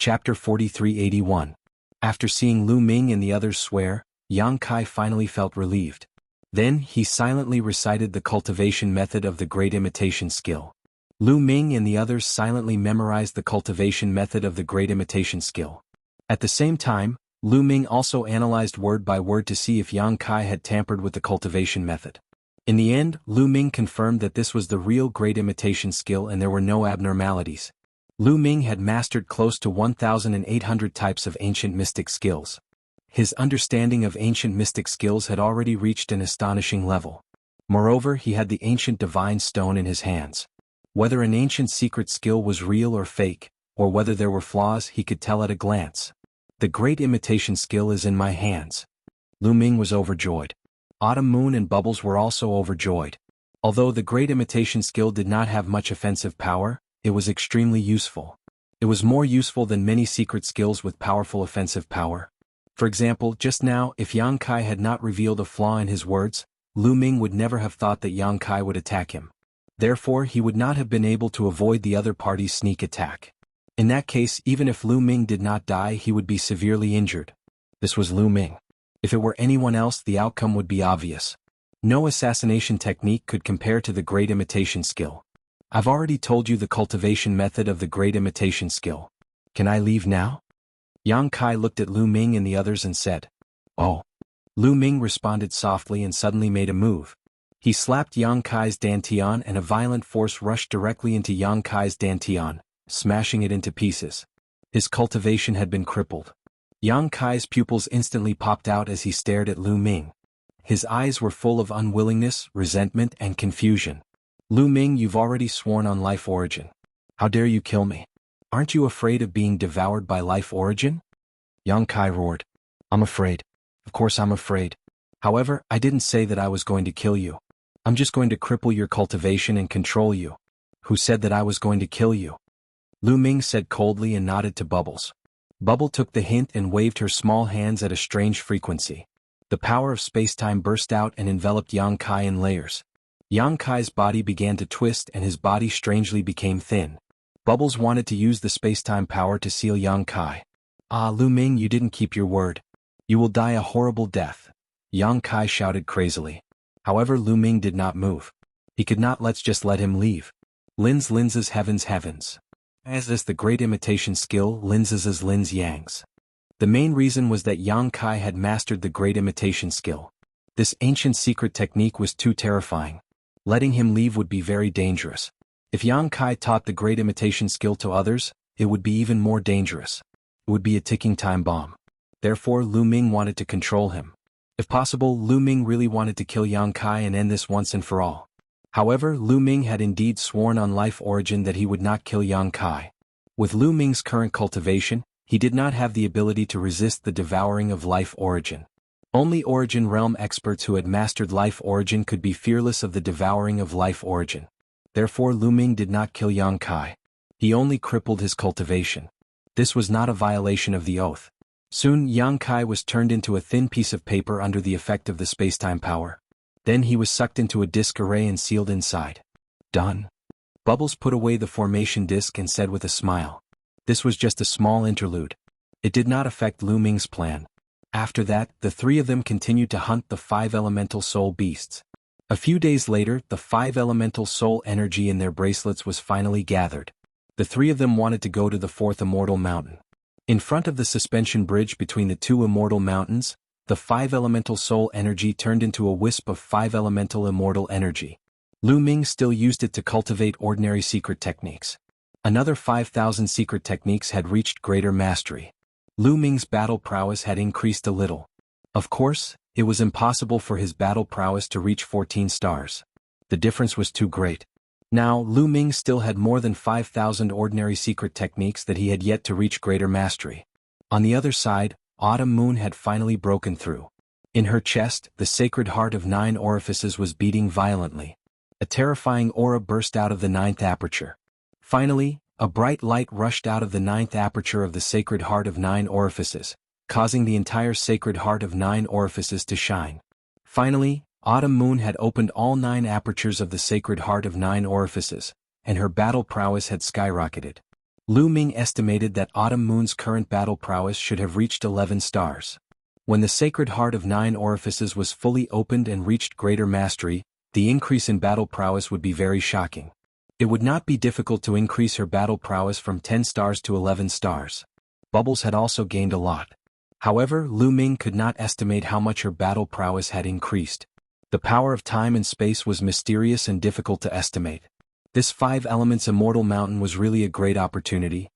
Chapter 4381. After seeing Lu Ming and the others swear, Yang Kai finally felt relieved. Then he silently recited the cultivation method of the great imitation skill. Lu Ming and the others silently memorized the cultivation method of the great imitation skill. At the same time, Lu Ming also analyzed word by word to see if Yang Kai had tampered with the cultivation method. In the end, Lu Ming confirmed that this was the real great imitation skill and there were no abnormalities. Lu Ming had mastered close to 1,800 types of ancient mystic skills. His understanding of ancient mystic skills had already reached an astonishing level. Moreover, he had the ancient divine stone in his hands. Whether an ancient secret skill was real or fake, or whether there were flaws, he could tell at a glance. The great imitation skill is in my hands. Lu Ming was overjoyed. Autumn Moon and Bubbles were also overjoyed. Although the great imitation skill did not have much offensive power, it was extremely useful. It was more useful than many secret skills with powerful offensive power. For example, just now, if Yang Kai had not revealed a flaw in his words, Lu Ming would never have thought that Yang Kai would attack him. Therefore, he would not have been able to avoid the other party's sneak attack. In that case, even if Lu Ming did not die, he would be severely injured. This was Lu Ming. If it were anyone else, the outcome would be obvious. No assassination technique could compare to the great imitation skill. I've already told you the cultivation method of the great imitation skill. Can I leave now? Yang Kai looked at Lu Ming and the others and said, "Oh." Lu Ming responded softly and suddenly made a move. He slapped Yang Kai's dantian and a violent force rushed directly into Yang Kai's dantian, smashing it into pieces. His cultivation had been crippled. Yang Kai's pupils instantly popped out as he stared at Lu Ming. His eyes were full of unwillingness, resentment, and confusion. Lu Ming, you've already sworn on Life Origin. How dare you kill me? Aren't you afraid of being devoured by Life Origin? Yang Kai roared. I'm afraid. Of course I'm afraid. However, I didn't say that I was going to kill you. I'm just going to cripple your cultivation and control you. Who said that I was going to kill you? Lu Ming said coldly and nodded to Bubbles. Bubble took the hint and waved her small hands at a strange frequency. The power of spacetime burst out and enveloped Yang Kai in layers. Yang Kai's body began to twist and his body strangely became thin. Bubbles wanted to use the spacetime power to seal Yang Kai. Ah, Lu Ming, you didn't keep your word. You will die a horrible death. Yang Kai shouted crazily. However, Lu Ming did not move. He could not just let him leave. Lin's heavens. As is the great imitation skill, Lin's Lin's Yang's. The main reason was that Yang Kai had mastered the great imitation skill. This ancient secret technique was too terrifying. Letting him leave would be very dangerous. If Yang Kai taught the great imitation skill to others, it would be even more dangerous. It would be a ticking time bomb. Therefore, Lu Ming wanted to control him. If possible, Lu Ming really wanted to kill Yang Kai and end this once and for all. However, Lu Ming had indeed sworn on Life Origin that he would not kill Yang Kai. With Lu Ming's current cultivation, he did not have the ability to resist the devouring of Life Origin. Only Origin Realm experts who had mastered Life Origin could be fearless of the devouring of Life Origin. Therefore, Lu Ming did not kill Yang Kai. He only crippled his cultivation. This was not a violation of the oath. Soon, Yang Kai was turned into a thin piece of paper under the effect of the spacetime power. Then he was sucked into a disc array and sealed inside. Done. Bubbles put away the formation disc and said with a smile. This was just a small interlude. It did not affect Lu Ming's plan. After that, the three of them continued to hunt the 5 elemental soul beasts. A few days later, the 5 elemental soul energy in their bracelets was finally gathered. The three of them wanted to go to the 4th immortal mountain. In front of the suspension bridge between the 2 immortal mountains, the 5 elemental soul energy turned into a wisp of 5 elemental immortal energy. Lu Ming still used it to cultivate ordinary secret techniques. Another 5,000 secret techniques had reached greater mastery. Lu Ming's battle prowess had increased a little. Of course, it was impossible for his battle prowess to reach 14 stars. The difference was too great. Now, Lu Ming still had more than 5,000 ordinary secret techniques that he had yet to reach greater mastery. On the other side, Autumn Moon had finally broken through. In her chest, the sacred heart of 9 orifices was beating violently. A terrifying aura burst out of the 9th aperture. Finally, a bright light rushed out of the 9th aperture of the sacred heart of 9 orifices, causing the entire sacred heart of 9 orifices to shine. Finally, Autumn Moon had opened all 9 apertures of the sacred heart of 9 orifices, and her battle prowess had skyrocketed. Lu Ming estimated that Autumn Moon's current battle prowess should have reached 11 stars. When the Sacred Heart of 9 Orifices was fully opened and reached greater mastery, the increase in battle prowess would be very shocking. It would not be difficult to increase her battle prowess from 10 stars to 11 stars. Bubbles had also gained a lot. However, Lu Ming could not estimate how much her battle prowess had increased. The power of time and space was mysterious and difficult to estimate. This 5 elements immortal mountain was really a great opportunity.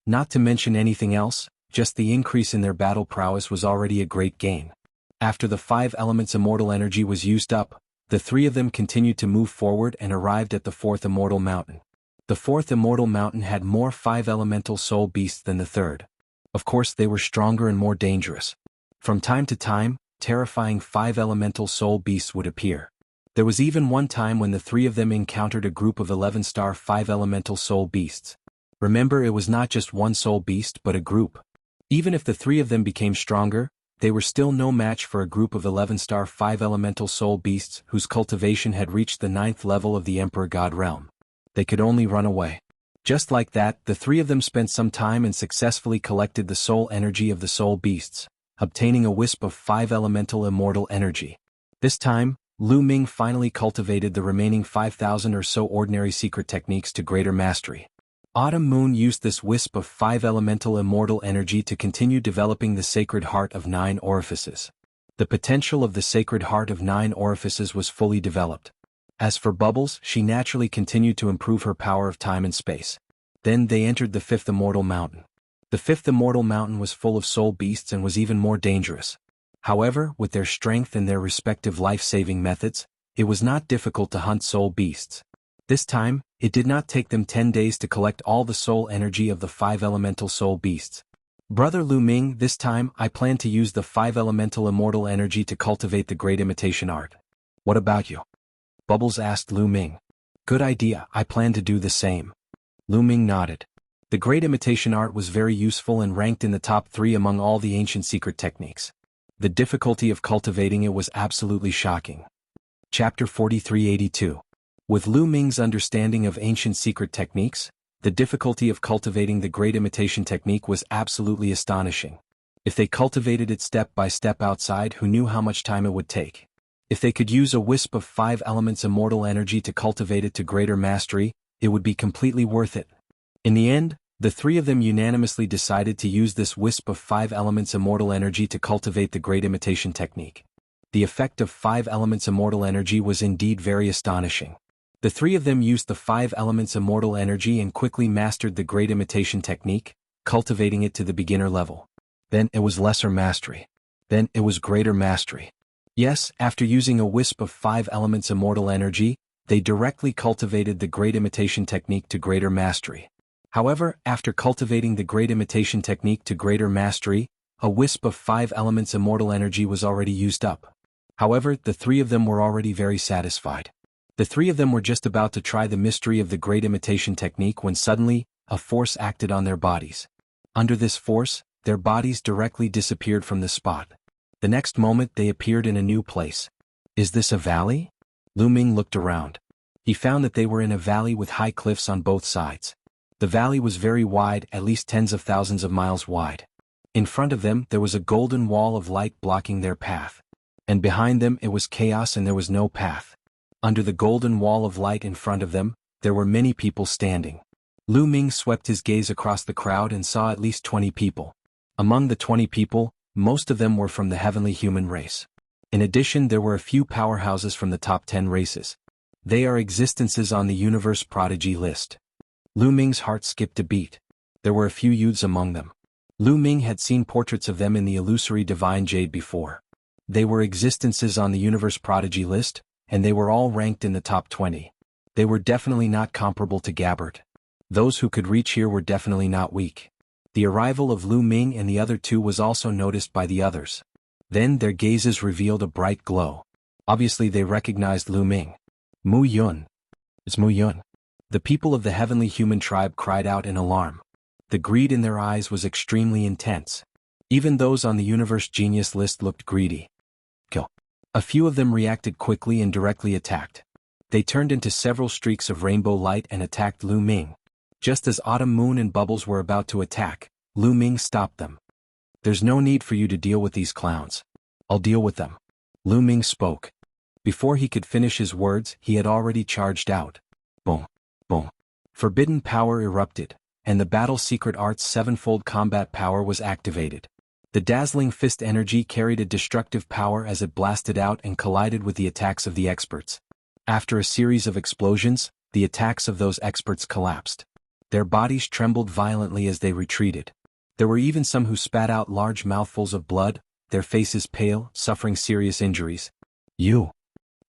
Not to mention anything else, just the increase in their battle prowess was already a great gain. After the 5 elements immortal energy was used up, the 3 of them continued to move forward and arrived at the 4th immortal mountain. The 4th immortal mountain had more 5 elemental soul beasts than the 3rd. Of course, they were stronger and more dangerous. From time to time, terrifying 5 elemental soul beasts would appear. There was even one time when the 3 of them encountered a group of 11-star 5 elemental soul beasts. Remember, it was not just one soul beast but a group. Even if the 3 of them became stronger, they were still no match for a group of 11-star 5 elemental soul beasts whose cultivation had reached the 9th level of the Emperor God realm. They could only run away. Just like that, the 3 of them spent some time and successfully collected the soul energy of the soul beasts, obtaining a wisp of 5 elemental immortal energy. This time, Lu Ming finally cultivated the remaining 5,000 or so ordinary secret techniques to greater mastery. Autumn Moon used this wisp of 5 elemental immortal energy to continue developing the Sacred Heart of 9 Orifices. The potential of the Sacred Heart of 9 Orifices was fully developed. As for Bubbles, she naturally continued to improve her power of time and space. Then they entered the 5th immortal mountain. The 5th immortal mountain was full of soul beasts and was even more dangerous. However, with their strength and their respective life-saving methods, it was not difficult to hunt soul beasts. This time, it did not take them 10 days to collect all the soul energy of the 5 elemental soul beasts. Brother Lu Ming, this time I plan to use the 5 elemental immortal energy to cultivate the great imitation art. What about you? Bubbles asked Lu Ming. Good idea, I plan to do the same. Lu Ming nodded. The great imitation art was very useful and ranked in the top 3 among all the ancient secret techniques. The difficulty of cultivating it was absolutely shocking. Chapter 4382. With Lu Ming's understanding of ancient secret techniques, the difficulty of cultivating the great imitation technique was absolutely astonishing. If they cultivated it step by step outside, who knew how much time it would take? If they could use a wisp of 5 elements immortal energy to cultivate it to greater mastery, it would be completely worth it. In the end, the 3 of them unanimously decided to use this wisp of 5 elements immortal energy to cultivate the great imitation technique. The effect of 5 elements immortal energy was indeed very astonishing. The 3 of them used the 5 elements immortal energy and quickly mastered the great imitation technique, cultivating it to the beginner level. Then it was lesser mastery. Then it was greater mastery. Yes, after using a wisp of 5 elements immortal energy, they directly cultivated the great imitation technique to greater mastery. However, after cultivating the great imitation technique to greater mastery, a wisp of 5 elements immortal energy was already used up. However, the 3 of them were already very satisfied. The 3 of them were just about to try the mystery of the great imitation technique when suddenly, a force acted on their bodies. Under this force, their bodies directly disappeared from the spot. The next moment they appeared in a new place. Is this a valley? Lu Ming looked around. He found that they were in a valley with high cliffs on both sides. The valley was very wide, at least tens of thousands of miles wide. In front of them there was a golden wall of light blocking their path. And behind them it was chaos and there was no path. Under the golden wall of light in front of them, there were many people standing. Lu Ming swept his gaze across the crowd and saw at least 20 people. Among the 20 people, most of them were from the heavenly human race. In addition, there were a few powerhouses from the top 10 races. They are existences on the universe prodigy list. Lu Ming's heart skipped a beat. There were a few youths among them. Lu Ming had seen portraits of them in the illusory divine jade before. They were existences on the universe prodigy list, and they were all ranked in the top 20. They were definitely not comparable to Gabbard. Those who could reach here were definitely not weak. The arrival of Lu Ming and the other 2 was also noticed by the others. Then their gazes revealed a bright glow. Obviously they recognized Lu Ming. Mu Yun. It's Mu Yun. The people of the heavenly human tribe cried out in alarm. The greed in their eyes was extremely intense. Even those on the universe genius list looked greedy. Kill. A few of them reacted quickly and directly attacked. They turned into several streaks of rainbow light and attacked Lu Ming. Just as Autumn Moon and Bubbles were about to attack, Lu Ming stopped them. "There's no need for you to deal with these clowns. I'll deal with them." Lu Ming spoke. Before he could finish his words, he had already charged out. Boom, boom. Forbidden power erupted, and the Battle Secret Art's sevenfold combat power was activated. The dazzling fist energy carried a destructive power as it blasted out and collided with the attacks of the experts. After a series of explosions, the attacks of those experts collapsed. Their bodies trembled violently as they retreated. There were even some who spat out large mouthfuls of blood, their faces pale, suffering serious injuries. "You!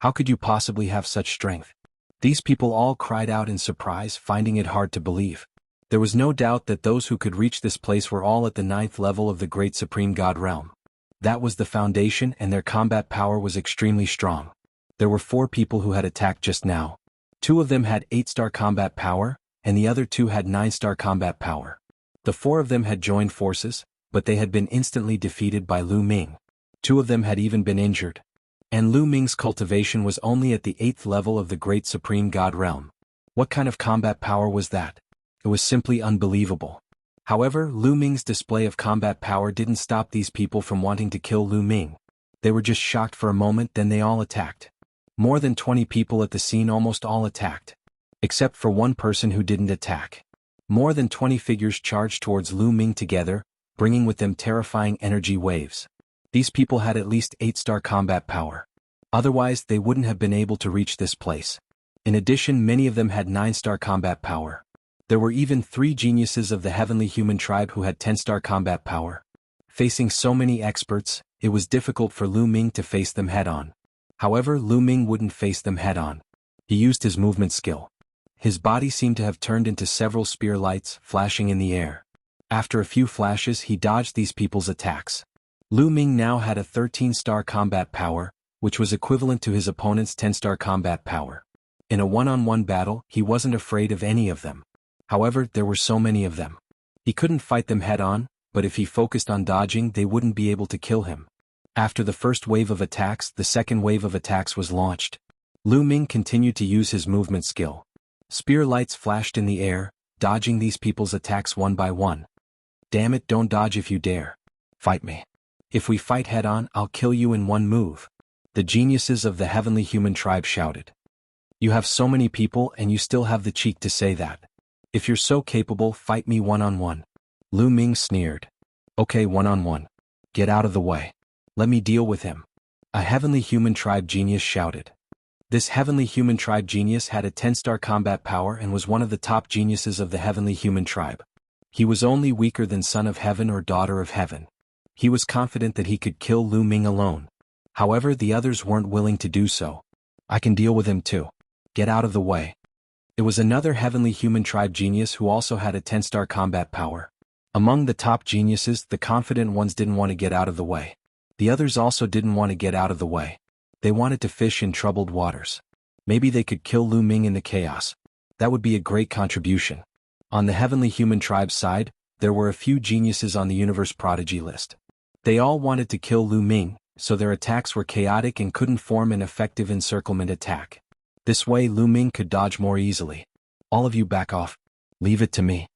How could you possibly have such strength?" These people all cried out in surprise, finding it hard to believe. There was no doubt that those who could reach this place were all at the 9th level of the Great Supreme God realm. That was the foundation, and their combat power was extremely strong. There were 4 people who had attacked just now. 2 of them had 8-star combat power, and the other 2 had 9-star combat power. The 4 of them had joined forces, but they had been instantly defeated by Lu Ming. 2 of them had even been injured. And Lu Ming's cultivation was only at the 8th level of the Great Supreme God realm. What kind of combat power was that? It was simply unbelievable. However, Lu Ming's display of combat power didn't stop these people from wanting to kill Lu Ming. They were just shocked for a moment, then they all attacked. More than 20 people at the scene almost all attacked. Except for one person who didn't attack. More than 20 figures charged towards Lu Ming together, bringing with them terrifying energy waves. These people had at least 8-star combat power. Otherwise, they wouldn't have been able to reach this place. In addition, many of them had 9-star combat power. There were even 3 geniuses of the heavenly human tribe who had 10-star combat power. Facing so many experts, it was difficult for Lu Ming to face them head-on. However, Lu Ming wouldn't face them head-on. He used his movement skill. His body seemed to have turned into several spear lights, flashing in the air. After a few flashes, he dodged these people's attacks. Lu Ming now had a 13-star combat power, which was equivalent to his opponent's 10-star combat power. In a one-on-one battle, he wasn't afraid of any of them. However, there were so many of them. He couldn't fight them head-on, but if he focused on dodging, they wouldn't be able to kill him. After the first wave of attacks, the second wave of attacks was launched. Lu Ming continued to use his movement skill. Spear lights flashed in the air, dodging these people's attacks one by one. "Damn it, don't dodge if you dare. Fight me. If we fight head-on, I'll kill you in one move," the geniuses of the heavenly human tribe shouted. "You have so many people and you still have the cheek to say that. If you're so capable, fight me one-on-one." Lu Ming sneered. "Okay, one-on-one. Get out of the way. Let me deal with him," a heavenly human tribe genius shouted. This heavenly human tribe genius had a 10-star combat power and was one of the top geniuses of the heavenly human tribe. He was only weaker than Son of Heaven or Daughter of Heaven. He was confident that he could kill Lu Ming alone. However, the others weren't willing to do so. "I can deal with him too. Get out of the way." It was another heavenly human tribe genius who also had a 10-star combat power. Among the top geniuses, the confident ones didn't want to get out of the way. The others also didn't want to get out of the way. They wanted to fish in troubled waters. Maybe they could kill Lu Ming in the chaos. That would be a great contribution. On the heavenly human tribe side, there were a few geniuses on the universe prodigy list. They all wanted to kill Lu Ming, so their attacks were chaotic and couldn't form an effective encirclement attack. This way Lu Ming could dodge more easily. "All of you back off. Leave it to me."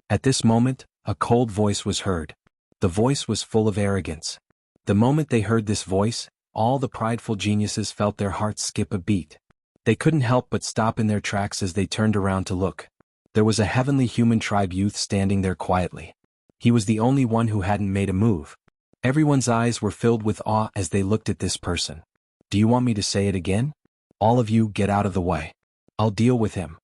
At this moment, a cold voice was heard. The voice was full of arrogance. The moment they heard this voice, all the prideful geniuses felt their hearts skip a beat. They couldn't help but stop in their tracks as they turned around to look. There was a heavenly human tribe youth standing there quietly. He was the only one who hadn't made a move. Everyone's eyes were filled with awe as they looked at this person. "Do you want me to say it again? All of you get out of the way. I'll deal with him."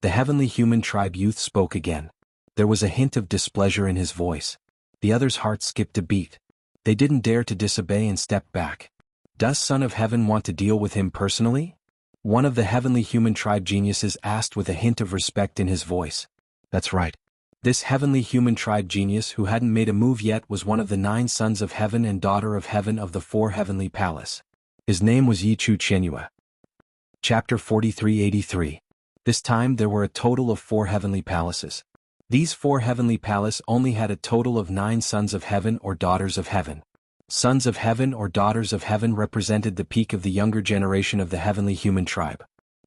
The heavenly human tribe youth spoke again. There was a hint of displeasure in his voice. The others' hearts skipped a beat. They didn't dare to disobey and stepped back. "Does Son of Heaven want to deal with him personally?" One of the heavenly human tribe geniuses asked with a hint of respect in his voice. "That's right." This heavenly human tribe genius who hadn't made a move yet was one of the 9 sons of heaven and daughter of heaven of the 4 heavenly palace. His name was Yichu Chenhua. Chapter 4383. This time there were a total of 4 heavenly palaces. These 4 heavenly palaces only had a total of 9 sons of heaven or daughters of heaven. Sons of heaven or daughters of heaven represented the peak of the younger generation of the heavenly human tribe.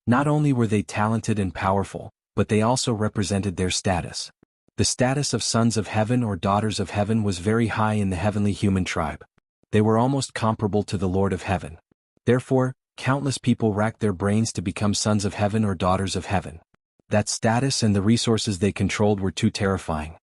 Not only were they talented and powerful, but they also represented their status. The status of sons of heaven or daughters of heaven was very high in the heavenly human tribe. They were almost comparable to the Lord of Heaven. Therefore, countless people racked their brains to become sons of heaven or daughters of heaven. That status and the resources they controlled were too terrifying.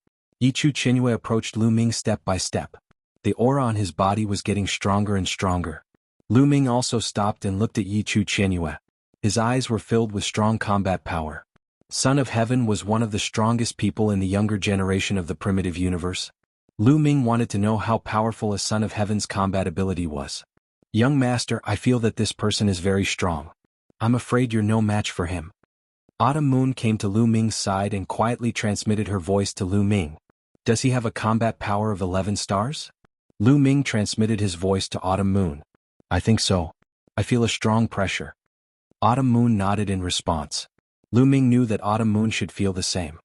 Yichu Qingyue approached Lu Ming step by step. The aura on his body was getting stronger and stronger. Lu Ming also stopped and looked at Yichu Qingyue. His eyes were filled with strong combat power. Son of Heaven was one of the strongest people in the younger generation of the primitive universe. Lu Ming wanted to know how powerful a Son of Heaven's combat ability was. Young master, I feel that this person is very strong. I'm afraid you're no match for him. Autumn Moon came to Lu Ming's side and quietly transmitted her voice to Lu Ming. Does he have a combat power of 11 stars? Lu Ming transmitted his voice to Autumn Moon. I think so. I feel a strong pressure. Autumn Moon nodded in response. Lu Ming knew that Autumn Moon should feel the same.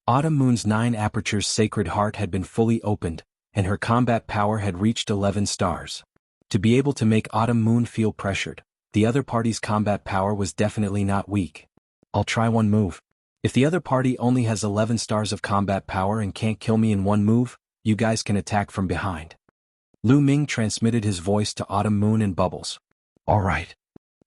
Autumn Moon's 9 apertures sacred heart had been fully opened, and her combat power had reached 11 stars. To be able to make Autumn Moon feel pressured, the other party's combat power was definitely not weak. I'll try one move. If the other party only has 11 stars of combat power and can't kill me in one move, you guys can attack from behind. Lu Ming transmitted his voice to Autumn Moon and Bubbles. All right.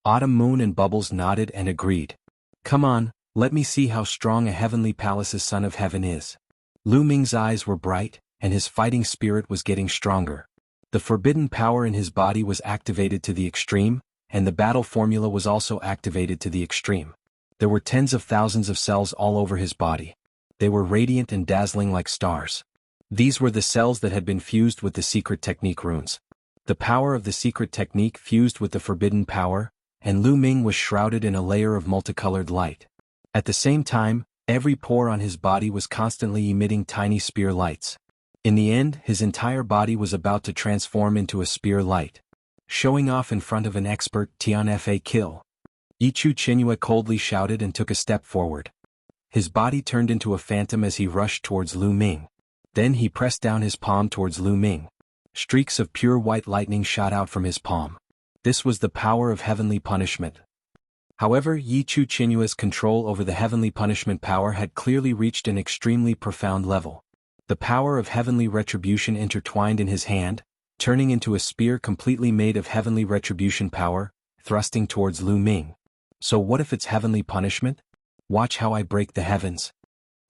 Autumn Moon and Bubbles nodded and agreed. Come on, let me see how strong a heavenly palace's Son of Heaven is. Lu Ming's eyes were bright, and his fighting spirit was getting stronger. The forbidden power in his body was activated to the extreme, and the battle formula was also activated to the extreme. There were tens of thousands of cells all over his body. They were radiant and dazzling like stars. These were the cells that had been fused with the secret technique runes. The power of the secret technique fused with the forbidden power, and Lu Ming was shrouded in a layer of multicolored light. At the same time, every pore on his body was constantly emitting tiny spear lights. In the end, his entire body was about to transform into a spear light. Showing off in front of an expert Tianfa kill. Yichu Qingyue coldly shouted and took a step forward. His body turned into a phantom as he rushed towards Lu Ming. Then he pressed down his palm towards Lu Ming. Streaks of pure white lightning shot out from his palm. This was the power of heavenly punishment. However, Yichu Qingyue's control over the heavenly punishment power had clearly reached an extremely profound level. The power of heavenly retribution intertwined in his hand, turning into a spear completely made of heavenly retribution power, thrusting towards Lu Ming. So what if it's heavenly punishment? Watch how I break the heavens.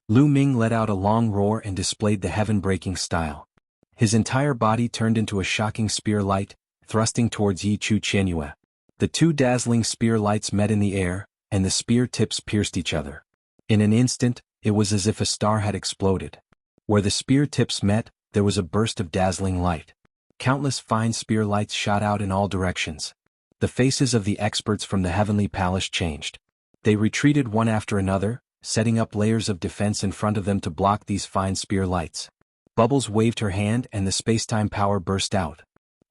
Lu Ming let out a long roar and displayed the heaven-breaking style. His entire body turned into a shocking spear light, thrusting towards Yichu Qingyue. The two dazzling spear lights met in the air, and the spear tips pierced each other. In an instant, it was as if a star had exploded. Where the spear tips met, there was a burst of dazzling light. Countless fine spear lights shot out in all directions. The faces of the experts from the heavenly palace changed. They retreated one after another, setting up layers of defense in front of them to block these fine spear lights. Bubbles waved her hand and the space-time power burst out.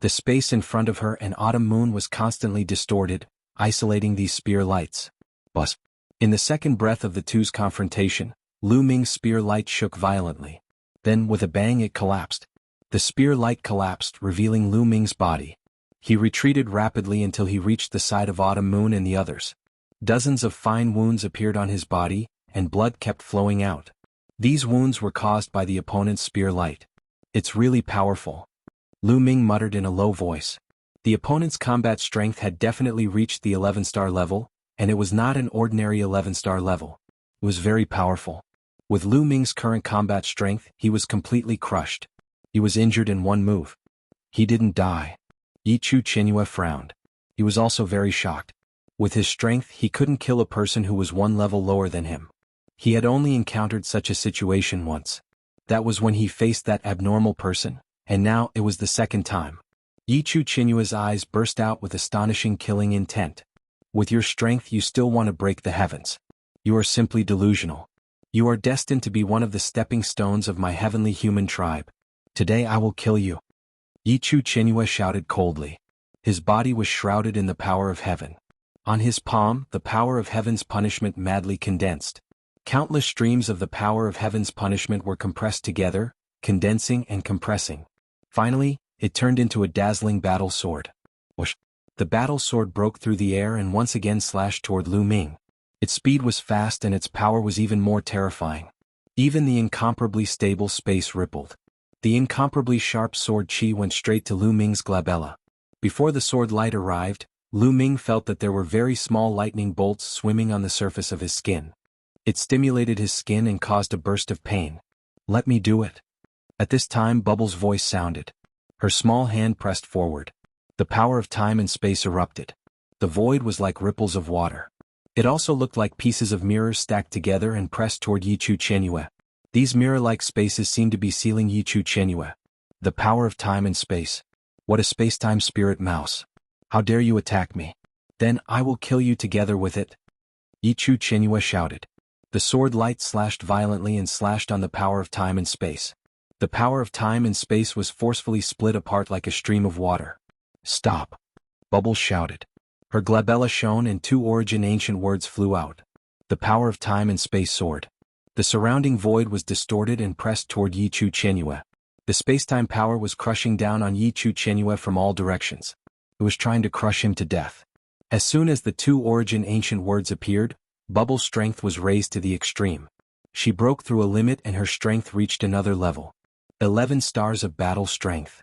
The space in front of her and Autumn Moon was constantly distorted, isolating these spear lights. Buzz. In the second breath of the two's confrontation, Lu Ming's spear light shook violently. Then with a bang it collapsed. The spear light collapsed, revealing Lu Ming's body. He retreated rapidly until he reached the side of Autumn Moon and the others. Dozens of fine wounds appeared on his body, and blood kept flowing out. These wounds were caused by the opponent's spear light. It's really powerful. Lu Ming muttered in a low voice. The opponent's combat strength had definitely reached the 11-star level, and it was not an ordinary 11-star level. It was very powerful. With Lu Ming's current combat strength, he was completely crushed. He was injured in one move. He didn't die. Yichu Qingyue frowned. He was also very shocked. With his strength, he couldn't kill a person who was one level lower than him. He had only encountered such a situation once. That was when he faced that abnormal person, and now it was the second time. Yichu Qingyue's eyes burst out with astonishing killing intent. With your strength you still want to break the heavens. You are simply delusional. You are destined to be one of the stepping stones of my heavenly human tribe. Today I will kill you. Yichu Qingyue shouted coldly. His body was shrouded in the power of heaven. On his palm, the power of heaven's punishment madly condensed. Countless streams of the power of heaven's punishment were compressed together, condensing and compressing. Finally, it turned into a dazzling battle sword. Whoosh! The battle sword broke through the air and once again slashed toward Lu Ming. Its speed was fast and its power was even more terrifying. Even the incomparably stable space rippled. The incomparably sharp sword Qi went straight to Lu Ming's glabella. Before the sword light arrived, Lu Ming felt that there were very small lightning bolts swimming on the surface of his skin. It stimulated his skin and caused a burst of pain. "Let me do it." At this time Bubbles' voice sounded. Her small hand pressed forward. The power of time and space erupted. The void was like ripples of water. It also looked like pieces of mirrors stacked together and pressed toward Yichu Chenyue. These mirror-like spaces seemed to be sealing Yichu Chenyue. The power of time and space. What a space-time spirit mouse. How dare you attack me? Then I will kill you together with it. Yichu Chenyue shouted. The sword light slashed violently and slashed on the power of time and space. The power of time and space was forcefully split apart like a stream of water. "Stop!" Bubbles shouted. Her glabella shone and two origin ancient words flew out. The power of time and space soared. The surrounding void was distorted and pressed toward Yichu Chenyue. The spacetime power was crushing down on Yichu Chenyue from all directions. It was trying to crush him to death. As soon as the two origin ancient words appeared, Bubbles' strength was raised to the extreme. She broke through a limit and her strength reached another level. 11 stars of battle strength.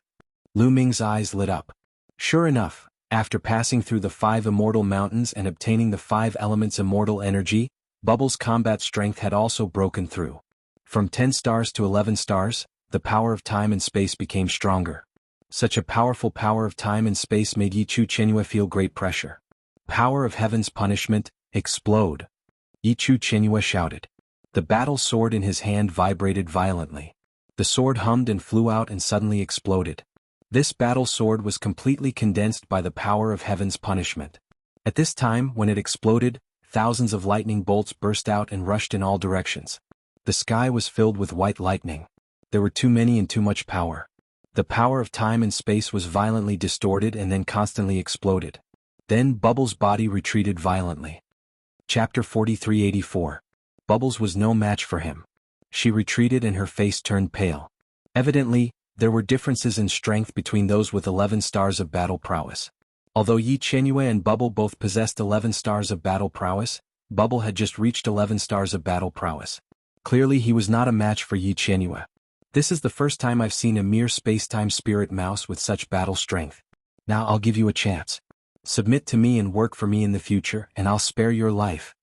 Lu Ming's eyes lit up. Sure enough, after passing through the 5 immortal mountains and obtaining the 5 elements immortal energy, Bubbles' combat strength had also broken through. From 10 stars to 11 stars, the power of time and space became stronger. Such a powerful power of time and space made Yichu Chenyue feel great pressure. Power of heaven's punishment, explode! Yichu Chenyue shouted. The battle sword in his hand vibrated violently. The sword hummed and flew out and suddenly exploded. This battle sword was completely condensed by the power of heaven's punishment. At this time, when it exploded, thousands of lightning bolts burst out and rushed in all directions. The sky was filled with white lightning. There were too many and too much power. The power of time and space was violently distorted and then constantly exploded. Then Bubbles' body retreated violently. Chapter 4384. Bubbles was no match for him. She retreated and her face turned pale. Evidently, there were differences in strength between those with 11 stars of battle prowess. Although Yi Chenyue and Bubble both possessed 11 stars of battle prowess, Bubble had just reached 11 stars of battle prowess. Clearly he was not a match for Yi Chenyue. This is the first time I've seen a mere space-time spirit mouse with such battle strength. Now I'll give you a chance. Submit to me and work for me in the future, and I'll spare your life.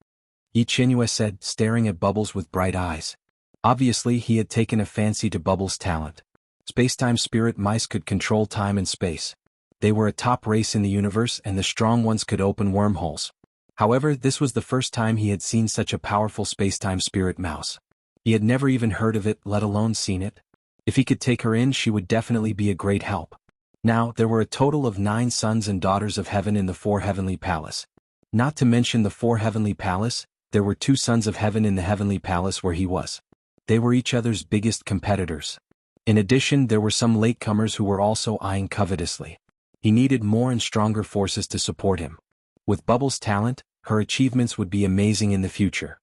Yi Chenyue said, staring at Bubbles with bright eyes. Obviously he had taken a fancy to Bubbles' talent. Spacetime spirit mice could control time and space. They were a top race in the universe and the strong ones could open wormholes. However, this was the first time he had seen such a powerful spacetime spirit mouse. He had never even heard of it, let alone seen it. If he could take her in, she would definitely be a great help. Now, there were a total of 9 sons and daughters of heaven in the 4 heavenly palace. Not to mention the 4 heavenly palace, there were 2 sons of heaven in the heavenly palace where he was. They were each other's biggest competitors. In addition, there were some latecomers who were also eyeing covetously. He needed more and stronger forces to support him. With Bubbles' talent, her achievements would be amazing in the future.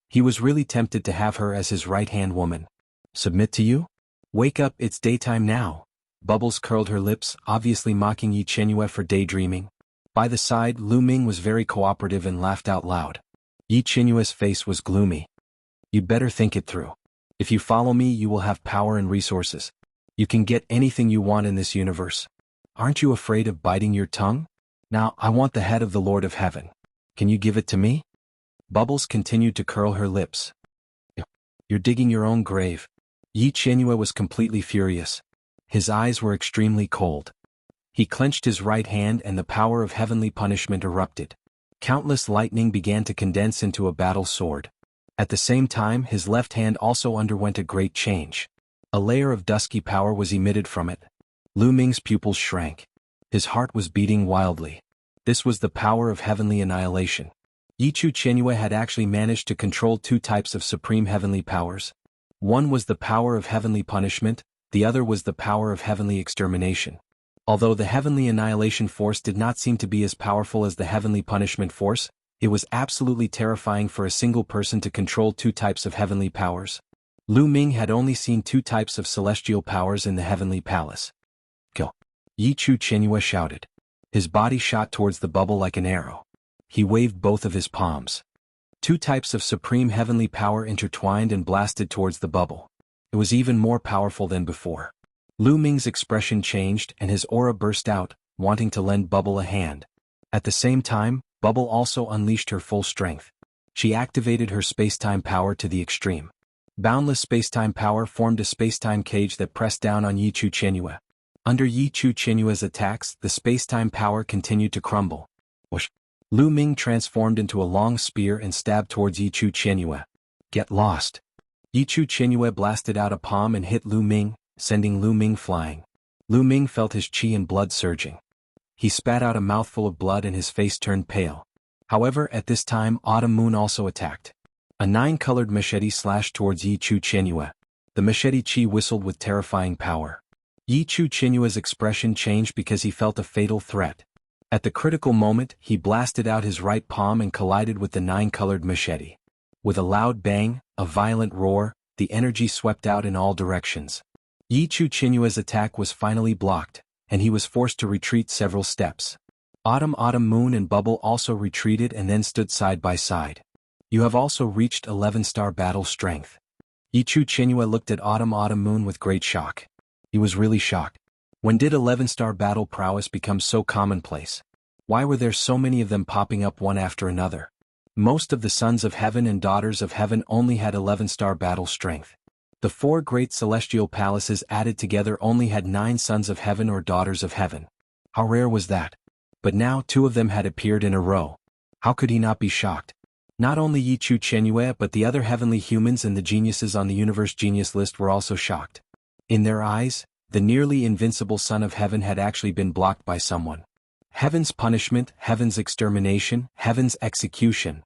He was really tempted to have her as his right-hand woman. Submit to you? Wake up, it's daytime now. Bubbles curled her lips, obviously mocking Yi Chenyue for daydreaming. By the side, Lu Ming was very cooperative and laughed out loud. Yi Chenyue's face was gloomy. You'd better think it through. If you follow me, you will have power and resources. You can get anything you want in this universe. Aren't you afraid of biting your tongue? Now, I want the head of the Lord of Heaven. Can you give it to me? Bubbles continued to curl her lips. You're digging your own grave. Yi Chenyue was completely furious. His eyes were extremely cold. He clenched his right hand and the power of heavenly punishment erupted. Countless lightning began to condense into a battle sword. At the same time, his left hand also underwent a great change. A layer of dusky power was emitted from it. Lu Ming's pupils shrank. His heart was beating wildly. This was the power of heavenly annihilation. Yichu Chenyue had actually managed to control 2 types of supreme heavenly powers. One was the power of heavenly punishment, the other was the power of heavenly extermination. Although the heavenly annihilation force did not seem to be as powerful as the heavenly punishment force, it was absolutely terrifying for a single person to control 2 types of heavenly powers. Lu Ming had only seen 2 types of celestial powers in the heavenly palace. Go! Yichu Chenyue shouted. His body shot towards the bubble like an arrow. He waved both of his palms. Two types of supreme heavenly power intertwined and blasted towards the bubble. It was even more powerful than before. Lu Ming's expression changed and his aura burst out, wanting to lend Bubble a hand. At the same time, Bubble also unleashed her full strength. She activated her spacetime power to the extreme. Boundless spacetime power formed a spacetime cage that pressed down on Yichu Qianyue. Under Yichu Qianyue's attacks, the spacetime power continued to crumble. Whoosh! Lu Ming transformed into a long spear and stabbed towards Yichu Qianyue. Get lost! Yichu Qianyue blasted out a palm and hit Lu Ming, sending Lu Ming flying. Lu Ming felt his chi and blood surging. He spat out a mouthful of blood and his face turned pale. However, at this time Autumn Moon also attacked. A 9-colored machete slashed towards Yichu Qianyue. The machete chi whistled with terrifying power. Yichu Qianyue's expression changed because he felt a fatal threat. At the critical moment, he blasted out his right palm and collided with the 9-colored machete. With a loud bang, a violent roar, the energy swept out in all directions. Yichu Qianyue's attack was finally blocked, and he was forced to retreat several steps. Autumn Moon and Bubble also retreated and then stood side by side. You have also reached 11-star battle strength. Yichu Qianyue looked at Autumn Moon with great shock. He was really shocked. When did 11-star battle prowess become so commonplace? Why were there so many of them popping up one after another? Most of the sons of heaven and daughters of heaven only had 11-star battle strength. The 4 great celestial palaces added together only had 9 sons of heaven or daughters of heaven. How rare was that? But now 2 of them had appeared in a row. How could he not be shocked? Not only Yichu Qianyue but the other heavenly humans and the geniuses on the universe genius list were also shocked. In their eyes, the nearly invincible son of heaven had actually been blocked by someone. Heaven's punishment, heaven's extermination, heaven's execution.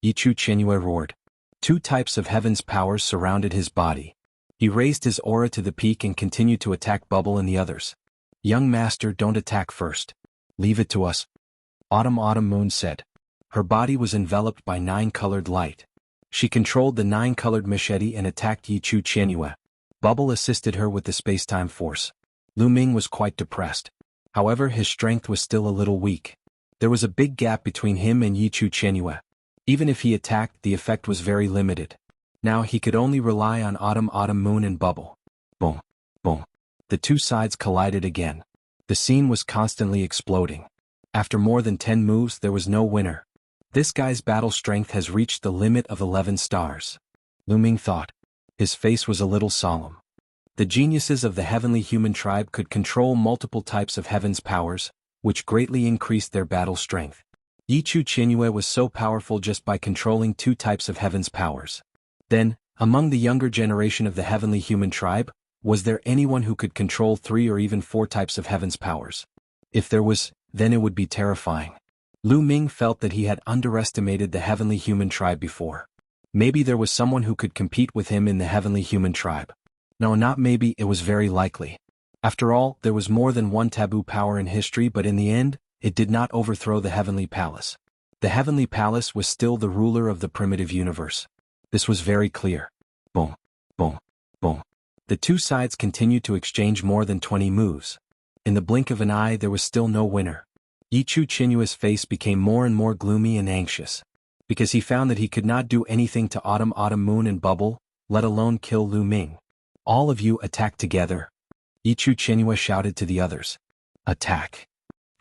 Yichu Qianyue roared. 2 types of heaven's powers surrounded his body. He raised his aura to the peak and continued to attack Bubble and the others. Young master, don't attack first. Leave it to us. Autumn Moon said. Her body was enveloped by 9-colored light. She controlled the 9-colored machete and attacked Yichu Qianyue. Bubble assisted her with the spacetime force. Lu Ming was quite depressed. However, his strength was still a little weak. There was a big gap between him and Yichu Qianyue. Even if he attacked, the effect was very limited. Now he could only rely on Autumn Moon and Bubble. Boom, boom. The 2 sides collided again. The scene was constantly exploding. After more than 10 moves, there was no winner. This guy's battle strength has reached the limit of 11 stars. Lu Ming thought. His face was a little solemn. The geniuses of the heavenly human tribe could control multiple types of heaven's powers, which greatly increased their battle strength. Yichu Qianyue was so powerful just by controlling 2 types of heaven's powers. Then, among the younger generation of the heavenly human tribe, was there anyone who could control 3 or even 4 types of heaven's powers? If there was, then it would be terrifying. Lu Ming felt that he had underestimated the heavenly human tribe before. Maybe there was someone who could compete with him in the heavenly human tribe. No, not maybe, it was very likely. After all, there was more than one taboo power in history, but in the end, it did not overthrow the heavenly palace. The heavenly palace was still the ruler of the primitive universe. This was very clear. Boom, boom, boom. The 2 sides continued to exchange more than 20 moves. In the blink of an eye, there was still no winner. Yichu Qianyue's face became more and more gloomy and anxious. Because he found that he could not do anything to Autumn Moon and Bubble, let alone kill Lu Ming. All of you attack together. Yichu Qianyue shouted to the others. Attack.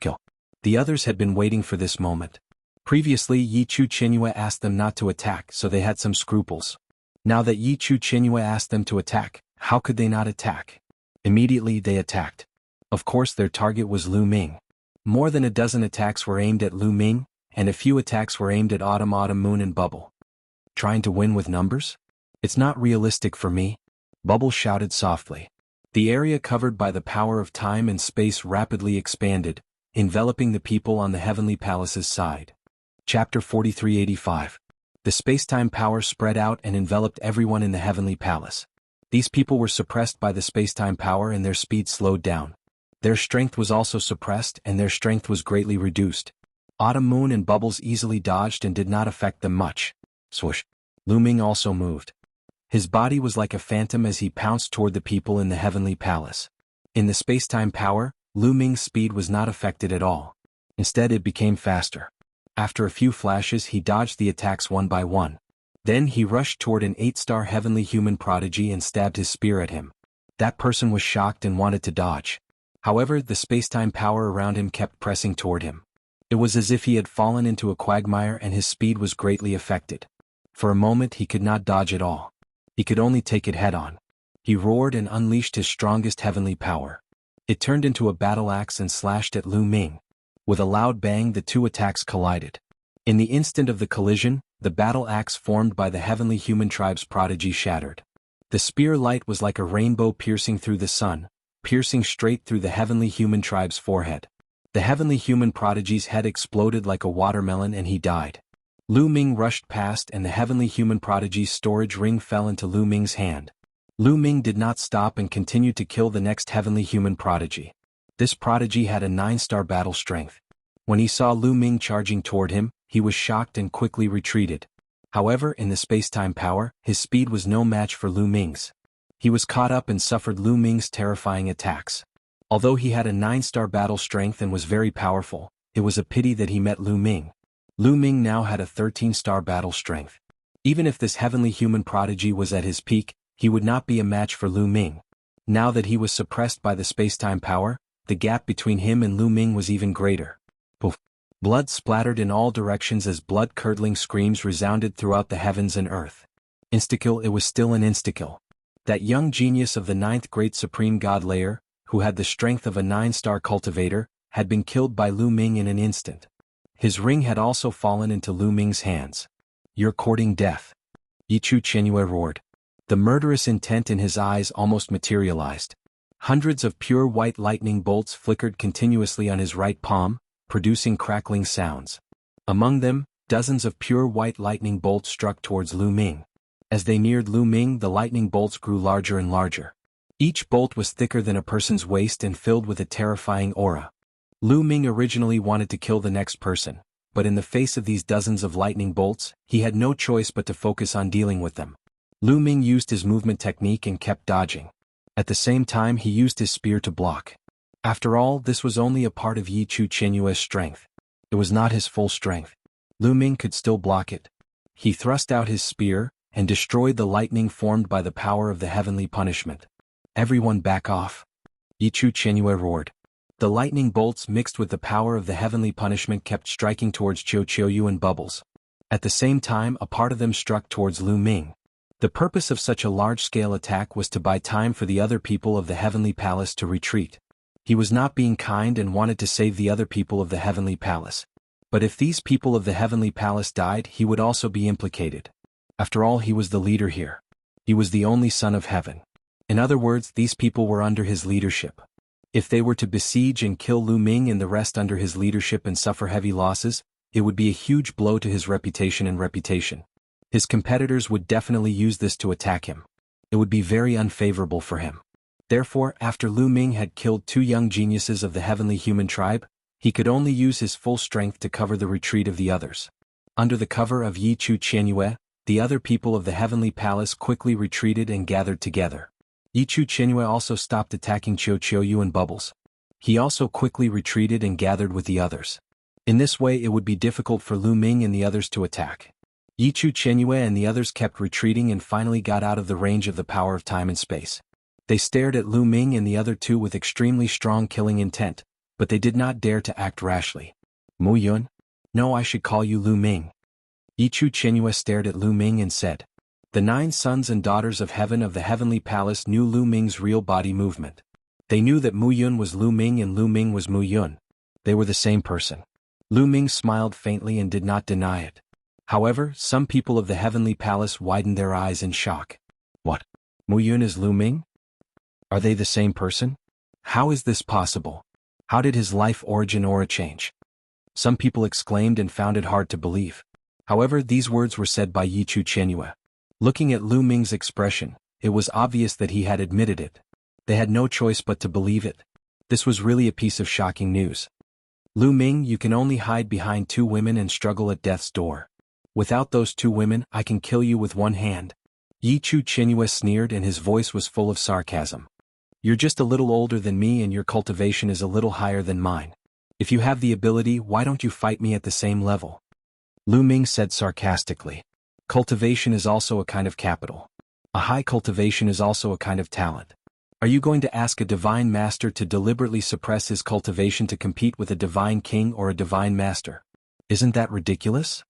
Kill. The others had been waiting for this moment. Previously, Yichu Qianyue asked them not to attack, so they had some scruples. Now that Yichu Qianyue asked them to attack, how could they not attack? Immediately they attacked. Of course, their target was Lu Ming. More than a dozen attacks were aimed at Lu Ming, and a few attacks were aimed at Autumn Moon and Bubble. Trying to win with numbers? It's not realistic for me. Bubble shouted softly. The area covered by the power of time and space rapidly expanded, enveloping the people on the heavenly palace's side. Chapter 4385. The spacetime power spread out and enveloped everyone in the heavenly palace. These people were suppressed by the spacetime power and their speed slowed down. Their strength was also suppressed and their strength was greatly reduced. Autumn Moon and Bubbles easily dodged and did not affect them much. Swoosh. Lu Ming also moved. His body was like a phantom as he pounced toward the people in the heavenly palace. In the spacetime power, Lu Ming's speed was not affected at all. Instead, it became faster. After a few flashes he dodged the attacks one by one. Then he rushed toward an 8-star heavenly human prodigy and stabbed his spear at him. That person was shocked and wanted to dodge. However, the space-time power around him kept pressing toward him. It was as if he had fallen into a quagmire and his speed was greatly affected. For a moment he could not dodge at all. He could only take it head-on. He roared and unleashed his strongest heavenly power. It turned into a battle axe and slashed at Lu Ming. With a loud bang the two attacks collided. In the instant of the collision, the battle axe formed by the heavenly human tribe's prodigy shattered. The spear light was like a rainbow piercing through the sun, piercing straight through the heavenly human tribe's forehead. The heavenly human prodigy's head exploded like a watermelon and he died. Lu Ming rushed past and the heavenly human prodigy's storage ring fell into Lu Ming's hand. Lu Ming did not stop and continued to kill the next heavenly human prodigy. This prodigy had a 9-star battle strength. When he saw Lu Ming charging toward him, he was shocked and quickly retreated. However, in the space-time power, his speed was no match for Lu Ming's. He was caught up and suffered Lu Ming's terrifying attacks. Although he had a 9-star battle strength and was very powerful, it was a pity that he met Lu Ming. Lu Ming now had a 13-star battle strength. Even if this heavenly human prodigy was at his peak, he would not be a match for Lu Ming. Now that he was suppressed by the space-time power, the gap between him and Lu Ming was even greater. Poof! Blood splattered in all directions as blood-curdling screams resounded throughout the heavens and earth. Insta-kill. It was still an insta-kill. That young genius of the 9th great supreme god layer, who had the strength of a 9-star cultivator, had been killed by Lu Ming in an instant. His ring had also fallen into Lu Ming's hands. "You're courting death." Yichu Qianyue roared. The murderous intent in his eyes almost materialized. Hundreds of pure white lightning bolts flickered continuously on his right palm, producing crackling sounds. Among them, dozens of pure white lightning bolts struck towards Lu Ming. As they neared Lu Ming, the lightning bolts grew larger and larger. Each bolt was thicker than a person's waist and filled with a terrifying aura. Lu Ming originally wanted to kill the next person, but in the face of these dozens of lightning bolts, he had no choice but to focus on dealing with them. Lu Ming used his movement technique and kept dodging. At the same time he used his spear to block. After all, this was only a part of Yichu Qianyue's strength. It was not his full strength. Lu Ming could still block it. He thrust out his spear, and destroyed the lightning formed by the power of the heavenly punishment. "Everyone back off!" Yichu Qianyue roared. The lightning bolts mixed with the power of the heavenly punishment kept striking towards Qiuqiuyu in bubbles. At the same time a part of them struck towards Lu Ming. The purpose of such a large-scale attack was to buy time for the other people of the heavenly palace to retreat. He was not being kind and wanted to save the other people of the heavenly palace. But if these people of the heavenly palace died, he would also be implicated. After all, he was the leader here. He was the only son of heaven. In other words, these people were under his leadership. If they were to besiege and kill Lu Ming and the rest under his leadership and suffer heavy losses, it would be a huge blow to his reputation and reputation. His competitors would definitely use this to attack him. It would be very unfavorable for him. Therefore, after Lu Ming had killed 2 young geniuses of the heavenly human tribe, he could only use his full strength to cover the retreat of the others. Under the cover of Yichu Qianyue, the other people of the heavenly palace quickly retreated and gathered together. Yichu Qianyue also stopped attacking Qiuqiuyu and Bubbles. He also quickly retreated and gathered with the others. In this way it would be difficult for Lu Ming and the others to attack. Yichu Qianyue and the others kept retreating and finally got out of the range of the power of time and space. They stared at Lu Ming and the other 2 with extremely strong killing intent, but they did not dare to act rashly. "Mu Yun? No, I should call you Lu Ming." Yichu Qianyue stared at Lu Ming and said. The 9 sons and daughters of heaven of the heavenly palace knew Lu Ming's real body movement. They knew that Mu Yun was Lu Ming and Lu Ming was Mu Yun. They were the same person. Lu Ming smiled faintly and did not deny it. However, some people of the heavenly palace widened their eyes in shock. "What? Mu Yun is Lu Ming? Are they the same person? How is this possible? How did his life origin aura change?" Some people exclaimed and found it hard to believe. However, these words were said by Yichu Qianyue. Looking at Lu Ming's expression, it was obvious that he had admitted it. They had no choice but to believe it. This was really a piece of shocking news. "Lu Ming, you can only hide behind 2 women and struggle at death's door. Without those 2 women, I can kill you with one hand." Yichu Qianyue sneered and his voice was full of sarcasm. "You're just a little older than me and your cultivation is a little higher than mine. If you have the ability, why don't you fight me at the same level? Lu Ming said sarcastically. Cultivation is also a kind of capital. A high cultivation is also a kind of talent. Are you going to ask a divine master to deliberately suppress his cultivation to compete with a divine king or a divine master? Isn't that ridiculous?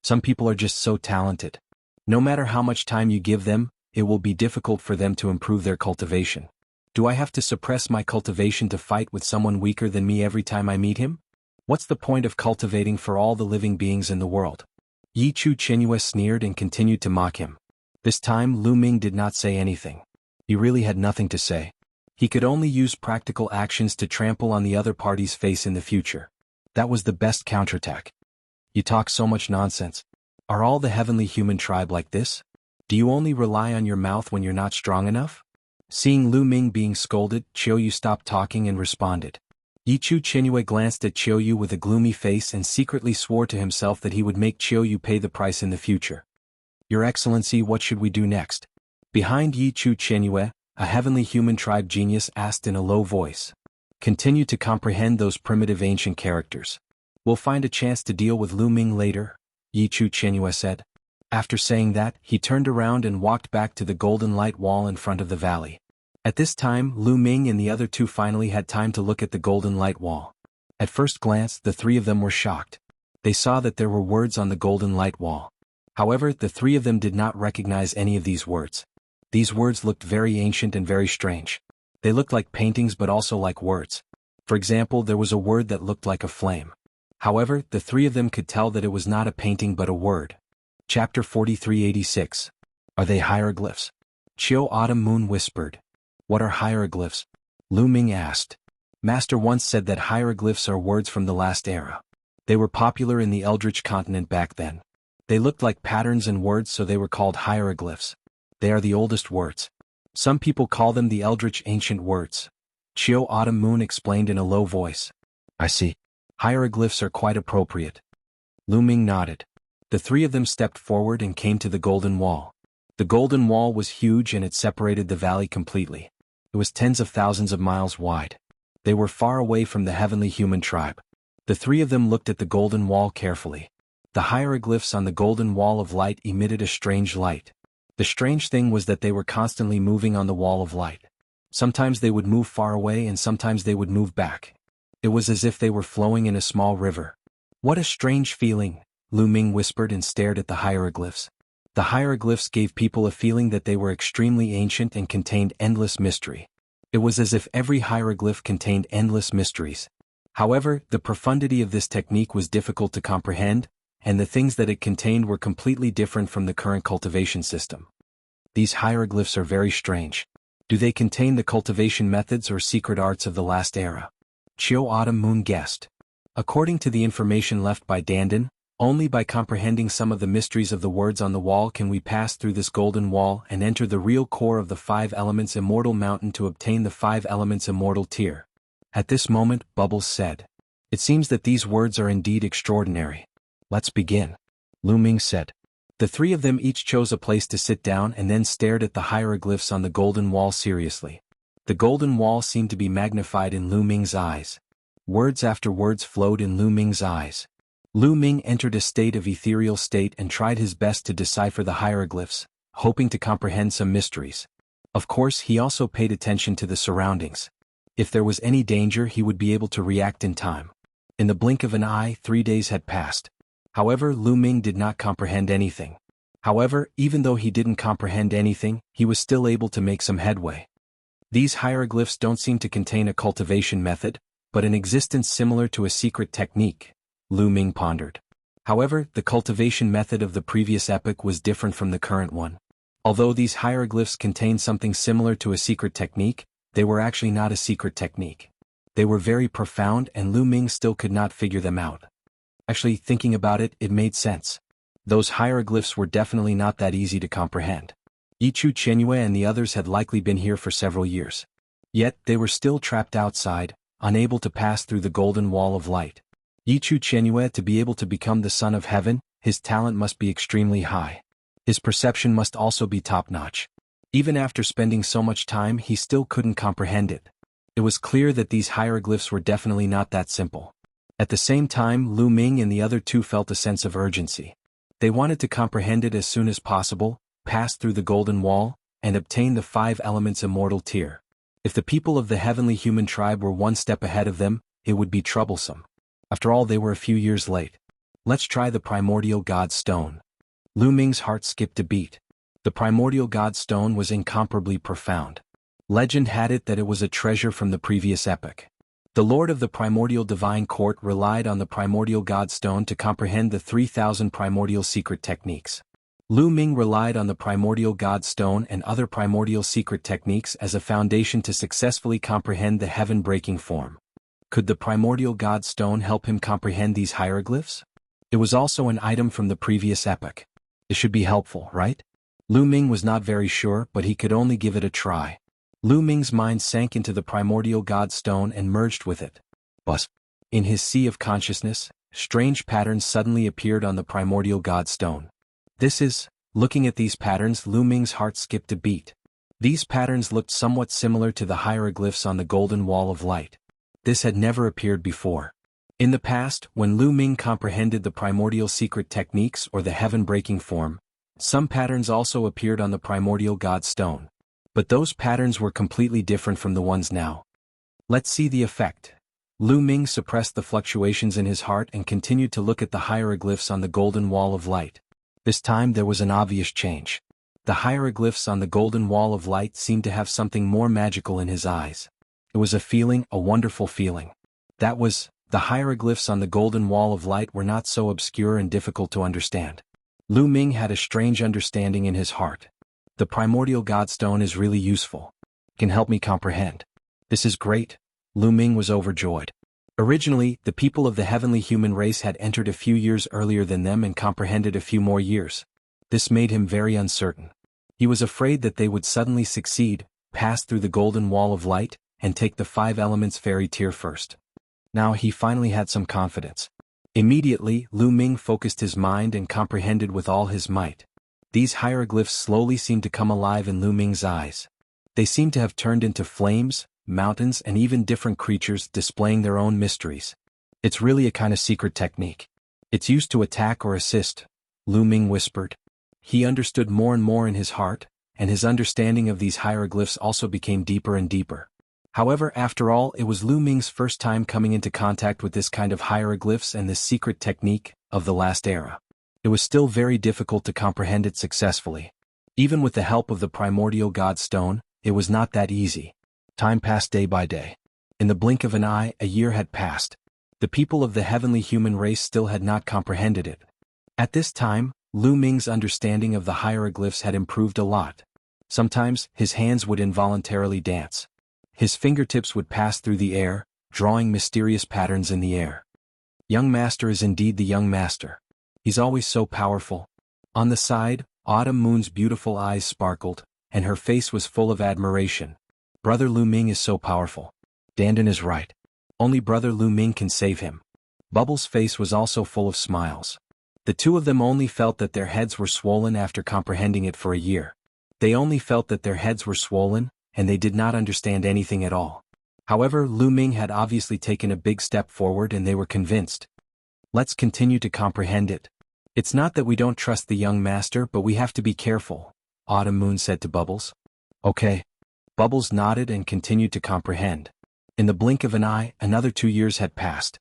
Some people are just so talented. No matter how much time you give them, it will be difficult for them to improve their cultivation. Do I have to suppress my cultivation to fight with someone weaker than me every time I meet him? What's the point of cultivating for all the living beings in the world? Yi Chu Chenhua sneered and continued to mock him. This time Lu Ming did not say anything. He really had nothing to say. He could only use practical actions to trample on the other party's face in the future. That was the best counterattack. You talk so much nonsense. Are all the heavenly human tribe like this? Do you only rely on your mouth when you're not strong enough? Seeing Lu Ming being scolded, Qiuyu stopped talking and responded. Yi Chu Chenhua glanced at Qiuyu with a gloomy face and secretly swore to himself that he would make Qiuyu pay the price in the future. Your Excellency, what should we do next? Behind Yi Chu Chenhua, a heavenly human tribe genius asked in a low voice. Continue to comprehend those primitive ancient characters. We'll find a chance to deal with Lu Ming later, Yi Chu Chenhua said. After saying that, he turned around and walked back to the golden light wall in front of the valley. At this time, Lu Ming and the other two finally had time to look at the golden light wall. At first glance, the three of them were shocked. They saw that there were words on the golden light wall. However, the three of them did not recognize any of these words. These words looked very ancient and very strange. They looked like paintings but also like words. For example, there was a word that looked like a flame. However, the three of them could tell that it was not a painting but a word. Chapter 4386. Are they hieroglyphs? Chiu Autumn Moon whispered. What are hieroglyphs? Lu Ming asked. Master once said that hieroglyphs are words from the last era. They were popular in the Eldritch continent back then. They looked like patterns and words, so they were called hieroglyphs. They are the oldest words. Some people call them the Eldritch ancient words. Chiu Autumn Moon explained in a low voice. I see. Hieroglyphs are quite appropriate. Lu Ming nodded. The three of them stepped forward and came to the golden wall. The golden wall was huge and it separated the valley completely. It was tens of thousands of miles wide. They were far away from the heavenly human tribe. The three of them looked at the golden wall carefully. The hieroglyphs on the golden wall of light emitted a strange light. The strange thing was that they were constantly moving on the wall of light. Sometimes they would move far away and sometimes they would move back. It was as if they were flowing in a small river. What a strange feeling, Lu Ming whispered and stared at the hieroglyphs. The hieroglyphs gave people a feeling that they were extremely ancient and contained endless mystery. It was as if every hieroglyph contained endless mysteries. However, the profundity of this technique was difficult to comprehend, and the things that it contained were completely different from the current cultivation system. These hieroglyphs are very strange. Do they contain the cultivation methods or secret arts of the last era? Chiu Autumn Moon guessed. According to the information left by Dandan, only by comprehending some of the mysteries of the words on the wall can we pass through this golden wall and enter the real core of the 5 Elements Immortal Mountain to obtain the 5 Elements Immortal Tier. At this moment, Bubbles said. It seems that these words are indeed extraordinary. Let's begin. Lu Ming said. The three of them each chose a place to sit down and then stared at the hieroglyphs on the golden wall seriously. The golden wall seemed to be magnified in Lu Ming's eyes. Words after words flowed in Lu Ming's eyes. Lu Ming entered a state of ethereal state and tried his best to decipher the hieroglyphs, hoping to comprehend some mysteries. Of course, he also paid attention to the surroundings. If there was any danger, he would be able to react in time. In the blink of an eye, 3 days had passed. However, Lu Ming did not comprehend anything. However, even though he didn't comprehend anything, he was still able to make some headway. These hieroglyphs don't seem to contain a cultivation method, but an existence similar to a secret technique, Lu Ming pondered. However, the cultivation method of the previous epoch was different from the current one. Although these hieroglyphs contained something similar to a secret technique, they were actually not a secret technique. They were very profound and Lu Ming still could not figure them out. Actually, thinking about it, it made sense. Those hieroglyphs were definitely not that easy to comprehend. Yi Chu Chenhua and the others had likely been here for several years. Yet, they were still trapped outside, unable to pass through the golden wall of light. Yi Chu Chenhua, to be able to become the son of heaven, his talent must be extremely high. His perception must also be top-notch. Even after spending so much time, he still couldn't comprehend it. It was clear that these hieroglyphs were definitely not that simple. At the same time, Lu Ming and the other two felt a sense of urgency. They wanted to comprehend it as soon as possible, pass through the Golden Wall, and obtain the 5 elements immortal tier. If the people of the heavenly human tribe were one step ahead of them, it would be troublesome. After all, they were a few years late. Let's try the Primordial God Stone. Lu Ming's heart skipped a beat. The Primordial God Stone was incomparably profound. Legend had it that it was a treasure from the previous epoch. The Lord of the Primordial Divine Court relied on the Primordial God Stone to comprehend the 3,000 primordial secret techniques. Lu Ming relied on the Primordial God Stone and other primordial secret techniques as a foundation to successfully comprehend the heaven-breaking form. Could the Primordial God Stone help him comprehend these hieroglyphs? It was also an item from the previous epoch. It should be helpful, right? Lu Ming was not very sure, but he could only give it a try. Lu Ming's mind sank into the Primordial God Stone and merged with it. But, in his sea of consciousness, strange patterns suddenly appeared on the Primordial God Stone. Looking at these patterns, Lu Ming's heart skipped a beat. These patterns looked somewhat similar to the hieroglyphs on the Golden Wall of Light. This had never appeared before. In the past, when Lu Ming comprehended the primordial secret techniques or the heaven-breaking form, some patterns also appeared on the Primordial God Stone. But those patterns were completely different from the ones now. Let's see the effect. Lu Ming suppressed the fluctuations in his heart and continued to look at the hieroglyphs on the Golden Wall of Light. This time there was an obvious change. The hieroglyphs on the Golden Wall of Light seemed to have something more magical in his eyes. It was a wonderful feeling. The hieroglyphs on the Golden Wall of Light were not so obscure and difficult to understand. Lu Ming had a strange understanding in his heart. The Primordial God Stone is really useful. It can help me comprehend. This is great. Lu Ming was overjoyed. Originally, the people of the heavenly human race had entered a few years earlier than them and comprehended a few more years. This made him very uncertain. He was afraid that they would suddenly succeed, pass through the Golden Wall of Light, and take the 5 elements fairy tier first. Now he finally had some confidence. Immediately, Lu Ming focused his mind and comprehended with all his might. These hieroglyphs slowly seemed to come alive in Lu Ming's eyes. They seemed to have turned into flames, mountains, and even different creatures displaying their own mysteries. It's really a kind of secret technique. It's used to attack or assist, Lu Ming whispered. He understood more and more in his heart, and his understanding of these hieroglyphs also became deeper and deeper. However, after all, it was Lu Ming's first time coming into contact with this kind of hieroglyphs and this secret technique of the last era. It was still very difficult to comprehend it successfully. Even with the help of the Primordial God Stone, it was not that easy. Time passed day by day. In the blink of an eye, a year had passed. The people of the heavenly human race still had not comprehended it. At this time, Lu Ming's understanding of the hieroglyphs had improved a lot. Sometimes, his hands would involuntarily dance. His fingertips would pass through the air, drawing mysterious patterns in the air. Young Master is indeed the young master. He's always so powerful. On the side, Autumn Moon's beautiful eyes sparkled, and her face was full of admiration. Brother Lu Ming is so powerful. Dandan is right. Only Brother Lu Ming can save him. Bubbles' face was also full of smiles. The two of them only felt that their heads were swollen after comprehending it for a year. They only felt that their heads were swollen, and they did not understand anything at all. However, Lu Ming had obviously taken a big step forward and they were convinced. Let's continue to comprehend it. It's not that we don't trust the young master, but we have to be careful, Autumn Moon said to Bubbles. Okay. Bubbles nodded and continued to comprehend. In the blink of an eye, another 2 years had passed.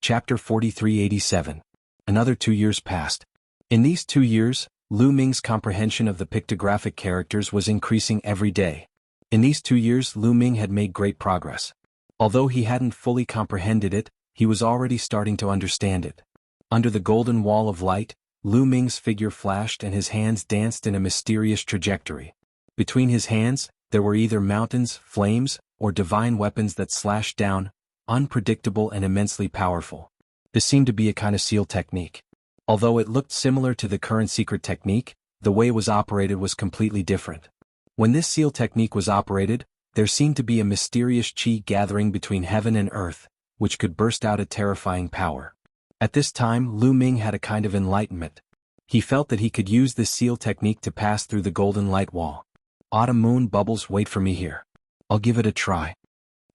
Chapter 4387. Another 2 years passed. In these 2 years, Lu Ming's comprehension of the pictographic characters was increasing every day. In these 2 years, Lu Ming had made great progress. Although he hadn't fully comprehended it, he was already starting to understand it. Under the Golden Wall of Light, Lu Ming's figure flashed and his hands danced in a mysterious trajectory. Between his hands, there were either mountains, flames, or divine weapons that slashed down, unpredictable and immensely powerful. This seemed to be a kind of seal technique. Although it looked similar to the current secret technique, the way it was operated was completely different. When this seal technique was operated, there seemed to be a mysterious chi gathering between heaven and earth, which could burst out a terrifying power. At this time, Lu Ming had a kind of enlightenment. He felt that he could use this seal technique to pass through the golden light wall. Autumn Moon, Bubbles, wait for me here. I'll give it a try.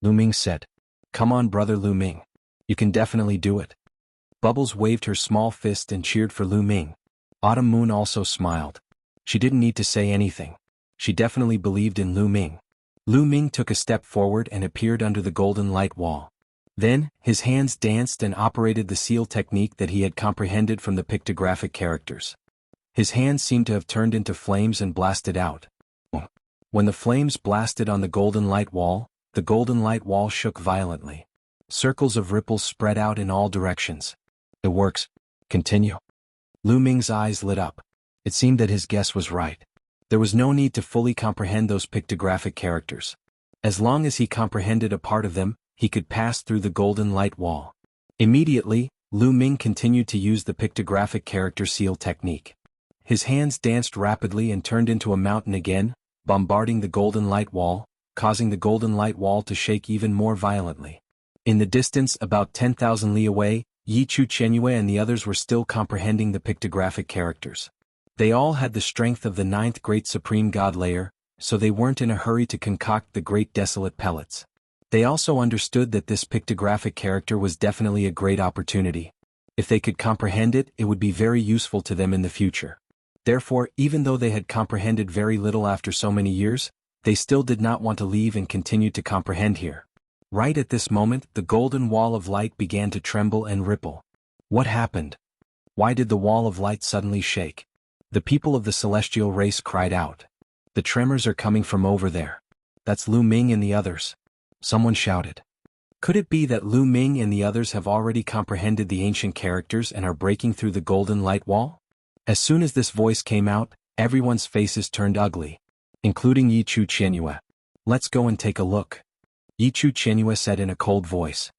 Lu Ming said. Come on, brother Lu Ming. You can definitely do it. Bubbles waved her small fist and cheered for Lu Ming. Autumn Moon also smiled. She didn't need to say anything. She definitely believed in Lu Ming. Lu Ming took a step forward and appeared under the golden light wall. Then, his hands danced and operated the seal technique that he had comprehended from the pictographic characters. His hands seemed to have turned into flames and blasted out. When the flames blasted on the golden light wall shook violently. Circles of ripples spread out in all directions. It works. Continue. Lu Ming's eyes lit up. It seemed that his guess was right. There was no need to fully comprehend those pictographic characters. As long as he comprehended a part of them, he could pass through the golden light wall. Immediately, Lu Ming continued to use the pictographic character seal technique. His hands danced rapidly and turned into a mountain again, bombarding the golden light wall, causing the golden light wall to shake even more violently. In the distance, about 10,000 li away, Yi Chu Chenyue and the others were still comprehending the pictographic characters. They all had the strength of the 9th Great Supreme God layer, so they weren't in a hurry to concoct the Great Desolate Pellets. They also understood that this pictographic character was definitely a great opportunity. If they could comprehend it, it would be very useful to them in the future. Therefore, even though they had comprehended very little after so many years, they still did not want to leave and continue to comprehend here. Right at this moment, the golden wall of light began to tremble and ripple. What happened? Why did the wall of light suddenly shake? The people of the celestial race cried out. The tremors are coming from over there. That's Lu Ming and the others. Someone shouted. Could it be that Lu Ming and the others have already comprehended the ancient characters and are breaking through the golden light wall? As soon as this voice came out, everyone's faces turned ugly, including Yi Chu Chenyue. Let's go and take a look. Yi Chu Chenyue said in a cold voice.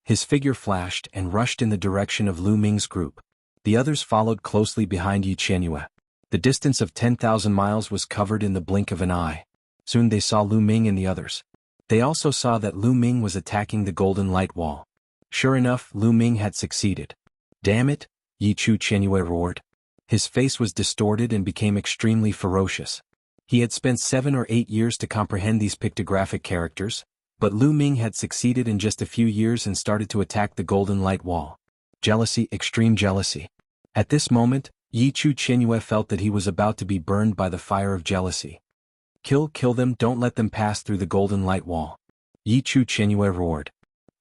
His figure flashed and rushed in the direction of Lu Ming's group. The others followed closely behind Yi Chenyue. The distance of 10,000 miles was covered in the blink of an eye. Soon they saw Lu Ming and the others. They also saw that Lu Ming was attacking the golden light wall. Sure enough, Lu Ming had succeeded. Damn it, Yi Chu Chenyue roared. His face was distorted and became extremely ferocious. He had spent 7 or 8 years to comprehend these pictographic characters, but Lu Ming had succeeded in just a few years and started to attack the golden light wall. Jealousy, extreme jealousy. At this moment, Yi Chu Chenyue felt that he was about to be burned by the fire of jealousy. Kill them, don't let them pass through the golden light wall. Yi Chu Chenyue roared.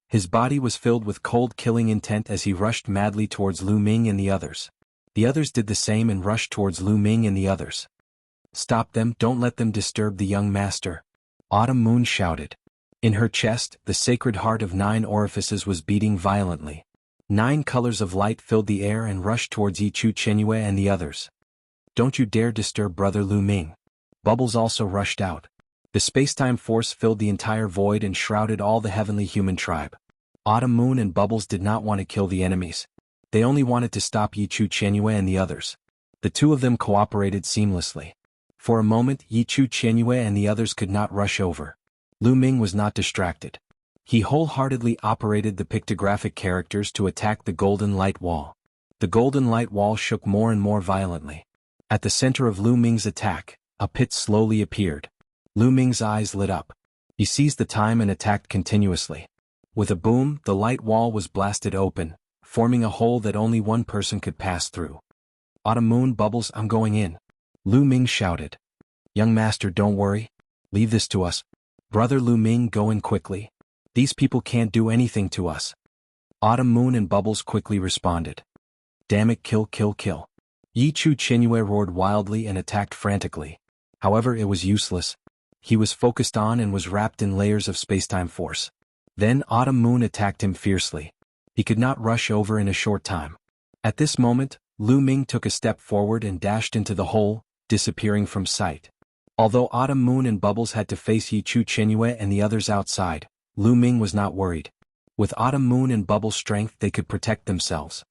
His body was filled with cold killing intent as he rushed madly towards Lu Ming and the others. The others did the same and rushed towards Lu Ming and the others. Stop them, don't let them disturb the young master. Autumn Moon shouted. In her chest, the sacred heart of 9 orifices was beating violently. 9 colors of light filled the air and rushed towards Yi Chu Chenyue and the others. Don't you dare disturb brother Lu Ming. Bubbles also rushed out. The spacetime force filled the entire void and shrouded all the heavenly human tribe. Autumn Moon and Bubbles did not want to kill the enemies. They only wanted to stop Yi Chu Chenyue and the others. The two of them cooperated seamlessly. For a moment, Yi Chu Chenyue and the others could not rush over. Lu Ming was not distracted. He wholeheartedly operated the pictographic characters to attack the golden light wall. The golden light wall shook more and more violently. At the center of Lu Ming's attack, a pit slowly appeared. Lu Ming's eyes lit up. He seized the time and attacked continuously. With a boom, the light wall was blasted open, forming a hole that only one person could pass through. Autumn Moon, Bubbles, I'm going in. Lu Ming shouted. Young master, don't worry. Leave this to us. Brother Lu Ming, go in quickly. These people can't do anything to us. Autumn Moon and Bubbles quickly responded. Damn it, kill. Yi Chu Chenyue roared wildly and attacked frantically. However, it was useless. He was focused on and was wrapped in layers of spacetime force. Then Autumn Moon attacked him fiercely. He could not rush over in a short time. At this moment, Lu Ming took a step forward and dashed into the hole, disappearing from sight. Although Autumn Moon and Bubbles had to face Yi Chu Chenyue and the others outside, Lu Ming was not worried. With Autumn Moon and Bubbles' strength, they could protect themselves.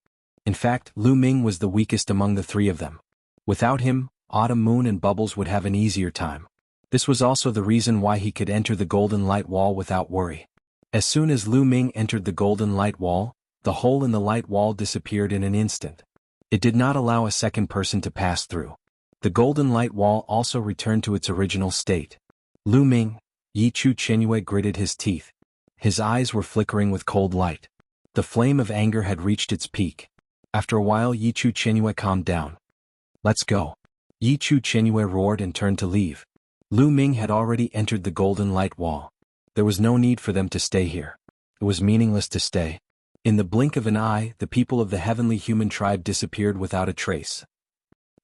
In fact, Lu Ming was the weakest among the 3 of them. Without him, Autumn Moon and Bubbles would have an easier time. This was also the reason why he could enter the golden light wall without worry. As soon as Lu Ming entered the golden light wall, the hole in the light wall disappeared in an instant. It did not allow a second person to pass through. The golden light wall also returned to its original state. Lu Ming, Yi Chu Chenyue gritted his teeth. His eyes were flickering with cold light. The flame of anger had reached its peak. After a while Yichu Chenue calmed down. "Let's go." Yichu Chenue roared and turned to leave. Lu Ming had already entered the golden light wall. There was no need for them to stay here. It was meaningless to stay. In the blink of an eye, the people of the heavenly human tribe disappeared without a trace.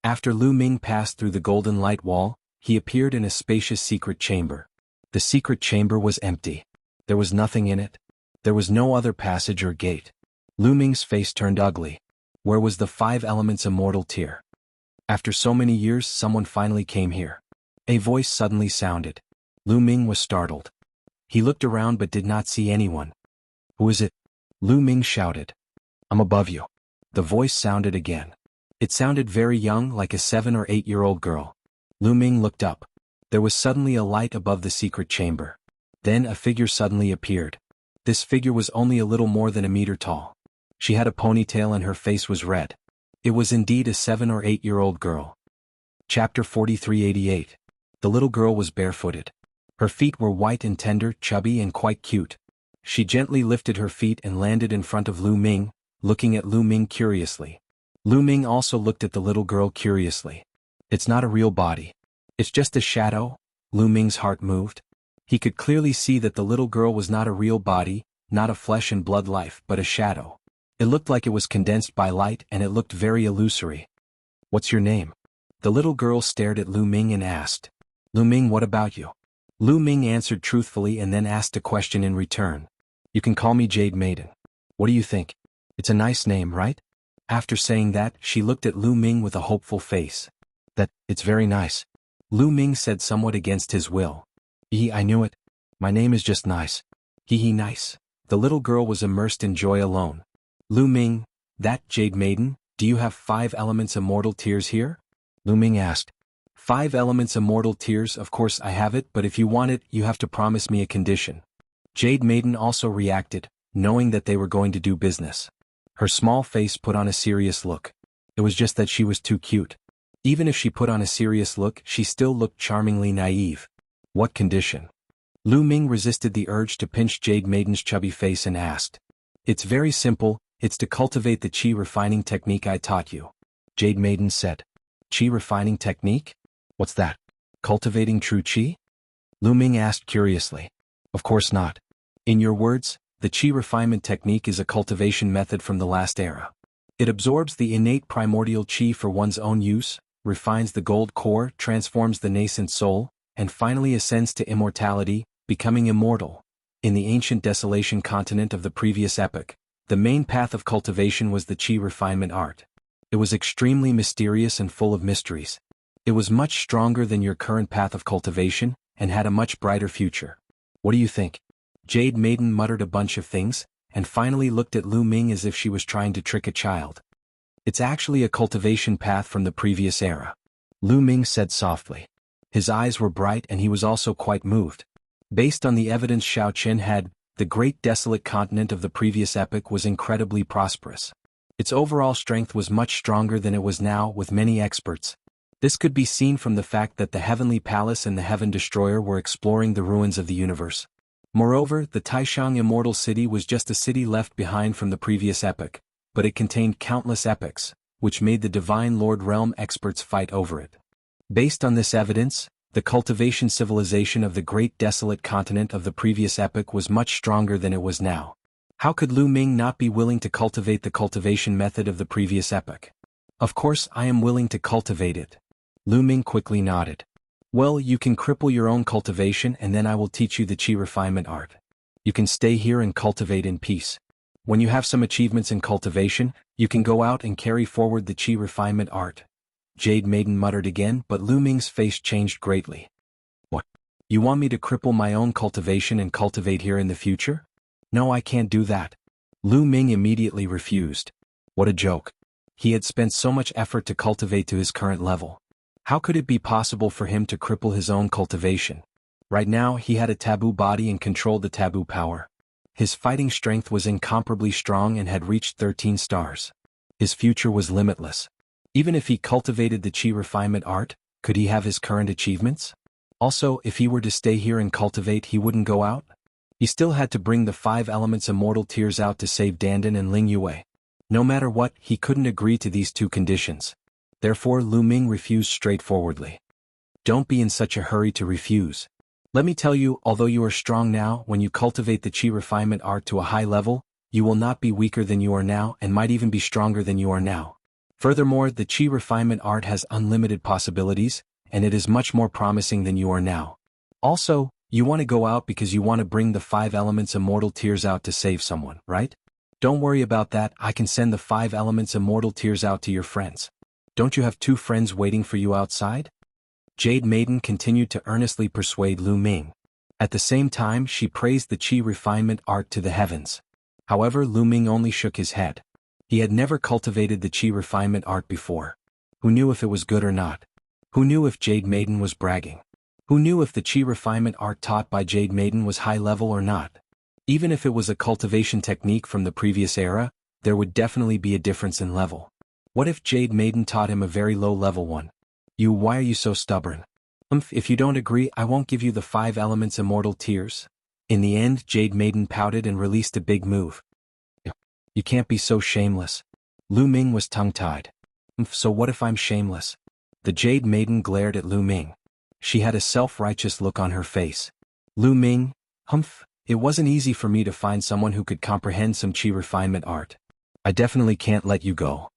After Lu Ming passed through the golden light wall, he appeared in a spacious secret chamber. The secret chamber was empty. There was nothing in it. There was no other passage or gate. Lu Ming's face turned ugly. Where was the 5 elements immortal tear? After so many years, someone finally came here. A voice suddenly sounded. Lu Ming was startled. He looked around but did not see anyone. "Who is it?" Lu Ming shouted. "I'm above you." The voice sounded again. It sounded very young, like a 7 or 8-year-old girl. Lu Ming looked up. There was suddenly a light above the secret chamber. Then a figure suddenly appeared. This figure was only a little more than a meter tall. She had a ponytail and her face was red. It was indeed a 7 or 8-year-old girl. Chapter 4388. The little girl was barefooted. Her feet were white and tender, chubby and quite cute. She gently lifted her feet and landed in front of Lu Ming, looking at Lu Ming curiously. Lu Ming also looked at the little girl curiously. "It's not a real body. It's just a shadow." Lu Ming's heart moved. He could clearly see that the little girl was not a real body, not a flesh and blood life, but a shadow. It looked like it was condensed by light and it looked very illusory. "What's your name?" The little girl stared at Lu Ming and asked. "Lu Ming, what about you?" Lu Ming answered truthfully and then asked a question in return. "You can call me Jade Maiden. What do you think? It's a nice name, right?" After saying that, she looked at Lu Ming with a hopeful face. It's very nice." Lu Ming said somewhat against his will. I knew it. My name is just nice." Nice." The little girl was immersed in joy alone. "Lu Ming, that Jade Maiden, do you have 5 elements immortal tears here?" Lu Ming asked. 5 elements immortal tears, of course I have it, but if you want it, you have to promise me a condition." Jade Maiden also reacted, knowing that they were going to do business. Her small face put on a serious look. It was just that she was too cute. Even if she put on a serious look, she still looked charmingly naive. "What condition?" Lu Ming resisted the urge to pinch Jade Maiden's chubby face and asked. "It's very simple, it's to cultivate the qi refining technique I taught you." Jade Maiden said. "Qi refining technique? What's that? Cultivating true qi?" Lu Ming asked curiously. "Of course not. In your words, the qi refinement technique is a cultivation method from the last era. It absorbs the innate primordial qi for one's own use, refines the gold core, transforms the nascent soul, and finally ascends to immortality, becoming immortal. In the ancient desolation continent of the previous epoch, the main path of cultivation was the qi refinement art. It was extremely mysterious and full of mysteries. It was much stronger than your current path of cultivation, and had a much brighter future. What do you think?" Jade Maiden muttered a bunch of things, and finally looked at Lu Ming as if she was trying to trick a child. "It's actually a cultivation path from the previous era," Lu Ming said softly. His eyes were bright and he was also quite moved. Based on the evidence Xiao Qin had, the great desolate continent of the previous epoch was incredibly prosperous. Its overall strength was much stronger than it was now, with many experts. This could be seen from the fact that the Heavenly Palace and the Heaven Destroyer were exploring the ruins of the universe. Moreover, the Taishang Immortal City was just a city left behind from the previous epoch, but it contained countless epochs, which made the Divine Lord Realm experts fight over it. Based on this evidence, the cultivation civilization of the great desolate continent of the previous epoch was much stronger than it was now. How could Lu Ming not be willing to cultivate the cultivation method of the previous epoch? "Of course I am willing to cultivate it." Lu Ming quickly nodded. "Well, you can cripple your own cultivation and then I will teach you the qi refinement art. You can stay here and cultivate in peace. When you have some achievements in cultivation, you can go out and carry forward the qi refinement art." Jade Maiden muttered again, but Lu Ming's face changed greatly. "What? You want me to cripple my own cultivation and cultivate here in the future?" "No, I can't do that." Lu Ming immediately refused. What a joke. He had spent so much effort to cultivate to his current level. How could it be possible for him to cripple his own cultivation? Right now he had a taboo body and controlled the taboo power. His fighting strength was incomparably strong and had reached 13 stars. His future was limitless. Even if he cultivated the qi refinement art, could he have his current achievements? Also, if he were to stay here and cultivate, he wouldn't go out? He still had to bring the 5 elements immortal tears out to save Dandan and Ling Yue. No matter what, he couldn't agree to these 2 conditions. Therefore Lu Ming refused straightforwardly. Don't be in such a hurry to refuse. Let me tell you, although you are strong now, when you cultivate the Qi refinement art to a high level, you will not be weaker than you are now and might even be stronger than you are now. Furthermore, the Qi refinement art has unlimited possibilities, and it is much more promising than you are now. Also, you want to go out because you want to bring the 5 elements immortal tears out to save someone, right? Don't worry about that, I can send the 5 elements immortal tears out to your friends. Don't you have 2 friends waiting for you outside? Jade Maiden continued to earnestly persuade Lu Ming. At the same time, she praised the Qi refinement art to the heavens. However, Lu Ming only shook his head. He had never cultivated the Qi refinement art before. Who knew if it was good or not? Who knew if Jade Maiden was bragging? Who knew if the Qi refinement art taught by Jade Maiden was high level or not? Even if it was a cultivation technique from the previous era, there would definitely be a difference in level. What if Jade Maiden taught him a very low level one? Why are you so stubborn? If you don't agree, I won't give you the 5 elements immortal tears. In the end, Jade Maiden pouted and released a big move. You can't be so shameless. Lu Ming was tongue-tied. So what if I'm shameless? The Jade Maiden glared at Lu Ming. She had a self-righteous look on her face. Lu Ming, it wasn't easy for me to find someone who could comprehend some Qi refinement art. I definitely can't let you go.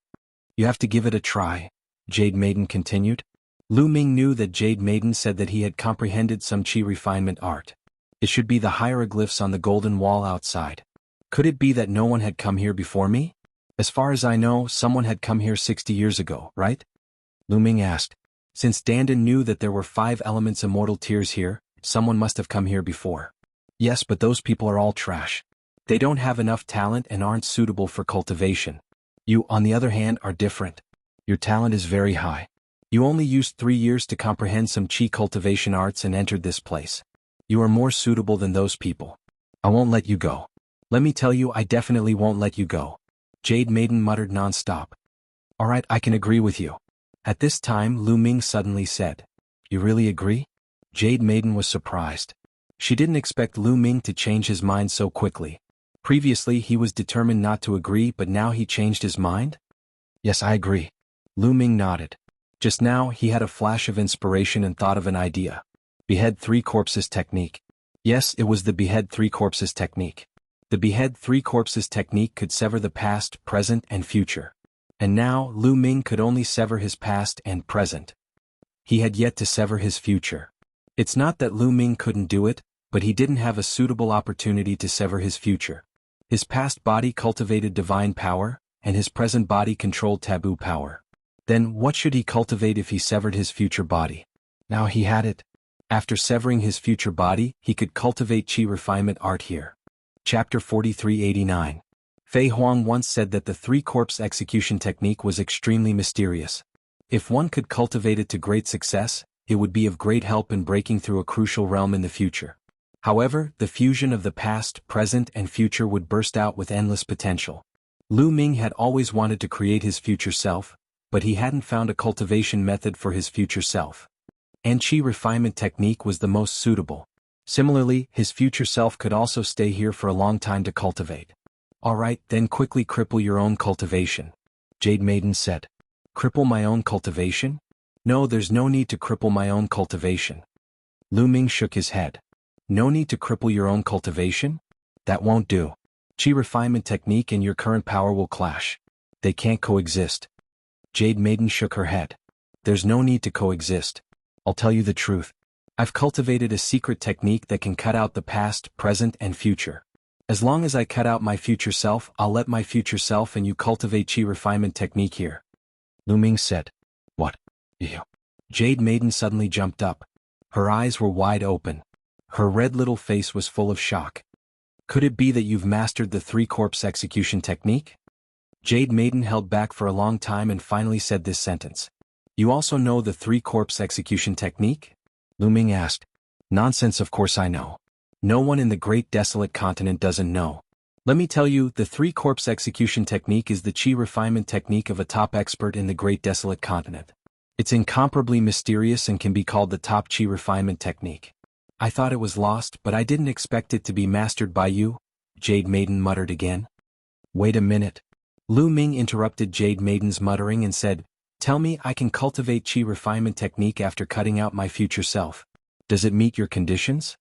You have to give it a try, Jade Maiden continued. Lu Ming knew that Jade Maiden said that he had comprehended some Qi refinement art. It should be the hieroglyphs on the golden wall outside. Could it be that no one had come here before me? As far as I know, someone had come here 60 years ago, right? Lu Ming asked. Since Dandan knew that there were 5 elements immortal tears here, someone must have come here before. Yes, but those people are all trash. They don't have enough talent and aren't suitable for cultivation. You, on the other hand, are different. Your talent is very high. You only used 3 years to comprehend some Qi cultivation arts and entered this place. You are more suitable than those people. I won't let you go. Let me tell you, I definitely won't let you go. Jade Maiden muttered non-stop. Alright, I can agree with you. At this time, Lu Ming suddenly said, You really agree? Jade Maiden was surprised. She didn't expect Lu Ming to change his mind so quickly. Previously he was determined not to agree, but now he changed his mind? Yes, I agree. Lu Ming nodded. Just now he had a flash of inspiration and thought of an idea. Behead 3 corpses technique. Yes, it was the behead 3 corpses technique. The behead 3 corpses technique could sever the past, present, and future. And now, Lu Ming could only sever his past and present. He had yet to sever his future. It's not that Lu Ming couldn't do it, but he didn't have a suitable opportunity to sever his future. His past body cultivated divine power, and his present body controlled taboo power. Then what should he cultivate if he severed his future body? Now he had it. After severing his future body, he could cultivate Qi refinement art here. Chapter 4389. Fei Huang once said that the 3-corpse execution technique was extremely mysterious. If one could cultivate it to great success, it would be of great help in breaking through a crucial realm in the future. However, the fusion of the past, present, and future would burst out with endless potential. Lu Ming had always wanted to create his future self, but he hadn't found a cultivation method for his future self. And Qi refinement technique was the most suitable. Similarly, his future self could also stay here for a long time to cultivate. Alright, then quickly cripple your own cultivation, Jade Maiden said. Cripple my own cultivation? No, there's no need to cripple my own cultivation. Lu Ming shook his head. No need to cripple your own cultivation? That won't do. Qi refinement technique and your current power will clash. They can't coexist. Jade Maiden shook her head. There's no need to coexist. I'll tell you the truth. I've cultivated a secret technique that can cut out the past, present, and future. As long as I cut out my future self, I'll let my future self and you cultivate Qi refinement technique here. Lu Ming said. What? Ew. Jade Maiden suddenly jumped up. Her eyes were wide open. Her red little face was full of shock. Could it be that you've mastered the 3-corpse execution technique? Jade Maiden held back for a long time and finally said this sentence. You also know the 3-corpse execution technique? Lu Ming asked. Nonsense, of course I know. No one in the Great Desolate Continent doesn't know. Let me tell you, the 3-corpse execution technique is the Qi refinement technique of a top expert in the Great Desolate Continent. It's incomparably mysterious and can be called the top Qi refinement technique. I thought it was lost, but I didn't expect it to be mastered by you, Jade Maiden muttered again. Wait a minute. Lu Ming interrupted Jade Maiden's muttering and said, Tell me I can cultivate Qi refinement technique after cutting out my future self. Does it meet your conditions?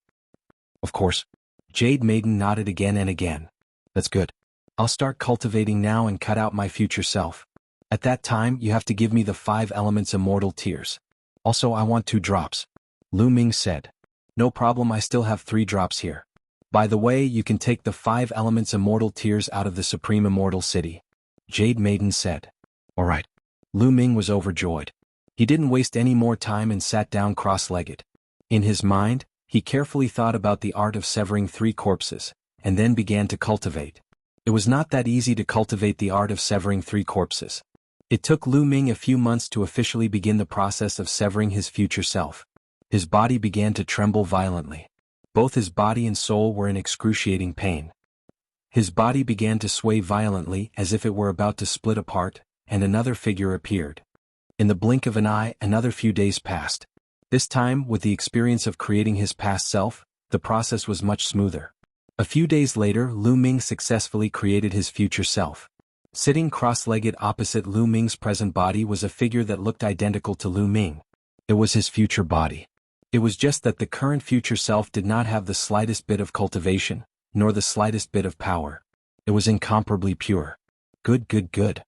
Of course. Jade Maiden nodded again and again. That's good. I'll start cultivating now and cut out my future self. At that time you have to give me the 5 elements immortal tears. Also I want 2 drops. Lu Ming said. No problem, I still have 3 drops here. By the way, you can take the 5 elements immortal tears out of the Supreme Immortal City. Jade Maiden said. Alright. Lu Ming was overjoyed. He didn't waste any more time and sat down cross-legged. In his mind, he carefully thought about the art of severing 3 corpses, and then began to cultivate. It was not that easy to cultivate the art of severing 3 corpses. It took Lu Ming a few months to officially begin the process of severing his future self. His body began to tremble violently. Both his body and soul were in excruciating pain. His body began to sway violently as if it were about to split apart, and another figure appeared. In the blink of an eye, another few days passed. This time, with the experience of creating his past self, the process was much smoother. A few days later, Lu Ming successfully created his future self. Sitting cross-legged opposite Lu Ming's present body was a figure that looked identical to Lu Ming. It was his future body. It was just that the current future self did not have the slightest bit of cultivation, nor the slightest bit of power. It was incomparably pure. Good, good, good.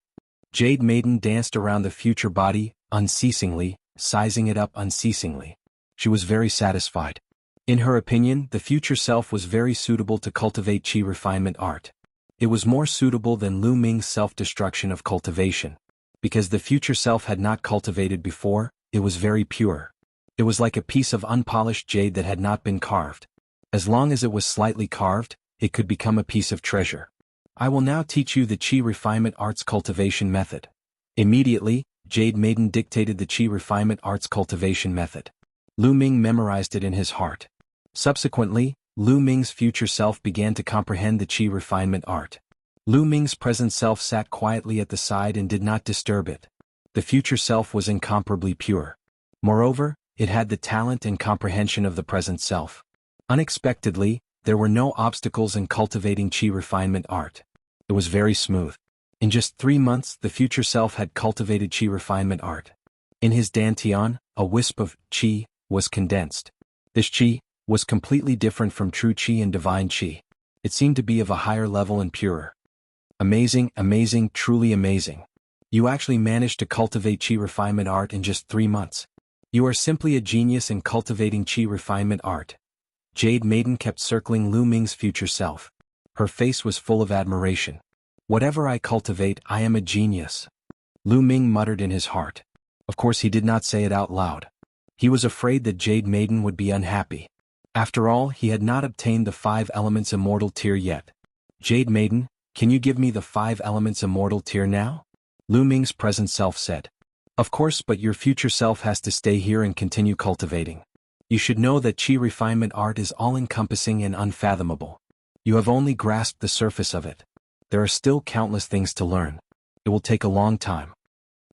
Jade Maiden danced around the future body, unceasingly, sizing it up unceasingly. She was very satisfied. In her opinion, the future self was very suitable to cultivate Qi refinement art. It was more suitable than Lu Ming's self-destruction of cultivation. Because the future self had not cultivated before, it was very pure. It was like a piece of unpolished jade that had not been carved. As long as it was slightly carved, it could become a piece of treasure. I will now teach you the Qi refinement arts cultivation method. Immediately, Jade Maiden dictated the Qi refinement arts cultivation method. Lu Ming memorized it in his heart. Subsequently, Lu Ming's future self began to comprehend the Qi refinement art. Lu Ming's present self sat quietly at the side and did not disturb it. The future self was incomparably pure. Moreover, it had the talent and comprehension of the present self. Unexpectedly, there were no obstacles in cultivating Qi refinement art. It was very smooth. In just 3 months, the future self had cultivated Qi refinement art. In his dantian, a wisp of Qi was condensed. This Qi was completely different from true Qi and divine Qi. It seemed to be of a higher level and purer. Amazing, amazing, truly amazing. You actually managed to cultivate Qi refinement art in just 3 months. You are simply a genius in cultivating Qi refinement art. Jade Maiden kept circling Lu Ming's future self. Her face was full of admiration. Whatever I cultivate, I am a genius. Lu Ming muttered in his heart. Of course he did not say it out loud. He was afraid that Jade Maiden would be unhappy. After all, he had not obtained the 5 elements immortal tier yet. Jade Maiden, can you give me the 5 elements immortal tier now? Lu Ming's present self said. Of course, but your future self has to stay here and continue cultivating. You should know that Qi refinement art is all-encompassing and unfathomable. You have only grasped the surface of it. There are still countless things to learn. It will take a long time.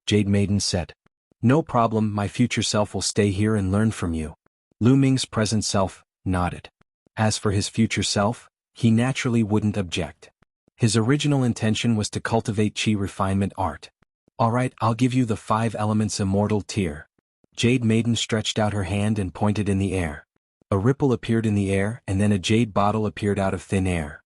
Jade Maiden said. No problem, my future self will stay here and learn from you. Lu Ming's present self nodded. As for his future self, he naturally wouldn't object. His original intention was to cultivate Qi refinement art. Alright, I'll give you the 5 elements immortal tier. Jade Maiden stretched out her hand and pointed in the air. A ripple appeared in the air and then a jade bottle appeared out of thin air.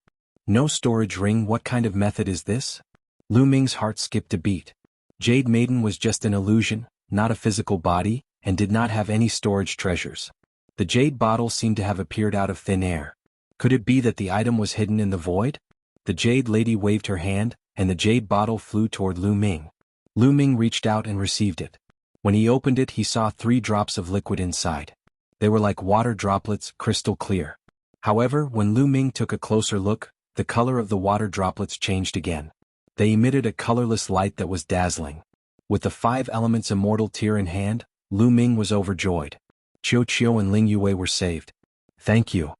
No storage ring, what kind of method is this? Lu Ming's heart skipped a beat. Jade Maiden was just an illusion, not a physical body, and did not have any storage treasures. The jade bottle seemed to have appeared out of thin air. Could it be that the item was hidden in the void? The jade lady waved her hand, and the jade bottle flew toward Lu Ming. Lu Ming reached out and received it. When he opened it, he saw 3 drops of liquid inside. They were like water droplets, crystal clear. However, when Lu Ming took a closer look, the color of the water droplets changed again. They emitted a colorless light that was dazzling. With the 5 elements immortal tier in hand, Lu Ming was overjoyed. Qiu Qiu and Ling Yue were saved. Thank you.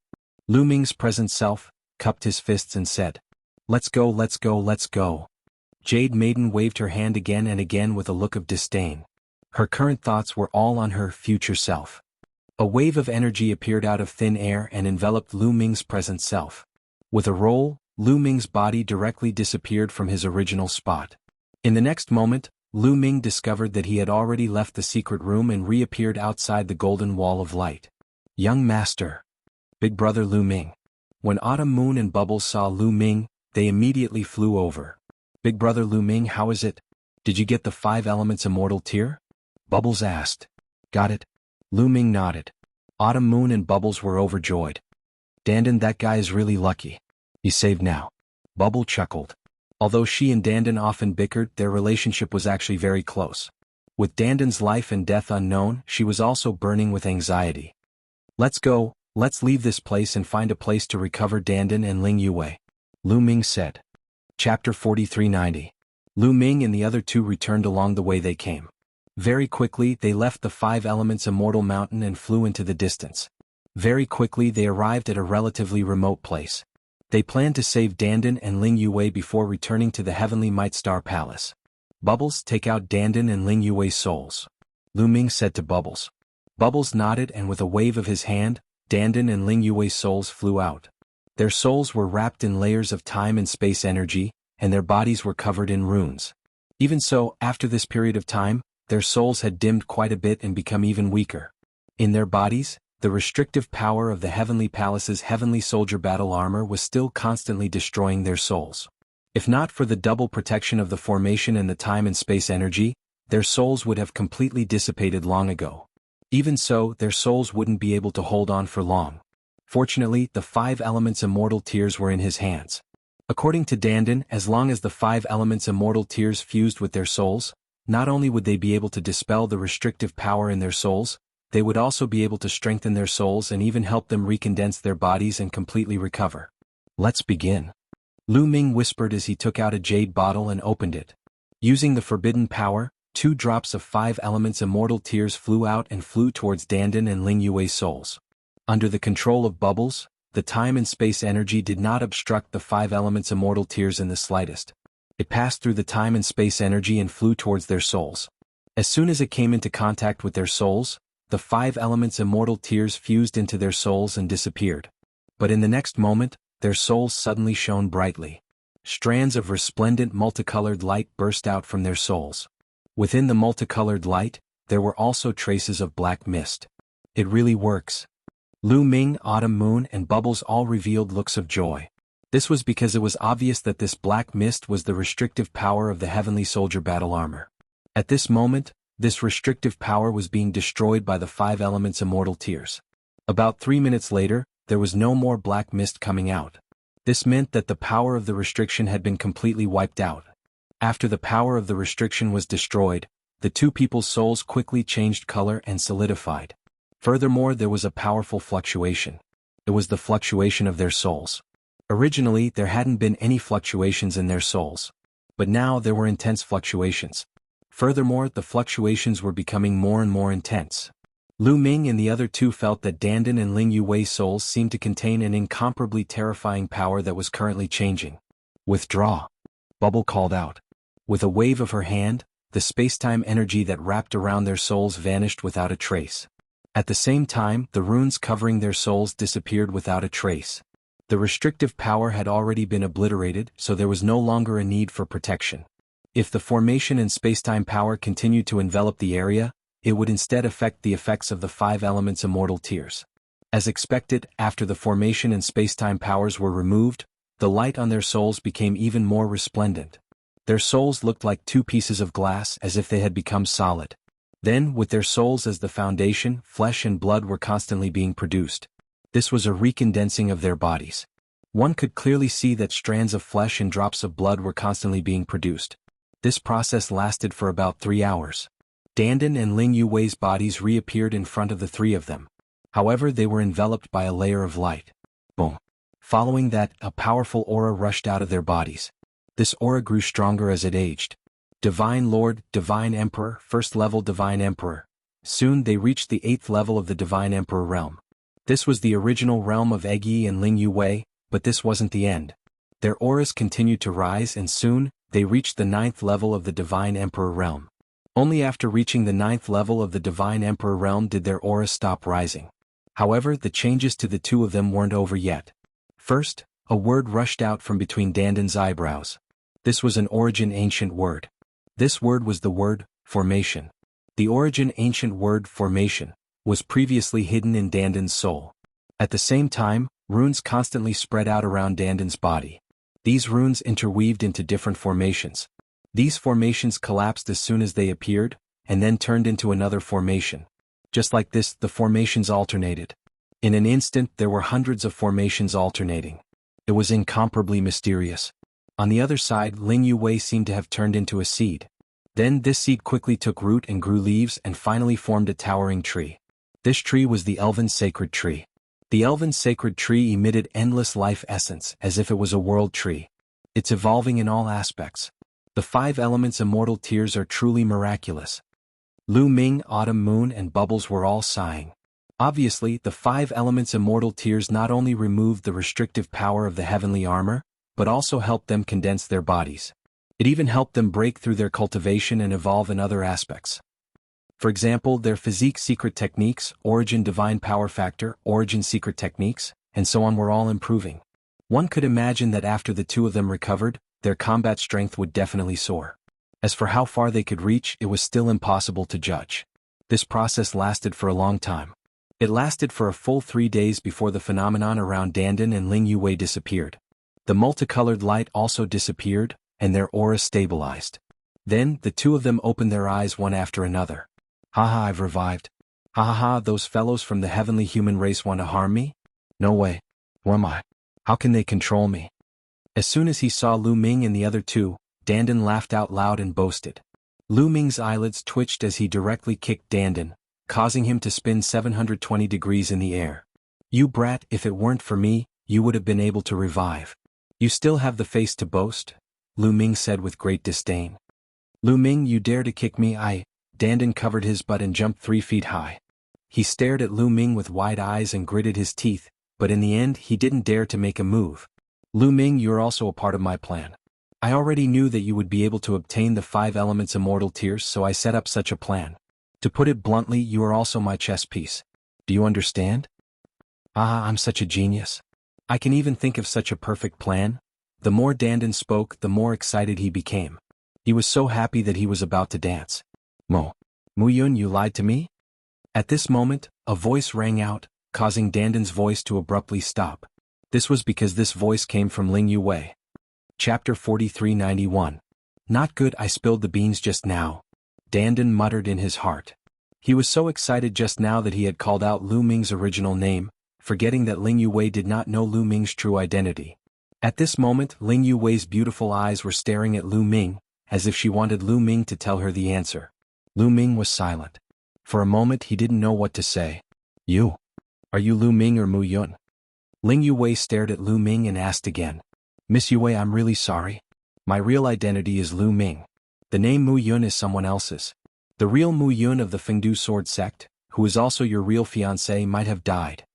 Lu Ming's present self cupped his fists and said, Let's go, let's go, let's go. Jade Maiden waved her hand again and again with a look of disdain. Her current thoughts were all on her future self. A wave of energy appeared out of thin air and enveloped Lu Ming's present self. With a roll, Lu Ming's body directly disappeared from his original spot. In the next moment, Lu Ming discovered that he had already left the secret room and reappeared outside the golden wall of light. Young Master. Big Brother Lu Ming. When Autumn Moon and Bubbles saw Lu Ming, they immediately flew over. Big Brother Lu Ming, how is it? Did you get the 5 elements immortal tier? Bubbles asked. Got it. Lu Ming nodded. Autumn Moon and Bubbles were overjoyed. Dandan, that guy is really lucky. He's saved now. Bubble chuckled. Although she and Dandan often bickered, their relationship was actually very close. With Dandan's life and death unknown, she was also burning with anxiety. Let's go, let's leave this place and find a place to recover Dandan and Ling Yue. Lu Ming said. Chapter 4390. Lu Ming and the other two returned along the way they came. Very quickly they left the 5 elements immortal mountain and flew into the distance. Very quickly they arrived at a relatively remote place. They planned to save Dandan and Ling Yue before returning to the Heavenly Might Star Palace. Bubbles, take out Dandan and Ling Yue's souls. Lu Ming said to Bubbles. Bubbles nodded, and with a wave of his hand, Dandan and Ling Yue's souls flew out. Their souls were wrapped in layers of time and space energy, and their bodies were covered in runes. Even so, after this period of time, their souls had dimmed quite a bit and become even weaker. In their bodies, the restrictive power of the Heavenly Palace's Heavenly Soldier battle armor was still constantly destroying their souls. If not for the double protection of the formation and the time and space energy, their souls would have completely dissipated long ago. Even so, their souls wouldn't be able to hold on for long. Fortunately, the 5 elements immortal tears were in his hands. According to Dandan, as long as the 5 elements immortal tears fused with their souls, not only would they be able to dispel the restrictive power in their souls, they would also be able to strengthen their souls and even help them recondense their bodies and completely recover. Let's begin. Lu Ming whispered as he took out a jade bottle and opened it. Using the forbidden power, 2 drops of 5 elements immortal tears flew out and flew towards Dandan and Ling Yue's souls. Under the control of Bubbles, the time and space energy did not obstruct the 5 elements immortal tears in the slightest. It passed through the time and space energy and flew towards their souls. As soon as it came into contact with their souls, the 5 elements immortal tears fused into their souls and disappeared. But in the next moment, their souls suddenly shone brightly. Strands of resplendent multicolored light burst out from their souls. Within the multicolored light, there were also traces of black mist. It really works. Lu Ming, Autumn Moon, and Bubbles all revealed looks of joy. This was because it was obvious that this black mist was the restrictive power of the Heavenly Soldier battle armor. At this moment, this restrictive power was being destroyed by the 5 elements immortal tears. About 3 minutes later, there was no more black mist coming out. This meant that the power of the restriction had been completely wiped out. After the power of the restriction was destroyed, the 2 people's souls quickly changed color and solidified. Furthermore, there was a powerful fluctuation. It was the fluctuation of their souls. Originally, there hadn't been any fluctuations in their souls. But now there were intense fluctuations. Furthermore, the fluctuations were becoming more and more intense. Lu Ming and the other 2 felt that Dandan and Ling Yue's souls seemed to contain an incomparably terrifying power that was currently changing. Withdraw. Bubble called out. With a wave of her hand, the space-time energy that wrapped around their souls vanished without a trace. At the same time, the runes covering their souls disappeared without a trace. The restrictive power had already been obliterated, so there was no longer a need for protection. If the formation and spacetime power continued to envelop the area, it would instead affect the effects of the 5 elements immortal tears. As expected, after the formation and spacetime powers were removed, the light on their souls became even more resplendent. Their souls looked like 2 pieces of glass, as if they had become solid. Then, with their souls as the foundation, flesh and blood were constantly being produced. This was a recondensing of their bodies. One could clearly see that strands of flesh and drops of blood were constantly being produced. This process lasted for about 3 hours. Dandan and Ling Yue's bodies reappeared in front of the 3 of them. However, they were enveloped by a layer of light. Boom. Following that, a powerful aura rushed out of their bodies. This aura grew stronger as it aged. Divine Lord, Divine Emperor, 1st level Divine Emperor. Soon they reached the 8th level of the Divine Emperor realm. This was the original realm of Egyi and Ling Yue, but this wasn't the end. Their auras continued to rise and soon, they reached the 9th level of the Divine Emperor realm. Only after reaching the 9th level of the Divine Emperor realm did their auras stop rising. However, the changes to the two of them weren't over yet. First, a word rushed out from between Dandan's eyebrows. This was an origin ancient word. This word was the word, formation. The origin ancient word, formation, was previously hidden in Dandan's soul. At the same time, runes constantly spread out around Dandan's body. These runes interweaved into different formations. These formations collapsed as soon as they appeared, and then turned into another formation. Just like this, the formations alternated. In an instant there were hundreds of formations alternating. It was incomparably mysterious. On the other side, Ling Yue seemed to have turned into a seed. Then this seed quickly took root and grew leaves and finally formed a towering tree. This tree was the Elven Sacred Tree. The Elven Sacred Tree emitted endless life essence as if it was a world tree. It's evolving in all aspects. The 5 elements immortal tears are truly miraculous. Lu Ming, Autumn Moon and Bubbles were all sighing. Obviously, the 5 elements immortal tears not only removed the restrictive power of the heavenly armor, but also helped them condense their bodies. It even helped them break through their cultivation and evolve in other aspects. For example, their physique secret techniques, origin divine power factor, origin secret techniques, and so on were all improving. One could imagine that after the two of them recovered, their combat strength would definitely soar. As for how far they could reach, it was still impossible to judge. This process lasted for a long time. It lasted for a full 3 days before the phenomenon around Dandan and Ling Yue disappeared. The multicolored light also disappeared, and their aura stabilized. Then, the two of them opened their eyes one after another. Haha, I've revived. Ha ha ha, those fellows from the heavenly human race want to harm me? No way. Who am I? How can they control me? As soon as he saw Lu Ming and the other two, Dandan laughed out loud and boasted. Lu Ming's eyelids twitched as he directly kicked Dandan, causing him to spin 720 degrees in the air. You brat, if it weren't for me, you would have been able to revive. You still have the face to boast? Lu Ming said with great disdain. Lu Ming, you dare to kick me? Dandan covered his butt and jumped 3 feet high. He stared at Lu Ming with wide eyes and gritted his teeth, but in the end he didn't dare to make a move. Lu Ming, you're also a part of my plan. I already knew that you would be able to obtain the 5 elements immortal tears, so I set up such a plan. To put it bluntly, you are also my chess piece. Do you understand? I'm such a genius. I can even think of such a perfect plan. The more Dandan spoke, the more excited he became. He was so happy that he was about to dance. Mu Yun, you lied to me? At this moment, a voice rang out, causing Dandan's voice to abruptly stop. This was because this voice came from Ling Yue. Chapter 4391. Not good, I spilled the beans just now. Dandan muttered in his heart. He was so excited just now that he had called out Lu Ming's original name, forgetting that Ling Yue did not know Lu Ming's true identity. At this moment, Ling Yue's beautiful eyes were staring at Lu Ming, as if she wanted Lu Ming to tell her the answer. Lu Ming was silent. For a moment he didn't know what to say. You? Are you Lu Ming or Mu Yun? Ling Yue stared at Lu Ming and asked again. Miss Yue, I'm really sorry. My real identity is Lu Ming. The name Mu Yun is someone else's. The real Mu Yun of the Fengdu Sword Sect, who is also your real fiancé, might have died.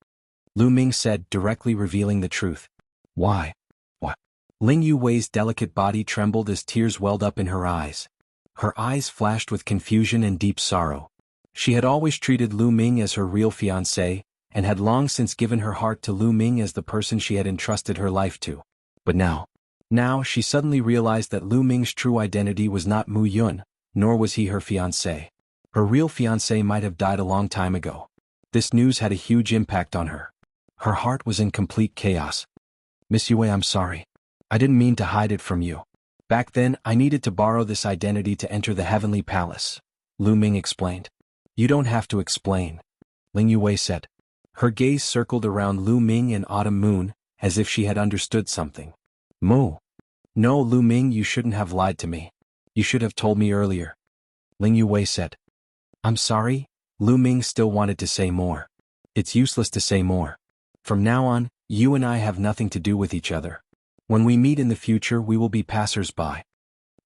Lu Ming said, directly revealing the truth. Why? What? Ling Yue's delicate body trembled as tears welled up in her eyes. Her eyes flashed with confusion and deep sorrow. She had always treated Lu Ming as her real fiancé, and had long since given her heart to Lu Ming as the person she had entrusted her life to. But now she suddenly realized that Lu Ming's true identity was not Mu Yun, nor was he her fiancé. Her real fiancé might have died a long time ago. This news had a huge impact on her. Her heart was in complete chaos. Miss Yue, I'm sorry. I didn't mean to hide it from you. Back then, I needed to borrow this identity to enter the Heavenly Palace. Lu Ming explained. You don't have to explain. Ling Yue said. Her gaze circled around Lu Ming and Autumn Moon, as if she had understood something. No, Lu Ming, you shouldn't have lied to me. You should have told me earlier. Ling Yue said. I'm sorry. Lu Ming still wanted to say more. It's useless to say more. From now on, you and I have nothing to do with each other. When we meet in the future, we will be passers-by.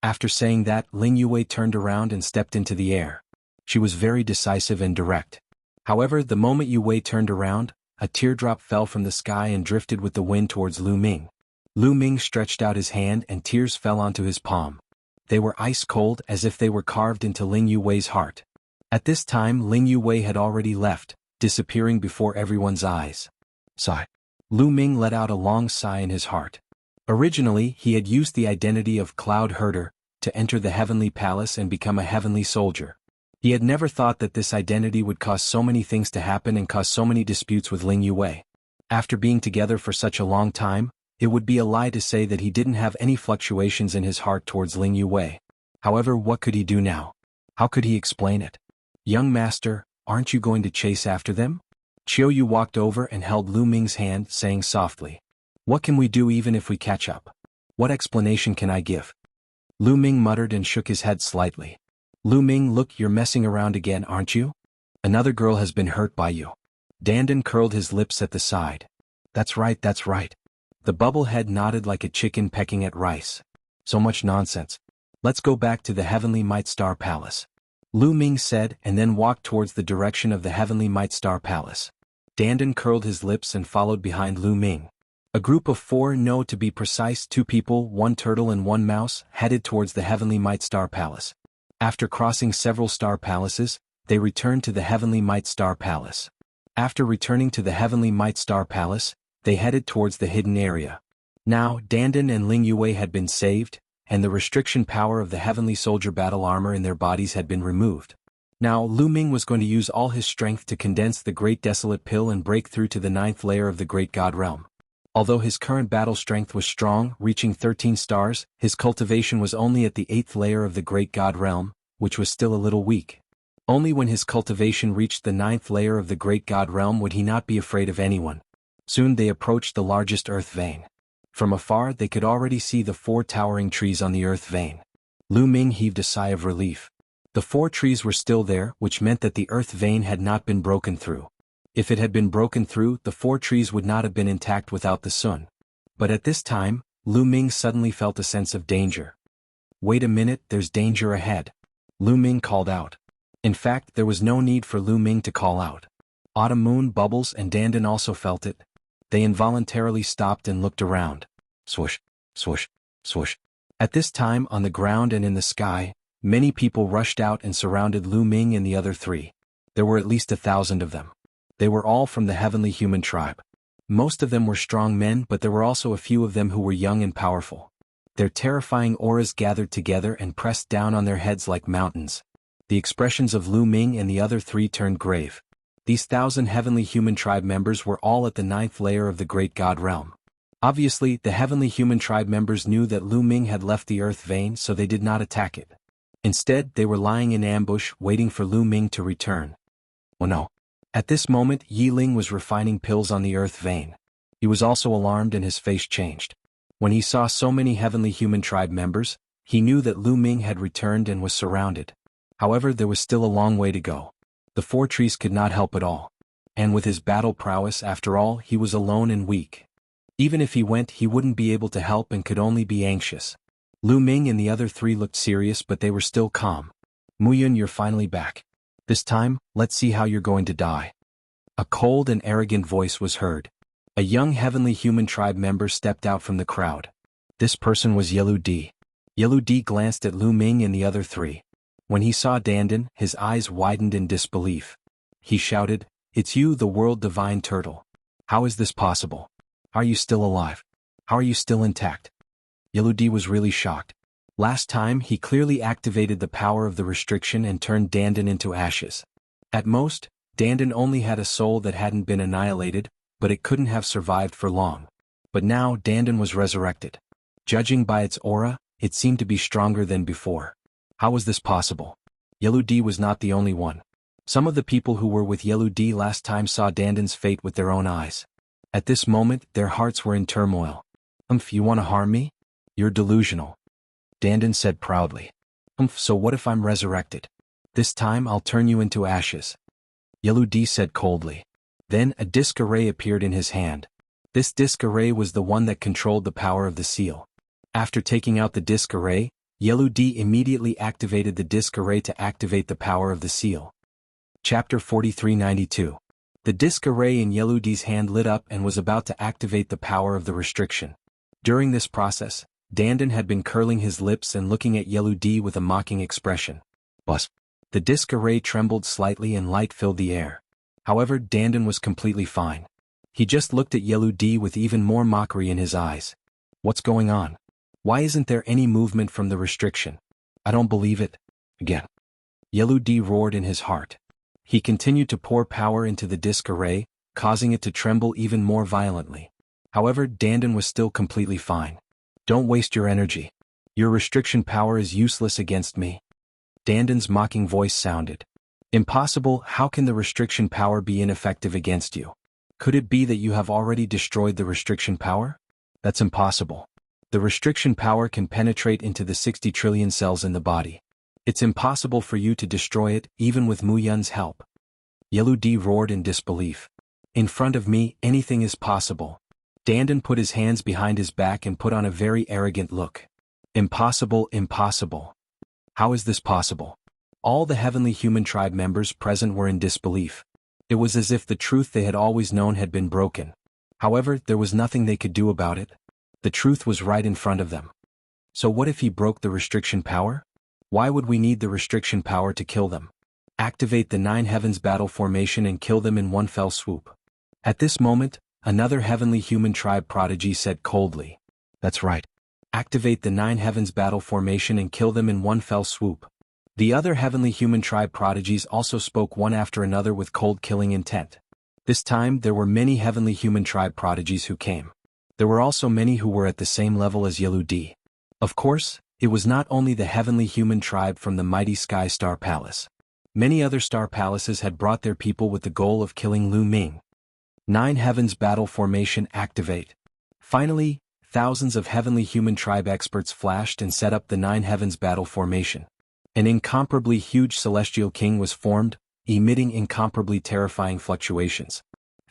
After saying that, Ling Yue turned around and stepped into the air. She was very decisive and direct. However, the moment Yue turned around, a teardrop fell from the sky and drifted with the wind towards Lu Ming. Lu Ming stretched out his hand and tears fell onto his palm. They were ice cold as if they were carved into Ling Yuwei's heart. At this time Ling Yuwei had already left, disappearing before everyone's eyes. Sigh. Lu Ming let out a long sigh in his heart. Originally he had used the identity of Cloud Herder to enter the heavenly palace and become a heavenly soldier. He had never thought that this identity would cause so many things to happen and cause so many disputes with Ling Yuwei. After being together for such a long time, it would be a lie to say that he didn't have any fluctuations in his heart towards Ling Yuwei. However, what could he do now? How could he explain it? Young master, aren't you going to chase after them? Chiu Yu walked over and held Lu Ming's hand, saying softly, "What can we do even if we catch up? What explanation can I give?" Lu Ming muttered and shook his head slightly. Lu Ming, look, you're messing around again, aren't you? Another girl has been hurt by you. Dandan curled his lips at the side. That's right, that's right. The bubble head nodded like a chicken pecking at rice. So much nonsense. Let's go back to the Heavenly Might Star Palace. Lu Ming said and then walked towards the direction of the Heavenly Might Star Palace. Dandan curled his lips and followed behind Lu Ming. A group of 4, no to be precise 2 people, 1 turtle and 1 mouse, headed towards the Heavenly Might Star Palace. After crossing several star palaces, they returned to the Heavenly Might Star Palace. After returning to the Heavenly Might Star Palace, they headed towards the hidden area. Now, Dandan and Ling Yuwei had been saved, and the restriction power of the Heavenly Soldier battle armor in their bodies had been removed. Now, Lu Ming was going to use all his strength to condense the Great Desolate Pill and break through to the 9th layer of the Great God Realm. Although his current battle strength was strong, reaching 13 stars, his cultivation was only at the 8th layer of the Great God Realm, which was still a little weak. Only when his cultivation reached the 9th layer of the Great God Realm would he not be afraid of anyone. Soon they approached the largest earth vein. From afar they could already see the 4 towering trees on the earth vein. Lu Ming heaved a sigh of relief. The 4 trees were still there, which meant that the earth vein had not been broken through. If it had been broken through, the 4 trees would not have been intact without the sun. But at this time, Lu Ming suddenly felt a sense of danger. Wait a minute, there's danger ahead. Lu Ming called out. In fact, there was no need for Lu Ming to call out. Autumn Moon, Bubbles and Dandan also felt it. They involuntarily stopped and looked around. Swoosh, swoosh, swoosh. At this time, on the ground and in the sky, many people rushed out and surrounded Lu Ming and the other 3. There were at least 1,000 of them. They were all from the heavenly human tribe. Most of them were strong men, but there were also a few of them who were young and powerful. Their terrifying auras gathered together and pressed down on their heads like mountains. The expressions of Lu Ming and the other 3 turned grave. These 1,000 heavenly human tribe members were all at the 9th layer of the Great God Realm. Obviously, the heavenly human tribe members knew that Lu Ming had left the earth vein, so they did not attack it. Instead, they were lying in ambush, waiting for Lu Ming to return. Oh no. At this moment, Yi Ling was refining pills on the earth vein. He was also alarmed and his face changed. When he saw so many heavenly human tribe members, he knew that Lu Ming had returned and was surrounded. However, there was still a long way to go. The 4 trees could not help at all. And with his battle prowess, after all, he was alone and weak. Even if he went, he wouldn't be able to help and could only be anxious. Lu Ming and the other 3 looked serious, but they were still calm. Muyun, you're finally back. This time, let's see how you're going to die. A cold and arrogant voice was heard. A young heavenly human tribe member stepped out from the crowd. This person was Yelu Di. Yelu Di glanced at Lu Ming and the other 3. When he saw Dandan, his eyes widened in disbelief. He shouted, "It's you, the World Divine Turtle. How is this possible? Are you still alive? How are you still intact?" Yelu Di was really shocked. Last time, he clearly activated the power of the restriction and turned Dandan into ashes. At most, Dandan only had a soul that hadn't been annihilated, but it couldn't have survived for long. But now Dandan was resurrected. Judging by its aura, it seemed to be stronger than before. How was this possible? Yelu Di was not the only one. Some of the people who were with Yelu Di last time saw Dandan's fate with their own eyes. At this moment, their hearts were in turmoil. You want to harm me? You're delusional. Dandan said proudly. So what if I'm resurrected? This time I'll turn you into ashes. Yelu Di said coldly. Then a disc array appeared in his hand. This disc array was the one that controlled the power of the seal. After taking out the disc array, Yelu Di immediately activated the disc array to activate the power of the seal. Chapter 4392. The disc array in Yelu Di's hand lit up and was about to activate the power of the restriction. During this process, Dandan had been curling his lips and looking at Yellow D with a mocking expression. Bus. The disc array trembled slightly and light filled the air. However, Dandan was completely fine. He just looked at Yellow D with even more mockery in his eyes. What's going on? Why isn't there any movement from the restriction? I don't believe it. Again. Yellow D roared in his heart. He continued to pour power into the disc array, causing it to tremble even more violently. However, Dandan was still completely fine. Don't waste your energy. Your restriction power is useless against me. Dandan's mocking voice sounded. Impossible. How can the restriction power be ineffective against you? Could it be that you have already destroyed the restriction power? That's impossible. The restriction power can penetrate into the 60 trillion cells in the body. It's impossible for you to destroy it, even with Mu Yun's help. Yellow D roared in disbelief. In front of me, anything is possible. Dandan put his hands behind his back and put on a very arrogant look. Impossible, impossible. How is this possible? All the heavenly human tribe members present were in disbelief. It was as if the truth they had always known had been broken. However, there was nothing they could do about it. The truth was right in front of them. So what if he broke the restriction power? Why would we need the restriction power to kill them? Activate the 9 heavens battle formation and kill them in one fell swoop. At this moment, another heavenly human tribe prodigy said coldly. That's right. Activate the 9 heavens battle formation and kill them in one fell swoop. The other heavenly human tribe prodigies also spoke one after another with cold killing intent. This time there were many heavenly human tribe prodigies who came. There were also many who were at the same level as Yellow D. Of course, it was not only the heavenly human tribe from the mighty Sky Star Palace. Many other star palaces had brought their people with the goal of killing Lu Ming. 9 heavens battle formation activate. Finally, thousands of heavenly human tribe experts flashed and set up the 9 heavens battle formation. An incomparably huge celestial king was formed, emitting incomparably terrifying fluctuations.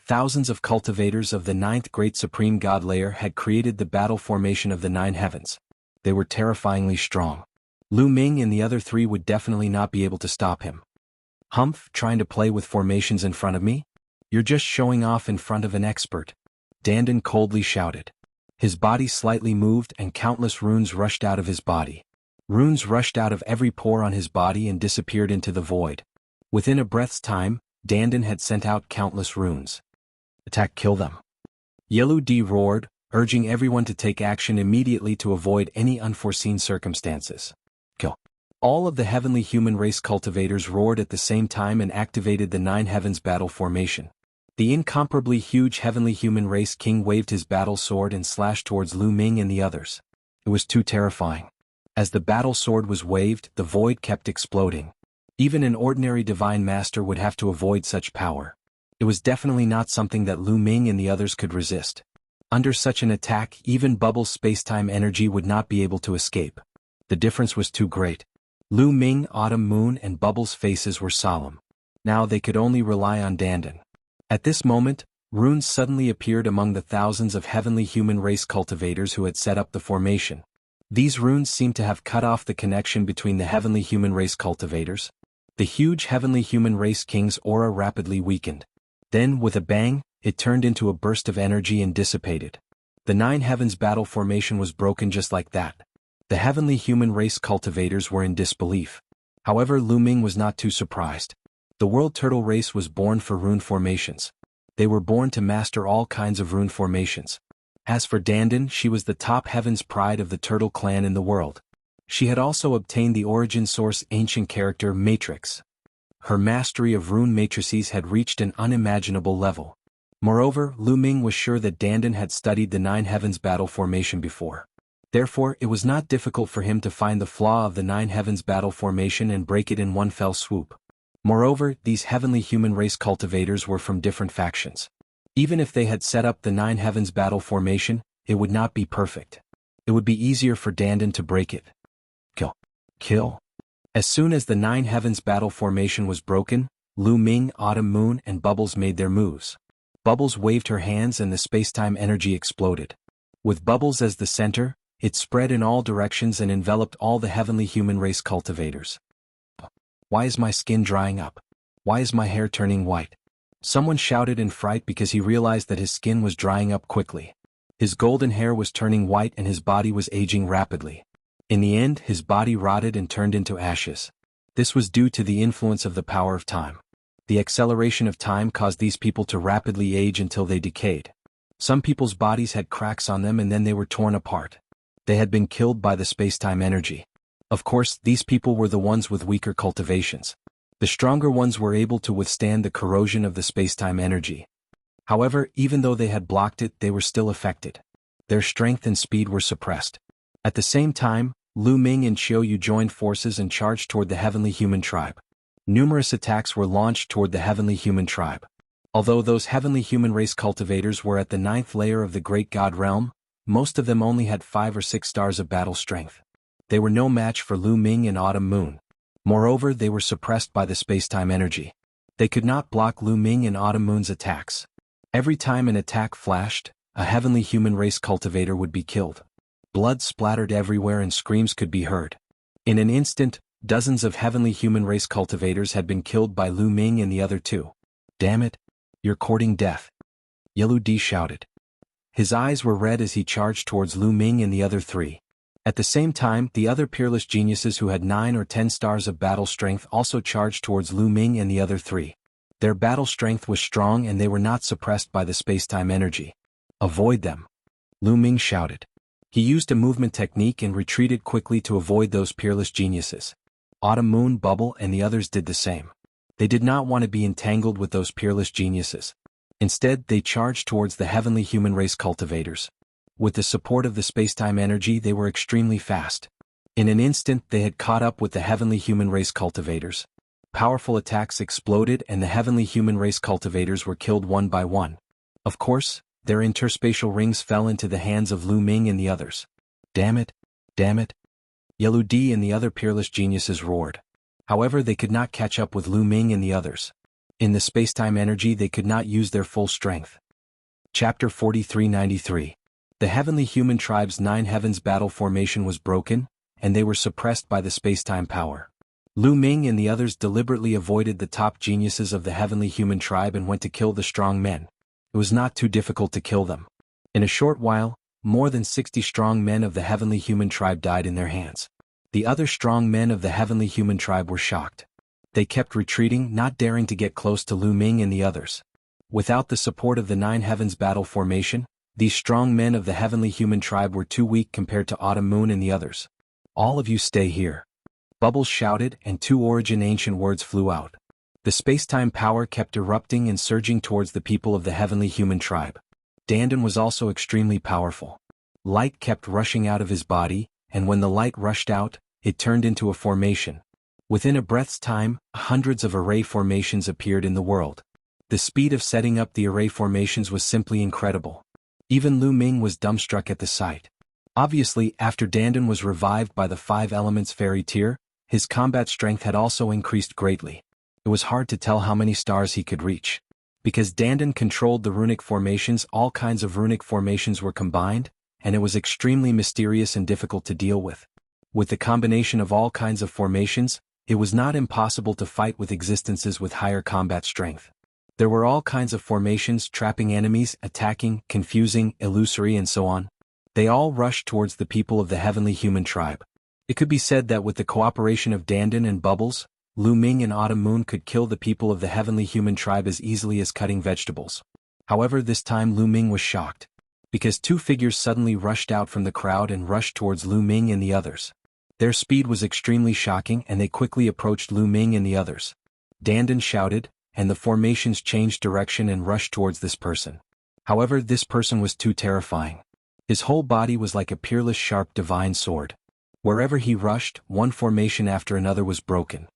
Thousands of cultivators of the 9th great supreme god layer had created the battle formation of the 9 heavens. They were terrifyingly strong. Lu Ming and the other 3 would definitely not be able to stop him. Humph, trying to play with formations in front of me? You're just showing off in front of an expert. Dandan coldly shouted. His body slightly moved and countless runes rushed out of his body. Runes rushed out of every pore on his body and disappeared into the void. Within a breath's time, Dandan had sent out countless runes. Attack, kill them. Yellow D roared, urging everyone to take action immediately to avoid any unforeseen circumstances. Kill. All of the heavenly human race cultivators roared at the same time and activated the 9 heavens battle formation. The incomparably huge heavenly human race king waved his battle sword and slashed towards Lu Ming and the others. It was too terrifying. As the battle sword was waved, the void kept exploding. Even an ordinary divine master would have to avoid such power. It was definitely not something that Lu Ming and the others could resist. Under such an attack, even Bubble's spacetime energy would not be able to escape. The difference was too great. Lu Ming, Autumn Moon and Bubble's faces were solemn. Now they could only rely on Dandan. At this moment, runes suddenly appeared among the thousands of heavenly human race cultivators who had set up the formation. These runes seemed to have cut off the connection between the heavenly human race cultivators. The huge heavenly human race king's aura rapidly weakened. Then, with a bang, it turned into a burst of energy and dissipated. The 9 heavens battle formation was broken just like that. The heavenly human race cultivators were in disbelief. However, Lu Ming was not too surprised. The world turtle race was born for rune formations. They were born to master all kinds of rune formations. As for Dandan, she was the top heaven's pride of the turtle clan in the world. She had also obtained the origin source ancient character matrix. Her mastery of rune matrices had reached an unimaginable level. Moreover, Lu Ming was sure that Dandan had studied the 9 heavens battle formation before. Therefore, it was not difficult for him to find the flaw of the 9 heavens battle formation and break it in one fell swoop. Moreover, these heavenly human race cultivators were from different factions. Even if they had set up the 9 heavens battle formation, it would not be perfect. It would be easier for Dandan to break it. Kill. Kill. As soon as the 9 heavens battle formation was broken, Lu Ming, Autumn Moon and Bubbles made their moves. Bubbles waved her hands and the spacetime energy exploded. With Bubbles as the center, it spread in all directions and enveloped all the heavenly human race cultivators. Why is my skin drying up? Why is my hair turning white? Someone shouted in fright because he realized that his skin was drying up quickly. His golden hair was turning white and his body was aging rapidly. In the end, his body rotted and turned into ashes. This was due to the influence of the power of time. The acceleration of time caused these people to rapidly age until they decayed. Some people's bodies had cracks on them and then they were torn apart. They had been killed by the space-time energy. Of course, these people were the ones with weaker cultivations. The stronger ones were able to withstand the corrosion of the space-time energy. However, even though they had blocked it, they were still affected. Their strength and speed were suppressed. At the same time, Lu Ming and Xiao Yu joined forces and charged toward the heavenly human tribe. Numerous attacks were launched toward the heavenly human tribe. Although those heavenly human race cultivators were at the 9th layer of the great god realm, most of them only had 5 or 6 stars of battle strength. They were no match for Lu Ming and Autumn Moon. Moreover, they were suppressed by the space-time energy. They could not block Lu Ming and Autumn Moon's attacks. Every time an attack flashed, a heavenly human race cultivator would be killed. Blood splattered everywhere and screams could be heard. In an instant, dozens of heavenly human race cultivators had been killed by Lu Ming and the other two. "Damn it! You're courting death," Yellow D shouted. His eyes were red as he charged towards Lu Ming and the other 3. At the same time, the other peerless geniuses who had 9 or 10 stars of battle strength also charged towards Lu Ming and the other 3. Their battle strength was strong and they were not suppressed by the space-time energy. "Avoid them," Lu Ming shouted. He used a movement technique and retreated quickly to avoid those peerless geniuses. Autumn Moon, Bubble, and the others did the same. They did not want to be entangled with those peerless geniuses. Instead, they charged towards the heavenly human race cultivators. With the support of the space-time energy, they were extremely fast. In an instant, they had caught up with the heavenly human race cultivators. Powerful attacks exploded and the heavenly human race cultivators were killed one by one. Of course, their interspatial rings fell into the hands of Lu Ming and the others. "Damn it! Damn it!" Yellow D and the other peerless geniuses roared. However, they could not catch up with Lu Ming and the others. In the space-time energy, they could not use their full strength. Chapter 4393. The heavenly human tribe's 9 heavens battle formation was broken, and they were suppressed by the space-time power. Lu Ming and the others deliberately avoided the top geniuses of the heavenly human tribe and went to kill the strong men. It was not too difficult to kill them. In a short while, more than 60 strong men of the heavenly human tribe died in their hands. The other strong men of the heavenly human tribe were shocked. They kept retreating, not daring to get close to Lu Ming and the others. Without the support of the 9 heavens battle formation, these strong men of the heavenly human tribe were too weak compared to Autumn Moon and the others. "All of you stay here," Bubbles shouted, and 2 origin ancient words flew out. The space-time power kept erupting and surging towards the people of the heavenly human tribe. Dandan was also extremely powerful. Light kept rushing out of his body, and when the light rushed out, it turned into a formation. Within a breath's time, hundreds of array formations appeared in the world. The speed of setting up the array formations was simply incredible. Even Lu Ming was dumbstruck at the sight. Obviously, after Dandan was revived by the 5 elements fairy tier, his combat strength had also increased greatly. It was hard to tell how many stars he could reach. Because Dandan controlled the runic formations, all kinds of runic formations were combined, and it was extremely mysterious and difficult to deal with. With the combination of all kinds of formations, it was not impossible to fight with existences with higher combat strength. There were all kinds of formations trapping enemies, attacking, confusing, illusory and so on. They all rushed towards the people of the heavenly human tribe. It could be said that with the cooperation of Dandan and Bubbles, Lu Ming and Autumn Moon could kill the people of the heavenly human tribe as easily as cutting vegetables. However, this time Lu Ming was shocked. Because 2 figures suddenly rushed out from the crowd and rushed towards Lu Ming and the others. Their speed was extremely shocking and they quickly approached Lu Ming and the others. Dandan shouted, and the formations changed direction and rushed towards this person. However, this person was too terrifying. His whole body was like a peerless sharp divine sword. Wherever he rushed, one formation after another was broken.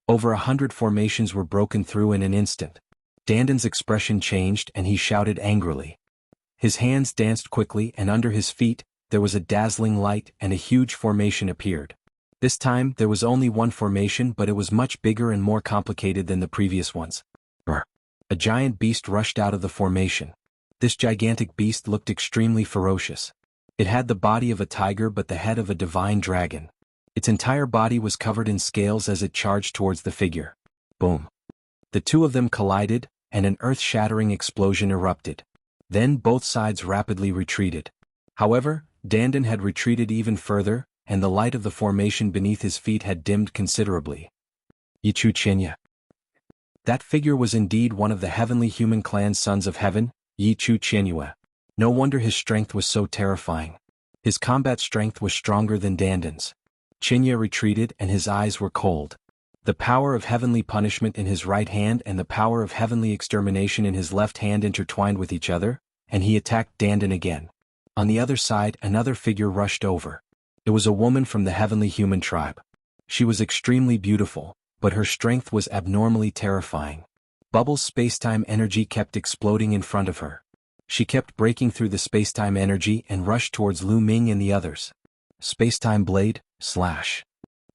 Over 100 formations were broken through in an instant. Dandan's expression changed and he shouted angrily. His hands danced quickly and under his feet, there was a dazzling light and a huge formation appeared. This time, there was only one formation but it was much bigger and more complicated than the previous ones. A giant beast rushed out of the formation. This gigantic beast looked extremely ferocious. It had the body of a tiger but the head of a divine dragon. Its entire body was covered in scales as it charged towards the figure. Boom. The 2 of them collided, and an earth-shattering explosion erupted. Then both sides rapidly retreated. However, Dandan had retreated even further, and the light of the formation beneath his feet had dimmed considerably. Yichu Qinya. That figure was indeed one of the heavenly human clan's sons of heaven, Yichu Qinyue. No wonder his strength was so terrifying. His combat strength was stronger than Dandan's. Qinya retreated and his eyes were cold. The power of heavenly punishment in his right hand and the power of heavenly extermination in his left hand intertwined with each other, and he attacked Dandan again. On the other side, another figure rushed over. It was a woman from the heavenly human tribe. She was extremely beautiful, but her strength was abnormally terrifying. Bubbles' spacetime energy kept exploding in front of her. She kept breaking through the spacetime energy and rushed towards Lu Ming and the others. Spacetime blade, slash.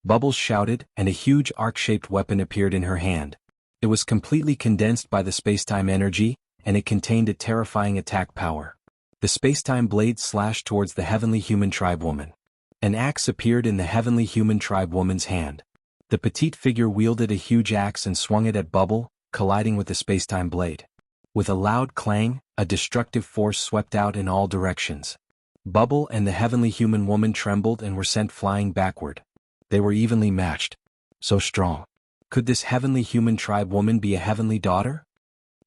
Bubbles shouted, and a huge arc-shaped weapon appeared in her hand. It was completely condensed by the spacetime energy, and it contained a terrifying attack power. The spacetime blade slashed towards the heavenly human tribe woman. An axe appeared in the heavenly human tribe woman's hand. The petite figure wielded a huge axe and swung it at Bubble, colliding with the spacetime blade. With a loud clang, a destructive force swept out in all directions. Bubble and the heavenly human woman trembled and were sent flying backward. They were evenly matched. So strong. Could this heavenly human tribe woman be a heavenly daughter?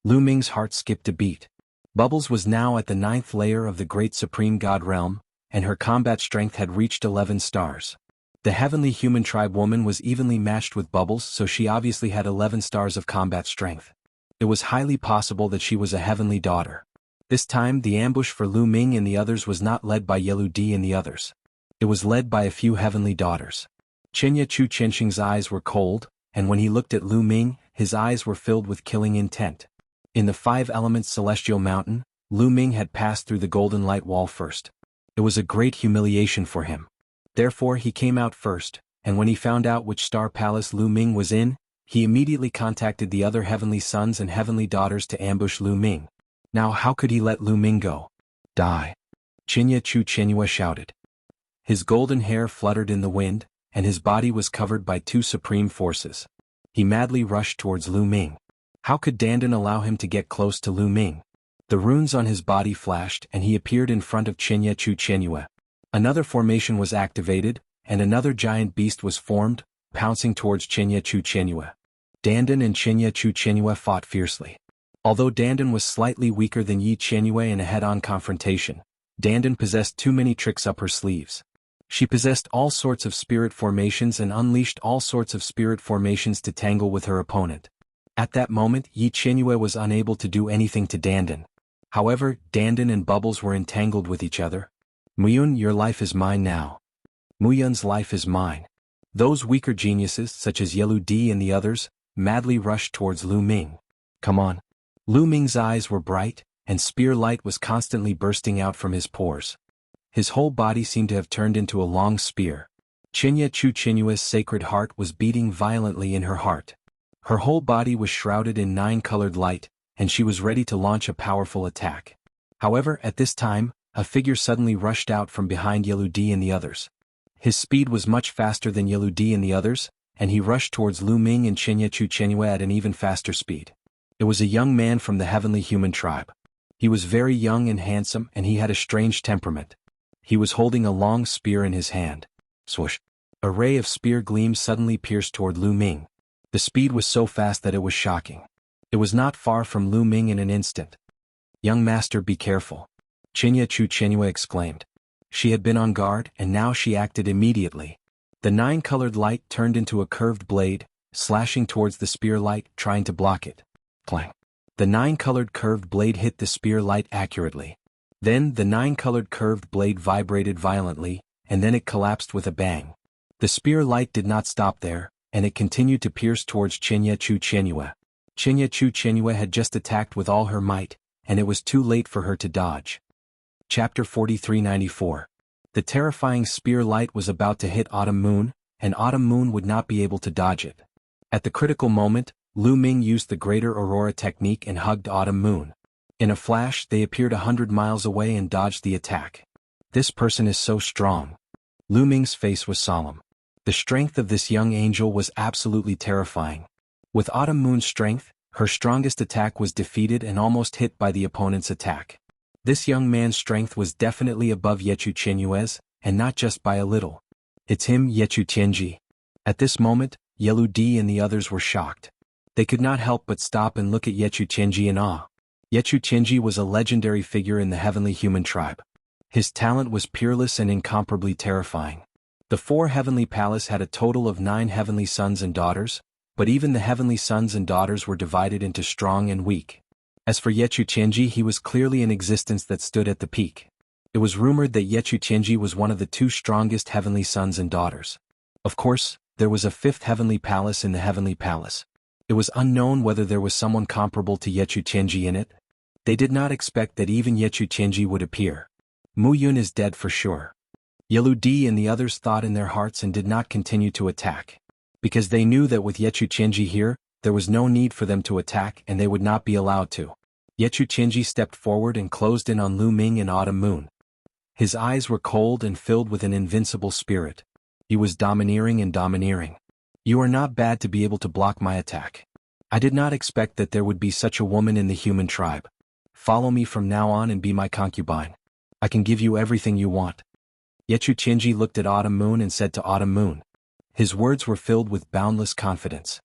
Lu Ming's heart skipped a beat. Bubbles was now at the 9th layer of the great supreme god realm, and her combat strength had reached 11 stars. The heavenly human tribe woman was evenly matched with Bubbles, so she obviously had 11 stars of combat strength. It was highly possible that she was a heavenly daughter. This time the ambush for Lu Ming and the others was not led by Yelu Di and the others. It was led by a few heavenly daughters. Qinya Chu Qianxing's eyes were cold, and when he looked at Lu Ming, his eyes were filled with killing intent. In the 5 elements celestial mountain, Lu Ming had passed through the golden light wall first. It was a great humiliation for him. Therefore he came out first, and when he found out which star palace Lu Ming was in, he immediately contacted the other heavenly sons and heavenly daughters to ambush Lu Ming. Now how could he let Lu Ming go? Die! Qinya Chu Qianyue shouted. His golden hair fluttered in the wind, and his body was covered by 2 supreme forces. He madly rushed towards Lu Ming. How could Dandan allow him to get close to Lu Ming? The runes on his body flashed and he appeared in front of Qinya Chu Qianyue. Another formation was activated, and another giant beast was formed, pouncing towards Qinya Chu Qianyue. Dandan and Qinya Chu Qianyue fought fiercely. Although Dandan was slightly weaker than Yi Qianyue in a head-on confrontation, Dandan possessed too many tricks up her sleeves. She possessed all sorts of spirit formations and unleashed all sorts of spirit formations to tangle with her opponent. At that moment Yi Qianyue was unable to do anything to Dandan. However, Dandan and Bubbles were entangled with each other. Muyun, your life is mine now. Muyun's life is mine. Those weaker geniuses, such as Yelu Di and the others, madly rushed towards Lu Ming. Come on. Lu Ming's eyes were bright, and spear light was constantly bursting out from his pores. His whole body seemed to have turned into a long spear. Qinya Chu Qianyue's sacred heart was beating violently in her heart. Her whole body was shrouded in 9-colored light, and she was ready to launch a powerful attack. However, at this time, a figure suddenly rushed out from behind Yelu Di and the others. His speed was much faster than Yelu Di and the others, and he rushed towards Lu Ming and Qinya Chu Qianyue at an even faster speed. It was a young man from the heavenly human tribe. He was very young and handsome, and he had a strange temperament. He was holding a long spear in his hand. Swoosh! A ray of spear gleams suddenly pierced toward Lu Ming. The speed was so fast that it was shocking. It was not far from Lu Ming in an instant. Young master, be careful. Qinya Chu Qianyue exclaimed. She had been on guard, and now she acted immediately. The 9-colored light turned into a curved blade, slashing towards the spear light, trying to block it. Clang! The 9-colored curved blade hit the spear light accurately. Then the 9-colored curved blade vibrated violently, and then it collapsed with a bang. The spear light did not stop there, and it continued to pierce towards Qinya Chu Qianyue. Qinya Chu Qianyue had just attacked with all her might, and it was too late for her to dodge. Chapter 4394. The terrifying spear light was about to hit Autumn Moon, and Autumn Moon would not be able to dodge it. At the critical moment, Lu Ming used the Greater Aurora technique and hugged Autumn Moon. In a flash, they appeared 100 miles away and dodged the attack. This person is so strong. Lu Ming's face was solemn. The strength of this young angel was absolutely terrifying. With Autumn Moon's strength, her strongest attack was defeated and almost hit by the opponent's attack. This young man's strength was definitely above Yechu Qianyue's, and not just by a little. It's him, Yechu Tianji. At this moment, Yelu Di and the others were shocked. They could not help but stop and look at Yechu Tianji in awe. Yechu Tianji was a legendary figure in the heavenly human tribe. His talent was peerless and incomparably terrifying. The 4 heavenly palace had a total of 9 heavenly sons and daughters, but even the heavenly sons and daughters were divided into strong and weak. As for Yechu Tianji, he was clearly an existence that stood at the peak. It was rumored that Yechu Tianji was one of the 2 strongest heavenly sons and daughters. Of course, there was a 5th heavenly palace in the heavenly palace. It was unknown whether there was someone comparable to Yechu Tianji in it. They did not expect that even Yechu Tianji would appear. Mu Yun is dead for sure. Yelu Di and the others thought in their hearts and did not continue to attack. Because they knew that with Yechu Tianji here, there was no need for them to attack and they would not be allowed to. Yechu Tianji stepped forward and closed in on Lu Ming and Autumn Moon. His eyes were cold and filled with an invincible spirit. He was domineering and domineering. You are not bad to be able to block my attack. I did not expect that there would be such a woman in the human tribe. Follow me from now on and be my concubine. I can give you everything you want. Yechu Tianji looked at Autumn Moon and said to Autumn Moon. His words were filled with boundless confidence.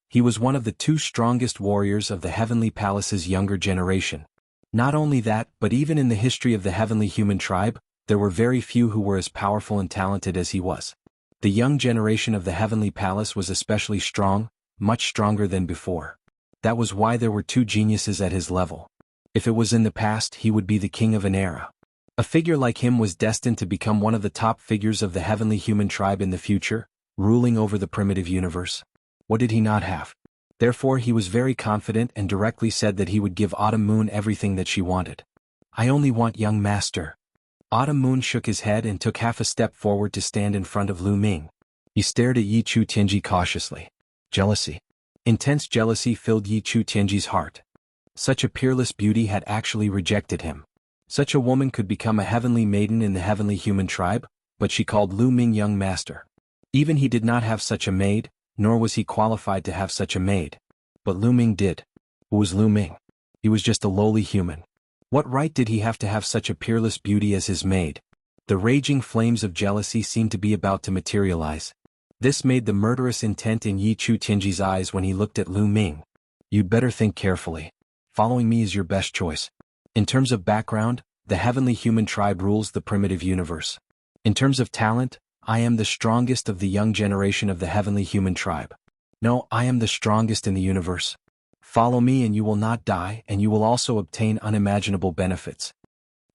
He was one of the 2 strongest warriors of the Heavenly Palace's younger generation. Not only that, but even in the history of the heavenly human tribe, there were very few who were as powerful and talented as he was. The young generation of the Heavenly Palace was especially strong, much stronger than before. That was why there were 2 geniuses at his level. If it was in the past, he would be the king of an era. A figure like him was destined to become one of the top figures of the heavenly human tribe in the future, ruling over the primitive universe. What did he not have? Therefore he was very confident and directly said that he would give Autumn Moon everything that she wanted. I only want young master. Autumn Moon shook his head and took half a step forward to stand in front of Lu Ming. He stared at Yechu Tianji cautiously. Jealousy. Intense jealousy filled Yechu Tianji's heart. Such a peerless beauty had actually rejected him. Such a woman could become a heavenly maiden in the heavenly human tribe, but she called Lu Ming young master. Even he did not have such a maid, nor was he qualified to have such a maid. But Lu Ming did. Who was Lu Ming? He was just a lowly human. What right did he have to have such a peerless beauty as his maid? The raging flames of jealousy seemed to be about to materialize. This made the murderous intent in Yechu Tianji's eyes when he looked at Lu Ming. You'd better think carefully. Following me is your best choice. In terms of background, the heavenly human tribe rules the primitive universe. In terms of talent, I am the strongest of the young generation of the heavenly human tribe. No, I am the strongest in the universe. Follow me and you will not die, and you will also obtain unimaginable benefits.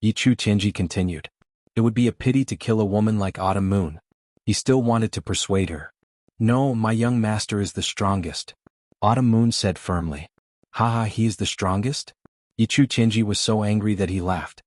Yechu Tianji continued. It would be a pity to kill a woman like Autumn Moon. He still wanted to persuade her. No, my young master is the strongest. Autumn Moon said firmly. Haha, he is the strongest? Yechu Tianji was so angry that he laughed.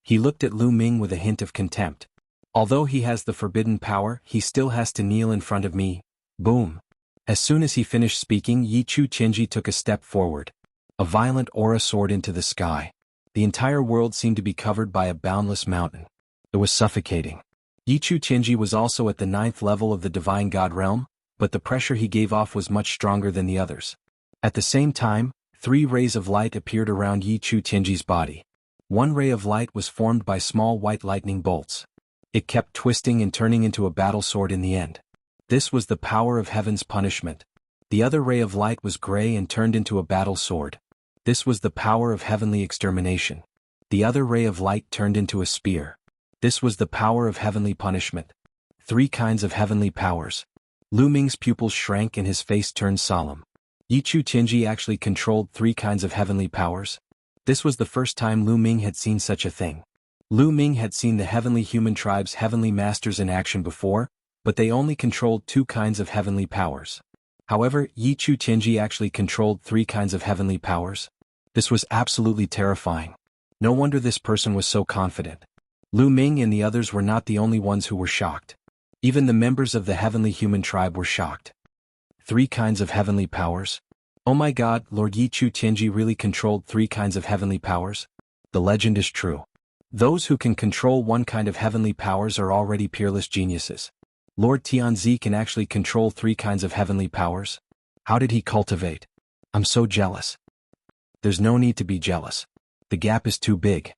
He looked at Lu Ming with a hint of contempt. Although he has the forbidden power, he still has to kneel in front of me. Boom. As soon as he finished speaking, Yechu Tianji took a step forward. A violent aura soared into the sky. The entire world seemed to be covered by a boundless mountain. It was suffocating. Yechu Tianji was also at the 9th level of the divine god realm, but the pressure he gave off was much stronger than the others. At the same time, 3 rays of light appeared around Yechu Tianji's body. One ray of light was formed by small white lightning bolts. It kept twisting and turning into a battle sword in the end. This was the power of heaven's punishment. The other ray of light was gray and turned into a battle sword. This was the power of heavenly extermination. The other ray of light turned into a spear. This was the power of heavenly punishment. 3 kinds of heavenly powers. Lu Ming's pupils shrank and his face turned solemn. Yechu Tianji actually controlled 3 kinds of heavenly powers. This was the first time Lu Ming had seen such a thing. Lu Ming had seen the heavenly human tribe's heavenly masters in action before, but they only controlled 2 kinds of heavenly powers. However, Yechu Tianji actually controlled 3 kinds of heavenly powers. This was absolutely terrifying. No wonder this person was so confident. Lu Ming and the others were not the only ones who were shocked. Even the members of the heavenly human tribe were shocked. 3 kinds of heavenly powers? Oh my god, Lord Yechu Tianji really controlled 3 kinds of heavenly powers? The legend is true. Those who can control 1 kind of heavenly powers are already peerless geniuses. Lord Tianzi can actually control 3 kinds of heavenly powers. How did he cultivate? I'm so jealous. There's no need to be jealous. The gap is too big.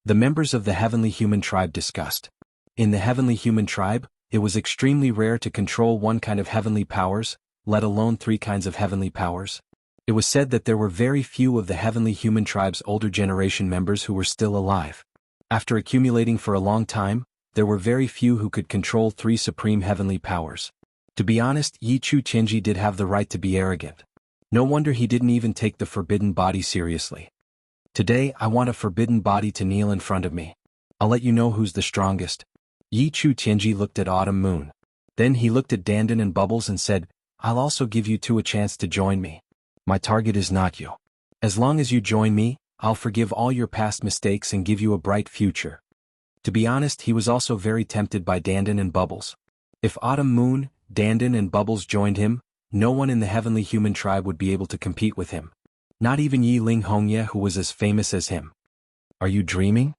The members of the heavenly human tribe discussed. In the heavenly human tribe, it was extremely rare to control one kind of heavenly powers, let alone 3 kinds of heavenly powers. It was said that there were very few of the heavenly human tribe's older generation members who were still alive. After accumulating for a long time, there were very few who could control 3 supreme heavenly powers. To be honest, Yi Chu Tianji did have the right to be arrogant. No wonder he didn't even take the forbidden body seriously. Today I want a forbidden body to kneel in front of me. I'll let you know who's the strongest. Yi Chu Tianji looked at Autumn Moon. Then he looked at Dandan and Bubbles and said, I'll also give you 2 a chance to join me. My target is not you. As long as you join me, I'll forgive all your past mistakes and give you a bright future. To be honest, he was also very tempted by Dandan and Bubbles. If Autumn Moon, Dandan and Bubbles joined him, no one in the heavenly human tribe would be able to compete with him. Not even Yi Ling Hongye, who was as famous as him. Are you dreaming?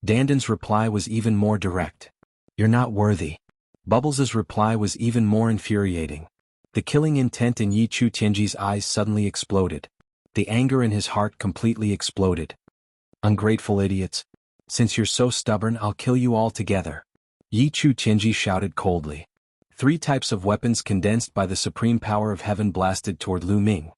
Dandan's reply was even more direct. You're not worthy. Bubbles' reply was even more infuriating. The killing intent in Yi Chu Tianji's eyes suddenly exploded. The anger in his heart completely exploded. Ungrateful idiots. Since you're so stubborn, I'll kill you all together. Yi Chu Tianji shouted coldly. 3 types of weapons condensed by the supreme power of heaven blasted toward Lu Ming.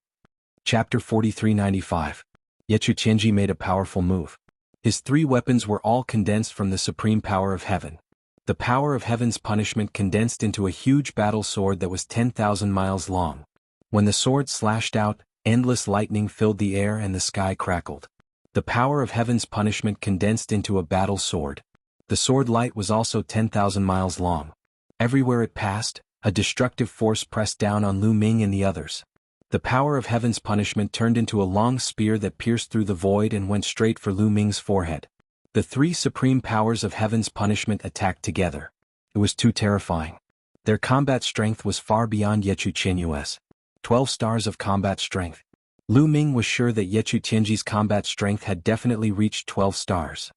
Chapter 4395. Ye Chu Tianji made a powerful move. His 3 weapons were all condensed from the supreme power of heaven. The power of heaven's punishment condensed into a huge battle sword that was 10,000 miles long. When the sword slashed out, endless lightning filled the air and the sky crackled. The power of heaven's punishment condensed into a battle sword. The sword light was also 10,000 miles long. Everywhere it passed, a destructive force pressed down on Lu Ming and the others. The power of heaven's punishment turned into a long spear that pierced through the void and went straight for Lu Ming's forehead. The 3 supreme powers of heaven's punishment attacked together. It was too terrifying. Their combat strength was far beyond Ye Chu Tianyu's. 12 stars of combat strength. Lu Ming was sure that Ye Chu Tianji's combat strength had definitely reached 12 stars.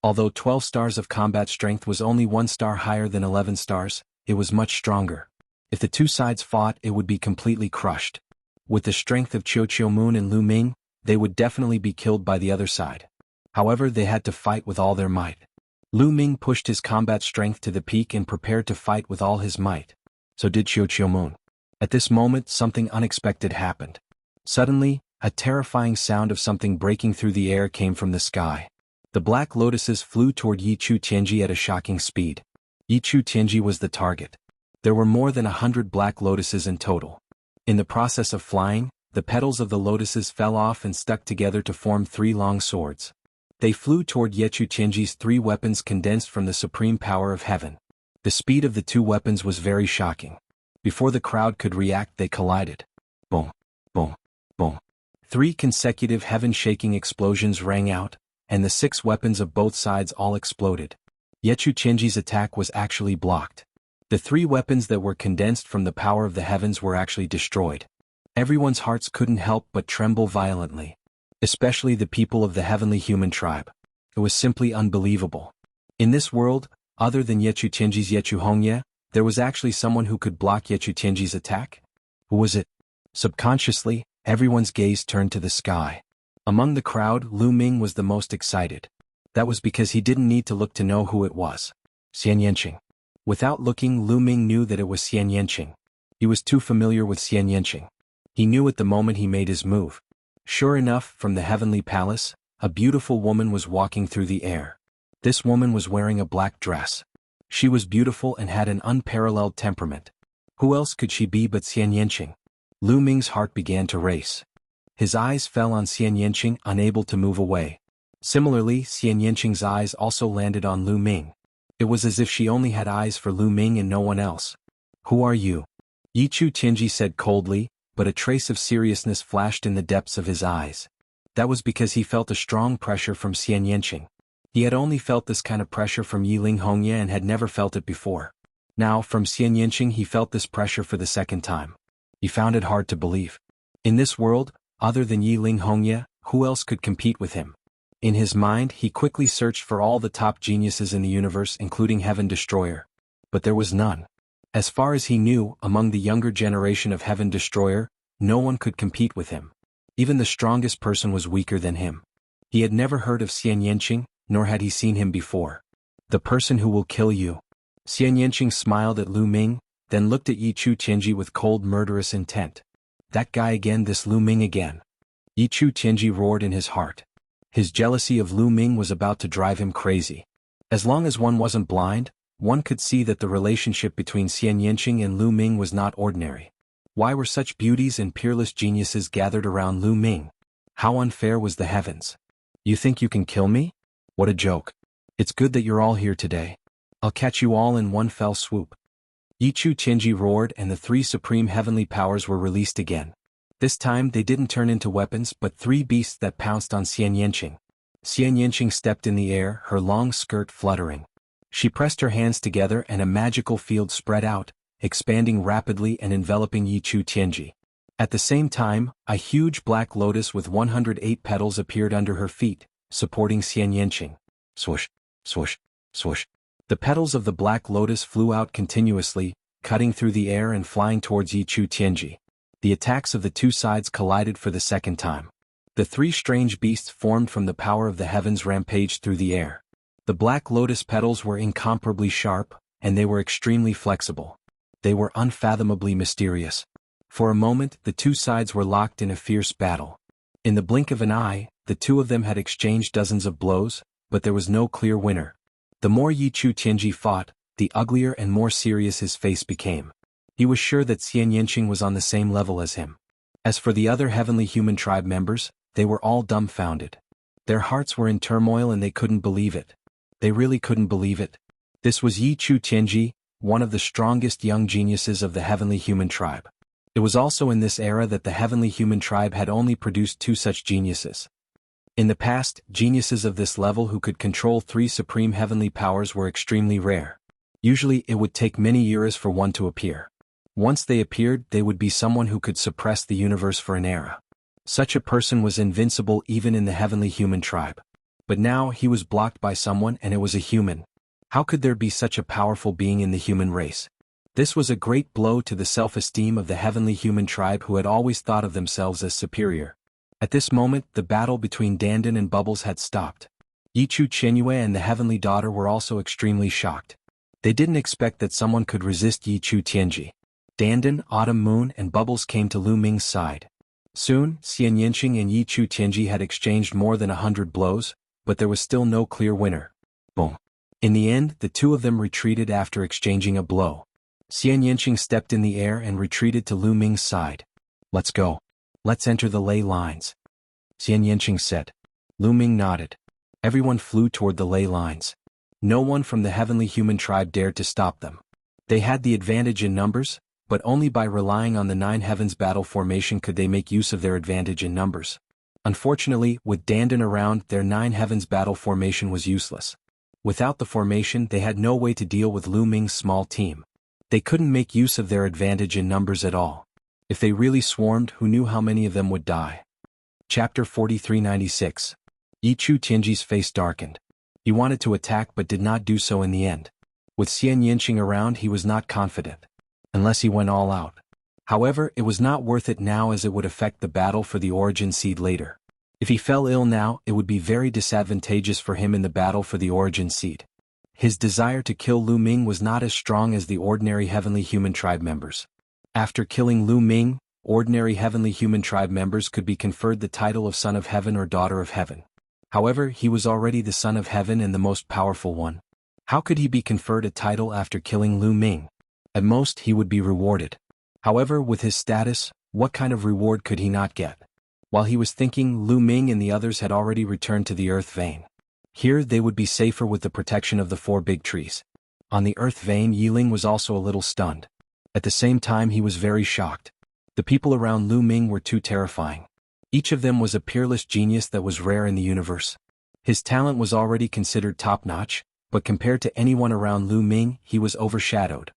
Although 12 stars of combat strength was only 1 star higher than 11 stars, it was much stronger. If the 2 sides fought, it would be completely crushed. With the strength of Qiu Moon and Lu Ming, they would definitely be killed by the other side. However, they had to fight with all their might. Lu Ming pushed his combat strength to the peak and prepared to fight with all his might. So did Qiu Moon. At this moment, something unexpected happened. Suddenly, a terrifying sound of something breaking through the air came from the sky. The black lotuses flew toward Yi Chu Tianji at a shocking speed. Yi Chu Tianji was the target. There were more than 100 black lotuses in total. In the process of flying, the petals of the lotuses fell off and stuck together to form 3 long swords. They flew toward Ye Chu Tianji's 3 weapons condensed from the supreme power of heaven. The speed of the 2 weapons was very shocking. Before the crowd could react, they collided. Boom, boom, boom. 3 consecutive heaven-shaking explosions rang out, and the 6 weapons of both sides all exploded. Ye Chu Tianji's attack was actually blocked. The 3 weapons that were condensed from the power of the heavens were actually destroyed. Everyone's hearts couldn't help but tremble violently. Especially the people of the heavenly human tribe. It was simply unbelievable. In this world, other than Ye Chu Tianji's Ye Chu Hongye, there was actually someone who could block Ye Chu Tianji's attack? Who was it? Subconsciously, everyone's gaze turned to the sky. Among the crowd, Lu Ming was the most excited. That was because he didn't need to look to know who it was. Xian Yanqing. Without looking, Lu Ming knew that it was Xian Yanqing. He was too familiar with Xian Yanqing. He knew at the moment he made his move. Sure enough, from the heavenly palace, a beautiful woman was walking through the air. This woman was wearing a black dress. She was beautiful and had an unparalleled temperament. Who else could she be but Xian Yanqing? Lu Ming's heart began to race. His eyes fell on Xian Yanqing, unable to move away. Similarly, Xian Yanqing's eyes also landed on Lu Ming. It was as if she only had eyes for Lu Ming and no one else. Who are you? Yi Chu Tianji said coldly, but a trace of seriousness flashed in the depths of his eyes. That was because he felt a strong pressure from Xian Yanqing. He had only felt this kind of pressure from Yi Ling Hongye and had never felt it before. Now, from Xian Yanqing he felt this pressure for the second time. He found it hard to believe. In this world, other than Yi Ling Hongye, who else could compete with him? In his mind, he quickly searched for all the top geniuses in the universe, including Heaven Destroyer. But there was none. As far as he knew, among the younger generation of Heaven Destroyer, no one could compete with him. Even the strongest person was weaker than him. He had never heard of Xian Yanqing, nor had he seen him before. The person who will kill you. Xian Yanqing smiled at Lu Ming, then looked at Yichu Tianji with cold murderous intent. That guy again, this Lu Ming again. Yichu Tianji roared in his heart. His jealousy of Lu Ming was about to drive him crazy. As long as one wasn't blind, one could see that the relationship between Xian Yanqing and Lu Ming was not ordinary. Why were such beauties and peerless geniuses gathered around Lu Ming? How unfair was the heavens? You think you can kill me? What a joke. It's good that you're all here today. I'll catch you all in one fell swoop. Yichu Tianji roared and the three supreme heavenly powers were released again. This time they didn't turn into weapons but three beasts that pounced on Xian Yanqing. Xian Yanqing stepped in the air, her long skirt fluttering. She pressed her hands together and a magical field spread out, expanding rapidly and enveloping Yichu Tianji. At the same time, a huge black lotus with 108 petals appeared under her feet, supporting Xian Yanqing. Swoosh, swoosh, swoosh. The petals of the black lotus flew out continuously, cutting through the air and flying towards Yichu Tianji. The attacks of the two sides collided for the second time. The three strange beasts formed from the power of the heavens rampaged through the air. The black lotus petals were incomparably sharp, and they were extremely flexible. They were unfathomably mysterious. For a moment, the two sides were locked in a fierce battle. In the blink of an eye, the two of them had exchanged dozens of blows, but there was no clear winner. The more Yichu Tianji fought, the uglier and more serious his face became. He was sure that Xian Yanqing was on the same level as him. As for the other heavenly human tribe members, they were all dumbfounded. Their hearts were in turmoil and they couldn't believe it. They really couldn't believe it. This was Yichu Tianji, one of the strongest young geniuses of the heavenly human tribe. It was also in this era that the heavenly human tribe had only produced two such geniuses. In the past, geniuses of this level who could control three supreme heavenly powers were extremely rare. Usually it would take many years for one to appear. Once they appeared, they would be someone who could suppress the universe for an era. Such a person was invincible even in the heavenly human tribe. But now he was blocked by someone and it was a human. How could there be such a powerful being in the human race? This was a great blow to the self-esteem of the heavenly human tribe who had always thought of themselves as superior. At this moment, the battle between Dandan and Bubbles had stopped. Yichu Qianyue and the heavenly daughter were also extremely shocked. They didn't expect that someone could resist Yichu Tianji. Dandan, Autumn Moon and Bubbles came to Lu Ming's side. Soon, Xian Yanqing and Yichu Tianji had exchanged more than 100 blows, but there was still no clear winner. Boom. In the end, the two of them retreated after exchanging a blow. Xian Yanqing stepped in the air and retreated to Lu Ming's side. Let's go. Let's enter the ley lines. Xian Yanqing said. Lu Ming nodded. Everyone flew toward the ley lines. No one from the heavenly human tribe dared to stop them. They had the advantage in numbers, but only by relying on the Nine Heavens battle formation could they make use of their advantage in numbers. Unfortunately, with Dandan around, their Nine Heavens battle formation was useless. Without the formation, they had no way to deal with Lu Ming's small team. They couldn't make use of their advantage in numbers at all. If they really swarmed, who knew how many of them would die? Chapter 4396. Yichu Tianji's face darkened. He wanted to attack but did not do so in the end. With Xian Yanqing around, he was not confident. Unless he went all out. However, it was not worth it now as it would affect the battle for the origin seed later. If he fell ill now, it would be very disadvantageous for him in the battle for the origin seed. His desire to kill Lu Ming was not as strong as the ordinary heavenly human tribe members. After killing Lu Ming, ordinary heavenly human tribe members could be conferred the title of Son of Heaven or Daughter of Heaven. However, he was already the Son of Heaven and the most powerful one. How could he be conferred a title after killing Lu Ming? At most, he would be rewarded. However, with his status, what kind of reward could he not get? While he was thinking, Lu Ming and the others had already returned to the earth vein. Here they would be safer with the protection of the four big trees. On the earth vein, Yiling was also a little stunned. At the same time, he was very shocked. The people around Lu Ming were too terrifying. Each of them was a peerless genius that was rare in the universe. His talent was already considered top-notch, but compared to anyone around Lu Ming, he was overshadowed.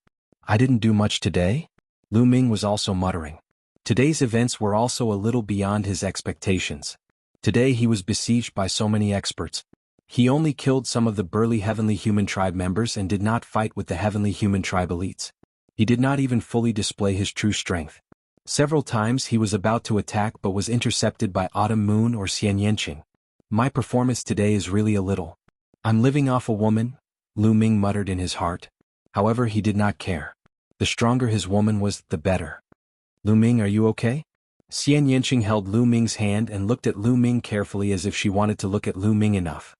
I didn't do much today? Lu Ming was also muttering. Today's events were also a little beyond his expectations. Today he was besieged by so many experts. He only killed some of the burly heavenly human tribe members and did not fight with the heavenly human tribe elites. He did not even fully display his true strength. Several times he was about to attack but was intercepted by Autumn Moon or Xian Yanqing. My performance today is really a little. I'm living off a woman, Lu Ming muttered in his heart. However, he did not care. The stronger his woman was, the better. Lu Ming, are you okay? Xian Yanqing held Lu Ming's hand and looked at Lu Ming carefully as if she wanted to look at Lu Ming enough.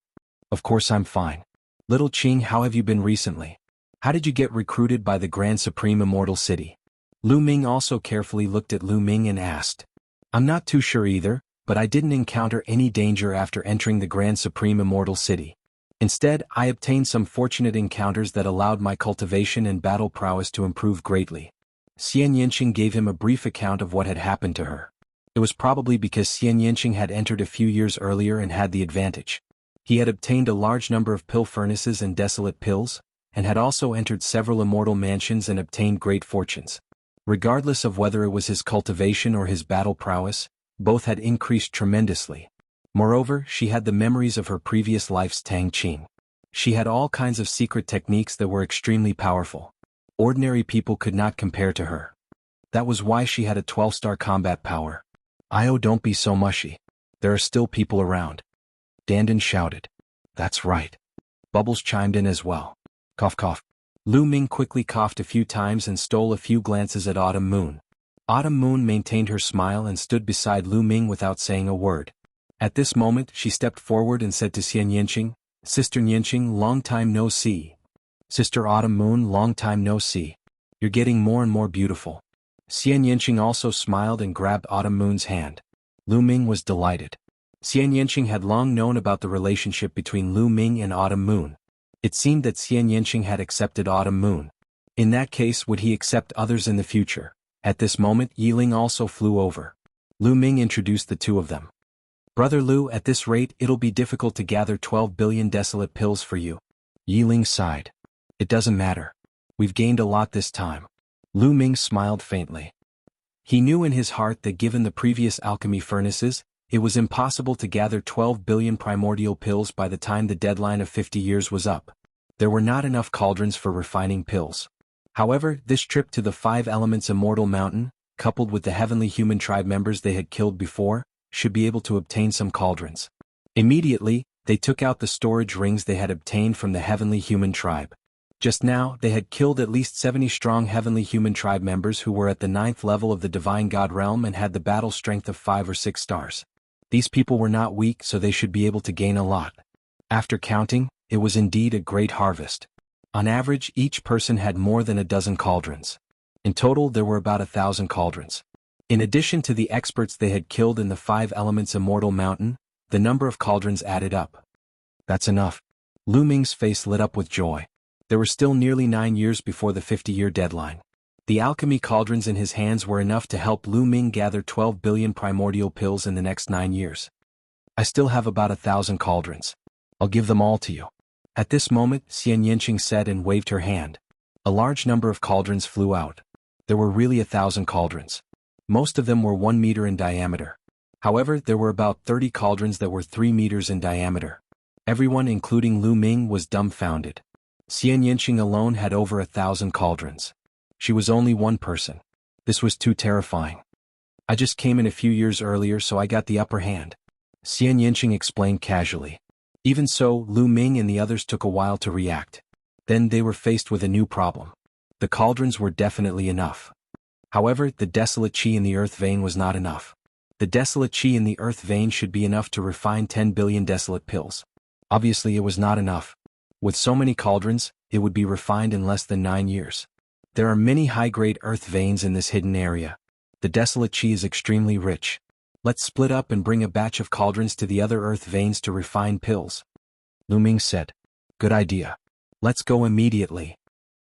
Of course I'm fine. Little Qing, how have you been recently? How did you get recruited by the Grand Supreme Immortal City? Lu Ming also carefully looked at Lu Ming and asked. I'm not too sure either, but I didn't encounter any danger after entering the Grand Supreme Immortal City. Instead, I obtained some fortunate encounters that allowed my cultivation and battle prowess to improve greatly. Xian Yanqing gave him a brief account of what had happened to her. It was probably because Xian Yanqing had entered a few years earlier and had the advantage. He had obtained a large number of pill furnaces and desolate pills, and had also entered several immortal mansions and obtained great fortunes. Regardless of whether it was his cultivation or his battle prowess, both had increased tremendously. Moreover, she had the memories of her previous life's Tang Qing. She had all kinds of secret techniques that were extremely powerful. Ordinary people could not compare to her. That was why she had a 12-star combat power. Io, don't be so mushy. There are still people around. Dandan shouted. That's right. Bubbles chimed in as well. Cough cough. Lu Ming quickly coughed a few times and stole a few glances at Autumn Moon. Autumn Moon maintained her smile and stood beside Lu Ming without saying a word. At this moment, she stepped forward and said to Xian Yanqing, Sister Yanqing, long time no see. Sister Autumn Moon, long time no see. You're getting more and more beautiful. Xian Yanqing also smiled and grabbed Autumn Moon's hand. Lu Ming was delighted. Xian Yanqing had long known about the relationship between Lu Ming and Autumn Moon. It seemed that Xian Yanqing had accepted Autumn Moon. In that case, would he accept others in the future? At this moment, Yiling also flew over. Lu Ming introduced the two of them. Brother Lu, at this rate it'll be difficult to gather 12 billion desolate pills for you. Yiling sighed. It doesn't matter. We've gained a lot this time. Lu Ming smiled faintly. He knew in his heart that given the previous alchemy furnaces, it was impossible to gather 12 billion primordial pills by the time the deadline of 50 years was up. There were not enough cauldrons for refining pills. However, this trip to the 5 Elements Immortal Mountain, coupled with the heavenly human tribe members they had killed before, should be able to obtain some cauldrons. Immediately, they took out the storage rings they had obtained from the heavenly human tribe. Just now, they had killed at least 70 strong heavenly human tribe members who were at the 9th level of the divine god realm and had the battle strength of 5 or 6 stars. These people were not weak, so they should be able to gain a lot. After counting, it was indeed a great harvest. On average, each person had more than a dozen cauldrons. In total, there were about 1,000 cauldrons. In addition to the experts they had killed in the 5 Elements Immortal Mountain, the number of cauldrons added up. That's enough. Lu Ming's face lit up with joy. There were still nearly 9 years before the 50-year deadline. The alchemy cauldrons in his hands were enough to help Lu Ming gather 12 billion primordial pills in the next 9 years. I still have about 1,000 cauldrons. I'll give them all to you. At this moment, Xian Yanqing said and waved her hand. A large number of cauldrons flew out. There were really 1,000 cauldrons. Most of them were 1 meter in diameter. However, there were about 30 cauldrons that were 3 meters in diameter. Everyone, including Lu Ming, was dumbfounded. Xian Yanqing alone had over 1,000 cauldrons. She was only one person. This was too terrifying. I just came in a few years earlier, so I got the upper hand. Xian Yanqing explained casually. Even so, Lu Ming and the others took a while to react. Then they were faced with a new problem. The cauldrons were definitely enough. However, the desolate chi in the earth vein was not enough. The desolate chi in the earth vein should be enough to refine 10 billion desolate pills. Obviously, it was not enough. With so many cauldrons, it would be refined in less than 9 years. There are many high-grade earth veins in this hidden area. The desolate chi is extremely rich. Let's split up and bring a batch of cauldrons to the other earth veins to refine pills. Lu Ming said. Good idea. Let's go immediately.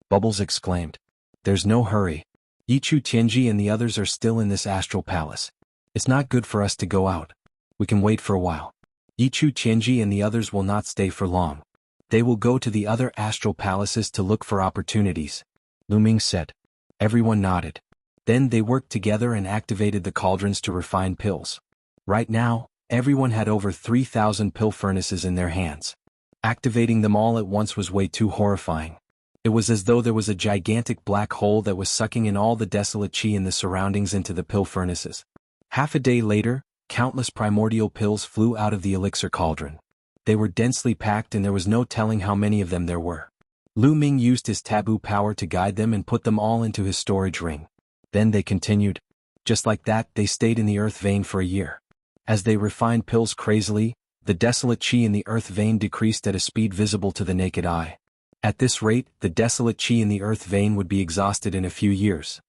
Bubbles exclaimed. There's no hurry. Yichu Tianji and the others are still in this astral palace. It's not good for us to go out. We can wait for a while. Yichu Tianji and the others will not stay for long. They will go to the other astral palaces to look for opportunities. Lu Ming said. Everyone nodded. Then they worked together and activated the cauldrons to refine pills. Right now, everyone had over 3,000 pill furnaces in their hands. Activating them all at once was way too horrifying. It was as though there was a gigantic black hole that was sucking in all the desolate chi in the surroundings into the pill furnaces. Half a day later, countless primordial pills flew out of the elixir cauldron. They were densely packed and there was no telling how many of them there were. Lu Ming used his taboo power to guide them and put them all into his storage ring. Then they continued. Just like that, they stayed in the earth vein for a year. As they refined pills crazily, the desolate chi in the earth vein decreased at a speed visible to the naked eye. At this rate, the desolate chi in the earth vein would be exhausted in a few years.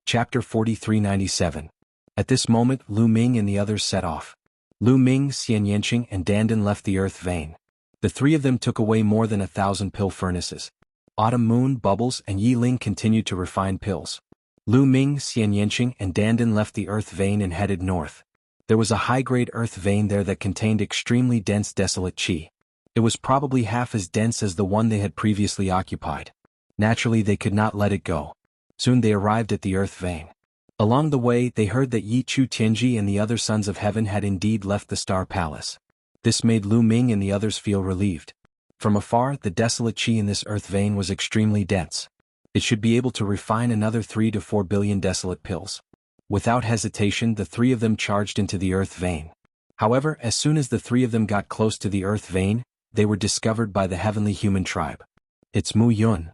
Chapter 4397. At this moment, Lu Ming and the others set off. Lu Ming, Xian Yanqing, and Dandan left the earth vein. The three of them took away more than 1,000 pill furnaces. Autumn Moon, Bubbles, and Yi Ling continued to refine pills. Lu Ming, Xian Yanqing, and Dandan left the earth vein and headed north. There was a high-grade earth vein there that contained extremely dense desolate chi. It was probably half as dense as the one they had previously occupied. Naturally, they could not let it go. Soon they arrived at the earth vein. Along the way, they heard that Yi Chu Tianji and the other sons of heaven had indeed left the Star Palace. This made Lu Ming and the others feel relieved. From afar, the desolate chi in this earth vein was extremely dense. It should be able to refine another 3 to 4 billion desolate pills. Without hesitation, the three of them charged into the earth vein. However, as soon as the three of them got close to the earth vein, they were discovered by the heavenly human tribe. It's Mu Yun.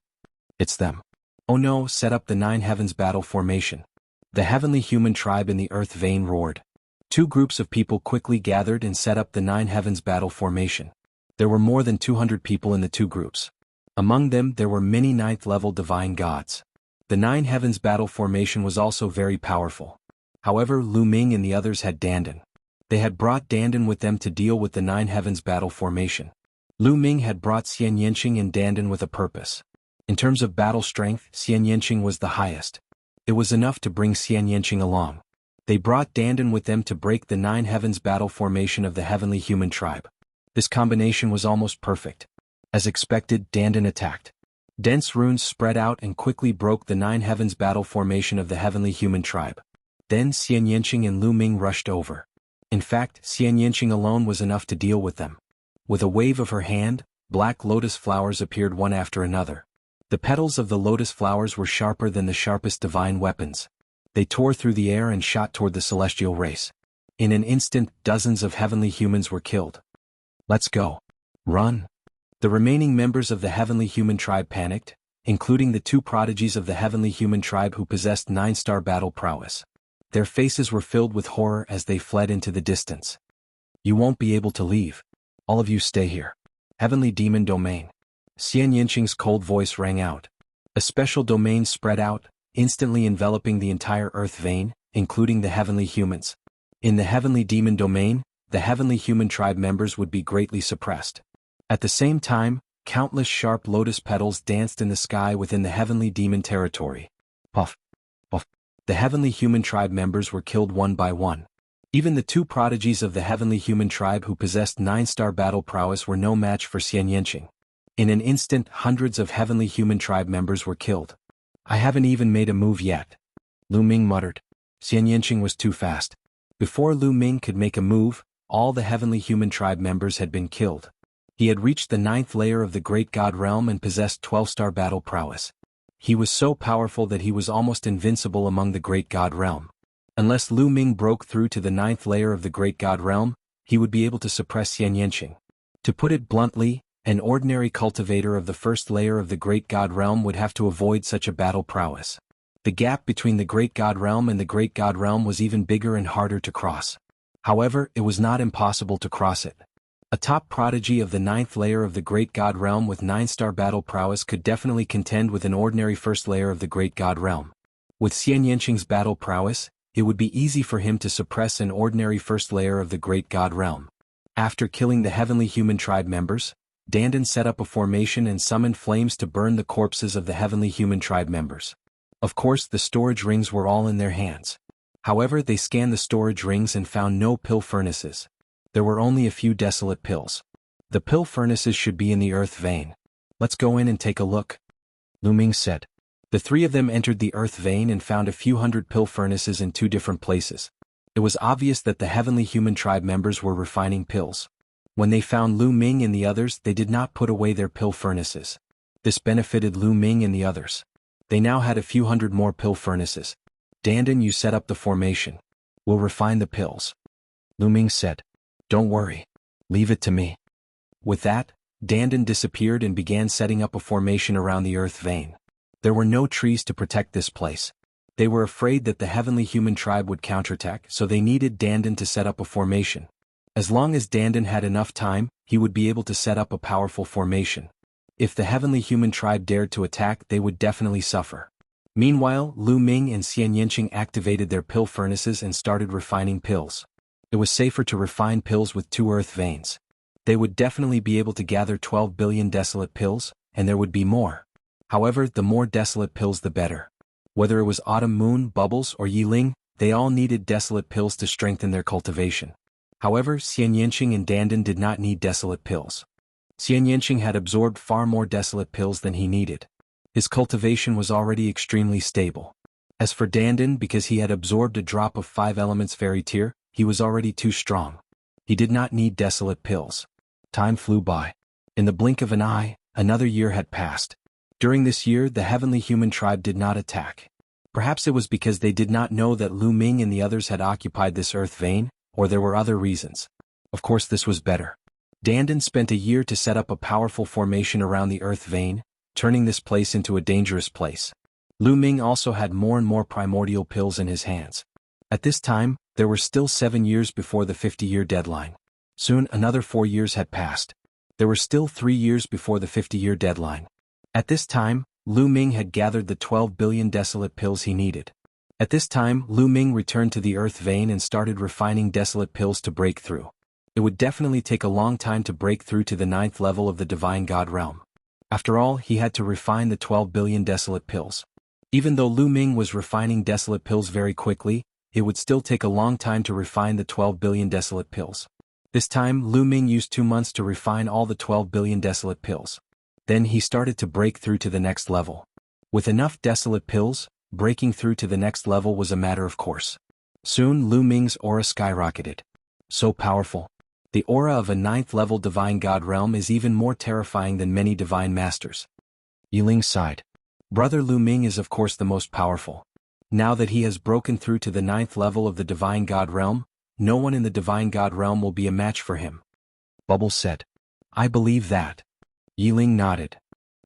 It's them. Oh no, set up the 9 heavens battle formation. The heavenly human tribe in the earth vein roared. 2 groups of people quickly gathered and set up the 9 heavens battle formation. There were more than 200 people in the 2 groups. Among them there were many 9th-level divine gods. The 9 heavens battle formation was also very powerful. However, Lu Ming and the others had Dandan. They had brought Dandan with them to deal with the 9 heavens battle formation. Lu Ming had brought Xian Yanqing and Dandan with a purpose. In terms of battle strength, Xian Yanqing was the highest. It was enough to bring Xian Yanqing along. They brought Dandan with them to break the 9 heavens battle formation of the heavenly human tribe. This combination was almost perfect. As expected, Dandan attacked. Dense runes spread out and quickly broke the 9 heavens battle formation of the heavenly human tribe. Then Xian Yanqing and Lu Ming rushed over. In fact, Xian Yanqing alone was enough to deal with them. With a wave of her hand, black lotus flowers appeared one after another. The petals of the lotus flowers were sharper than the sharpest divine weapons. They tore through the air and shot toward the celestial race. In an instant, dozens of heavenly humans were killed. Let's go. Run. The remaining members of the heavenly human tribe panicked, including the 2 prodigies of the heavenly human tribe who possessed 9-star battle prowess. Their faces were filled with horror as they fled into the distance. You won't be able to leave. All of you stay here. Heavenly Demon Domain. Xian Yanqing's cold voice rang out. A special domain spread out, instantly enveloping the entire earth vein, including the heavenly humans. In the heavenly demon domain, the heavenly human tribe members would be greatly suppressed. At the same time, countless sharp lotus petals danced in the sky within the heavenly demon territory. Puff, puff. The heavenly human tribe members were killed one by one. Even the 2 prodigies of the heavenly human tribe who possessed 9-star battle prowess were no match for Xian Yanqing. In an instant, hundreds of heavenly human tribe members were killed. I haven't even made a move yet. Lu Ming muttered. Xian Yanqing was too fast. Before Lu Ming could make a move, all the heavenly human tribe members had been killed. He had reached the 9th layer of the great god realm and possessed 12-star battle prowess. He was so powerful that he was almost invincible among the great god realm. Unless Lu Ming broke through to the 9th layer of the great god realm, he would be able to suppress Xian Yanqing. To put it bluntly, an ordinary cultivator of the 1st layer of the great god realm would have to avoid such a battle prowess. The gap between the great god realm and the great god realm was even bigger and harder to cross. However, it was not impossible to cross it. A top prodigy of the 9th layer of the great god realm with 9-star battle prowess could definitely contend with an ordinary 1st layer of the great god realm. With Xian Yanqing's battle prowess, it would be easy for him to suppress an ordinary 1st layer of the great god realm. After killing the heavenly human tribe members, Dandan set up a formation and summoned flames to burn the corpses of the heavenly human tribe members. Of course, the storage rings were all in their hands. However, they scanned the storage rings and found no pill furnaces. There were only a few desolate pills. The pill furnaces should be in the earth vein. Let's go in and take a look, Lu Ming said. The 3 of them entered the earth vein and found a few hundred pill furnaces in 2 different places. It was obvious that the heavenly human tribe members were refining pills. When they found Lu Ming and the others, they did not put away their pill furnaces. This benefited Lu Ming and the others. They now had a few hundred more pill furnaces. Dandan, you set up the formation. We'll refine the pills, Lu Ming said. Don't worry. Leave it to me. With that, Dandan disappeared and began setting up a formation around the earth vein. There were no trees to protect this place. They were afraid that the heavenly human tribe would counterattack, so they needed Dandan to set up a formation. As long as Dandan had enough time, he would be able to set up a powerful formation. If the heavenly human tribe dared to attack, they would definitely suffer. Meanwhile, Lu Ming and Xian Yanqing activated their pill furnaces and started refining pills. It was safer to refine pills with 2 earth veins. They would definitely be able to gather 12 billion desolate pills, and there would be more. However, the more desolate pills the better. Whether it was Autumn Moon, Bubbles, or Yiling, they all needed desolate pills to strengthen their cultivation. However, Xian Yanqing and Dandan did not need desolate pills. Xian Yanqing had absorbed far more desolate pills than he needed. His cultivation was already extremely stable. As for Dandan, because he had absorbed a drop of 5 elements fairy tier, he was already too strong. He did not need desolate pills. Time flew by. In the blink of an eye, another year had passed. During this year, the heavenly human tribe did not attack. Perhaps it was because they did not know that Lu Ming and the others had occupied this earth vein, or there were other reasons. Of course, this was better. Dandan spent a year to set up a powerful formation around the earth vein, turning this place into a dangerous place. Lu Ming also had more and more primordial pills in his hands. At this time, there were still 7 years before the 50-year deadline. Soon another 4 years had passed. There were still 3 years before the 50-year deadline. At this time, Lu Ming had gathered the 12 billion desolate pills he needed. At this time, Lu Ming returned to the earth vein and started refining desolate pills to break through. It would definitely take a long time to break through to the 9th level of the Divine God realm. After all, he had to refine the 12 billion desolate pills. Even though Lu Ming was refining desolate pills very quickly, it would still take a long time to refine the 12 billion desolate pills. This time, Lu Ming used 2 months to refine all the 12 billion desolate pills. Then he started to break through to the next level. With enough desolate pills, breaking through to the next level was a matter of course. Soon Lu Ming's aura skyrocketed. So powerful. The aura of a 9th level Divine God realm is even more terrifying than many divine masters. Yiling sighed. Brother Lu Ming is of course the most powerful. Now that he has broken through to the 9th level of the Divine God realm, no one in the Divine God realm will be a match for him. Bubbles said. I believe that. Yiling nodded.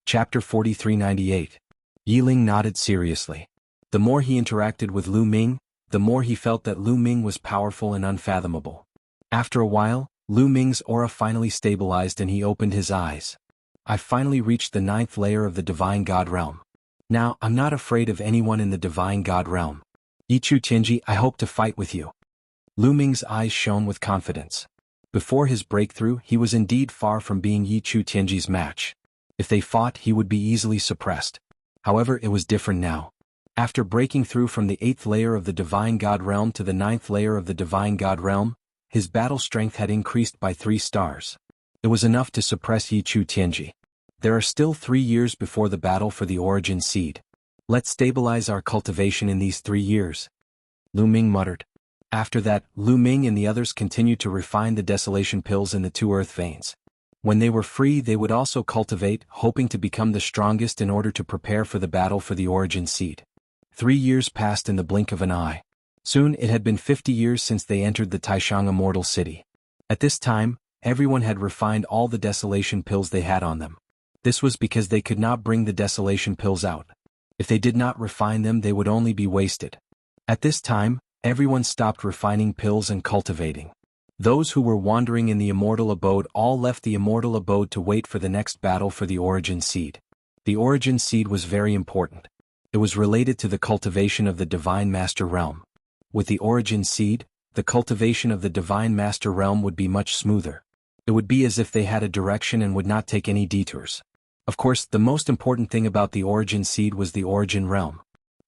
Chapter 4398. Yiling nodded seriously. The more he interacted with Lu Ming, the more he felt that Lu Ming was powerful and unfathomable. After a while, Lu Ming's aura finally stabilized and he opened his eyes. I finally reached the 9th layer of the Divine God realm. Now, I'm not afraid of anyone in the Divine God realm. Yichu Tianji, I hope to fight with you. Lu Ming's eyes shone with confidence. Before his breakthrough, he was indeed far from being Yichu Tianji's match. If they fought, he would be easily suppressed. However, it was different now. After breaking through from the 8th layer of the Divine God realm to the 9th layer of the Divine God realm, his battle strength had increased by 3 stars. It was enough to suppress Yichu Tianji. There are still 3 years before the battle for the origin seed. Let's stabilize our cultivation in these 3 years. Lu Ming muttered. After that, Lu Ming and the others continued to refine the desolation pills in the 2 earth veins. When they were free, they would also cultivate, hoping to become the strongest in order to prepare for the battle for the origin seed. 3 years passed in the blink of an eye. Soon it had been 50 years since they entered the Taishang Immortal City. At this time, everyone had refined all the desolation pills they had on them. This was because they could not bring the desolation pills out. If they did not refine them, they would only be wasted. At this time, everyone stopped refining pills and cultivating. Those who were wandering in the immortal abode all left the immortal abode to wait for the next battle for the origin seed. The origin seed was very important. It was related to the cultivation of the Divine Master Realm. With the origin seed, the cultivation of the Divine Master Realm would be much smoother. It would be as if they had a direction and would not take any detours. Of course, the most important thing about the origin seed was the origin realm.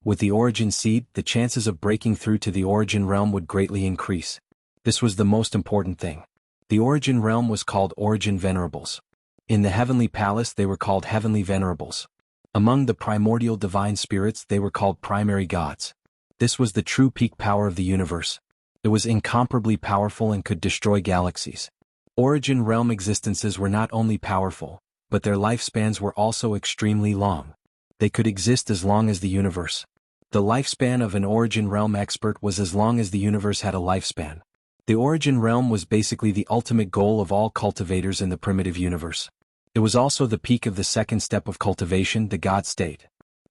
With the origin seed, the chances of breaking through to the origin realm would greatly increase. This was the most important thing. The origin realm was called Origin Venerables. In the Heavenly Palace they were called Heavenly Venerables. Among the primordial divine spirits they were called primary gods. This was the true peak power of the universe. It was incomparably powerful and could destroy galaxies. Origin realm existences were not only powerful, but their lifespans were also extremely long. They could exist as long as the universe. The lifespan of an origin realm expert was as long as the universe had a lifespan. The origin realm was basically the ultimate goal of all cultivators in the primitive universe. It was also the peak of the second step of cultivation, the God state.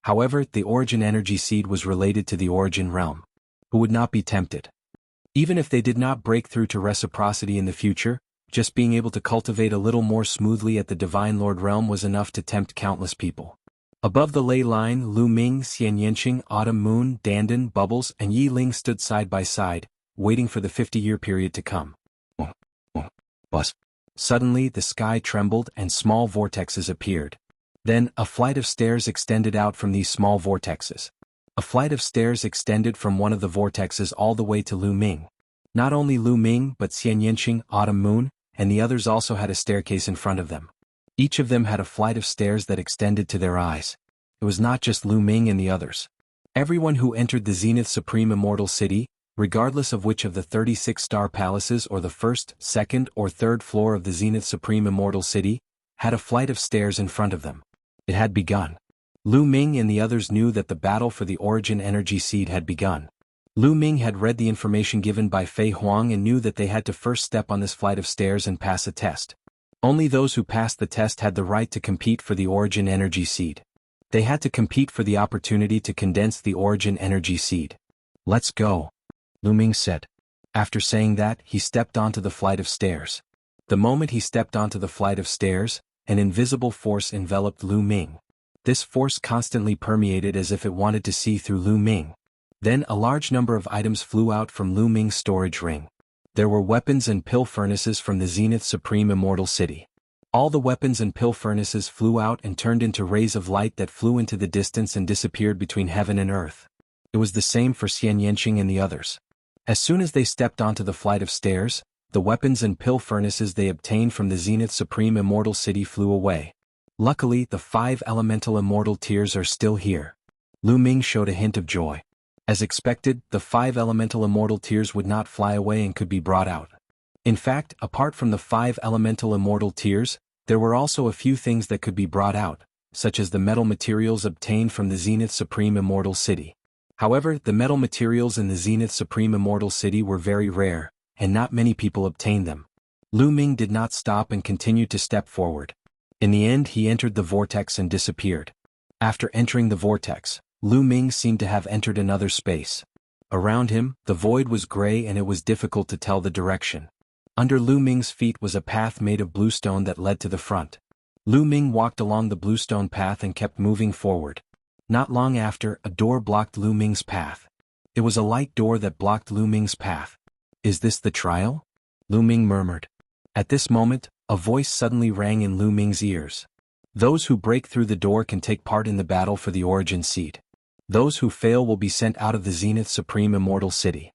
However, the origin energy seed was related to the origin realm. Who would not be tempted? Even if they did not break through to reciprocity in the future, just being able to cultivate a little more smoothly at the Divine Lord realm was enough to tempt countless people. Above the ley line, Lu Ming, Xian Yanqing, Autumn Moon, Dandan, Bubbles, and Yi Ling stood side by side, waiting for the 50-year period to come. Buzz. Suddenly the sky trembled and small vortexes appeared. Then, a flight of stairs extended out from these small vortexes. A flight of stairs extended from one of the vortexes all the way to Lu Ming. Not only Lu Ming but Xian Yanqing, Autumn Moon, and the others also had a staircase in front of them. Each of them had a flight of stairs that extended to their eyes. It was not just Lu Ming and the others. Everyone who entered the Zenith Supreme Immortal City, regardless of which of the 36 star palaces or the first, second, or third floor of the Zenith Supreme Immortal City, had a flight of stairs in front of them. It had begun. Lu Ming and the others knew that the battle for the origin energy seed had begun. Lu Ming had read the information given by Fei Huang and knew that they had to first step on this flight of stairs and pass a test. Only those who passed the test had the right to compete for the origin energy seed. They had to compete for the opportunity to condense the origin energy seed. "Let's go," Lu Ming said. After saying that, he stepped onto the flight of stairs. The moment he stepped onto the flight of stairs, an invisible force enveloped Lu Ming. This force constantly permeated as if it wanted to see through Lu Ming. Then a large number of items flew out from Lu Ming's storage ring. There were weapons and pill furnaces from the Zenith Supreme Immortal City. All the weapons and pill furnaces flew out and turned into rays of light that flew into the distance and disappeared between heaven and earth. It was the same for Xian Yanqing and the others. As soon as they stepped onto the flight of stairs, the weapons and pill furnaces they obtained from the Zenith Supreme Immortal City flew away. Luckily, the 5 elemental immortal tears are still here. Lu Ming showed a hint of joy. As expected, the 5 elemental immortal tears would not fly away and could be brought out. In fact, apart from the 5 elemental immortal tears, there were also a few things that could be brought out, such as the metal materials obtained from the Zenith Supreme Immortal City. However, the metal materials in the Zenith Supreme Immortal City were very rare, and not many people obtained them. Lu Ming did not stop and continued to step forward. In the end, he entered the vortex and disappeared. After entering the vortex, Lu Ming seemed to have entered another space. Around him, the void was gray and it was difficult to tell the direction. Under Lu Ming's feet was a path made of bluestone that led to the front. Lu Ming walked along the bluestone path and kept moving forward. Not long after, a door blocked Lu Ming's path. It was a light door that blocked Lu Ming's path. "Is this the trial?" Lu Ming murmured. At this moment, a voice suddenly rang in Lu Ming's ears. "Those who break through the door can take part in the battle for the origin seed. Those who fail will be sent out of the Zenith Supreme Immortal City."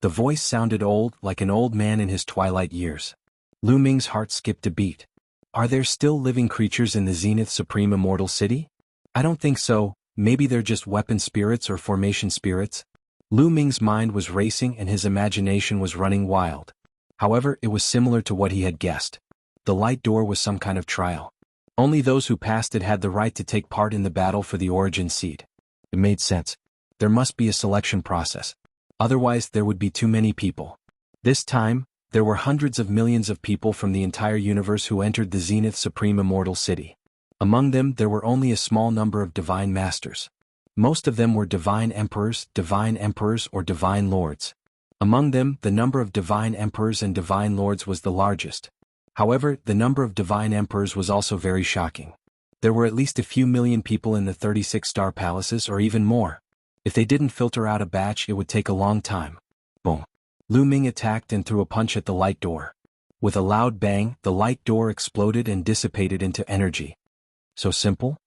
The voice sounded old, like an old man in his twilight years. Lu Ming's heart skipped a beat. Are there still living creatures in the Zenith Supreme Immortal City? I don't think so, maybe they're just weapon spirits or formation spirits. Lu Ming's mind was racing and his imagination was running wild. However, it was similar to what he had guessed. The light door was some kind of trial. Only those who passed it had the right to take part in the battle for the origin seed. It made sense. There must be a selection process. Otherwise, there would be too many people. This time, there were hundreds of millions of people from the entire universe who entered the Zenith Supreme Immortal City. Among them, there were only a small number of divine masters. Most of them were divine emperors, or divine lords. Among them, the number of divine emperors and divine lords was the largest. However, the number of divine emperors was also very shocking. There were at least a few million people in the 36 star palaces or even more. If they didn't filter out a batch, it would take a long time. Boom. Lu Ming attacked and threw a punch at the light door. With a loud bang, the light door exploded and dissipated into energy. So simple?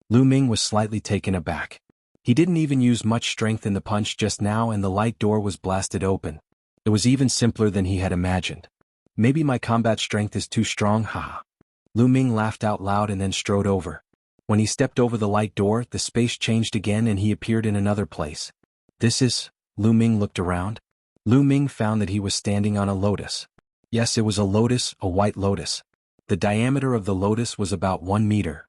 Lu Ming was slightly taken aback. He didn't even use much strength in the punch just now and the light door was blasted open. It was even simpler than he had imagined. Maybe my combat strength is too strong, haha. Lu Ming laughed out loud and then strode over. When he stepped over the light door, the space changed again and he appeared in another place. This is... Lu Ming looked around. Lu Ming found that he was standing on a lotus. Yes, it was a lotus, a white lotus. The diameter of the lotus was about 1 meter.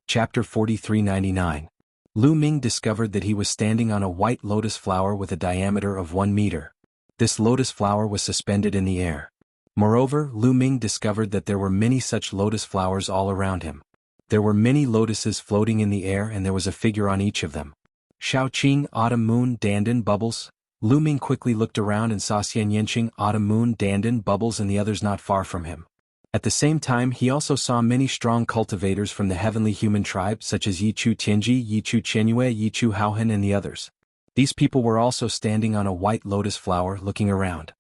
Chapter 4399. Lu Ming discovered that he was standing on a white lotus flower with a diameter of 1 meter. This lotus flower was suspended in the air. Moreover, Lu Ming discovered that there were many such lotus flowers all around him. There were many lotuses floating in the air and there was a figure on each of them. Shaoqing, Autumn Moon, Dandan, Bubbles. Lu Ming quickly looked around and saw Xianyanqing, Autumn Moon, Dandan, Bubbles and the others not far from him. At the same time he also saw many strong cultivators from the heavenly human tribe such as Yichu Tianji, Yichu Qianyue, Yichu Haohan and the others. These people were also standing on a white lotus flower looking around.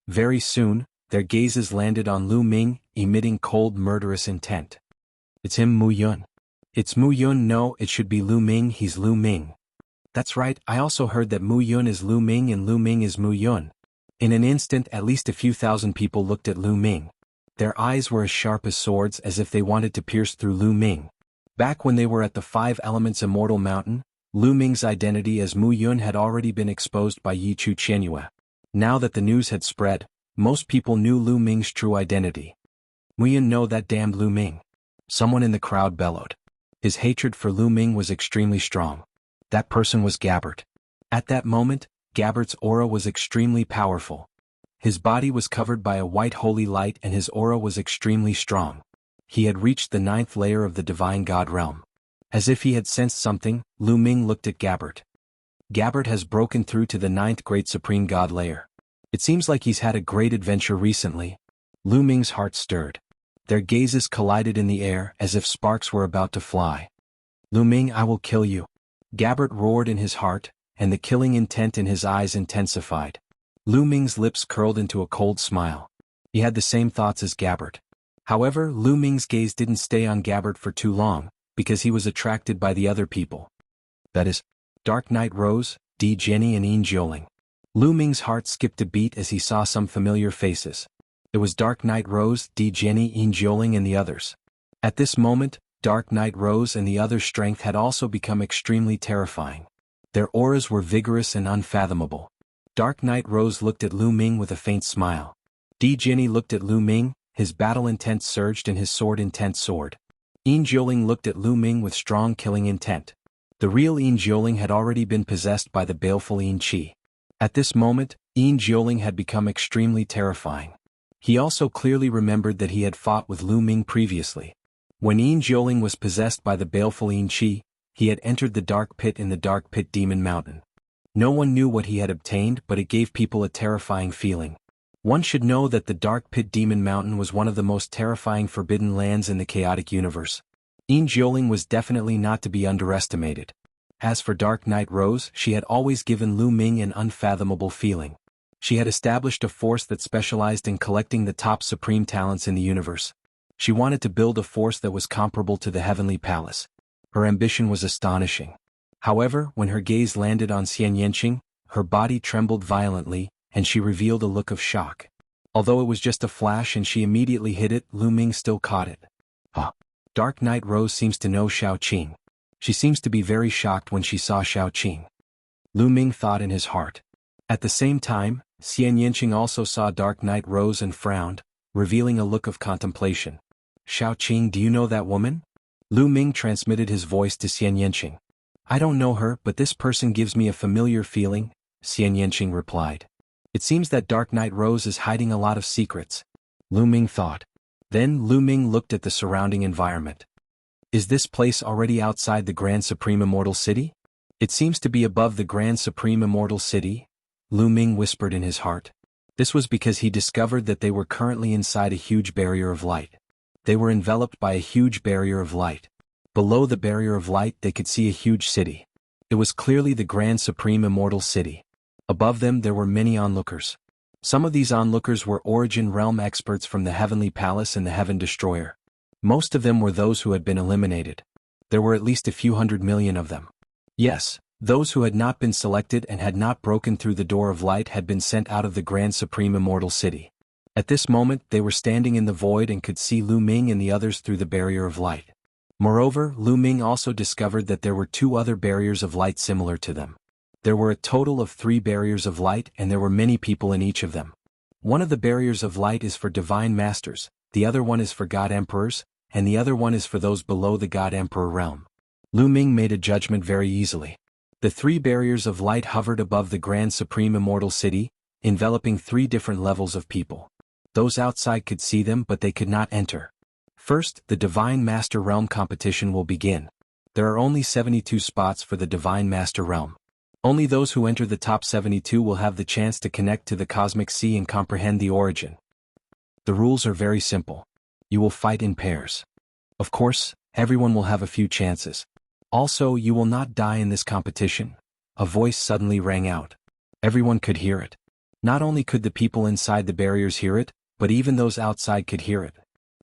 Very soon, their gazes landed on Lu Ming, emitting cold murderous intent. It's him, Mu Yun. It's Mu Yun. No, it should be Lu Ming. He's Lu Ming. That's right, I also heard that Mu Yun is Lu Ming and Lu Ming is Mu Yun. In an instant at least a few thousand people looked at Lu Ming. Their eyes were as sharp as swords as if they wanted to pierce through Lu Ming. Back when they were at the Five Elements Immortal Mountain, Lu Ming's identity as Mu Yun had already been exposed by Yichu Qianyue. Now that the news had spread, most people knew Lu Ming's true identity. Mu Yun, no, that damned Lu Ming. Someone in the crowd bellowed. His hatred for Lu Ming was extremely strong. That person was Gabbert. At that moment, Gabbert's aura was extremely powerful. His body was covered by a white holy light and his aura was extremely strong. He had reached the 9th layer of the divine god realm. As if he had sensed something, Lu Ming looked at Gabbert. Gabbert has broken through to the 9th great supreme god layer. It seems like he's had a great adventure recently. Lu Ming's heart stirred. Their gazes collided in the air as if sparks were about to fly. Lu Ming, I will kill you. Gabbert roared in his heart, and the killing intent in his eyes intensified. Lu Ming's lips curled into a cold smile. He had the same thoughts as Gabbert. However, Lu Ming's gaze didn't stay on Gabbert for too long, because he was attracted by the other people. That is, Dark Knight Rose, Di Jenny and Yin Jiuling. Lu Ming's heart skipped a beat as he saw some familiar faces. It was Dark Knight Rose, Di Jenny, Yin Jiuling and the others. At this moment, Dark Knight Rose and the others' strength had also become extremely terrifying. Their auras were vigorous and unfathomable. Dark Knight Rose looked at Lu Ming with a faint smile. Di Jenny looked at Lu Ming, his battle intent surged and his sword intent soared. Yin Jiuling looked at Lu Ming with strong killing intent. The real Yin Jiuling had already been possessed by the baleful Yin Qi. At this moment, Yin Jiuling had become extremely terrifying. He also clearly remembered that he had fought with Lu Ming previously. When Yin Jiuling was possessed by the baleful Yin Qi, he had entered the dark pit in the dark pit demon mountain. No one knew what he had obtained, but it gave people a terrifying feeling. One should know that the dark pit demon mountain was one of the most terrifying forbidden lands in the chaotic universe. Yin Jiuling was definitely not to be underestimated. As for Dark Knight Rose, she had always given Lu Ming an unfathomable feeling. She had established a force that specialized in collecting the top supreme talents in the universe. She wanted to build a force that was comparable to the Heavenly Palace. Her ambition was astonishing. However, when her gaze landed on Xianyanqing, her body trembled violently, and she revealed a look of shock. Although it was just a flash and she immediately hid it, Lu Ming still caught it. Dark Knight Rose seems to know Shaoqing. She seems to be very shocked when she saw Shaoqing. Lu Ming thought in his heart. At the same time, Xianyanqing also saw Dark Knight Rose and frowned, revealing a look of contemplation. Shaoqing, do you know that woman? Lu Ming transmitted his voice to Xianyanqing. I don't know her, but this person gives me a familiar feeling, Xianyanqing replied. It seems that Dark Knight Rose is hiding a lot of secrets. Lu Ming thought. Then Lu Ming looked at the surrounding environment. Is this place already outside the Grand Supreme Immortal City? It seems to be above the Grand Supreme Immortal City, Lu Ming whispered in his heart. This was because he discovered that they were currently inside a huge barrier of light. They were enveloped by a huge barrier of light. Below the barrier of light they could see a huge city. It was clearly the Grand Supreme Immortal City. Above them there were many onlookers. Some of these onlookers were Origin Realm experts from the Heavenly Palace and the Heaven Destroyer. Most of them were those who had been eliminated. There were at least a few 100 million of them. Yes, those who had not been selected and had not broken through the door of light had been sent out of the Grand Supreme Immortal City. At this moment they were standing in the void and could see Lu Ming and the others through the barrier of light. Moreover, Lu Ming also discovered that there were 2 other barriers of light similar to them. There were a total of 3 barriers of light and there were many people in each of them. One of the barriers of light is for divine masters, the other one is for god emperors, and the other one is for those below the god emperor realm. Lu Ming made a judgment very easily. The 3 barriers of light hovered above the Grand Supreme Immortal City, enveloping 3 different levels of people. Those outside could see them but they could not enter. First, the Divine Master Realm competition will begin. There are only 72 spots for the Divine Master Realm. Only those who enter the top 72 will have the chance to connect to the Cosmic Sea and comprehend the origin. The rules are very simple. You will fight in pairs. Of course, everyone will have a few chances. Also, you will not die in this competition. A voice suddenly rang out. Everyone could hear it. Not only could the people inside the barriers hear it, but even those outside could hear it.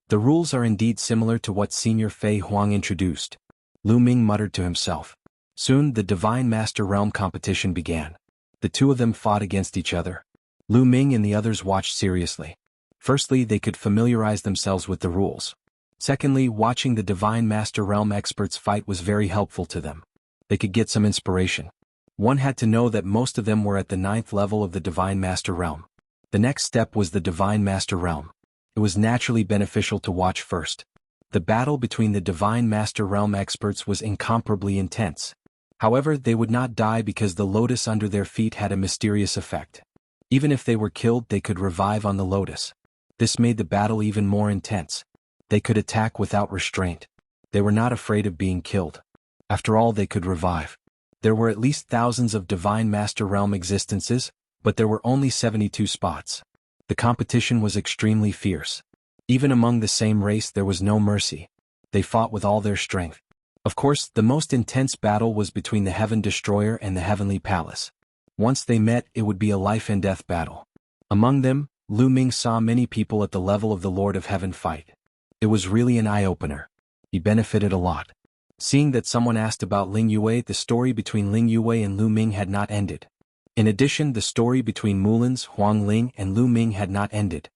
The rules are indeed similar to what Senior Fei Huang introduced. Lu Ming muttered to himself. Soon, the Divine Master Realm competition began. The 2 of them fought against each other. Lu Ming and the others watched seriously. Firstly, they could familiarize themselves with the rules. Secondly, watching the Divine Master Realm experts fight was very helpful to them. They could get some inspiration. One had to know that most of them were at the 9th level of the Divine Master Realm. The next step was the Divine Master Realm. It was naturally beneficial to watch first. The battle between the Divine Master Realm experts was incomparably intense. However, they would not die because the lotus under their feet had a mysterious effect. Even if they were killed, they could revive on the lotus. This made the battle even more intense. They could attack without restraint. They were not afraid of being killed. After all, they could revive. There were at least thousands of Divine Master Realm existences, but there were only 72 spots. The competition was extremely fierce. Even among the same race there was no mercy. They fought with all their strength. Of course, the most intense battle was between the Heaven Destroyer and the Heavenly Palace. Once they met, it would be a life-and-death battle. Among them, Lu Ming saw many people at the level of the Lord of Heaven fight. It was really an eye-opener. He benefited a lot. Seeing that someone asked about Ling Yue, the story between Ling Yue and Lu Ming had not ended. In addition, the story between Mulin's, Huang Ling and Lu Ming had not ended.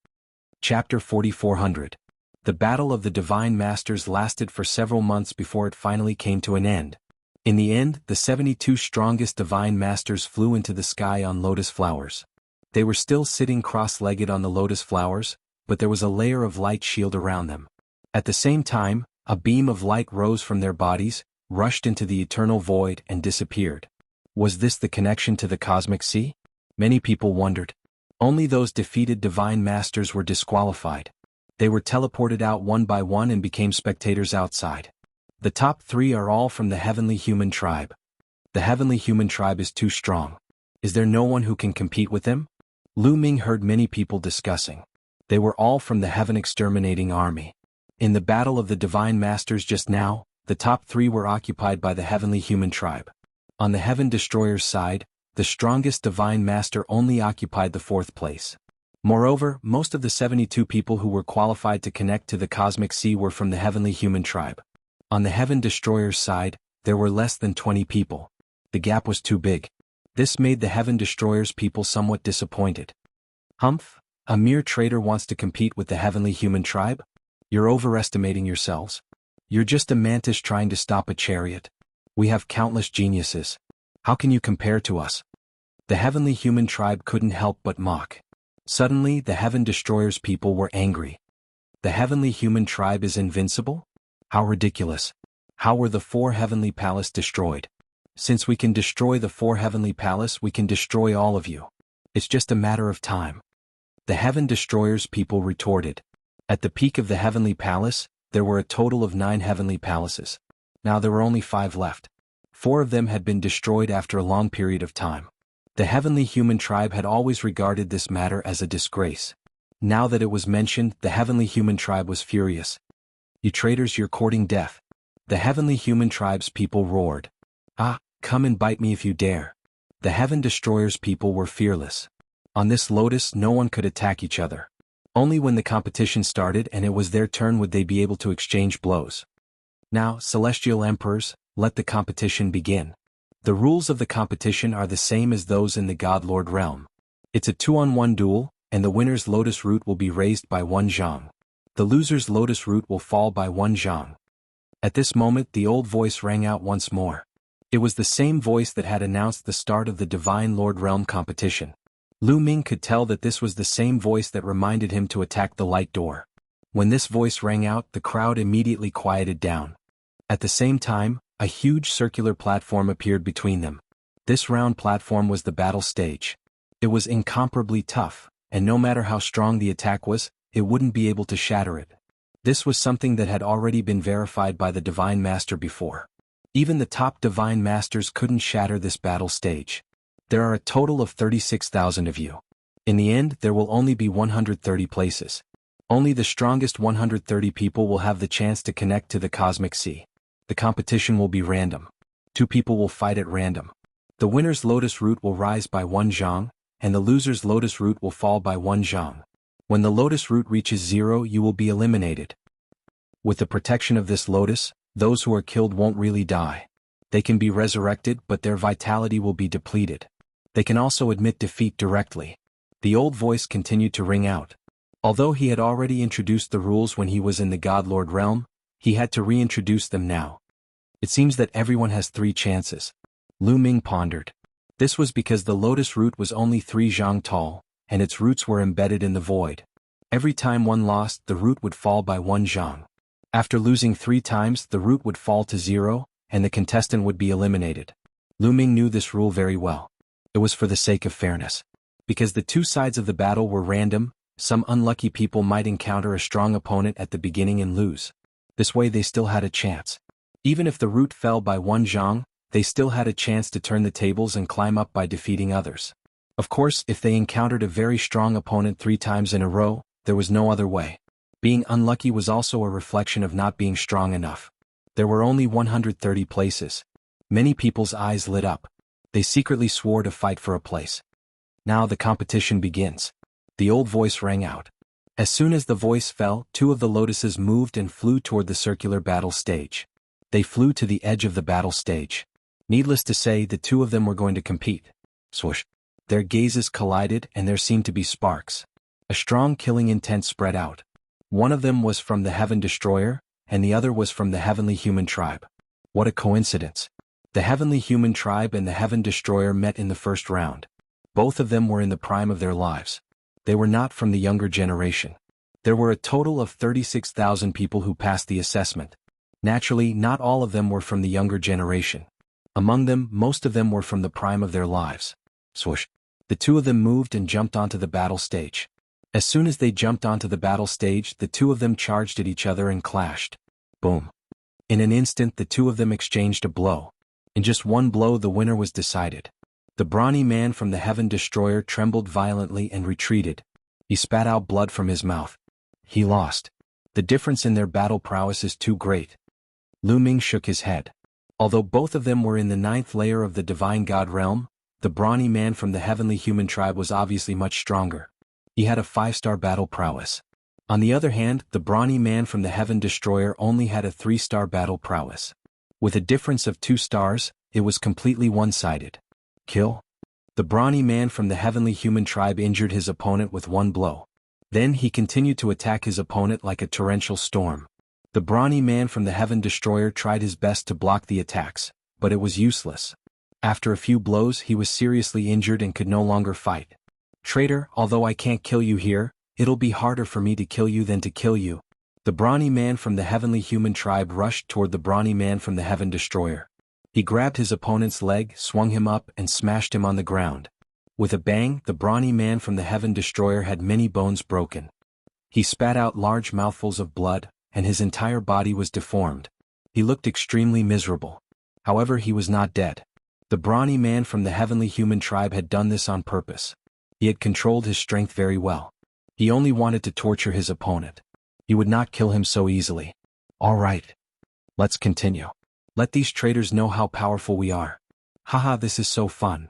Chapter 4400. The Battle of the Divine Masters lasted for several months before it finally came to an end. In the end, the 72 strongest Divine Masters flew into the sky on lotus flowers. They were still sitting cross-legged on the lotus flowers, but there was a layer of light shield around them. At the same time, a beam of light rose from their bodies, rushed into the eternal void and disappeared. Was this the connection to the Cosmic Sea? Many people wondered. Only those defeated Divine Masters were disqualified. They were teleported out one by one and became spectators outside. The top 3 are all from the Heavenly Human Tribe. The Heavenly Human Tribe is too strong. Is there no one who can compete with them? Lu Ming heard many people discussing. They were all from the Heaven Exterminating Army. In the battle of the Divine Masters just now, the top 3 were occupied by the Heavenly Human Tribe. On the Heaven Destroyer's side, the strongest Divine Master only occupied the 4th place. Moreover, most of the 72 people who were qualified to connect to the Cosmic Sea were from the Heavenly Human Tribe. On the Heaven Destroyer's side, there were less than 20 people. The gap was too big. This made the Heaven Destroyer's people somewhat disappointed. Humph, a mere traitor wants to compete with the Heavenly Human Tribe? You're overestimating yourselves. You're just a mantis trying to stop a chariot. We have countless geniuses. How can you compare to us? The Heavenly Human Tribe couldn't help but mock. Suddenly, the Heaven Destroyer's people were angry. The Heavenly Human Tribe is invincible? How ridiculous. How were the 4 Heavenly Palace destroyed? Since we can destroy the 4 Heavenly Palace, we can destroy all of you. It's just a matter of time. The Heaven Destroyer's people retorted. At the peak of the Heavenly Palace, there were a total of 9 Heavenly Palaces. Now there were only 5 left. 4 of them had been destroyed after a long period of time. The Heavenly Human Tribe had always regarded this matter as a disgrace. Now that it was mentioned, the Heavenly Human Tribe was furious. You traitors, you're courting death. The Heavenly Human Tribe's people roared. Ah, come and bite me if you dare. The Heaven Destroyer's people were fearless. On this lotus no one could attack each other. Only when the competition started and it was their turn would they be able to exchange blows. Now, Celestial Emperors, let the competition begin. The rules of the competition are the same as those in the God-Lord realm. It's a 2-on-1 duel, and the winner's lotus root will be raised by 1 zhang. The loser's lotus root will fall by 1 zhang. At this moment the old voice rang out once more. It was the same voice that had announced the start of the Divine Lord Realm competition. Lu Ming could tell that this was the same voice that reminded him to attack the light door. When this voice rang out, the crowd immediately quieted down. At the same time, a huge circular platform appeared between them. This round platform was the battle stage. It was incomparably tough, and no matter how strong the attack was, it wouldn't be able to shatter it. This was something that had already been verified by the Divine Master before. Even the top Divine Masters couldn't shatter this battle stage. There are a total of 36,000 of you. In the end, there will only be 130 places. Only the strongest 130 people will have the chance to connect to the Cosmic Sea. The competition will be random. 2 people will fight at random. The winner's lotus root will rise by 1 zhang, and the loser's lotus root will fall by 1 zhang. When the lotus root reaches 0, you will be eliminated. With the protection of this lotus, those who are killed won't really die. They can be resurrected, but their vitality will be depleted. They can also admit defeat directly. The old voice continued to ring out. Although he had already introduced the rules when he was in the Godlord realm, he had to reintroduce them now. It seems that everyone has 3 chances. Lu Ming pondered. This was because the lotus root was only 3 zhang tall, and its roots were embedded in the void. Every time one lost, the root would fall by 1 zhang. After losing 3 times, the root would fall to 0, and the contestant would be eliminated. Lu Ming knew this rule very well. It was for the sake of fairness. Because the 2 sides of the battle were random, some unlucky people might encounter a strong opponent at the beginning and lose. This way they still had a chance. Even if the root fell by 1 zhang, they still had a chance to turn the tables and climb up by defeating others. Of course, if they encountered a very strong opponent 3 times in a row, there was no other way. Being unlucky was also a reflection of not being strong enough. There were only 130 places. Many people's eyes lit up. They secretly swore to fight for a place. Now the competition begins. The old voice rang out. As soon as the voice fell, 2 of the lotuses moved and flew toward the circular battle stage. They flew to the edge of the battle stage. Needless to say, the 2 of them were going to compete. Swoosh. Their gazes collided and there seemed to be sparks. A strong killing intent spread out. One of them was from the Heaven Destroyer, and the other was from the Heavenly Human Tribe. What a coincidence. The Heavenly Human Tribe and the Heaven Destroyer met in the first round. Both of them were in the prime of their lives. They were not from the younger generation. There were a total of 36,000 people who passed the assessment. Naturally, not all of them were from the younger generation. Among them, most of them were from the prime of their lives. Swoosh. The 2 of them moved and jumped onto the battle stage. As soon as they jumped onto the battle stage, the 2 of them charged at each other and clashed. Boom. In an instant, the 2 of them exchanged a blow. In just one blow, the winner was decided. The brawny man from the Heaven Destroyer trembled violently and retreated. He spat out blood from his mouth. He lost. The difference in their battle prowess is too great. Lu Ming shook his head. Although both of them were in the 9th layer of the Divine God realm, the brawny man from the Heavenly Human Tribe was obviously much stronger. He had a 5-star battle prowess. On the other hand, the brawny man from the Heaven Destroyer only had a 3-star battle prowess. With a difference of 2 stars, it was completely one-sided. Kill. The brawny man from the Heavenly Human Tribe injured his opponent with 1 blow. Then he continued to attack his opponent like a torrential storm. The brawny man from the Heaven Destroyer tried his best to block the attacks, but it was useless. After a few blows, he was seriously injured and could no longer fight. Traitor, although I can't kill you here, it'll be harder for me to kill you than to kill you. The brawny man from the Heavenly Human Tribe rushed toward the brawny man from the Heaven Destroyer. He grabbed his opponent's leg, swung him up, and smashed him on the ground. With a bang, the brawny man from the Heaven Destroyer had many bones broken. He spat out large mouthfuls of blood, and his entire body was deformed. He looked extremely miserable. However, he was not dead. The brawny man from the Heavenly Human Tribe had done this on purpose. He had controlled his strength very well. He only wanted to torture his opponent. He would not kill him so easily. All right. Let's continue. Let these traitors know how powerful we are. Haha, this is so fun.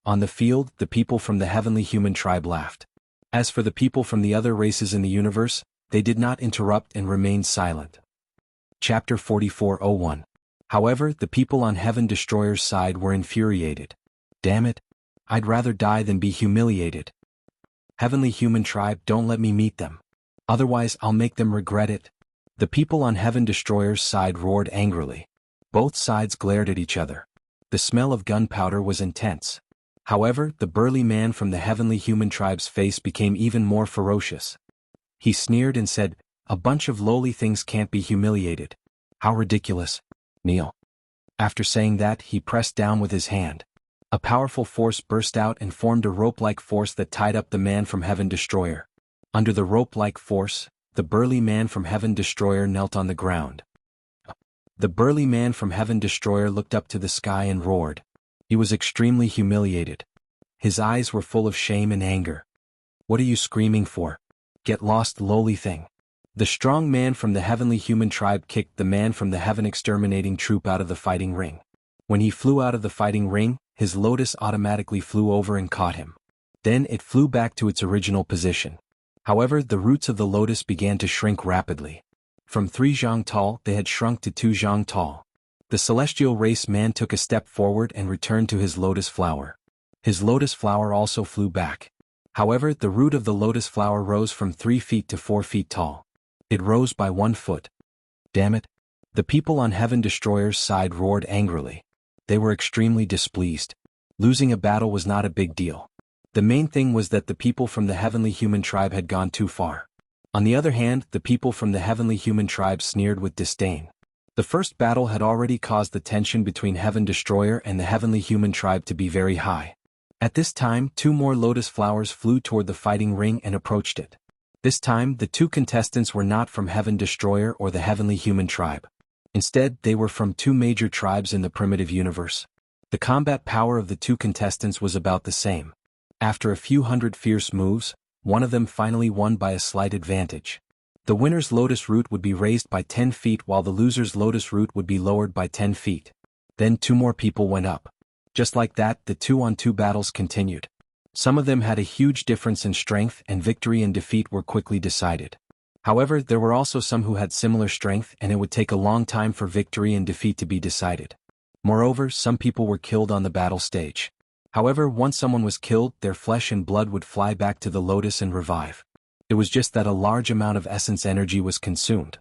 On the field, the people from the Heavenly Human Tribe laughed. As for the people from the other races in the universe, they did not interrupt and remained silent. Chapter 44:01. However, the people on Heaven Destroyer's side were infuriated. Damn it. I'd rather die than be humiliated. Heavenly Human Tribe, don't let me meet them. Otherwise, I'll make them regret it. The people on Heaven Destroyer's side roared angrily. Both sides glared at each other. The smell of gunpowder was intense. However, the burly man from the Heavenly Human Tribe's face became even more ferocious. He sneered and said, "A bunch of lowly things can't be humiliated. How ridiculous. Kneel." After saying that, he pressed down with his hand. A powerful force burst out and formed a rope-like force that tied up the man from Heaven Destroyer. Under the rope-like force, the burly man from Heaven Destroyer knelt on the ground. The burly man from Heaven Destroyer looked up to the sky and roared. He was extremely humiliated. His eyes were full of shame and anger. "What are you screaming for? Get lost, lowly thing." The strong man from the heavenly human tribe kicked the man from the heaven exterminating troop out of the fighting ring. When he flew out of the fighting ring, his lotus automatically flew over and caught him. Then it flew back to its original position. However, the roots of the lotus began to shrink rapidly. From 3 zhang tall, they had shrunk to 2 zhang tall. The celestial race man took a step forward and returned to his lotus flower. His lotus flower also flew back. However, the root of the lotus flower rose from 3 feet to 4 feet tall. It rose by 1 foot. Damn it! The people on Heaven Destroyer's side roared angrily. They were extremely displeased. Losing a battle was not a big deal. The main thing was that the people from the heavenly human tribe had gone too far. On the other hand, the people from the heavenly human tribe sneered with disdain. The first battle had already caused the tension between Heaven Destroyer and the heavenly human tribe to be very high. At this time, 2 more lotus flowers flew toward the fighting ring and approached it. This time, the 2 contestants were not from Heaven Destroyer or the heavenly human tribe. Instead, they were from 2 major tribes in the primitive universe. The combat power of the 2 contestants was about the same. After a few hundred fierce moves, one of them finally won by a slight advantage. The winner's lotus root would be raised by 10 feet while the loser's lotus root would be lowered by 10 feet. Then 2 more people went up. Just like that, the 2-on-2 battles continued. Some of them had a huge difference in strength, and victory and defeat were quickly decided. However, there were also some who had similar strength, and it would take a long time for victory and defeat to be decided. Moreover, some people were killed on the battle stage. However, once someone was killed, their flesh and blood would fly back to the lotus and revive. It was just that a large amount of essence energy was consumed.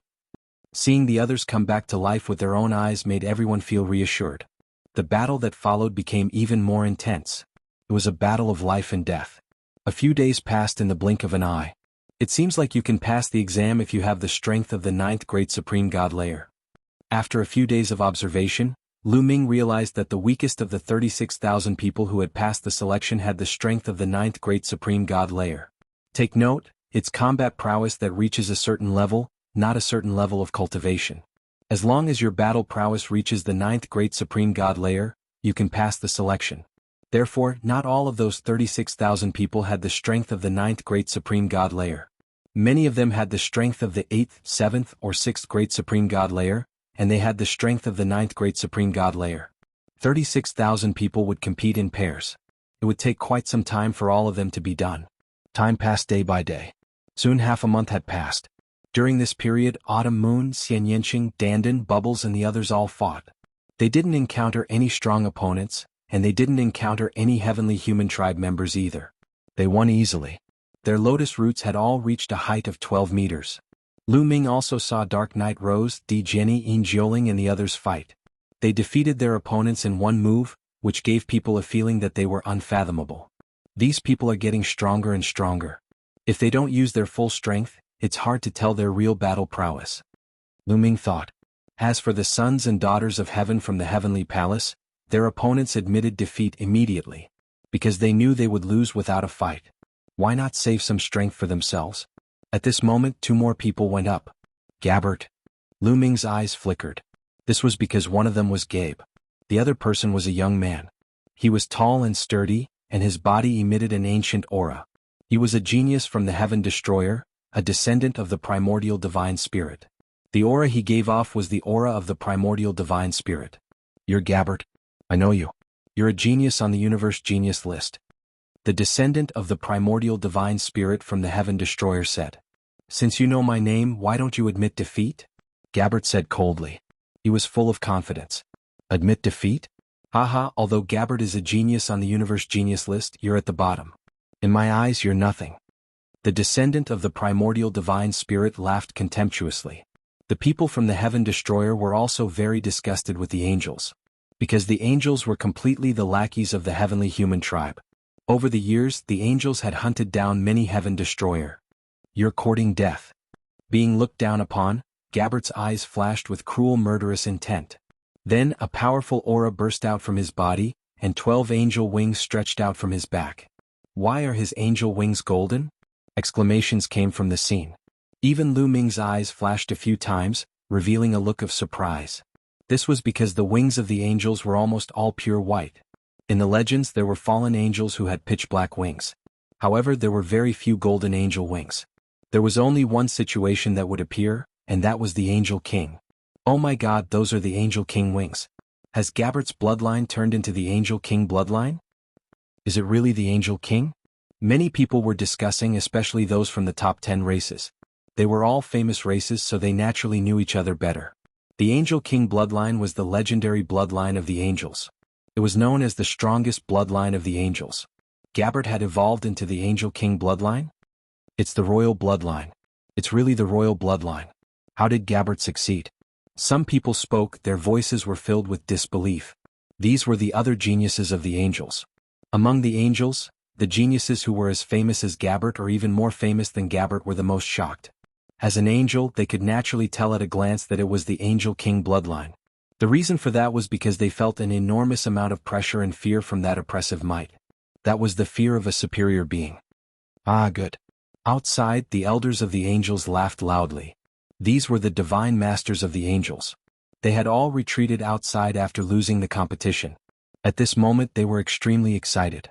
Seeing the others come back to life with their own eyes made everyone feel reassured. The battle that followed became even more intense. It was a battle of life and death. A few days passed in the blink of an eye. It seems like you can pass the exam if you have the strength of the 9th Great Supreme God layer. After a few days of observation, Lu Ming realized that the weakest of the 36,000 people who had passed the selection had the strength of the 9th Great Supreme God layer. Take note, it's combat prowess that reaches a certain level, not a certain level of cultivation. As long as your battle prowess reaches the 9th Great Supreme God layer, you can pass the selection. Therefore, not all of those 36,000 people had the strength of the 9th Great Supreme God layer. Many of them had the strength of the 8th, 7th, or 6th Great Supreme God layer, and they had the strength of the 9th Great Supreme God layer. 36,000 people would compete in pairs. It would take quite some time for all of them to be done. Time passed day by day. Soon half a month had passed. During this period, Autumn Moon, Xian Yanqing, Dandan, Bubbles and the others all fought. They didn't encounter any strong opponents, and they didn't encounter any heavenly human tribe members either. They won easily. Their lotus roots had all reached a height of 12 meters. Lu Ming also saw Dark Knight Rose, Di Jenny, Yin Jioling and the others fight. They defeated their opponents in one move, which gave people a feeling that they were unfathomable. These people are getting stronger and stronger. If they don't use their full strength, it's hard to tell their real battle prowess. Lu Ming thought. As for the sons and daughters of heaven from the heavenly palace, their opponents admitted defeat immediately, because they knew they would lose without a fight. Why not save some strength for themselves? At this moment 2 more people went up. Gabbert. Lu Ming's eyes flickered. This was because one of them was Gabe. The other person was a young man. He was tall and sturdy, and his body emitted an ancient aura. He was a genius from the Heaven Destroyer, a descendant of the Primordial Divine Spirit. The aura he gave off was the aura of the Primordial Divine Spirit. You're Gabbert. I know you. You're a genius on the Universe Genius list. The descendant of the Primordial Divine Spirit from the Heaven Destroyer said. Since you know my name, why don't you admit defeat? Gabbert said coldly. He was full of confidence. Admit defeat? Haha, although Gabbert is a genius on the Universe Genius list, you're at the bottom. In my eyes, you're nothing. The descendant of the Primordial Divine Spirit laughed contemptuously. The people from the Heaven Destroyer were also very disgusted with the angels. Because the angels were completely the lackeys of the heavenly human tribe. Over the years, the angels had hunted down many Heaven Destroyer. You're courting death. Being looked down upon, Gabbert's eyes flashed with cruel murderous intent. Then a powerful aura burst out from his body, and 12 angel wings stretched out from his back. "Why are his angel wings golden?" Exclamations came from the scene. Even Lu Ming's eyes flashed a few times, revealing a look of surprise. This was because the wings of the angels were almost all pure white. In the legends there were fallen angels who had pitch-black wings. However, there were very few golden angel wings. There was only one situation that would appear, and that was the Angel King. Oh my god, those are the Angel King wings. Has Gabbert's bloodline turned into the Angel King bloodline? Is it really the Angel King? Many people were discussing, especially those from the top 10 races. They were all famous races, so they naturally knew each other better. The Angel King bloodline was the legendary bloodline of the angels. It was known as the strongest bloodline of the angels. Gabbert had evolved into the Angel King bloodline? It's the royal bloodline. It's really the royal bloodline. How did Gabbert succeed? Some people spoke, their voices were filled with disbelief. These were the other geniuses of the angels. Among the angels, the geniuses who were as famous as Gabbert or even more famous than Gabbert were the most shocked. As an angel, they could naturally tell at a glance that it was the Angel King bloodline. The reason for that was because they felt an enormous amount of pressure and fear from that oppressive might. That was the fear of a superior being. Ah, good. Outside, the elders of the angels laughed loudly. These were the divine masters of the angels. They had all retreated outside after losing the competition. At this moment they were extremely excited.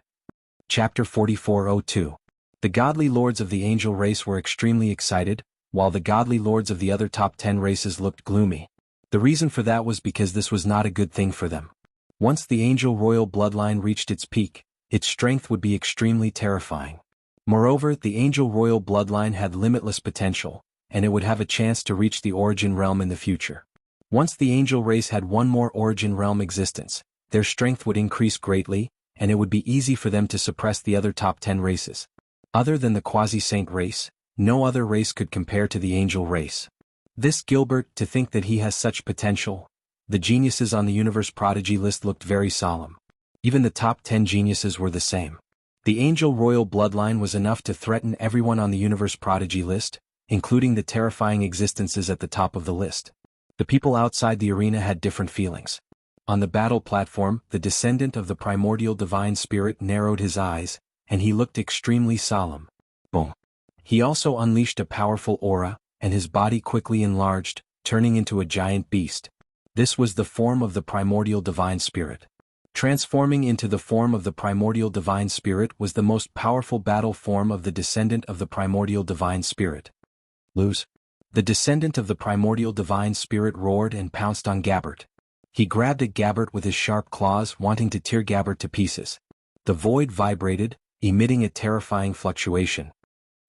Chapter 44:02. The godly lords of the angel race were extremely excited, while the godly lords of the other top 10 races looked gloomy. The reason for that was because this was not a good thing for them. Once the angel royal bloodline reached its peak, its strength would be extremely terrifying. Moreover, the angel royal bloodline had limitless potential, and it would have a chance to reach the origin realm in the future. Once the angel race had one more origin realm existence, their strength would increase greatly, and it would be easy for them to suppress the other top 10 races. Other than the quasi-saint race, no other race could compare to the angel race. This Gilbert, to think that he has such potential. The geniuses on the universe prodigy list looked very solemn. Even the top 10 geniuses were the same. The angel royal bloodline was enough to threaten everyone on the universe prodigy list, including the terrifying existences at the top of the list. The people outside the arena had different feelings. On the battle platform, the descendant of the primordial divine spirit narrowed his eyes, and he looked extremely solemn. Boom. He also unleashed a powerful aura, and his body quickly enlarged, turning into a giant beast. This was the form of the primordial divine spirit. Transforming into the form of the primordial divine spirit was the most powerful battle form of the descendant of the primordial divine spirit. Lose. The descendant of the primordial divine spirit roared and pounced on Gabbert. He grabbed at Gabbert with his sharp claws, wanting to tear Gabbert to pieces. The void vibrated, emitting a terrifying fluctuation.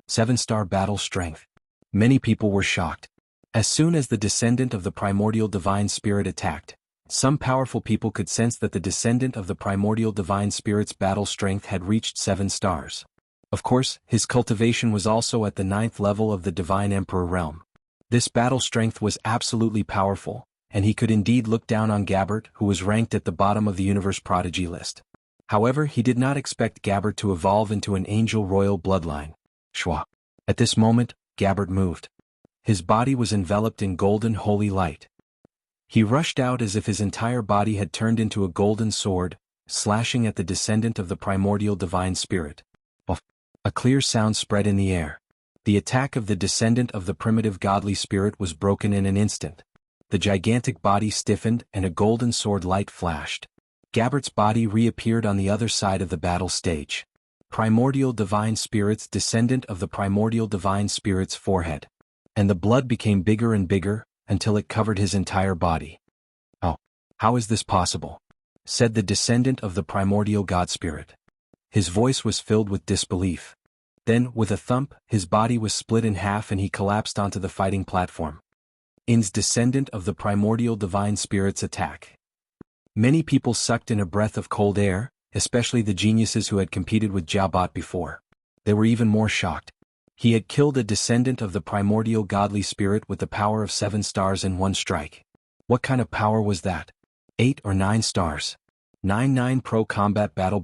7-star battle strength. Many people were shocked. As soon as the descendant of the primordial divine spirit attacked, some powerful people could sense that the descendant of the primordial divine spirit's battle strength had reached 7 stars. Of course, his cultivation was also at the 9th level of the divine emperor realm. This battle strength was absolutely powerful, and he could indeed look down on Gabbert, who was ranked at the bottom of the universe prodigy list. However, he did not expect Gabbert to evolve into an angel royal bloodline. Shwa. At this moment, Gabbert moved. His body was enveloped in golden holy light. He rushed out as if his entire body had turned into a golden sword, slashing at the descendant of the primordial divine spirit. A clear sound spread in the air. The attack of the descendant of the primitive godly spirit was broken in an instant. The gigantic body stiffened and a golden sword light flashed. Gabbert's body reappeared on the other side of the battle stage. Primordial divine spirit's descendant of the primordial divine spirit's forehead. And the blood became bigger and bigger, until it covered his entire body. "Oh, how is this possible?" said the descendant of the primordial god spirit. His voice was filled with disbelief. Then, with a thump, his body was split in half and he collapsed onto the fighting platform. In's descendant of the primordial divine spirit's attack. Many people sucked in a breath of cold air, especially the geniuses who had competed with Jabot before. They were even more shocked. He had killed a descendant of the primordial godly spirit with the power of 7 stars in one strike. What kind of power was that? 8 or 9 stars? 9 pro combat battle.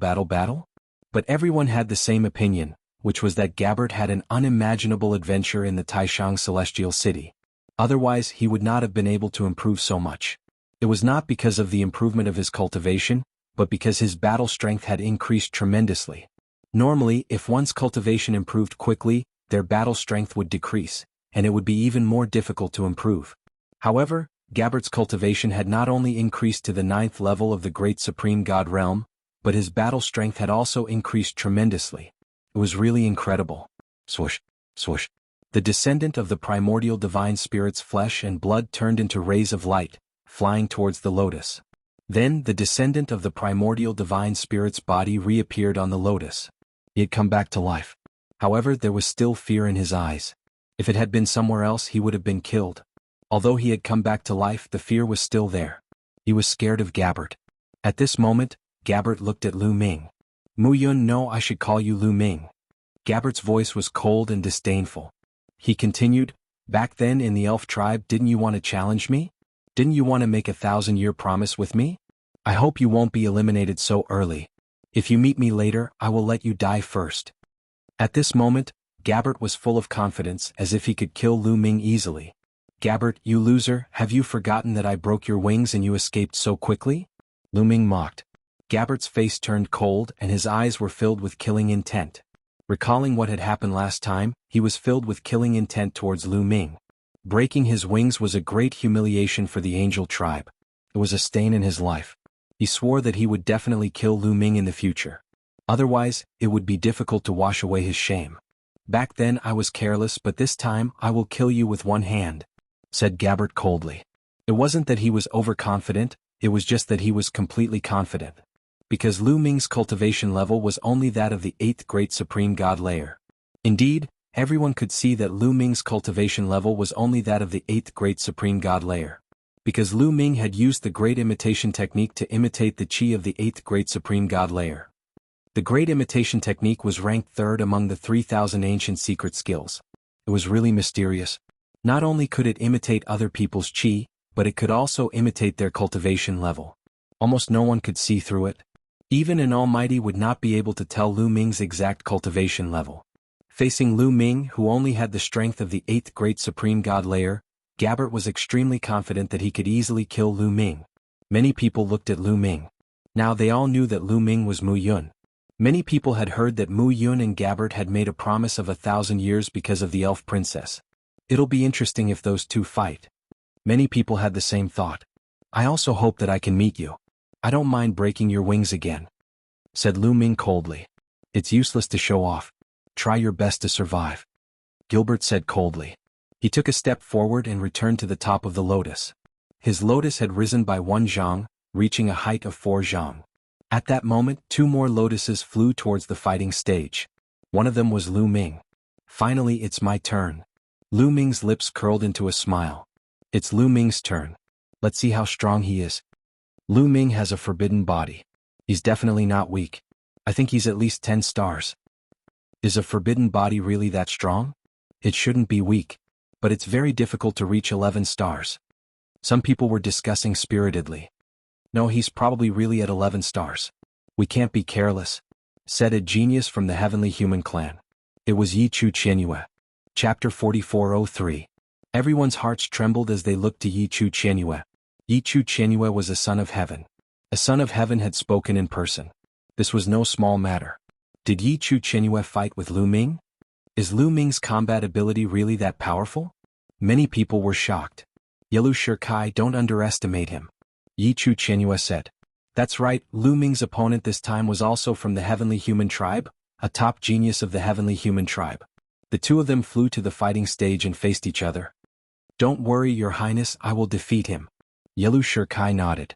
But everyone had the same opinion, which was that Gabbert had an unimaginable adventure in the Taishang Celestial City. Otherwise he would not have been able to improve so much. It was not because of the improvement of his cultivation, but because his battle strength had increased tremendously. Normally, if one's cultivation improved quickly, their battle strength would decrease, and it would be even more difficult to improve. However, Gabbert's cultivation had not only increased to the 9th level of the Great Supreme God realm, but his battle strength had also increased tremendously. It was really incredible. Swoosh, swoosh. The descendant of the primordial divine spirit's flesh and blood turned into rays of light, flying towards the lotus. Then the descendant of the primordial divine spirit's body reappeared on the lotus. He had come back to life. However, there was still fear in his eyes. If it had been somewhere else, he would have been killed. Although he had come back to life, the fear was still there. He was scared of Gabbert. At this moment, Gabbert looked at Lu Ming. Mu Yun, no, I should call you Lu Ming. Gabbert's voice was cold and disdainful. He continued, back then in the elf tribe, didn't you want to challenge me? Didn't you want to make a 1,000-year promise with me? I hope you won't be eliminated so early. If you meet me later, I will let you die first. At this moment, Gabbert was full of confidence, as if he could kill Lu Ming easily. Gabbert, you loser, have you forgotten that I broke your wings and you escaped so quickly? Lu Ming mocked. Gabbert's face turned cold and his eyes were filled with killing intent. Recalling what had happened last time, he was filled with killing intent towards Lu Ming. Breaking his wings was a great humiliation for the angel tribe. It was a stain in his life. He swore that he would definitely kill Lu Ming in the future. Otherwise, it would be difficult to wash away his shame. Back then I was careless, but this time I will kill you with one hand, said Gabbert coldly. It wasn't that he was overconfident, it was just that he was completely confident. Because Lu Ming's cultivation level was only that of the 8th Great Supreme God layer. Indeed, everyone could see that Lu Ming's cultivation level was only that of the 8th Great Supreme God layer. Because Lu Ming had used the Great Imitation Technique to imitate the Qi of the 8th Great Supreme God layer. The Great Imitation Technique was ranked 3rd among the 3,000 ancient secret skills. It was really mysterious. Not only could it imitate other people's Qi, but it could also imitate their cultivation level. Almost no one could see through it. Even an almighty would not be able to tell Lu Ming's exact cultivation level. Facing Lu Ming, who only had the strength of the 8th Great Supreme God layer, Gabbert was extremely confident that he could easily kill Lu Ming. Many people looked at Lu Ming. Now they all knew that Lu Ming was Mu Yun. Many people had heard that Mu Yun and Gabbert had made a promise of 1,000 years because of the elf princess. It'll be interesting if those two fight. Many people had the same thought. I also hope that I can meet you. I don't mind breaking your wings again, said Lu Ming coldly. It's useless to show off. Try your best to survive, Gilbert said coldly. He took a step forward and returned to the top of the lotus. His lotus had risen by 1 zhang, reaching a height of 4 zhang. At that moment, 2 more lotuses flew towards the fighting stage. One of them was Lu Ming. Finally, it's my turn. Lu Ming's lips curled into a smile. It's Lu Ming's turn. Let's see how strong he is. Lu Ming has a forbidden body. He's definitely not weak. I think he's at least 10 stars. Is a forbidden body really that strong? It shouldn't be weak. But it's very difficult to reach 11 stars. Some people were discussing spiritedly. No, he's probably really at 11 stars. We can't be careless, said a genius from the Heavenly Human clan. It was Yi Chu Qianyue. Chapter 4403. Everyone's hearts trembled as they looked to Yi Chu Qianyue. Yi Chu Qianyue was a son of heaven. A son of heaven had spoken in person. This was no small matter. Did Yi Chu Qianyue fight with Lu Ming? Is Lu Ming's combat ability really that powerful? Many people were shocked. Yelu Shikai, don't underestimate him, Yi Chu Qianyue said. That's right, Lu Ming's opponent this time was also from the Heavenly Human tribe, a top genius of the Heavenly Human tribe. The two of them flew to the fighting stage and faced each other. Don't worry, Your Highness, I will defeat him. Yelu Shikai nodded.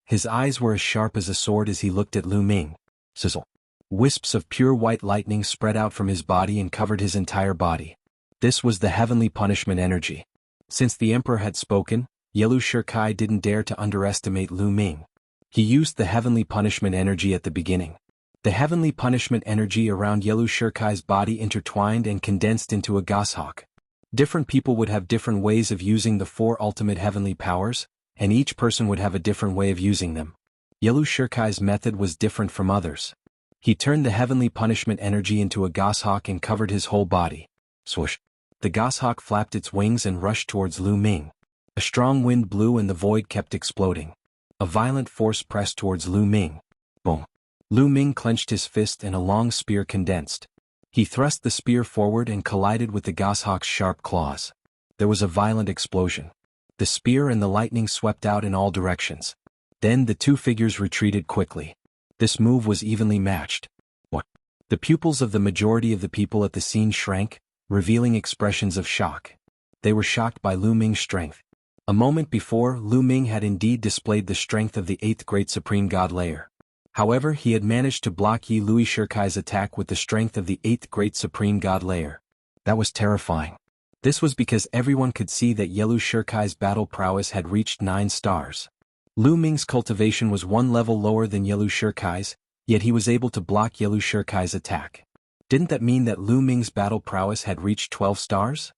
His eyes were as sharp as a sword as he looked at Lu Ming. Sizzle. Wisps of pure white lightning spread out from his body and covered his entire body. This was the heavenly punishment energy. Since the emperor had spoken, Yelu Shikai didn't dare to underestimate Lu Ming. He used the heavenly punishment energy at the beginning. The heavenly punishment energy around Yelu Shikai's body intertwined and condensed into a goshawk. Different people would have different ways of using the 4 ultimate heavenly powers, and each person would have a different way of using them. Yelu Shikai's method was different from others. He turned the heavenly punishment energy into a goshawk and covered his whole body. Swoosh. The goshawk flapped its wings and rushed towards Lu Ming. A strong wind blew and the void kept exploding. A violent force pressed towards Lu Ming. Boom. Lu Ming clenched his fist and a long spear condensed. He thrust the spear forward and collided with the goshawk's sharp claws. There was a violent explosion. The spear and the lightning swept out in all directions. Then the two figures retreated quickly. This move was evenly matched. What? The pupils of the majority of the people at the scene shrank, revealing expressions of shock. They were shocked by Lu Ming's strength. A moment before, Lu Ming had indeed displayed the strength of the 8th Great Supreme God Layer. However, he had managed to block Yi Lui Shirkai's attack with the strength of the 8th Great Supreme God Layer. That was terrifying. This was because everyone could see that Yelu Shirkai's battle prowess had reached 9 stars. Lu Ming's cultivation was 1 level lower than Yelu Shirkai's, yet he was able to block Yelu Shirkai's attack. Didn't that mean that Lu Ming's battle prowess had reached 12 stars?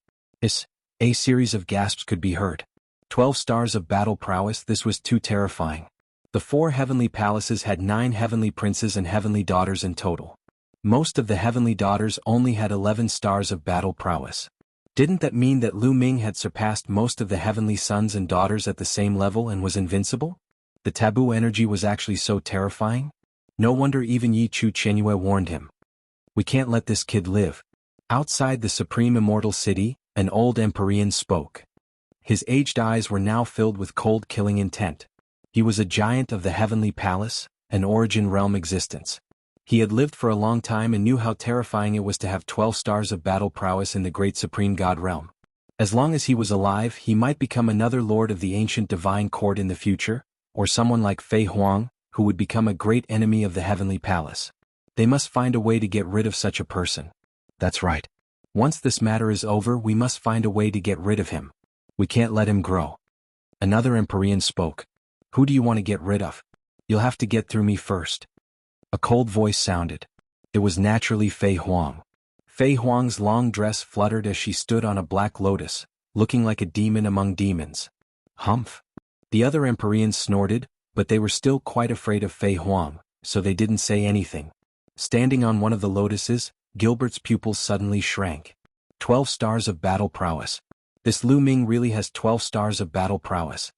A series of gasps could be heard. 12 stars of battle prowess, this was too terrifying. The 4 heavenly palaces had 9 heavenly princes and heavenly daughters in total. Most of the heavenly daughters only had 11 stars of battle prowess. Didn't that mean that Lu Ming had surpassed most of the heavenly sons and daughters at the same level and was invincible? The taboo energy was actually so terrifying? No wonder even Yi Chu Qianyue warned him. We can't let this kid live. Outside the supreme immortal city, an old Empyrean spoke. His aged eyes were now filled with cold killing intent. He was a giant of the heavenly palace, an origin realm existence. He had lived for a long time and knew how terrifying it was to have 12 stars of battle prowess in the great supreme god realm. As long as he was alive, he might become another lord of the ancient divine court in the future, or someone like Fei Huang, who would become a great enemy of the heavenly palace. They must find a way to get rid of such a person. That's right. Once this matter is over, we must find a way to get rid of him. We can't let him grow. Another Empyrean spoke. Who do you want to get rid of? You'll have to get through me first. A cold voice sounded. It was naturally Fei Huang. Fei Huang's long dress fluttered as she stood on a black lotus, looking like a demon among demons. Humph. The other Empyreans snorted, but they were still quite afraid of Fei Huang, so they didn't say anything. Standing on one of the lotuses, Gilbert's pupils suddenly shrank. 12 stars of battle prowess. This Lu Ming really has 12 stars of battle prowess.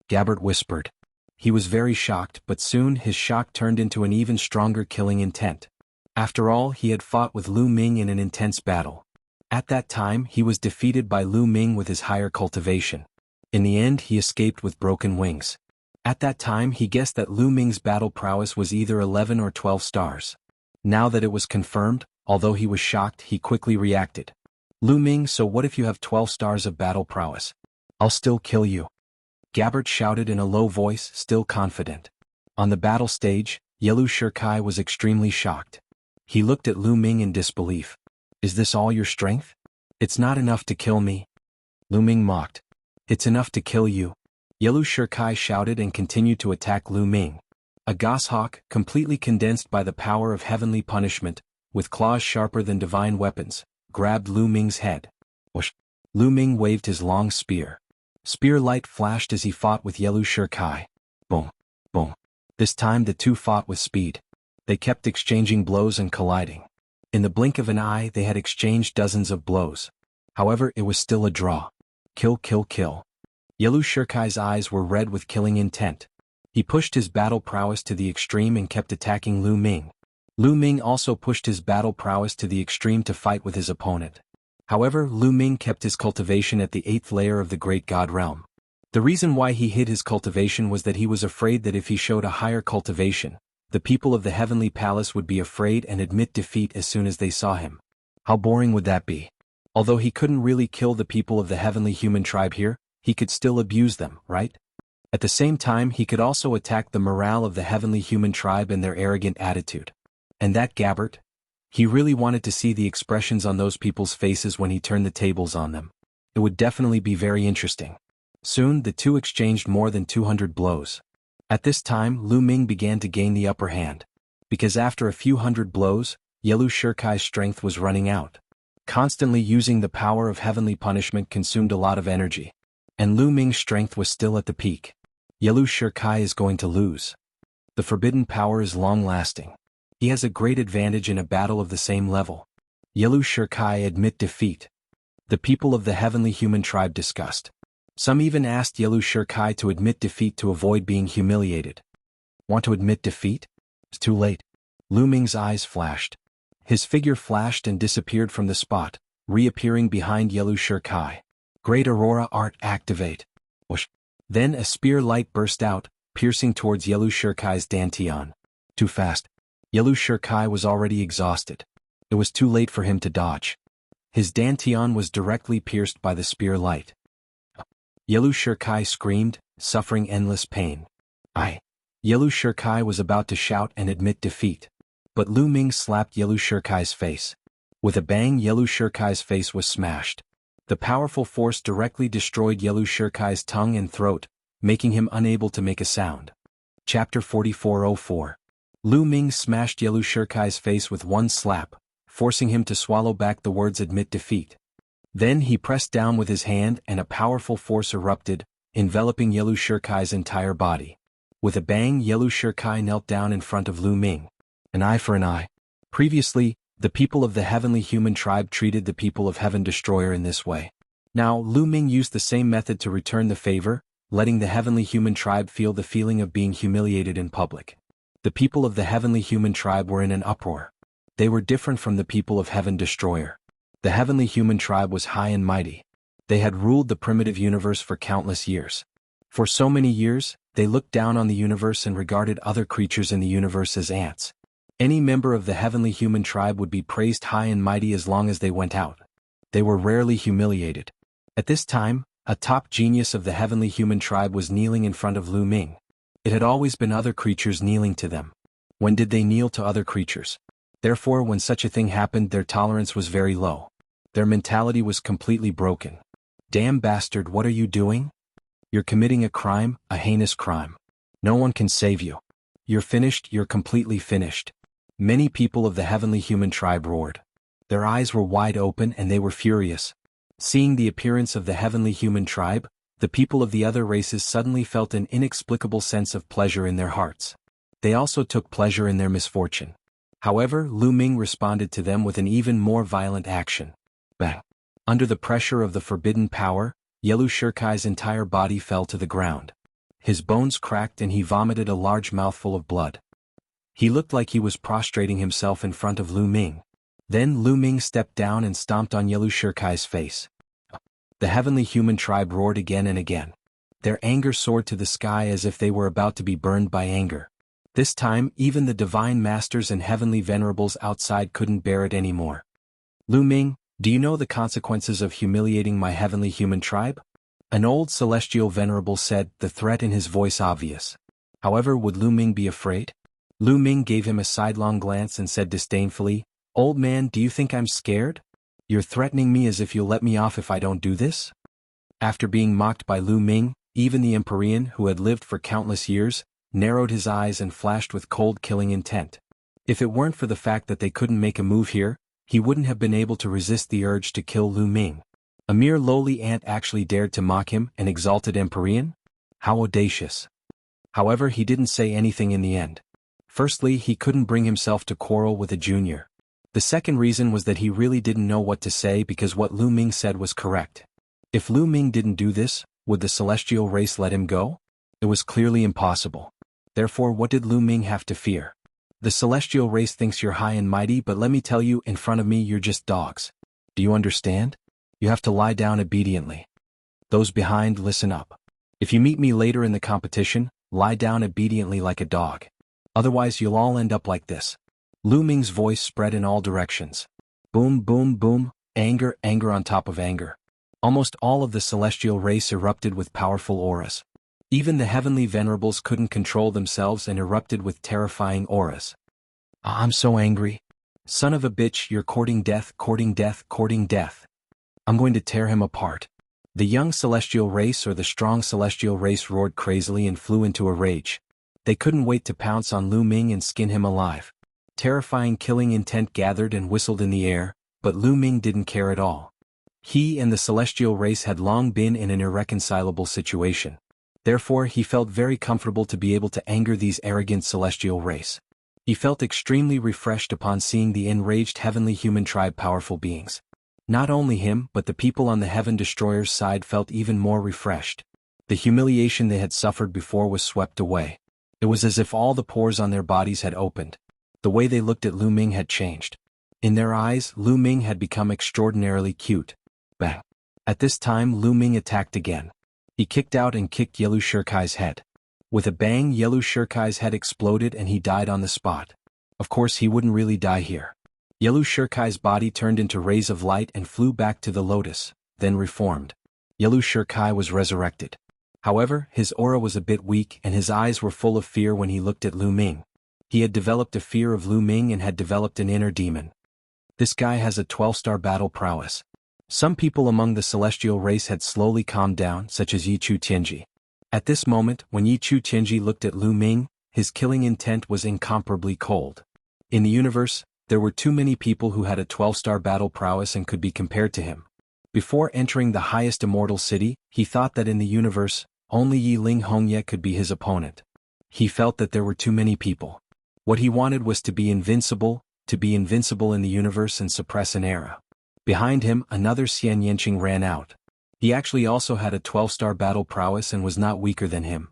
Gabbert whispered. He was very shocked, but soon his shock turned into an even stronger killing intent. After all, he had fought with Lu Ming in an intense battle. At that time, he was defeated by Lu Ming with his higher cultivation. In the end, he escaped with broken wings. At that time, he guessed that Lu Ming's battle prowess was either 11 or 12 stars. Now that it was confirmed, although he was shocked, he quickly reacted. Lu Ming, so what if you have 12 stars of battle prowess? I'll still kill you. Gabbert shouted in a low voice, still confident. On the battle stage, Yelu Shirkai was extremely shocked. He looked at Lu Ming in disbelief. Is this all your strength? It's not enough to kill me. Lu Ming mocked. It's enough to kill you. Yelu Shirkai shouted and continued to attack Lu Ming. A goshawk, completely condensed by the power of heavenly punishment, with claws sharper than divine weapons, grabbed Lu Ming's head. Whoosh! Lu Ming waved his long spear. Spear light flashed as he fought with Yelu Shirkai. Boom! Boom! This time the two fought with speed. They kept exchanging blows and colliding. In the blink of an eye they had exchanged dozens of blows. However, it was still a draw. Kill, kill, kill. Yelu Shirkai's eyes were red with killing intent. He pushed his battle prowess to the extreme and kept attacking Lu Ming. Lu Ming also pushed his battle prowess to the extreme to fight with his opponent. However, Lu Ming kept his cultivation at the 8th layer of the Great God Realm. The reason why he hid his cultivation was that he was afraid that if he showed a higher cultivation, the people of the Heavenly Palace would be afraid and admit defeat as soon as they saw him. How boring would that be? Although he couldn't really kill the people of the Heavenly Human Tribe here, he could still abuse them, right? At the same time, he could also attack the morale of the Heavenly Human Tribe and their arrogant attitude. And that Gabbert? He really wanted to see the expressions on those people's faces when he turned the tables on them. It would definitely be very interesting. Soon, the two exchanged more than 200 blows. At this time, Lu Ming began to gain the upper hand. Because after a few hundred blows, Yelu Shirkai's strength was running out. Constantly using the power of heavenly punishment consumed a lot of energy. And Lu Ming's strength was still at the peak. Yelu Shirkai is going to lose. The forbidden power is long-lasting. He has a great advantage in a battle of the same level. Yelu Shirkai admit defeat. The people of the Heavenly Human Tribe discussed. Some even asked Yelu Shirkai to admit defeat to avoid being humiliated. Want to admit defeat? It's too late. Lu Ming's eyes flashed. His figure flashed and disappeared from the spot, reappearing behind Yellow Shirkai. Great Aurora Art activate. Whoosh. Then a spear light burst out, piercing towards Yellow Shirkai's Dantian. Too fast. Yellow Shirkai was already exhausted. It was too late for him to dodge. His Dantian was directly pierced by the spear light. Yellow Shirkai screamed, suffering endless pain. Yellow Shirkai was about to shout and admit defeat. But Lu Ming slapped Yellow Shirkai's face. With a bang, Yellow Shirkai's face was smashed. The powerful force directly destroyed Yellow Shirkai's tongue and throat, making him unable to make a sound. Chapter 4404. Lu Ming smashed Yellow Shirkai's face with one slap, forcing him to swallow back the words admit defeat. Then he pressed down with his hand and a powerful force erupted, enveloping Yellow Shirkai's entire body. With a bang, Yellow Shirkai knelt down in front of Lu Ming. An eye for an eye. Previously, the people of the Heavenly Human Tribe treated the people of Heaven Destroyer in this way. Now, Lu Ming used the same method to return the favor, letting the Heavenly Human Tribe feel the feeling of being humiliated in public. The people of the Heavenly Human Tribe were in an uproar. They were different from the people of Heaven Destroyer. The Heavenly Human Tribe was high and mighty. They had ruled the primitive universe for countless years. For so many years, they looked down on the universe and regarded other creatures in the universe as ants. Any member of the Heavenly Human Tribe would be praised high and mighty as long as they went out. They were rarely humiliated. At this time, a top genius of the Heavenly Human Tribe was kneeling in front of Lu Ming. It had always been other creatures kneeling to them. When did they kneel to other creatures? Therefore, when such a thing happened, their tolerance was very low. Their mentality was completely broken. Damn bastard, what are you doing? You're committing a crime, a heinous crime. No one can save you. You're finished, you're completely finished. Many people of the Heavenly Human Tribe roared. Their eyes were wide open and they were furious. Seeing the appearance of the Heavenly Human Tribe, the people of the other races suddenly felt an inexplicable sense of pleasure in their hearts. They also took pleasure in their misfortune. However, Lu Ming responded to them with an even more violent action. Bang! Under the pressure of the forbidden power, Yellow Shirkai's entire body fell to the ground. His bones cracked and he vomited a large mouthful of blood. He looked like he was prostrating himself in front of Lu Ming. Then Lu Ming stepped down and stomped on Yellow Shirkai's face. The Heavenly Human Tribe roared again and again. Their anger soared to the sky as if they were about to be burned by anger. This time, even the Divine Masters and Heavenly Venerables outside couldn't bear it anymore. Lu Ming, do you know the consequences of humiliating my Heavenly Human Tribe? An old Celestial Venerable said, the threat in his voice obvious. However, would Lu Ming be afraid? Lu Ming gave him a sidelong glance and said disdainfully, Old man, do you think I'm scared? You're threatening me as if you'll let me off if I don't do this? After being mocked by Lu Ming, even the Empyrean, who had lived for countless years, narrowed his eyes and flashed with cold killing intent. If it weren't for the fact that they couldn't make a move here, he wouldn't have been able to resist the urge to kill Lu Ming. A mere lowly ant actually dared to mock him, an exalted Empyrean? How audacious. However, he didn't say anything in the end. Firstly, he couldn't bring himself to quarrel with a junior. The second reason was that he really didn't know what to say because what Lu Ming said was correct. If Lu Ming didn't do this, would the celestial race let him go? It was clearly impossible. Therefore, what did Lu Ming have to fear? The celestial race thinks you're high and mighty, but let me tell you, in front of me you're just dogs. Do you understand? You have to lie down obediently. Those behind, listen up. If you meet me later in the competition, lie down obediently like a dog. Otherwise you'll all end up like this. Lu Ming's voice spread in all directions. Boom, boom, boom, anger, anger on top of anger. Almost all of the celestial race erupted with powerful auras. Even the Heavenly Venerables couldn't control themselves and erupted with terrifying auras. I'm so angry. Son of a bitch, you're courting death, courting death, courting death. I'm going to tear him apart. The young celestial race or the strong celestial race roared crazily and flew into a rage. They couldn't wait to pounce on Lu Ming and skin him alive. Terrifying killing intent gathered and whistled in the air, but Lu Ming didn't care at all. He and the celestial race had long been in an irreconcilable situation. Therefore, he felt very comfortable to be able to anger these arrogant celestial race. He felt extremely refreshed upon seeing the enraged Heavenly Human Tribe powerful beings. Not only him, but the people on the Heaven Destroyer's side felt even more refreshed. The humiliation they had suffered before was swept away. It was as if all the pores on their bodies had opened. The way they looked at Lu Ming had changed. In their eyes, Lu Ming had become extraordinarily cute. Bang! At this time Lu Ming attacked again. He kicked out and kicked Yelu Shirkai's head. With a bang, Yelu Shirkai's head exploded and he died on the spot. Of course he wouldn't really die here. Yelu Shirkai's body turned into rays of light and flew back to the lotus, then reformed. Yelu Shirkai was resurrected. However, his aura was a bit weak and his eyes were full of fear when he looked at Lu Ming. He had developed a fear of Lu Ming and had developed an inner demon. This guy has a 12-star battle prowess. Some people among the celestial race had slowly calmed down, such as Yichu Tianji. At this moment, when Yichu Tianji looked at Lu Ming, his killing intent was incomparably cold. In the universe, there were too many people who had a 12-star battle prowess and could be compared to him. Before entering the highest immortal city, he thought that in the universe, only Yi Ling Hongye could be his opponent. He felt that there were too many people. What he wanted was to be invincible in the universe and suppress an era. Behind him, another Xian Yanqing ran out. He actually also had a 12-star battle prowess and was not weaker than him.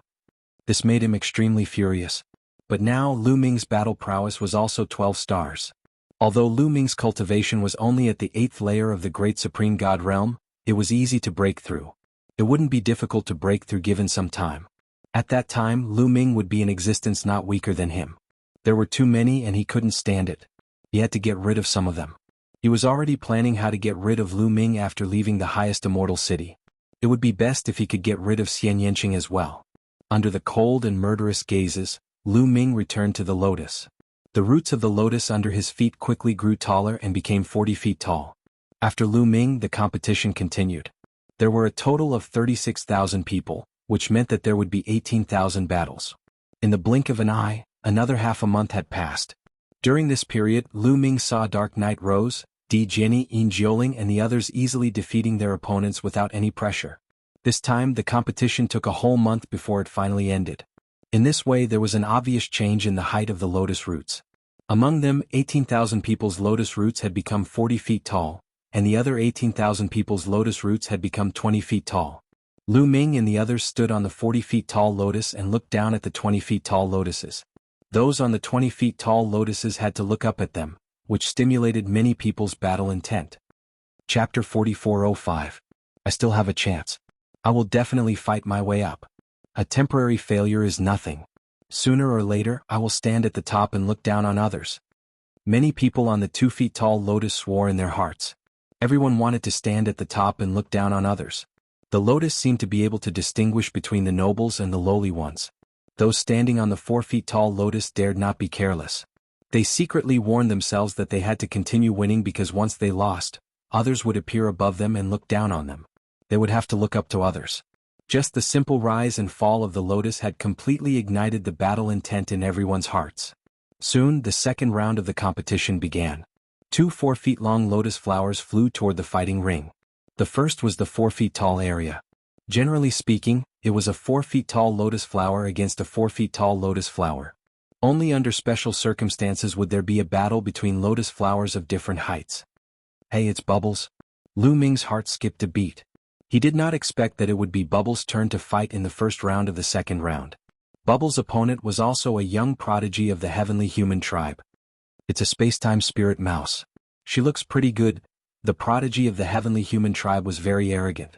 This made him extremely furious. But now Lu Ming's battle prowess was also 12 stars. Although Lu Ming's cultivation was only at the 8th layer of the Great Supreme God realm, it was easy to break through. It wouldn't be difficult to break through given some time. At that time, Lu Ming would be in existence not weaker than him. There were too many and he couldn't stand it. He had to get rid of some of them. He was already planning how to get rid of Lu Ming after leaving the highest immortal city. It would be best if he could get rid of Xian Yanqing as well. Under the cold and murderous gazes, Lu Ming returned to the lotus. The roots of the lotus under his feet quickly grew taller and became 40 feet tall. After Lu Ming, the competition continued. There were a total of 36,000 people, which meant that there would be 18,000 battles. In the blink of an eye, another half a month had passed. During this period, Lu Ming saw Dark Knight Rose, Di Jianyi, Yin Jioling and the others easily defeating their opponents without any pressure. This time the competition took a whole month before it finally ended. In this way there was an obvious change in the height of the lotus roots. Among them, 18,000 people's lotus roots had become 40 feet tall, and the other 18,000 people's lotus roots had become 20 feet tall. Lu Ming and the others stood on the 40 feet tall lotus and looked down at the 20 feet tall lotuses. Those on the 20 feet tall lotuses had to look up at them, which stimulated many people's battle intent. Chapter 4405. I still have a chance. I will definitely fight my way up. A temporary failure is nothing. Sooner or later, I will stand at the top and look down on others. Many people on the 2 feet tall lotus swore in their hearts. Everyone wanted to stand at the top and look down on others. The lotus seemed to be able to distinguish between the nobles and the lowly ones. Those standing on the 4 feet tall lotus dared not be careless. They secretly warned themselves that they had to continue winning because once they lost, others would appear above them and look down on them. They would have to look up to others. Just the simple rise and fall of the lotus had completely ignited the battle intent in everyone's hearts. Soon, the second round of the competition began. 2 4 feet long lotus flowers flew toward the fighting ring. The first was the 4 feet tall area. Generally speaking, it was a 4 feet tall lotus flower against a 4 feet tall lotus flower. Only under special circumstances would there be a battle between lotus flowers of different heights. Hey, it's Bubbles. Lu Ming's heart skipped a beat. He did not expect that it would be Bubbles' turn to fight in the first round of the second round. Bubbles' opponent was also a young prodigy of the heavenly human tribe. It's a space-time spirit mouse. She looks pretty good. The prodigy of the heavenly human tribe was very arrogant.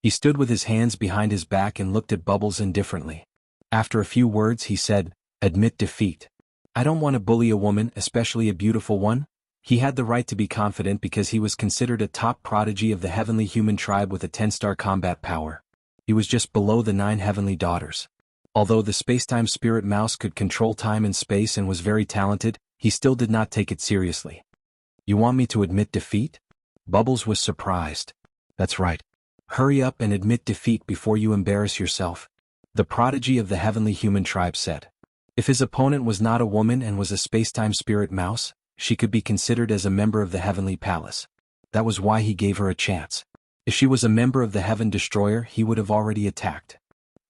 He stood with his hands behind his back and looked at Bubbles indifferently. After a few words he said, "Admit defeat. I don't want to bully a woman, especially a beautiful one." He had the right to be confident because he was considered a top prodigy of the heavenly human tribe with a 10-star combat power. He was just below the 9 heavenly daughters. Although the spacetime spirit mouse could control time and space and was very talented, he still did not take it seriously. "You want me to admit defeat?" Bubbles was surprised. "That's right. Hurry up and admit defeat before you embarrass yourself," the prodigy of the heavenly human tribe said. If his opponent was not a woman and was a spacetime spirit mouse, she could be considered as a member of the heavenly palace. That was why he gave her a chance. If she was a member of the Heaven Destroyer, he would have already attacked.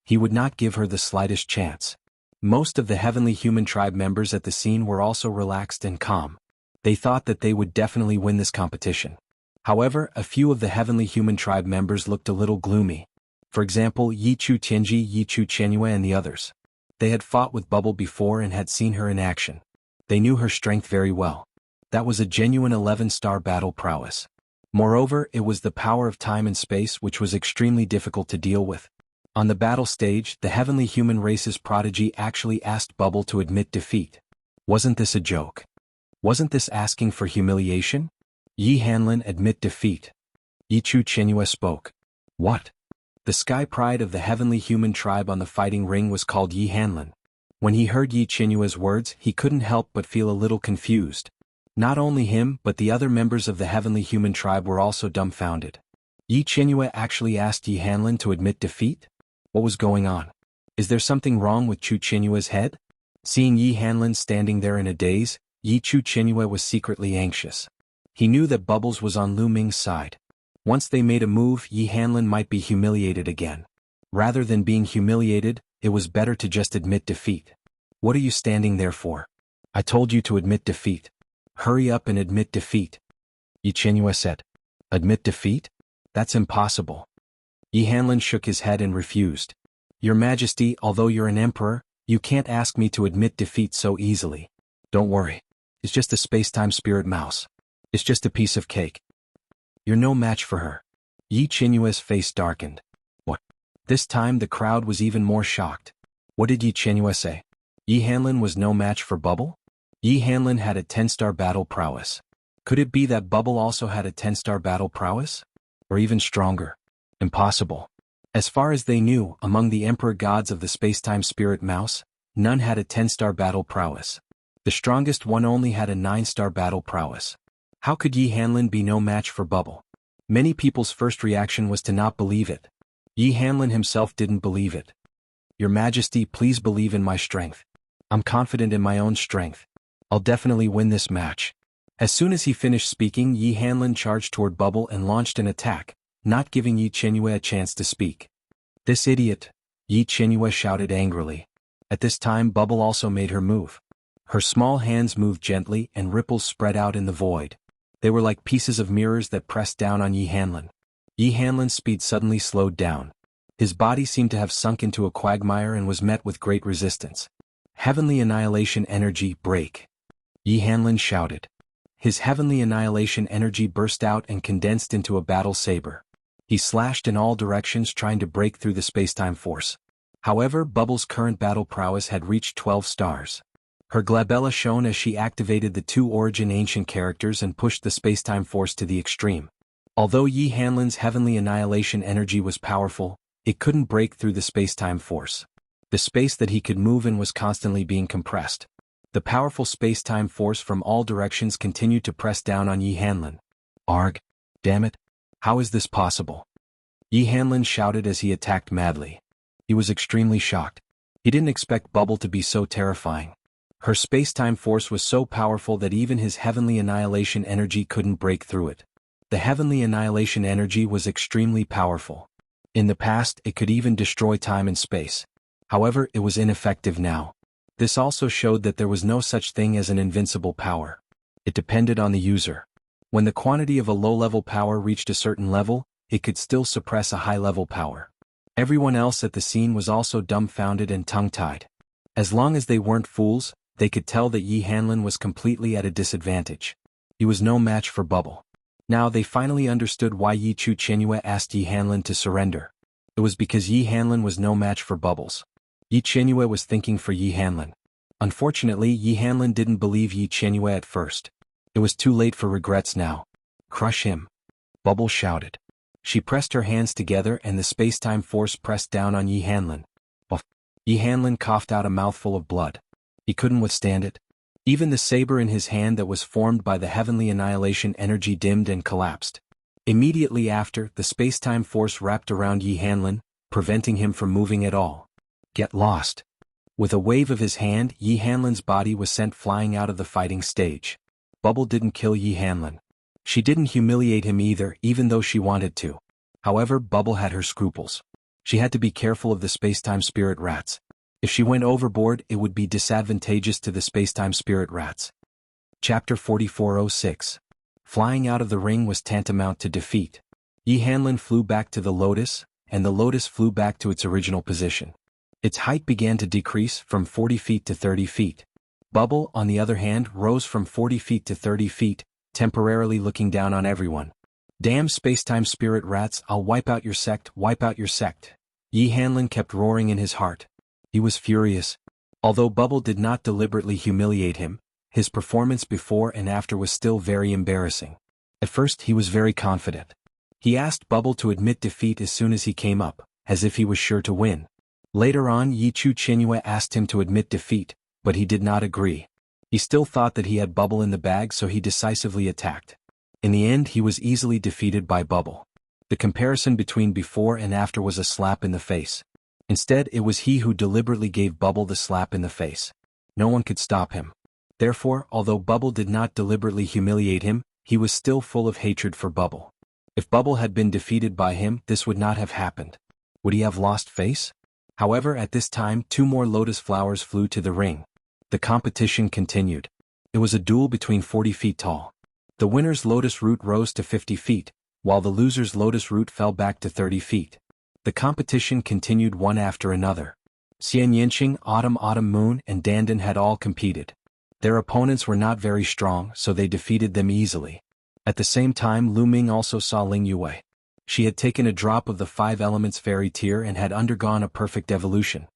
He would not give her the slightest chance. Most of the heavenly human tribe members at the scene were also relaxed and calm. They thought that they would definitely win this competition. However, a few of the heavenly human tribe members looked a little gloomy. For example, Yichu Tianji, Yichu Qianyue and the others. They had fought with Bubble before and had seen her in action. They knew her strength very well. That was a genuine 11-star battle prowess. Moreover, it was the power of time and space which was extremely difficult to deal with. On the battle stage, the heavenly human race's prodigy actually asked Bubble to admit defeat. Wasn't this a joke? Wasn't this asking for humiliation? Yi Hanlin, admit defeat. Yichu Chenhua spoke. What? The sky pride of the heavenly human tribe on the fighting ring was called Yi Hanlin. When he heard Yi Chenhua's words, he couldn't help but feel a little confused. Not only him, but the other members of the heavenly human tribe were also dumbfounded. Yi Chenhua actually asked Yi Hanlin to admit defeat? What was going on? Is there something wrong with Chu Chenhua's head? Seeing Yi Hanlin standing there in a daze, Yi Chu Chenhua was secretly anxious. He knew that Bubbles was on Lu Ming's side. Once they made a move, Yi Hanlin might be humiliated again. Rather than being humiliated, it was better to just admit defeat. What are you standing there for? I told you to admit defeat. Hurry up and admit defeat. Yi Chenhua said. Admit defeat? That's impossible. Yi Hanlin shook his head and refused. Your Majesty, although you're an emperor, you can't ask me to admit defeat so easily. Don't worry. It's just a space-time spirit mouse. It's just a piece of cake. You're no match for her. Yi Chenhua's face darkened. What? This time the crowd was even more shocked. What did Yi Chenhua say? Yi Hanlin was no match for Bubble? Yi Hanlin had a 10-star battle prowess. Could it be that Bubble also had a 10-star battle prowess? Or even stronger? Impossible. As far as they knew, among the emperor gods of the space-time spirit mouse, none had a 10-star battle prowess. The strongest one only had a 9-star battle prowess. How could Yi Hanlin be no match for Bubble? Many people's first reaction was to not believe it. Yi Hanlin himself didn't believe it. Your Majesty, please believe in my strength. I'm confident in my own strength. I'll definitely win this match. As soon as he finished speaking, Yi Hanlin charged toward Bubble and launched an attack, not giving Yi Chenhua a chance to speak. This idiot! Yi Chenhua shouted angrily. At this time Bubble also made her move. Her small hands moved gently and ripples spread out in the void. They were like pieces of mirrors that pressed down on Yi Hanlin. Yi Hanlin's speed suddenly slowed down. His body seemed to have sunk into a quagmire and was met with great resistance. Heavenly Annihilation Energy, break! Yi Hanlin shouted. His Heavenly Annihilation Energy burst out and condensed into a battle saber. He slashed in all directions trying to break through the space-time force. However, Bubble's current battle prowess had reached 12 stars. Her glabella shone as she activated the 2 origin ancient characters and pushed the space-time force to the extreme. Although Yi Hanlin's Heavenly Annihilation Energy was powerful, it couldn't break through the space-time force. The space that he could move in was constantly being compressed. The powerful space-time force from all directions continued to press down on Yi Hanlin. Arg! Damn it! How is this possible? Yi Hanlin shouted as he attacked madly. He was extremely shocked. He didn't expect Bubble to be so terrifying. Her space-time force was so powerful that even his Heavenly Annihilation Energy couldn't break through it. The Heavenly Annihilation Energy was extremely powerful. In the past, it could even destroy time and space. However, it was ineffective now. This also showed that there was no such thing as an invincible power. It depended on the user. When the quantity of a low-level power reached a certain level, it could still suppress a high-level power. Everyone else at the scene was also dumbfounded and tongue-tied. As long as they weren't fools, they could tell that Yi Hanlin was completely at a disadvantage. He was no match for Bubble. Now they finally understood why Yi Chu Chenhua asked Yi Hanlin to surrender. It was because Yi Hanlin was no match for Bubbles. Yi Chenhua was thinking for Yi Hanlin. Unfortunately, Yi Hanlin didn't believe Yi Chenhua at first. It was too late for regrets now. Crush him! Bubble shouted. She pressed her hands together and the space-time force pressed down on Yi Hanlin. Buff! Yi Hanlin coughed out a mouthful of blood. He couldn't withstand it. Even the saber in his hand that was formed by the Heavenly Annihilation Energy dimmed and collapsed. Immediately after, the space-time force wrapped around Yi Hanlin, preventing him from moving at all. Get lost! With a wave of his hand, Yi Hanlin's body was sent flying out of the fighting stage. Bubble didn't kill Yi Hanlin. She didn't humiliate him either, even though she wanted to. However, Bubble had her scruples. She had to be careful of the space-time spirit rats. If she went overboard, it would be disadvantageous to the space-time spirit rats. Chapter 4406. Flying out of the ring was tantamount to defeat. Yi Hanlin flew back to the Lotus, and the Lotus flew back to its original position. Its height began to decrease from 40 feet to 30 feet. Bubble, on the other hand, rose from 40 feet to 30 feet, temporarily looking down on everyone. Damn spacetime spirit rats, I'll wipe out your sect, wipe out your sect. Yi Hanlin kept roaring in his heart. He was furious. Although Bubble did not deliberately humiliate him, his performance before and after was still very embarrassing. At first he was very confident. He asked Bubble to admit defeat as soon as he came up, as if he was sure to win. Later on Yi Chu Chenhua asked him to admit defeat, but he did not agree. He still thought that he had Bubble in the bag, so he decisively attacked. In the end he was easily defeated by Bubble. The comparison between before and after was a slap in the face. Instead it was he who deliberately gave Bubble the slap in the face. No one could stop him. Therefore, although Bubble did not deliberately humiliate him, he was still full of hatred for Bubble. If Bubble had been defeated by him, this would not have happened. Would he have lost face? However, at this time 2 more lotus flowers flew to the ring. The competition continued. It was a duel between 40 feet tall. The winner's lotus root rose to 50 feet, while the loser's lotus root fell back to 30 feet. The competition continued one after another. Xian Yinqing, Autumn Moon, and Dandan had all competed. Their opponents were not very strong, so they defeated them easily. At the same time Lu Ming also saw Ling Yue. She had taken a drop of the 5 elements fairy tear and had undergone a perfect evolution.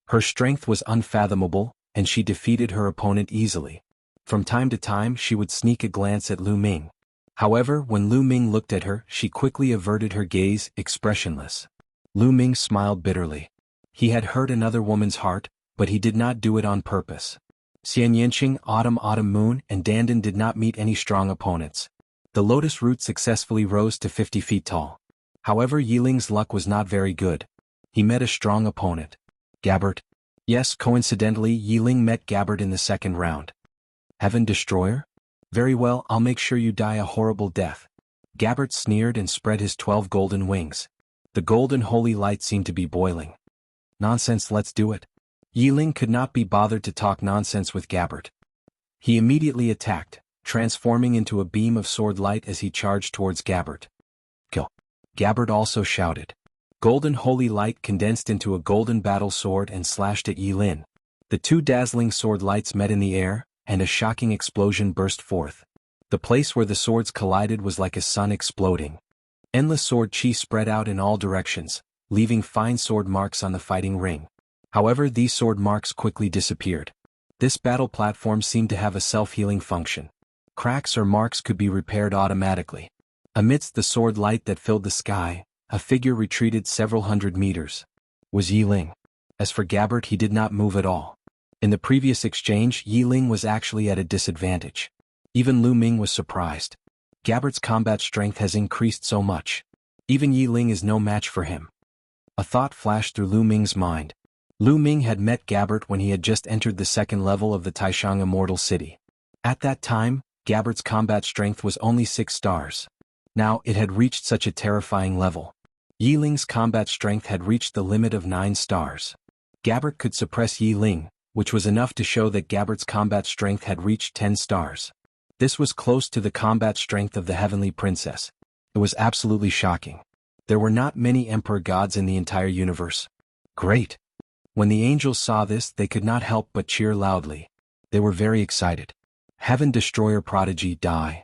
Her strength was unfathomable, and she defeated her opponent easily. From time to time she would sneak a glance at Lu Ming. However, when Lu Ming looked at her, she quickly averted her gaze, expressionless. Lu Ming smiled bitterly. He had hurt another woman's heart, but he did not do it on purpose. Xian Yinqing, Autumn Moon, and Dandan did not meet any strong opponents. The lotus root successfully rose to 50 feet tall. However, Yiling's luck was not very good. He met a strong opponent. Gabbert. Yes, coincidentally Yiling met Gabbert in the second round. Heaven Destroyer? Very well, I'll make sure you die a horrible death. Gabbert sneered and spread his 12 golden wings. The golden holy light seemed to be boiling. Nonsense, let's do it. Yiling could not be bothered to talk nonsense with Gabbert. He immediately attacked, transforming into a beam of sword light as he charged towards Gabbert. Kill. Gabbert also shouted. Golden holy light condensed into a golden battle sword and slashed at Yilin. The 2 dazzling sword lights met in the air, and a shocking explosion burst forth. The place where the swords collided was like a sun exploding. Endless sword chi spread out in all directions, leaving fine sword marks on the fighting ring. However, these sword marks quickly disappeared. This battle platform seemed to have a self-healing function. Cracks or marks could be repaired automatically. Amidst the sword light that filled the sky, a figure retreated several hundred meters. Was Yiling. As for Gabbert, he did not move at all. In the previous exchange, Yiling was actually at a disadvantage. Even Lu Ming was surprised. Gabbert's combat strength has increased so much. Even Yiling is no match for him. A thought flashed through Lu Ming's mind. Lu Ming had met Gabbert when he had just entered the 2nd level of the Taishang Immortal City. At that time, Gabbert's combat strength was only 6 stars. Now it had reached such a terrifying level. Yiling's combat strength had reached the limit of 9 stars. Gabbert could suppress Yiling, which was enough to show that Gabbert's combat strength had reached 10 stars. This was close to the combat strength of the Heavenly Princess. It was absolutely shocking. There were not many Emperor gods in the entire universe. Great! When the angels saw this, they could not help but cheer loudly. They were very excited. Heaven Destroyer Prodigy die.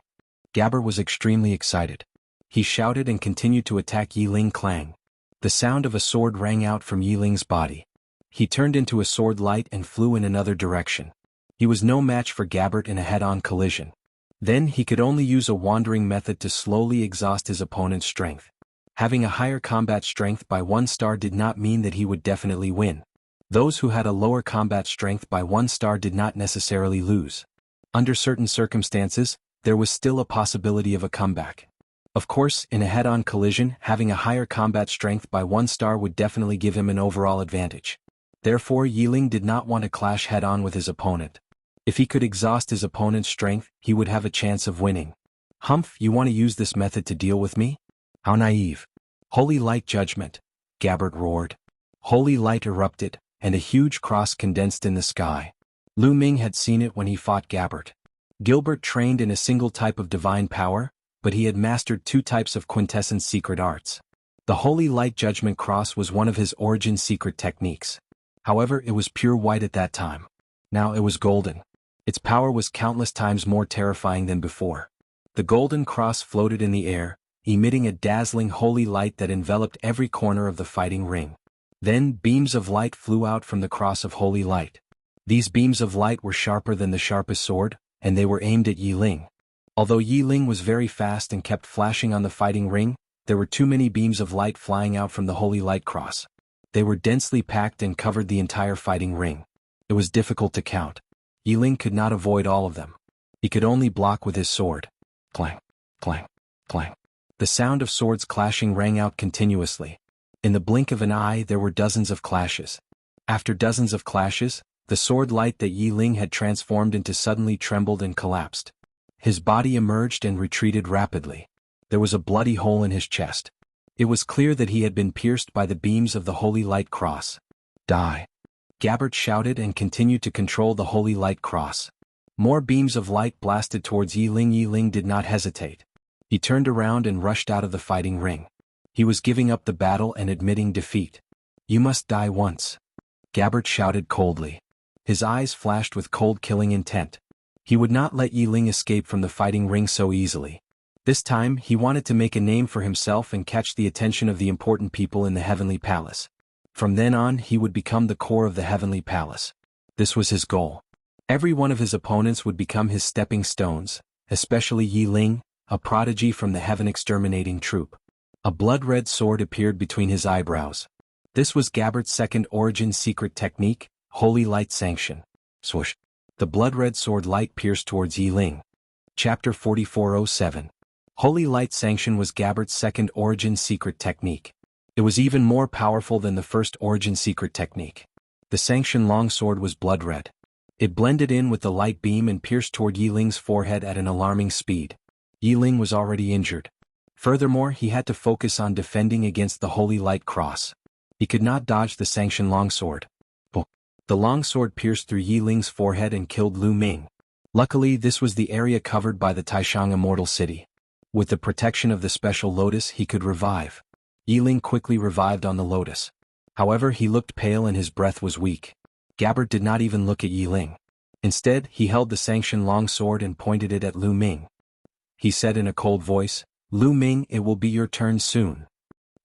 Gabbert was extremely excited. He shouted and continued to attack Yiling Clang. The sound of a sword rang out from Yiling's body. He turned into a sword light and flew in another direction. He was no match for Gabbert in a head-on collision. Then he could only use a wandering method to slowly exhaust his opponent's strength. Having a higher combat strength by 1 star did not mean that he would definitely win. Those who had a lower combat strength by 1 star did not necessarily lose. Under certain circumstances, there was still a possibility of a comeback. Of course, in a head-on collision, having a higher combat strength by 1 star would definitely give him an overall advantage. Therefore, Yiling did not want to clash head-on with his opponent. If he could exhaust his opponent's strength, he would have a chance of winning. Humph, you want to use this method to deal with me? How naive. Holy light judgment, Gabbert roared. Holy light erupted, and a huge cross condensed in the sky. Lu Ming had seen it when he fought Gabbert. Gilbert trained in a single type of divine power, but he had mastered 2 types of quintessence secret arts. The Holy Light Judgment Cross was one of his origin secret techniques. However, it was pure white at that time. Now it was golden. Its power was countless times more terrifying than before. The golden cross floated in the air, emitting a dazzling holy light that enveloped every corner of the fighting ring. Then beams of light flew out from the cross of holy light. These beams of light were sharper than the sharpest sword, and they were aimed at Yi Ling. Although Yi Ling was very fast and kept flashing on the fighting ring, there were too many beams of light flying out from the holy light cross. They were densely packed and covered the entire fighting ring. It was difficult to count. Yi Ling could not avoid all of them. He could only block with his sword. Clang, clang, clang. The sound of swords clashing rang out continuously. In the blink of an eye there were dozens of clashes. After dozens of clashes, the sword light that Yi Ling had transformed into suddenly trembled and collapsed. His body emerged and retreated rapidly. There was a bloody hole in his chest. It was clear that he had been pierced by the beams of the holy light cross. Die! Gabbert shouted and continued to control the holy light cross. More beams of light blasted towards Yi Ling. Yi Ling did not hesitate. He turned around and rushed out of the fighting ring. He was giving up the battle and admitting defeat. You must die once. Gabbert shouted coldly. His eyes flashed with cold killing intent. He would not let Yi Ling escape from the fighting ring so easily. This time he wanted to make a name for himself and catch the attention of the important people in the Heavenly Palace. From then on he would become the core of the Heavenly Palace. This was his goal. Every one of his opponents would become his stepping stones, especially Yi Ling, a prodigy from the Heaven Exterminating Troop. A blood-red sword appeared between his eyebrows. This was Gabbert's second origin secret technique, Holy Light Sanction. Swoosh. The blood-red sword light pierced towards Yi Ling. Chapter 4407. Holy Light Sanction was Gabbert's second origin secret technique. It was even more powerful than the first origin secret technique. The Sanction longsword was blood-red. It blended in with the light beam and pierced toward Yi Ling's forehead at an alarming speed. Yi Ling was already injured. Furthermore, he had to focus on defending against the Holy Light Cross. He could not dodge the Sanction longsword. The longsword pierced through Yi Ling's forehead and killed Lu Ming. Luckily, this was the area covered by the Taishang Immortal City. With the protection of the special lotus, he could revive. Yi Ling quickly revived on the lotus. However, he looked pale and his breath was weak. Gabbert did not even look at Yi Ling. Instead, he held the Sanction longsword and pointed it at Lu Ming. He said in a cold voice, "Lu Ming, it will be your turn soon."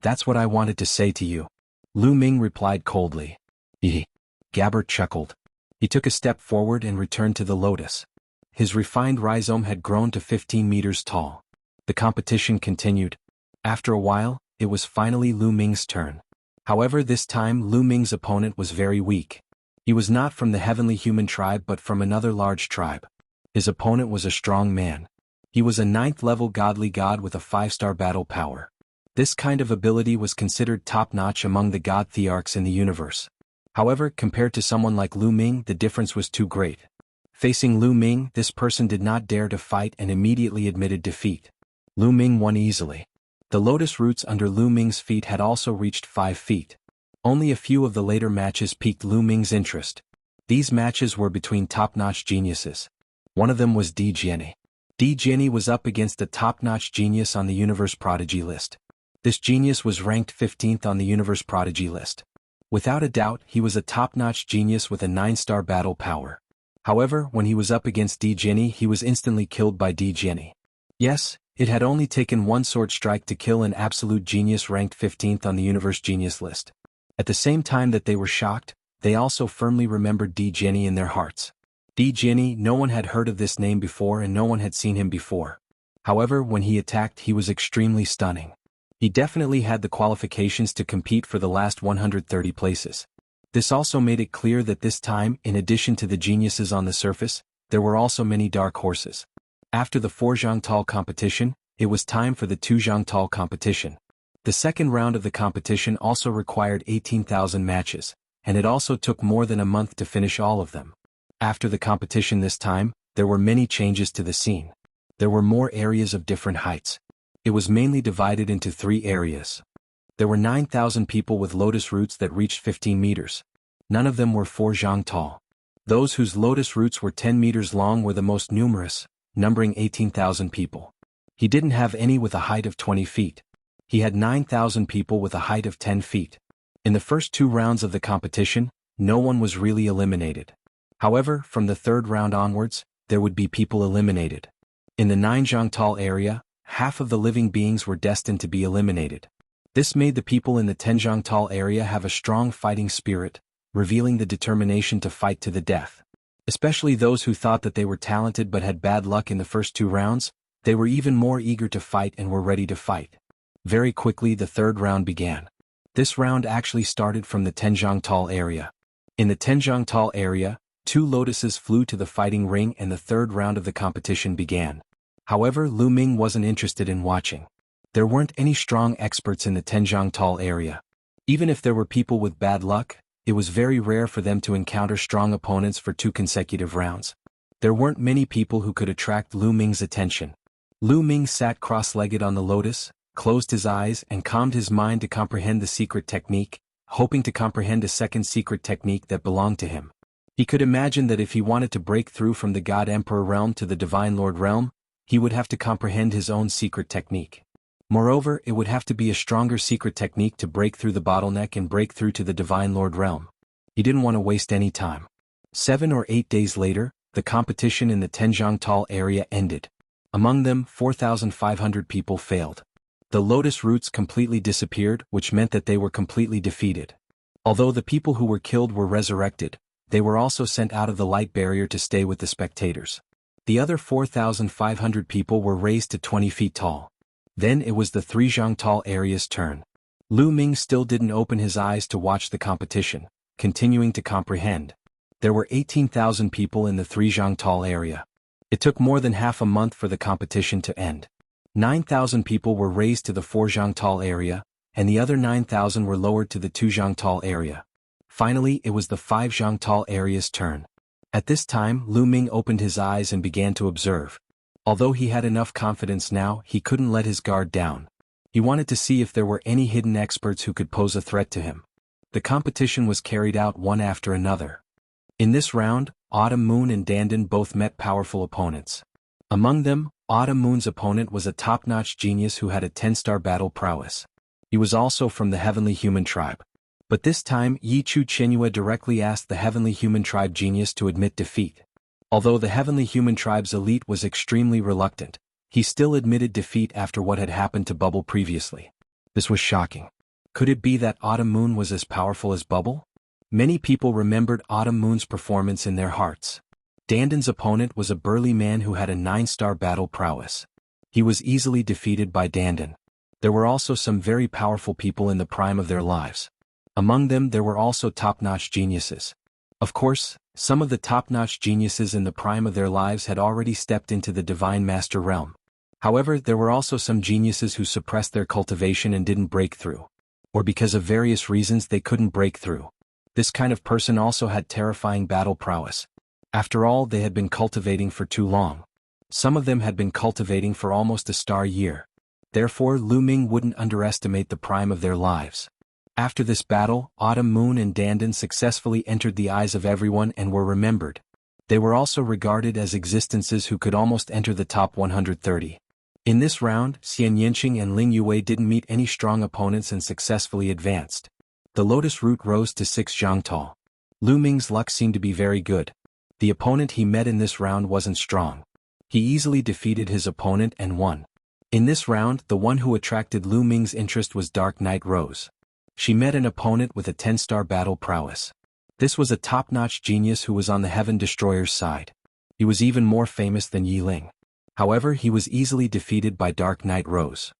"That's what I wanted to say to you." Lu Ming replied coldly. "Yee." Gabbert chuckled. He took a step forward and returned to the lotus. His refined rhizome had grown to 15 meters tall. The competition continued. After a while, it was finally Lu Ming's turn. However, this time Lu Ming's opponent was very weak. He was not from the heavenly human tribe but from another large tribe. His opponent was a strong man. He was a 9th-level godly god with a 5-star battle power. This kind of ability was considered top-notch among the god thearchs in the universe. However, compared to someone like Lu Ming, the difference was too great. Facing Lu Ming, this person did not dare to fight and immediately admitted defeat. Lu Ming won easily. The lotus roots under Lu Ming's feet had also reached 5 feet. Only a few of the later matches piqued Lu Ming's interest. These matches were between top-notch geniuses. One of them was Di Jiani. Di Jiani was up against a top-notch genius on the Universe Prodigy list. This genius was ranked 15th on the Universe Prodigy list. Without a doubt, he was a top-notch genius with a 9-star battle power. However, when he was up against Di Jiani, he was instantly killed by Di Jiani. Yes, it had only taken one sword strike to kill an absolute genius ranked 15th on the Universe Genius list. At the same time that they were shocked, they also firmly remembered Di Jiani in their hearts. Di Jiani, no one had heard of this name before and no one had seen him before. However, when he attacked, he was extremely stunning. He definitely had the qualifications to compete for the last 130 places. This also made it clear that this time, in addition to the geniuses on the surface, there were also many dark horses. After the 4 Zhangtal competition, it was time for the 2 Zhangtal competition. The second round of the competition also required 18,000 matches, and it also took more than a month to finish all of them. After the competition this time, there were many changes to the scene. There were more areas of different heights. It was mainly divided into 3 areas. There were 9,000 people with lotus roots that reached 15 meters. None of them were 4 zhang tall. Those whose lotus roots were 10 meters long were the most numerous, numbering 18,000 people. He didn't have any with a height of 20 feet. He had 9,000 people with a height of 10 feet. In the first 2 rounds of the competition, no one was really eliminated. However, from the third round onwards, there would be people eliminated. In the 9 Zhangtal area, half of the living beings were destined to be eliminated. This made the people in the 10 Zhangtal area have a strong fighting spirit, revealing the determination to fight to the death. Especially those who thought that they were talented but had bad luck in the first 2 rounds, they were even more eager to fight and were ready to fight. Very quickly the third round began. This round actually started from the 10 Zhangtal area. In the 10 Zhangtal area, 2 lotuses flew to the fighting ring and the third round of the competition began. However, Lu Ming wasn't interested in watching. There weren't any strong experts in the 10 Zhangtal area. Even if there were people with bad luck, it was very rare for them to encounter strong opponents for 2 consecutive rounds. There weren't many people who could attract Lu Ming's attention. Lu Ming sat cross-legged on the lotus, closed his eyes and calmed his mind to comprehend the secret technique, hoping to comprehend a second secret technique that belonged to him. He could imagine that if he wanted to break through from the God Emperor realm to the Divine Lord realm, he would have to comprehend his own secret technique. Moreover, it would have to be a stronger secret technique to break through the bottleneck and break through to the Divine Lord realm. He didn't want to waste any time. 7 or 8 days later, the competition in the 10 Zhangtal area ended. Among them, 4,500 people failed. The lotus roots completely disappeared, which meant that they were completely defeated. Although the people who were killed were resurrected, they were also sent out of the light barrier to stay with the spectators. The other 4,500 people were raised to 20 feet tall. Then it was the 3 Zhangtal area's turn. Lu Ming still didn't open his eyes to watch the competition, continuing to comprehend. There were 18,000 people in the 3 Zhangtal area. It took more than half a month for the competition to end. 9,000 people were raised to the 4 Zhangtal area, and the other 9,000 were lowered to the 2 Zhangtal area. Finally, it was the 5 Zhangtal area's turn. At this time, Lu Ming opened his eyes and began to observe. Although he had enough confidence now, he couldn't let his guard down. He wanted to see if there were any hidden experts who could pose a threat to him. The competition was carried out one after another. In this round, Autumn Moon and Dandan both met powerful opponents. Among them, Autumn Moon's opponent was a top-notch genius who had a 10-star battle prowess. He was also from the Heavenly Human Tribe. But this time, Yichu Chenhua directly asked the Heavenly Human Tribe genius to admit defeat. Although the Heavenly Human Tribe's elite was extremely reluctant, he still admitted defeat after what had happened to Bubble previously. This was shocking. Could it be that Autumn Moon was as powerful as Bubble? Many people remembered Autumn Moon's performance in their hearts. Dandan's opponent was a burly man who had a 9-star battle prowess. He was easily defeated by Dandan. There were also some very powerful people in the prime of their lives. Among them there were also top-notch geniuses. Of course, some of the top-notch geniuses in the prime of their lives had already stepped into the Divine Master realm. However, there were also some geniuses who suppressed their cultivation and didn't break through. Or because of various reasons they couldn't break through. This kind of person also had terrifying battle prowess. After all, they had been cultivating for too long. Some of them had been cultivating for almost a star year. Therefore, Lu Ming wouldn't underestimate the prime of their lives. After this battle, Autumn Moon and Dandan successfully entered the eyes of everyone and were remembered. They were also regarded as existences who could almost enter the top 130. In this round, Xian Yanqing and Ling Yue didn't meet any strong opponents and successfully advanced. The lotus root rose to 6 Zhangtal. Lu Ming's luck seemed to be very good. The opponent he met in this round wasn't strong. He easily defeated his opponent and won. In this round, the one who attracted Lu Ming's interest was Dark Knight Rose. She met an opponent with a 10-star battle prowess. This was a top-notch genius who was on the Heaven Destroyer's side. He was even more famous than Yi Ling. However, he was easily defeated by Dark Knight Rose.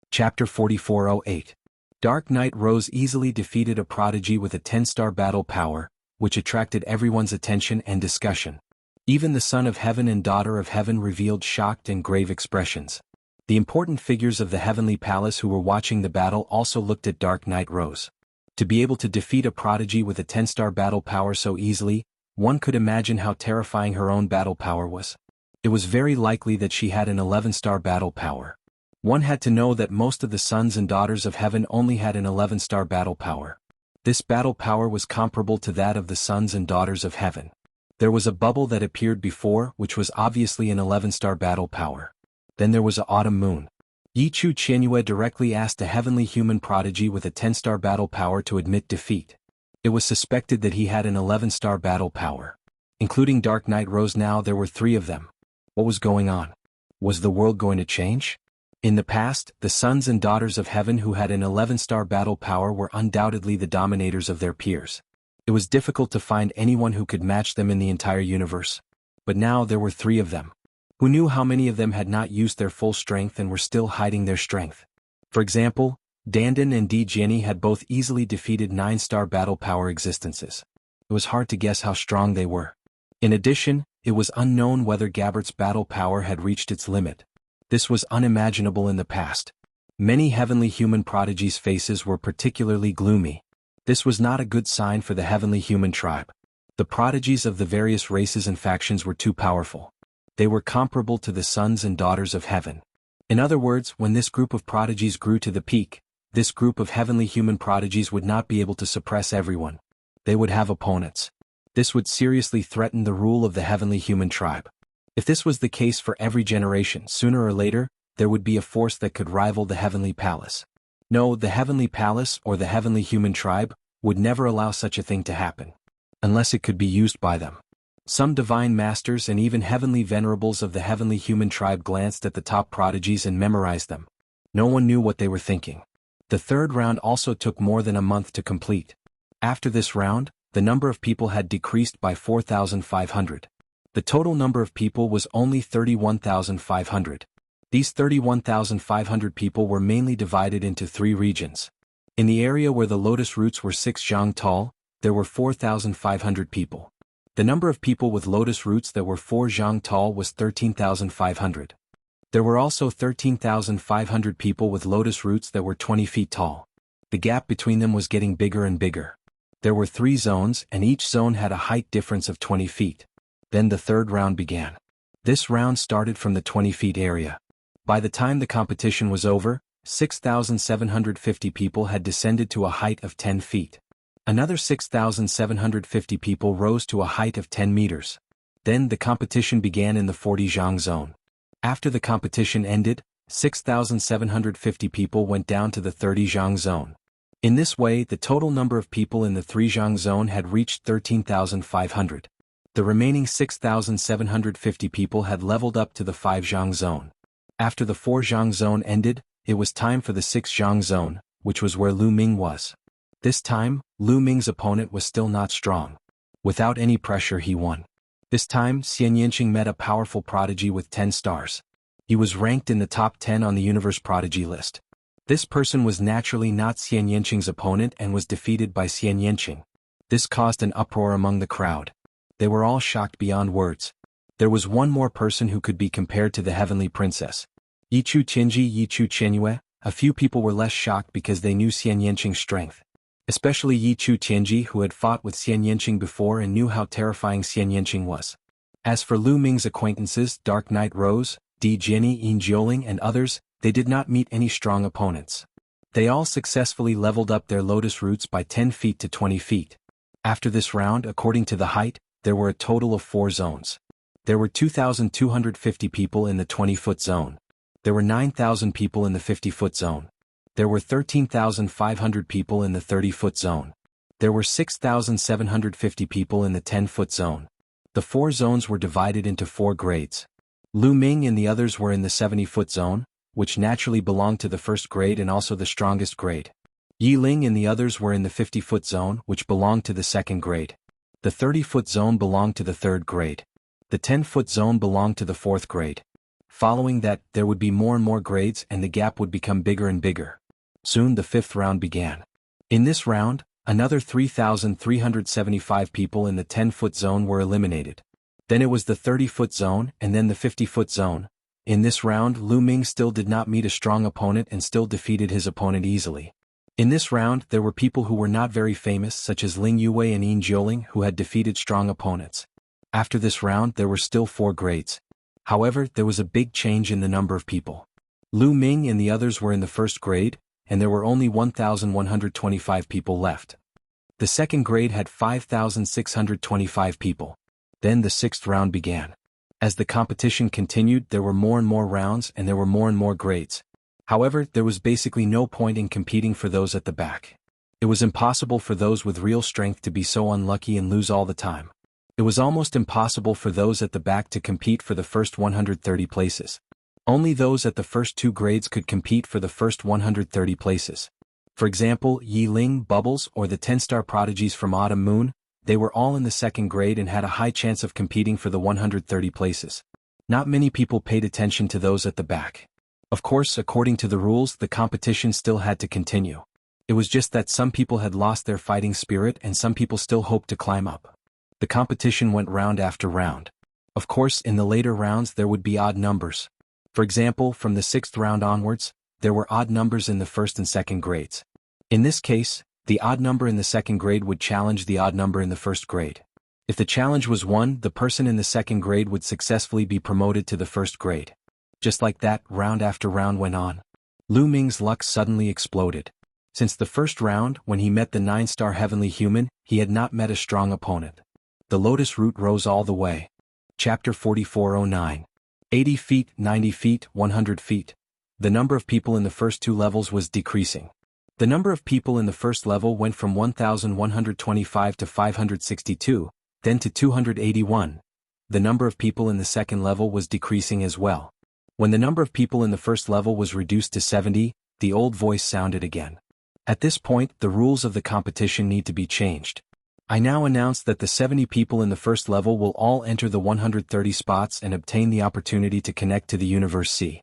Chapter 4408. Dark Knight Rose easily defeated a prodigy with a 10-star battle power, which attracted everyone's attention and discussion. Even the Son of Heaven and Daughter of Heaven revealed shocked and grave expressions. The important figures of the Heavenly Palace who were watching the battle also looked at Dark Knight Rose. To be able to defeat a prodigy with a 10-star battle power so easily, one could imagine how terrifying her own battle power was. It was very likely that she had an 11-star battle power. One had to know that most of the sons and daughters of heaven only had an 11-star battle power. This battle power was comparable to that of the sons and daughters of heaven. There was a bubble that appeared before, which was obviously an 11-star battle power. Then there was an Autumn Moon. Yichu Chenhua directly asked a heavenly human prodigy with a 10-star battle power to admit defeat. It was suspected that he had an 11-star battle power. Including Dark Knight Rose. Now there were 3 of them. What was going on? Was the world going to change? In the past, the sons and daughters of heaven who had an 11-star battle power were undoubtedly the dominators of their peers. It was difficult to find anyone who could match them in the entire universe. But now there were 3 of them. Who knew how many of them had not used their full strength and were still hiding their strength? For example, Dandan and Di Jiani had both easily defeated 9-star battle power existences. It was hard to guess how strong they were. In addition, it was unknown whether Gabbert's battle power had reached its limit. This was unimaginable in the past. Many heavenly human prodigies' faces were particularly gloomy. This was not a good sign for the heavenly human tribe. The prodigies of the various races and factions were too powerful. They were comparable to the sons and daughters of heaven. In other words, when this group of prodigies grew to the peak, this group of heavenly human prodigies would not be able to suppress everyone. They would have opponents. This would seriously threaten the rule of the heavenly human tribe. If this was the case for every generation, sooner or later, there would be a force that could rival the heavenly palace. No, the heavenly palace or the heavenly human tribe would never allow such a thing to happen. Unless it could be used by them. Some divine masters and even heavenly venerables of the heavenly human tribe glanced at the top prodigies and memorized them. No one knew what they were thinking. The 3rd round also took more than a month to complete. After this round, the number of people had decreased by 4,500. The total number of people was only 31,500. These 31,500 people were mainly divided into 3 regions. In the area where the lotus roots were 6 zhang tall, there were 4,500 people. The number of people with lotus roots that were 4 zhang tall was 13,500. There were also 13,500 people with lotus roots that were 20 feet tall. The gap between them was getting bigger and bigger. There were 3 zones and each zone had a height difference of 20 feet. Then the 3rd round began. This round started from the 20 feet area. By the time the competition was over, 6,750 people had descended to a height of 10 feet. Another 6,750 people rose to a height of 10 meters. Then the competition began in the 40 zhang zone. After the competition ended, 6,750 people went down to the 30 zhang zone. In this way, the total number of people in the 3 zhang zone had reached 13,500. The remaining 6,750 people had leveled up to the 5 zhang zone. After the 4 zhang zone ended, it was time for the 6 zhang zone, which was where Lu Ming was. This time, Lu Ming's opponent was still not strong. Without any pressure he won. This time, Xian Yanqing met a powerful prodigy with 10 stars. He was ranked in the top 10 on the universe prodigy list. This person was naturally not Xian Yanqing's opponent and was defeated by Xian Yanqing. This caused an uproar among the crowd. They were all shocked beyond words. There was one more person who could be compared to the heavenly princess. Yichu Qinji Yichu Qianyue. A few people were less shocked because they knew Xian Yanqing's strength. Especially Yichu Qianji, who had fought with Xian Yanqing before and knew how terrifying Xian Yanqing was. As for Lu Ming's acquaintances, Dark Knight Rose, Di Jiani, Yin Jioling and others, they did not meet any strong opponents. They all successfully leveled up their lotus roots by 10 feet to 20 feet. After this round, according to the height, there were a total of 4 zones. There were 2,250 people in the 20-foot zone. There were 9,000 people in the 50-foot zone. There were 13,500 people in the 30-foot zone. There were 6,750 people in the 10-foot zone. The 4 zones were divided into 4 grades. Lu Ming and the others were in the 70-foot zone, which naturally belonged to the first grade and also the strongest grade. Yi Ling and the others were in the 50-foot zone, which belonged to the second grade. The 30-foot zone belonged to the third grade. The 10-foot zone belonged to the fourth grade. Following that, there would be more and more grades and the gap would become bigger and bigger. Soon the 5th round began. In this round, another 3,375 people in the 10-foot zone were eliminated. Then it was the 30-foot zone and then the 50-foot zone. In this round, Lu Ming still did not meet a strong opponent and still defeated his opponent easily. In this round, there were people who were not very famous such as Ling Yue and Yin Jioling who had defeated strong opponents. After this round, there were still 4 grades. However, there was a big change in the number of people. Lu Ming and the others were in the first grade, and there were only 1,125 people left. The second grade had 5,625 people. Then the 6th round began. As the competition continued, there were more and more rounds and there were more and more grades. However, there was basically no point in competing for those at the back. It was impossible for those with real strength to be so unlucky and lose all the time. It was almost impossible for those at the back to compete for the first 130 places. Only those at the first 2 grades could compete for the first 130 places. For example, Yi Ling, Bubbles, or the 10-star prodigies from Autumn Moon, they were all in the 2nd grade and had a high chance of competing for the 130 places. Not many people paid attention to those at the back. Of course, according to the rules, the competition still had to continue. It was just that some people had lost their fighting spirit and some people still hoped to climb up. The competition went round after round. Of course, in the later rounds there would be odd numbers. For example, from the 6th round onwards, there were odd numbers in the 1st and 2nd grades. In this case, the odd number in the 2nd grade would challenge the odd number in the 1st grade. If the challenge was won, the person in the 2nd grade would successfully be promoted to the 1st grade. Just like that, round after round went on. Lu Ming's luck suddenly exploded. Since the 1st round, when he met the 9-star heavenly human, he had not met a strong opponent. The lotus root rose all the way. Chapter 4409. 80 feet, 90 feet, 100 feet. The number of people in the first 2 levels was decreasing. The number of people in the first level went from 1,125 to 562, then to 281. The number of people in the 2nd level was decreasing as well. When the number of people in the first level was reduced to 70, the old voice sounded again. At this point, the rules of the competition need to be changed. I now announce that the 70 people in the first level will all enter the 130 spots and obtain the opportunity to connect to the Universe C.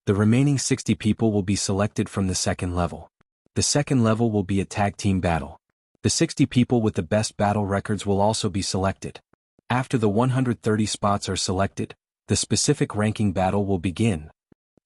The remaining 60 people will be selected from the 2nd level. The 2nd level will be a tag team battle. The 60 people with the best battle records will also be selected. After the 130 spots are selected, the specific ranking battle will begin.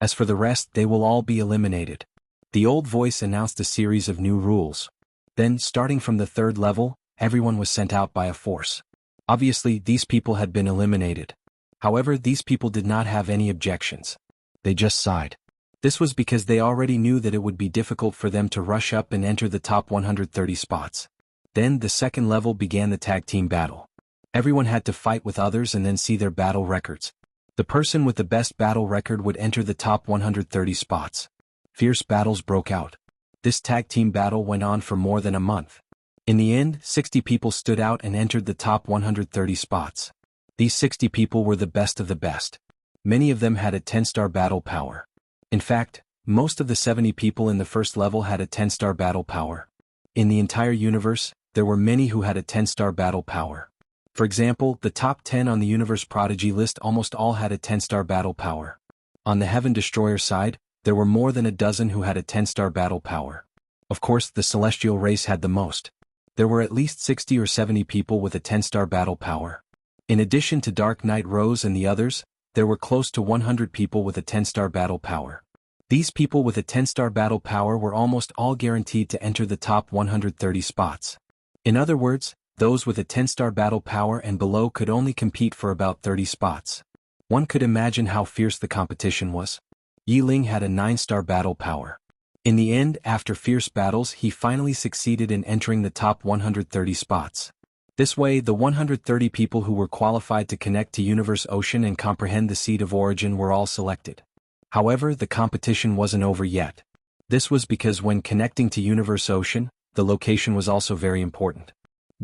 As for the rest, they will all be eliminated. The old voice announced a series of new rules. Then, starting from the 3rd level, everyone was sent out by a force. Obviously, these people had been eliminated. However, these people did not have any objections. They just sighed. This was because they already knew that it would be difficult for them to rush up and enter the top 130 spots. Then, the 2nd level began the tag team battle. Everyone had to fight with others and then see their battle records. The person with the best battle record would enter the top 130 spots. Fierce battles broke out. This tag team battle went on for more than a month. In the end, 60 people stood out and entered the top 130 spots. These 60 people were the best of the best. Many of them had a 10-star battle power. In fact, most of the 70 people in the first level had a 10-star battle power. In the entire universe, there were many who had a 10-star battle power. For example, the top 10 on the Universe Prodigy list almost all had a 10-star battle power. On the Heaven Destroyer side, there were more than a dozen who had a 10-star battle power. Of course, the Celestial race had the most. There were at least 60 or 70 people with a 10-star battle power. In addition to Dark Knight Rose and the others, there were close to 100 people with a 10-star battle power. These people with a 10-star battle power were almost all guaranteed to enter the top 130 spots. In other words, those with a 10-star battle power and below could only compete for about 30 spots. One could imagine how fierce the competition was. Yi Ling had a 9-star battle power. In the end, after fierce battles, he finally succeeded in entering the top 130 spots. This way, the 130 people who were qualified to connect to Universe Ocean and comprehend the Seed of Origin were all selected. However, the competition wasn't over yet. This was because when connecting to Universe Ocean, the location was also very important.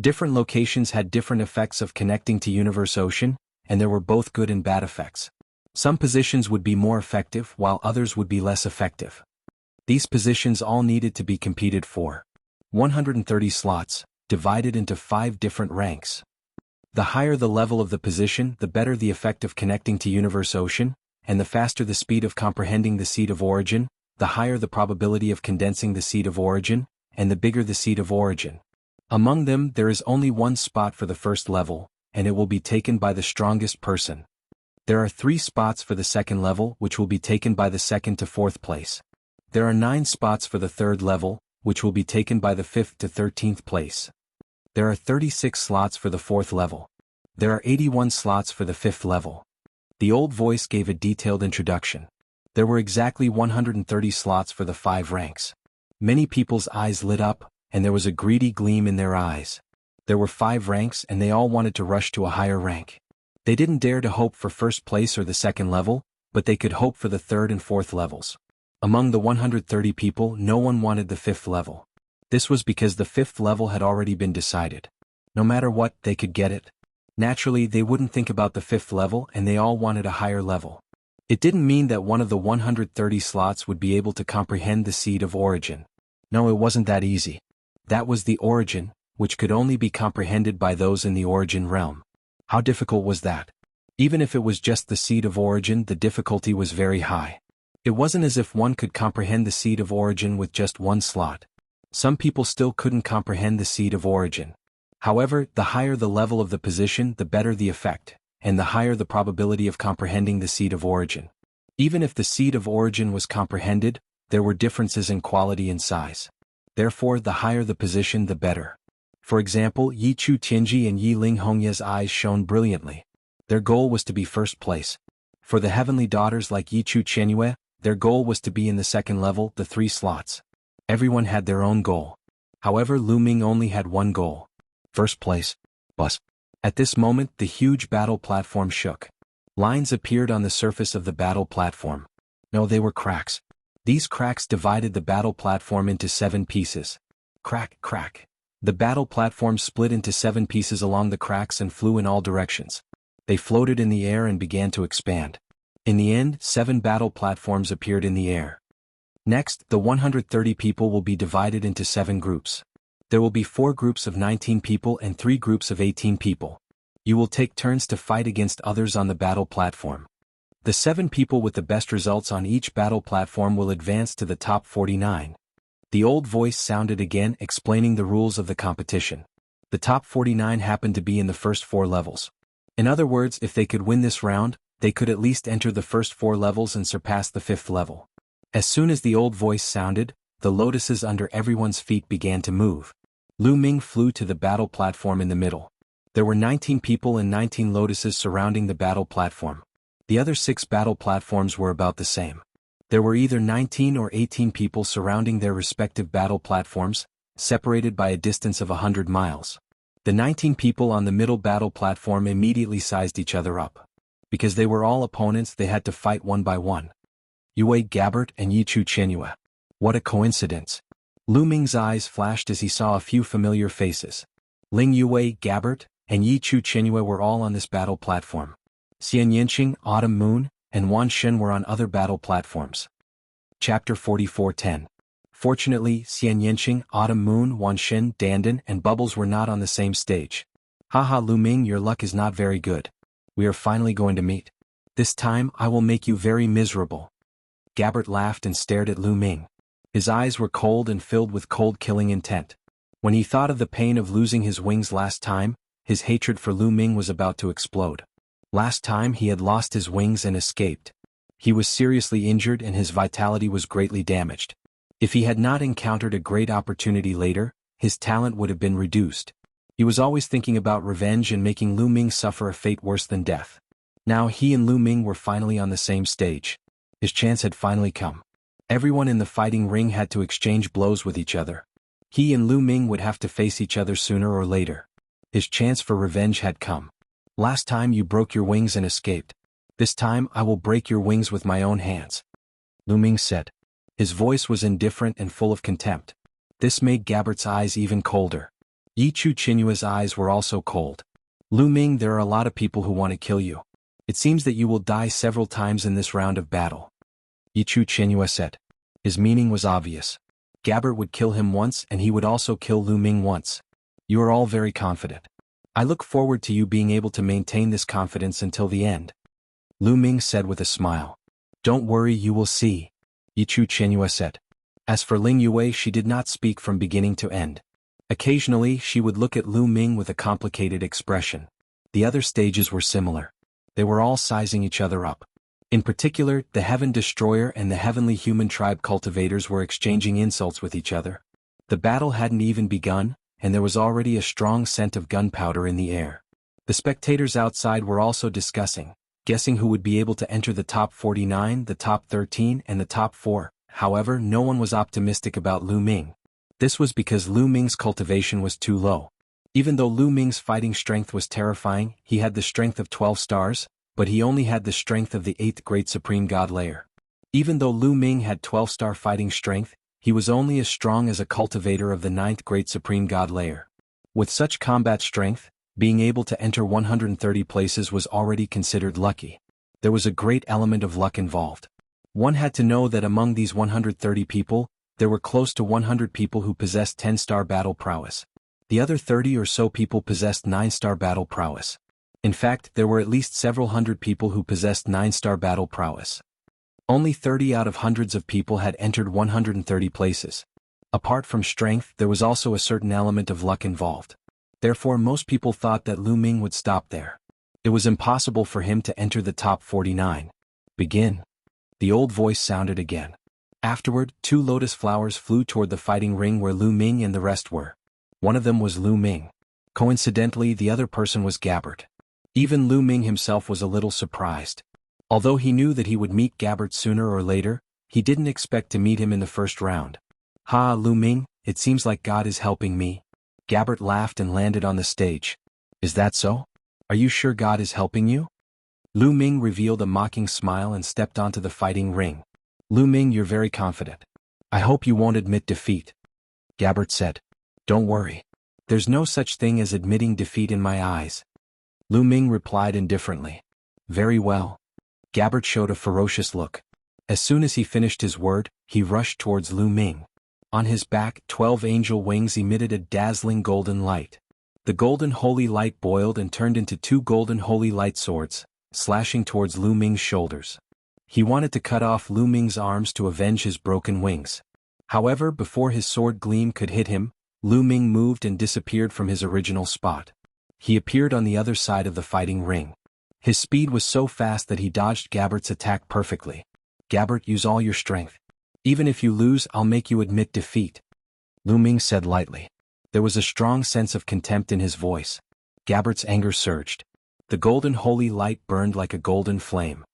Different locations had different effects of connecting to Universe Ocean, and there were both good and bad effects. Some positions would be more effective while others would be less effective. These positions all needed to be competed for. 130 slots, divided into 5 different ranks. The higher the level of the position, the better the effect of connecting to Universe Ocean, and the faster the speed of comprehending the Seed of Origin, the higher the probability of condensing the Seed of Origin, and the bigger the Seed of Origin. Among them, there is only one spot for the first level, and it will be taken by the strongest person. There are 3 spots for the 2nd level, which will be taken by the 2nd to 4th place. There are 9 spots for the 3rd level, which will be taken by the 5th to 13th place. There are 36 slots for the 4th level. There are 81 slots for the 5th level. The old voice gave a detailed introduction. There were exactly 130 slots for the 5 ranks. Many people's eyes lit up, and there was a greedy gleam in their eyes. There were 5 ranks and they all wanted to rush to a higher rank. They didn't dare to hope for 1st place or the 2nd level, but they could hope for the 3rd and 4th levels. Among the 130 people, no one wanted the 5th level. This was because the fifth level had already been decided. No matter what, they could get it. Naturally, they wouldn't think about the fifth level and they all wanted a higher level. It didn't mean that one of the 130 slots would be able to comprehend the seed of origin. No, it wasn't that easy. That was the origin, which could only be comprehended by those in the origin realm. How difficult was that? Even if it was just the seed of origin, the difficulty was very high. It wasn't as if one could comprehend the seed of origin with just one slot. Some people still couldn't comprehend the seed of origin. However, the higher the level of the position, the better the effect, and the higher the probability of comprehending the seed of origin. Even if the seed of origin was comprehended, there were differences in quality and size. Therefore, the higher the position, the better. For example, Yi Chu Tianji and Yi Ling Hongya's eyes shone brilliantly. Their goal was to be first place. For the heavenly daughters like Yi Chu Qianyue, their goal was to be in the second level, the 3 slots. Everyone had their own goal. However, Lu Ming only had one goal. First place. Bus. At this moment, the huge battle platform shook. Lines appeared on the surface of the battle platform. No, they were cracks. These cracks divided the battle platform into 7 pieces. Crack, crack. The battle platform split into 7 pieces along the cracks and flew in all directions. They floated in the air and began to expand. In the end, 7 battle platforms appeared in the air. Next, the 130 people will be divided into 7 groups. There will be 4 groups of 19 people and 3 groups of 18 people. You will take turns to fight against others on the battle platform. The 7 people with the best results on each battle platform will advance to the top 49. The old voice sounded again, explaining the rules of the competition. The top 49 happened to be in the first 4 levels. In other words, if they could win this round, they could at least enter the first 4 levels and surpass the 5th level. As soon as the old voice sounded, the lotuses under everyone's feet began to move. Lu Ming flew to the battle platform in the middle. There were 19 people and 19 lotuses surrounding the battle platform. The other 6 battle platforms were about the same. There were either 19 or 18 people surrounding their respective battle platforms, separated by a distance of 100 miles. The 19 people on the middle battle platform immediately sized each other up. Because they were all opponents, they had to fight one by one. Yue Gabbert and Yi Chu Qianyue. What a coincidence. Lu Ming's eyes flashed as he saw a few familiar faces. Ling Yue Gabbert and Yi Chu Qianyue were all on this battle platform. Xian Yanqing, Autumn Moon, and Wan Shen were on other battle platforms. Chapter 44:10. Fortunately, Xian Yanqing, Autumn Moon, Wan Shen, Dandan, and Bubbles were not on the same stage. Haha, Lu Ming, your luck is not very good. We are finally going to meet. This time, I will make you very miserable. Gabbert laughed and stared at Lu Ming. His eyes were cold and filled with cold-killing intent. When he thought of the pain of losing his wings last time, his hatred for Lu Ming was about to explode. Last time he had lost his wings and escaped. He was seriously injured and his vitality was greatly damaged. If he had not encountered a great opportunity later, his talent would have been reduced. He was always thinking about revenge and making Lu Ming suffer a fate worse than death. Now he and Lu Ming were finally on the same stage. His chance had finally come. Everyone in the fighting ring had to exchange blows with each other. He and Lu Ming would have to face each other sooner or later. His chance for revenge had come. Last time you broke your wings and escaped. This time I will break your wings with my own hands. Lu Ming said. His voice was indifferent and full of contempt. This made Gabbert's eyes even colder. Yi Chu Qianyue's eyes were also cold. Lu Ming, there are a lot of people who want to kill you. It seems that you will die several times in this round of battle. Yi Chu Qianyue said. His meaning was obvious. Gabbert would kill him once and he would also kill Lu Ming once. You are all very confident. I look forward to you being able to maintain this confidence until the end. Lu Ming said with a smile. Don't worry, you will see. Yi Chu Qianyue said. As for Ling Yue, she did not speak from beginning to end. Occasionally, she would look at Lu Ming with a complicated expression. The other stages were similar. They were all sizing each other up. In particular, the Heaven Destroyer and the Heavenly Human Tribe cultivators were exchanging insults with each other. The battle hadn't even begun, and there was already a strong scent of gunpowder in the air. The spectators outside were also discussing, guessing who would be able to enter the top 49, the top 13, and the top 4. However, no one was optimistic about Lu Ming. This was because Lu Ming's cultivation was too low. Even though Lu Ming's fighting strength was terrifying, he had the strength of 12 stars, but he only had the strength of the 8th Great Supreme God layer. Even though Lu Ming had 12-star fighting strength, He was only as strong as a cultivator of the ninth great supreme god layer. With such combat strength, being able to enter 130 places was already considered lucky. There was a great element of luck involved. One had to know that among these 130 people, there were close to 100 people who possessed 10-star battle prowess. The other 30 or so people possessed 9-star battle prowess. In fact, there were at least several hundred people who possessed 9-star battle prowess. Only 30 out of hundreds of people had entered 130 places. Apart from strength, there was also a certain element of luck involved. Therefore, most people thought that Lu Ming would stop there. It was impossible for him to enter the top 49. Begin. The old voice sounded again. Afterward, 2 lotus flowers flew toward the fighting ring where Lu Ming and the rest were. One of them was Lu Ming. Coincidentally, the other person was Gabbert. Even Lu Ming himself was a little surprised. Although he knew that he would meet Gabbert sooner or later, he didn't expect to meet him in the first round. "Ha, Lu Ming, it seems like God is helping me." Gabbert laughed and landed on the stage. "Is that so? Are you sure God is helping you?" Lu Ming revealed a mocking smile and stepped onto the fighting ring. "Lu Ming, you're very confident. I hope you won't admit defeat." Gabbert said. "Don't worry. There's no such thing as admitting defeat in my eyes." Lu Ming replied indifferently. "Very well." Gabbert showed a ferocious look. As soon as he finished his word, he rushed towards Lu Ming. On his back, 12 angel wings emitted a dazzling golden light. The golden holy light boiled and turned into 2 golden holy light swords, slashing towards Lu Ming's shoulders. He wanted to cut off Lu Ming's arms to avenge his broken wings. However, before his sword gleam could hit him, Lu Ming moved and disappeared from his original spot. He appeared on the other side of the fighting ring. His speed was so fast that he dodged Gabbert's attack perfectly. "Gabbert, use all your strength. Even if you lose, I'll make you admit defeat," Lu Ming said lightly. There was a strong sense of contempt in his voice. Gabbert's anger surged. The golden holy light burned like a golden flame.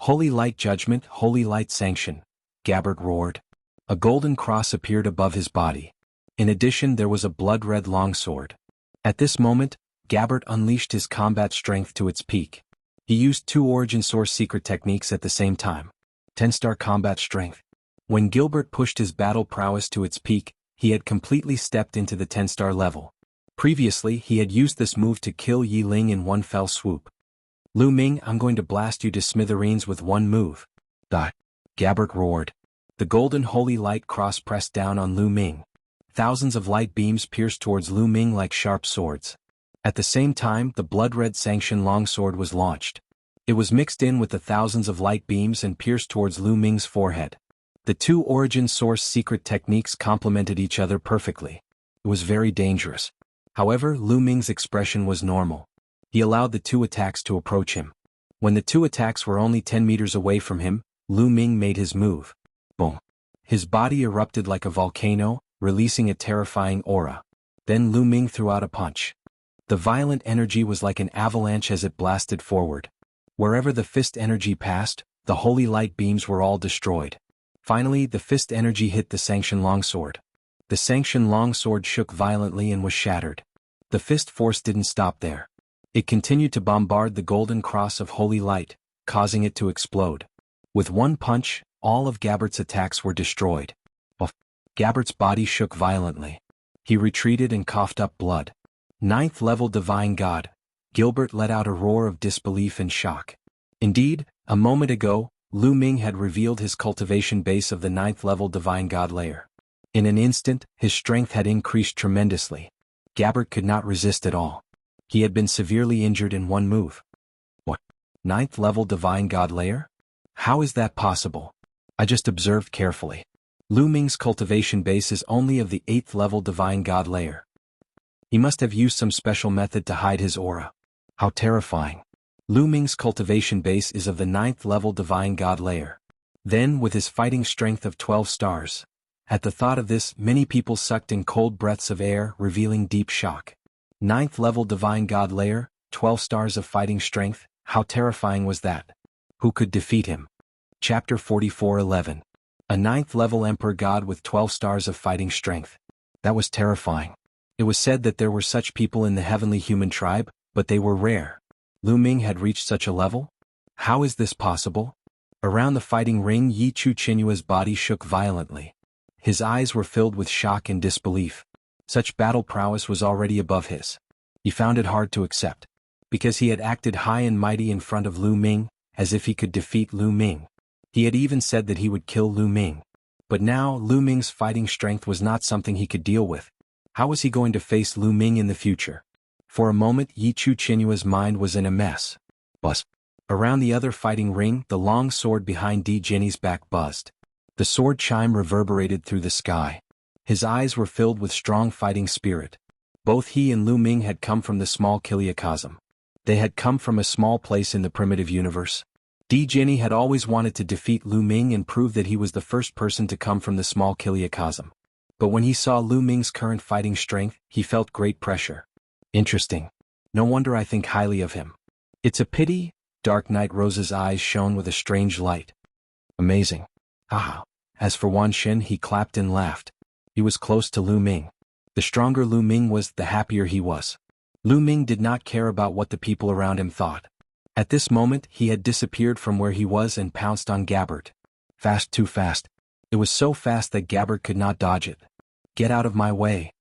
"Holy light judgment, holy light sanction," Gabbert roared. A golden cross appeared above his body. In addition, there was a blood-red longsword. At this moment, Gabbert unleashed his combat strength to its peak. He used 2 origin source secret techniques at the same time. 10-star combat strength. When Gilbert pushed his battle prowess to its peak, he had completely stepped into the 10-star level. Previously, he had used this move to kill Yi Ling in one fell swoop. "Lu Ming, I'm going to blast you to smithereens with one move." Gabbert roared. The golden holy light cross pressed down on Lu Ming. Thousands of light beams pierced towards Lu Ming like sharp swords. At the same time, the blood-red sanction longsword was launched. It was mixed in with the thousands of light beams and pierced towards Lu Ming's forehead. The 2 origin source secret techniques complemented each other perfectly. It was very dangerous. However, Lu Ming's expression was normal. He allowed the 2 attacks to approach him. When the 2 attacks were only 10 meters away from him, Lu Ming made his move. Boom. His body erupted like a volcano, releasing a terrifying aura. Then Lu Ming threw out a punch. The violent energy was like an avalanche as it blasted forward. Wherever the fist energy passed, the holy light beams were all destroyed. Finally, the fist energy hit the sanction longsword. The sanction longsword shook violently and was shattered. The fist force didn't stop there. It continued to bombard the golden cross of holy light, causing it to explode. With one punch, all of Gabbert's attacks were destroyed. Gabbert's body shook violently. He retreated and coughed up blood. 9th level divine god. Gilbert let out a roar of disbelief and shock. Indeed, a moment ago, Lu Ming had revealed his cultivation base of the 9th level divine god layer. In an instant, his strength had increased tremendously. Gabbert could not resist at all. He had been severely injured in one move. What? 9th level divine god layer? How is that possible? I just observed carefully. Lu Ming's cultivation base is only of the 8th level divine god layer. He must have used some special method to hide his aura. How terrifying. Lu Ming's cultivation base is of the 9th level divine god layer. Then, with his fighting strength of 12 stars. At the thought of this, many people sucked in cold breaths of air, revealing deep shock. 9th level divine god layer, 12 stars of fighting strength, how terrifying was that? Who could defeat him? Chapter 44:11. A 9th level emperor god with 12 stars of fighting strength. That was terrifying. It was said that there were such people in the heavenly human tribe, but they were rare. Lu Ming had reached such a level? How is this possible? Around the fighting ring, Yi Chu Qinyua's body shook violently. His eyes were filled with shock and disbelief. Such battle prowess was already above his. He found it hard to accept. Because he had acted high and mighty in front of Lu Ming, as if he could defeat Lu Ming. He had even said that he would kill Lu Ming. But now Lu Ming's fighting strength was not something he could deal with. How was he going to face Lu Ming in the future? For a moment Yi Chu Qinyue's mind was in a mess. Buzz. Around the other fighting ring, the long sword behind Di Jinny's back buzzed. The sword chime reverberated through the sky. His eyes were filled with strong fighting spirit. Both he and Lu Ming had come from the small Kiliacosm. They had come from a small place in the primitive universe. Di Jinny had always wanted to defeat Lu Ming and prove that he was the first person to come from the small Kiliacosm. But when he saw Lu Ming's current fighting strength, he felt great pressure. Interesting. No wonder I think highly of him. It's a pity. Dark Knight Rose's eyes shone with a strange light. Amazing. Ah. As for Wan Shen, he clapped and laughed. He was close to Lu Ming. The stronger Lu Ming was, the happier he was. Lu Ming did not care about what the people around him thought. At this moment, he had disappeared from where he was and pounced on Gabbard. Fast, too fast. It was so fast that Gabbard could not dodge it. Get out of my way.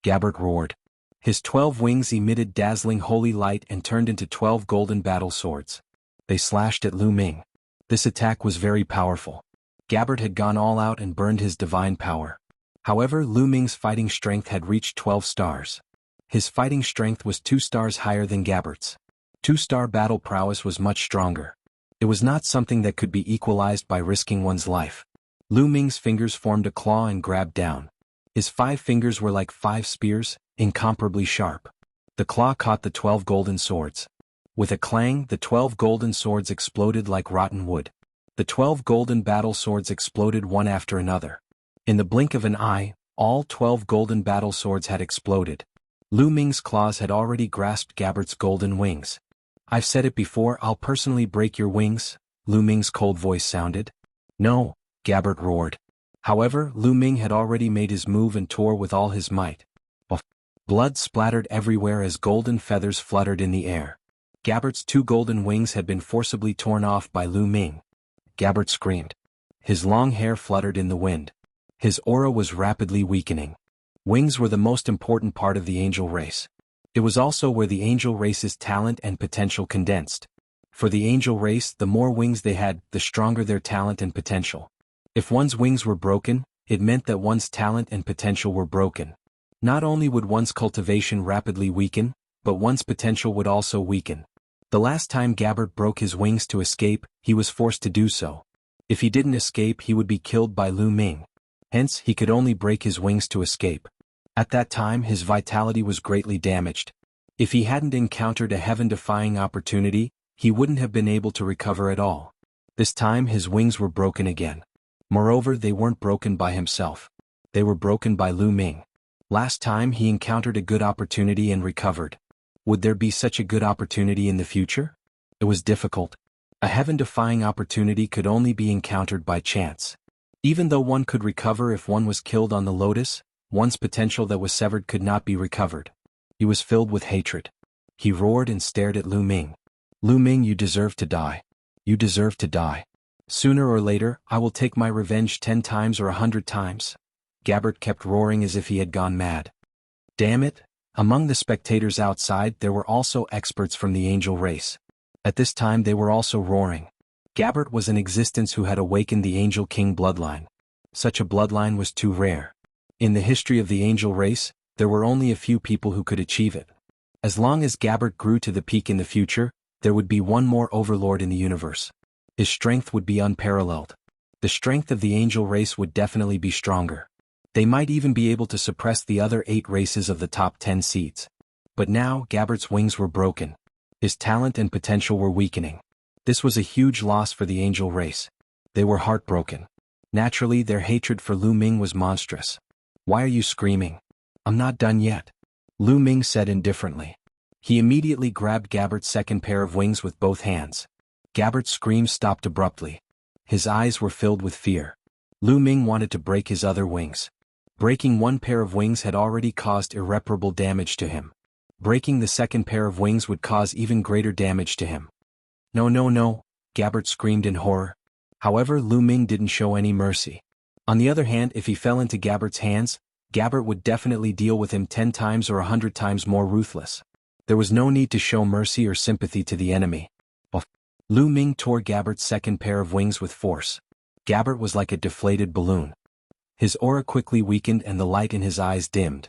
Gabbard roared. His 12 wings emitted dazzling holy light and turned into 12 golden battle swords. They slashed at Lu Ming. This attack was very powerful. Gabbard had gone all out and burned his divine power. However, Lu Ming's fighting strength had reached 12 stars. His fighting strength was 2 stars higher than Gabbard's. 2-star battle prowess was much stronger. It was not something that could be equalized by risking one's life. Lu Ming's fingers formed a claw and grabbed down. His 5 fingers were like 5 spears, incomparably sharp. The claw caught the 12 golden swords. With a clang, the 12 golden swords exploded like rotten wood. The 12 golden battle swords exploded one after another. In the blink of an eye, all 12 golden battle swords had exploded. Lu Ming's claws had already grasped Gabbard's golden wings. I've said it before, I'll personally break your wings, Lu Ming's cold voice sounded. No, Gabbard roared. However, Lu Ming had already made his move and tore with all his might. Blood splattered everywhere as golden feathers fluttered in the air. Gabbard's 2 golden wings had been forcibly torn off by Lu Ming. Gabbard screamed. His long hair fluttered in the wind. His aura was rapidly weakening. Wings were the most important part of the angel race. It was also where the angel race's talent and potential condensed. For the angel race, the more wings they had, the stronger their talent and potential. If one's wings were broken, it meant that one's talent and potential were broken. Not only would one's cultivation rapidly weaken, but one's potential would also weaken. The last time Gabbard broke his wings to escape, he was forced to do so. If he didn't escape, he would be killed by Lu Ming. Hence, he could only break his wings to escape. At that time, his vitality was greatly damaged. If he hadn't encountered a heaven-defying opportunity, he wouldn't have been able to recover at all. This time, his wings were broken again. Moreover, they weren't broken by himself. They were broken by Lu Ming. Last time, he encountered a good opportunity and recovered. Would there be such a good opportunity in the future? It was difficult. A heaven-defying opportunity could only be encountered by chance. Even though one could recover if one was killed on the lotus, one's potential that was severed could not be recovered. He was filled with hatred. He roared and stared at Lu Ming. Lu Ming, you deserve to die. You deserve to die. Sooner or later, I will take my revenge 10 times or 100 times. Gabbard kept roaring as if he had gone mad. Damn it! Among the spectators outside there were also experts from the angel race. At this time they were also roaring. Gabbard was in existence who had awakened the Angel King bloodline. Such a bloodline was too rare. In the history of the angel race, there were only a few people who could achieve it. As long as Gabbard grew to the peak in the future, there would be one more overlord in the universe. His strength would be unparalleled. The strength of the angel race would definitely be stronger. They might even be able to suppress the other 8 races of the top 10 seeds. But now, Gabbard's wings were broken. His talent and potential were weakening. This was a huge loss for the angel race. They were heartbroken. Naturally, their hatred for Lu Ming was monstrous. Why are you screaming? I'm not done yet. Lu Ming said indifferently. He immediately grabbed Gabbard's second pair of wings with both hands. Gabbard's scream stopped abruptly. His eyes were filled with fear. Lu Ming wanted to break his other wings. Breaking one pair of wings had already caused irreparable damage to him. Breaking the second pair of wings would cause even greater damage to him. No, no, no, Gabbard screamed in horror. However, Lu Ming didn't show any mercy. On the other hand, if he fell into Gabbert's hands, Gabbert would definitely deal with him 10 times or 100 times more ruthless. There was no need to show mercy or sympathy to the enemy. Lu Ming tore Gabbert's second pair of wings with force. Gabbert was like a deflated balloon. His aura quickly weakened and the light in his eyes dimmed.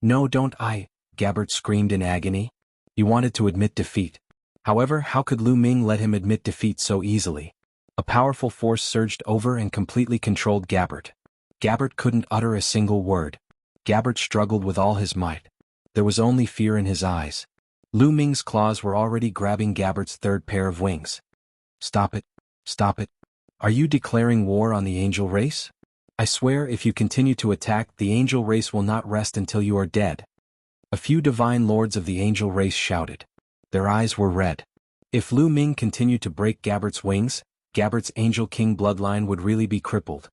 "No, don't I," Gabbert screamed in agony. He wanted to admit defeat. However, how could Lu Ming let him admit defeat so easily? A powerful force surged over and completely controlled Gabbert. Gabbert couldn't utter a single word. Gabbert struggled with all his might. There was only fear in his eyes. Lu Ming's claws were already grabbing Gabbert's third pair of wings. "Stop it. Stop it. Are you declaring war on the angel race? I swear if you continue to attack, the angel race will not rest until you are dead." A few divine lords of the angel race shouted. Their eyes were red. If Lu Ming continued to break Gabbert's wings, Gabbert's Angel King bloodline would really be crippled.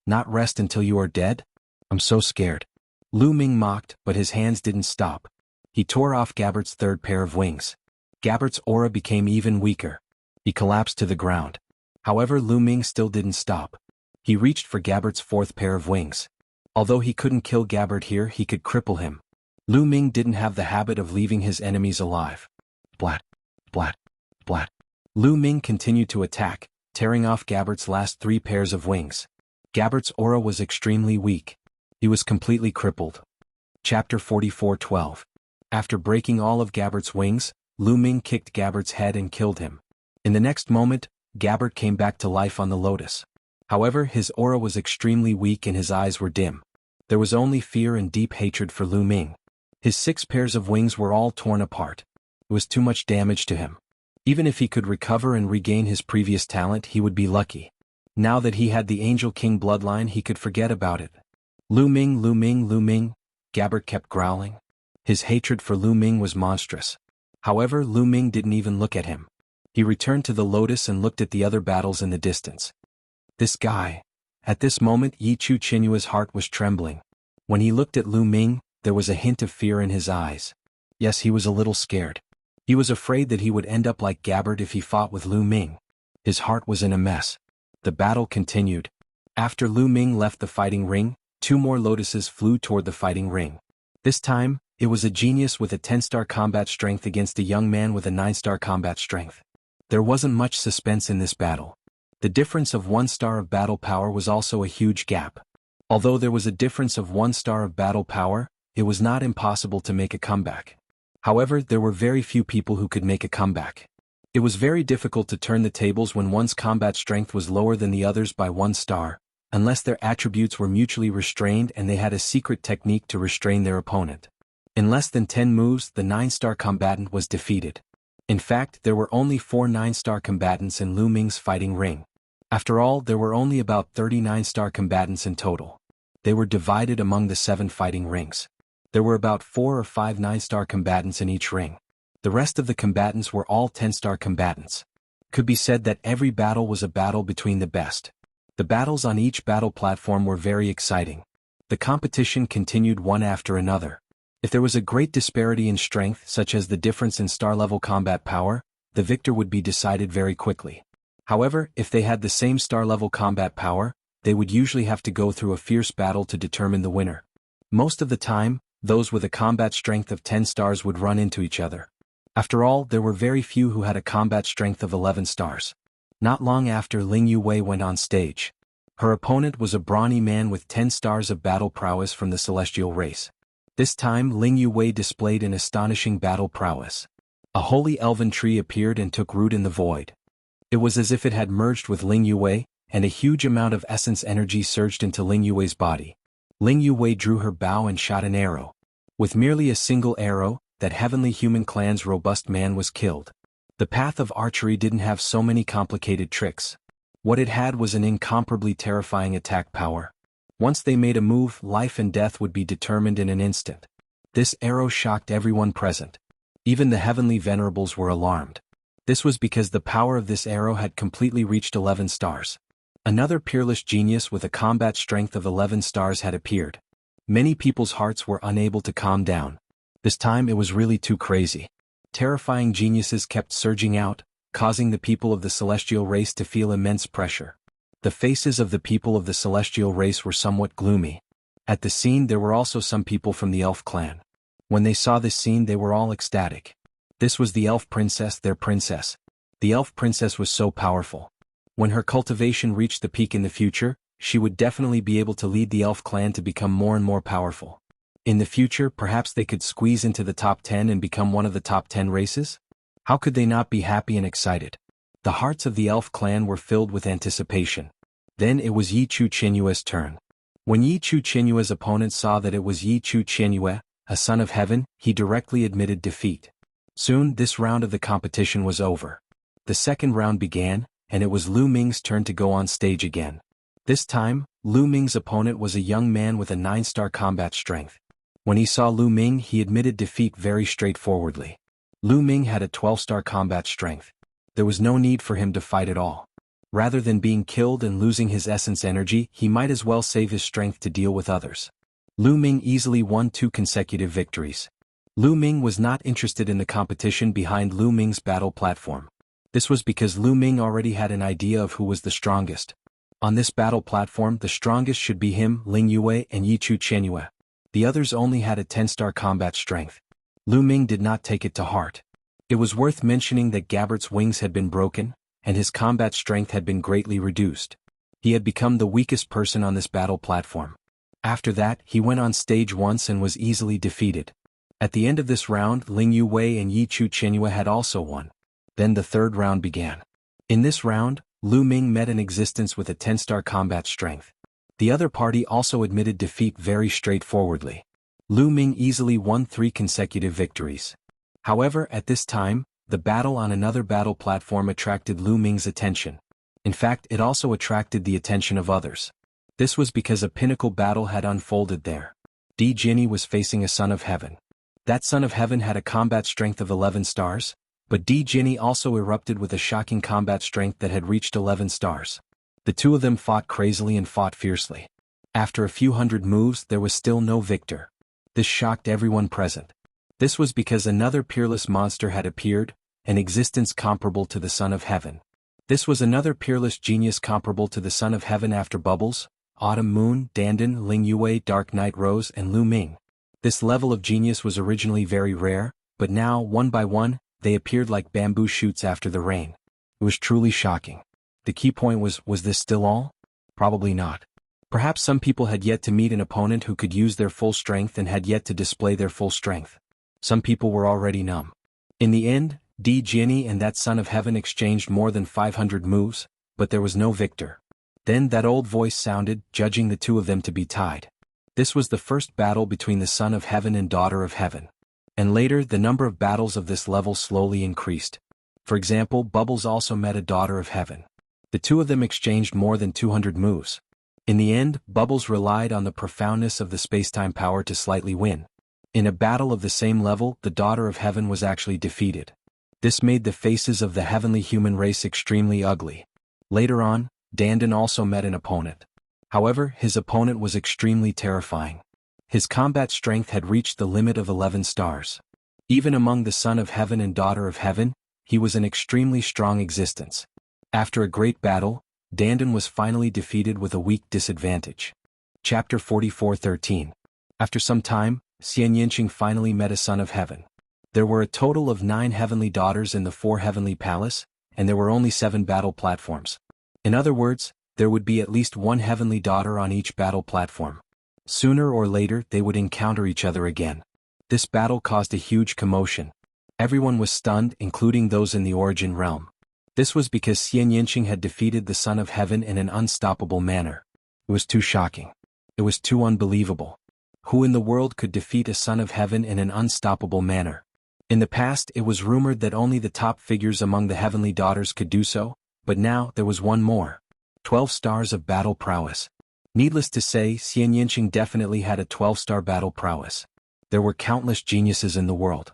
"Not rest until you are dead? I'm so scared." Lu Ming mocked, but his hands didn't stop. He tore off Gabbert's third pair of wings. Gabbert's aura became even weaker. He collapsed to the ground. However, Lu Ming still didn't stop. He reached for Gabbert's fourth pair of wings. Although he couldn't kill Gabbert here, he could cripple him. Lu Ming didn't have the habit of leaving his enemies alive. Blat, blat, blat. Lu Ming continued to attack, tearing off Gabbert's last 3 pairs of wings. Gabbert's aura was extremely weak. He was completely crippled. Chapter 44:12. After breaking all of Gabbert's wings, Lu Ming kicked Gabbert's head and killed him. In the next moment, Gabbert came back to life on the lotus. However, his aura was extremely weak and his eyes were dim. There was only fear and deep hatred for Lu Ming. His 6 pairs of wings were all torn apart. It was too much damage to him. Even if he could recover and regain his previous talent, he would be lucky. Now that he had the Angel King bloodline, he could forget about it. "Lu Ming, Lu Ming, Lu Ming," Gabbert kept growling. His hatred for Lu Ming was monstrous. However, Lu Ming didn't even look at him. He returned to the lotus and looked at the other battles in the distance. This guy. At this moment, Yi Chu Qinyue's heart was trembling. When he looked at Lu Ming, there was a hint of fear in his eyes. Yes, he was a little scared. He was afraid that he would end up like Gabbert if he fought with Lu Ming. His heart was in a mess. The battle continued. After Lu Ming left the fighting ring, 2 more lotuses flew toward the fighting ring. This time, it was a genius with a 10-star combat strength against a young man with a 9-star combat strength. There wasn't much suspense in this battle. The difference of 1 star of battle power was also a huge gap. Although there was a difference of 1 star of battle power, it was not impossible to make a comeback. However, there were very few people who could make a comeback. It was very difficult to turn the tables when one's combat strength was lower than the others by 1 star, unless their attributes were mutually restrained and they had a secret technique to restrain their opponent. In less than 10 moves, the 9-star combatant was defeated. In fact, there were only 4 9-star combatants in Lu Ming's fighting ring. After all, there were only about 30 9-star combatants in total. They were divided among the 7 fighting rings. There were about 4 or 5 9-star combatants in each ring. The rest of the combatants were all 10-star combatants. Could be said that every battle was a battle between the best. The battles on each battle platform were very exciting. The competition continued one after another. If there was a great disparity in strength, such as the difference in star-level combat power, the victor would be decided very quickly. However, if they had the same star-level combat power, they would usually have to go through a fierce battle to determine the winner. Most of the time, those with a combat strength of 10 stars would run into each other. After all, there were very few who had a combat strength of 11 stars. Not long after, Ling Yue went on stage. Her opponent was a brawny man with 10 stars of battle prowess from the celestial race. This time, Ling Yue displayed an astonishing battle prowess. A holy elven tree appeared and took root in the void. It was as if it had merged with Ling Yue, and a huge amount of essence energy surged into Ling Yue's body. Ling Yue drew her bow and shot an arrow. With merely a single arrow, that heavenly human clan's robust man was killed. The path of archery didn't have so many complicated tricks. What it had was an incomparably terrifying attack power. Once they made a move, life and death would be determined in an instant. This arrow shocked everyone present. Even the heavenly venerables were alarmed. This was because the power of this arrow had completely reached 11 stars. Another peerless genius with a combat strength of 11 stars had appeared. Many people's hearts were unable to calm down. This time it was really too crazy. Terrifying geniuses kept surging out, causing the people of the celestial race to feel immense pressure. The faces of the people of the celestial race were somewhat gloomy. At the scene there were also some people from the elf clan. When they saw this scene they were all ecstatic. This was the elf princess, their princess. The elf princess was so powerful. When her cultivation reached the peak in the future, she would definitely be able to lead the elf clan to become more and more powerful. In the future, perhaps they could squeeze into the top 10 and become one of the top 10 races? How could they not be happy and excited? The hearts of the elf clan were filled with anticipation. Then it was Yichu Qianyue's turn. When Yichu Qianyue's opponent saw that it was Yichu Qianyue, a son of heaven, he directly admitted defeat. Soon this round of the competition was over. The second round began, and it was Lu Ming's turn to go on stage again. This time, Lu Ming's opponent was a young man with a 9-star combat strength. When he saw Lu Ming, he admitted defeat very straightforwardly. Lu Ming had a 12-star combat strength. There was no need for him to fight at all. Rather than being killed and losing his essence energy, he might as well save his strength to deal with others. Lu Ming easily won 2 consecutive victories. Lu Ming was not interested in the competition behind Lu Ming's battle platform. This was because Lu Ming already had an idea of who was the strongest. On this battle platform, the strongest should be him, Ling Yue and Yichu Qianyue. The others only had a 10-star combat strength. Lu Ming did not take it to heart. It was worth mentioning that Gabbert's wings had been broken, and his combat strength had been greatly reduced. He had become the weakest person on this battle platform. After that, he went on stage once and was easily defeated. At the end of this round, Ling Yue and Yichu Qianyue had also won. Then the third round began. In this round, Lu Ming met an existence with a 10-star combat strength. The other party also admitted defeat very straightforwardly. Lu Ming easily won 3 consecutive victories. However, at this time, the battle on another battle platform attracted Lu Ming's attention. In fact, it also attracted the attention of others. This was because a pinnacle battle had unfolded there. Di Jinni was facing a son of heaven. That son of heaven had a combat strength of 11 stars, but Di Jinni also erupted with a shocking combat strength that had reached 11 stars. The two of them fought crazily and fought fiercely. After a few hundred moves, there was still no victor. This shocked everyone present. This was because another peerless monster had appeared, an existence comparable to the son of heaven. This was another peerless genius comparable to the son of heaven after Bubbles, Autumn Moon, Dandan, Ling Yue, Dark Night Rose, and Lu Ming. This level of genius was originally very rare, but now, one by one, they appeared like bamboo shoots after the rain. It was truly shocking. The key point was this still all? Probably not. Perhaps some people had yet to meet an opponent who could use their full strength and had yet to display their full strength. Some people were already numb. In the end, Di Jinni and that son of heaven exchanged more than 500 moves, but there was no victor. Then that old voice sounded, judging the two of them to be tied. This was the first battle between the son of heaven and daughter of heaven. And later, the number of battles of this level slowly increased. For example, Bubbles also met a daughter of heaven. The two of them exchanged more than 200 moves. In the end, Bubbles relied on the profoundness of the spacetime power to slightly win. In a battle of the same level, the daughter of heaven was actually defeated. This made the faces of the heavenly human race extremely ugly. Later on, Dandan also met an opponent. However, his opponent was extremely terrifying. His combat strength had reached the limit of 11 stars. Even among the son of heaven and daughter of heaven, he was an extremely strong existence. After a great battle, Dandan was finally defeated with a weak disadvantage. Chapter 44:13. After some time, Xian Yinqing finally met a son of heaven. There were a total of 9 heavenly daughters in the 4 heavenly palace, and there were only 7 battle platforms. In other words, there would be at least 1 heavenly daughter on each battle platform. Sooner or later they would encounter each other again. This battle caused a huge commotion. Everyone was stunned, including those in the origin realm. This was because Xian Yinqing had defeated the son of heaven in an unstoppable manner. It was too shocking. It was too unbelievable. Who in the world could defeat a son of heaven in an unstoppable manner? In the past, it was rumored that only the top figures among the heavenly daughters could do so, but now there was one more. 12 stars of battle prowess. Needless to say, Xian Yinqing definitely had a 12-star battle prowess. There were countless geniuses in the world.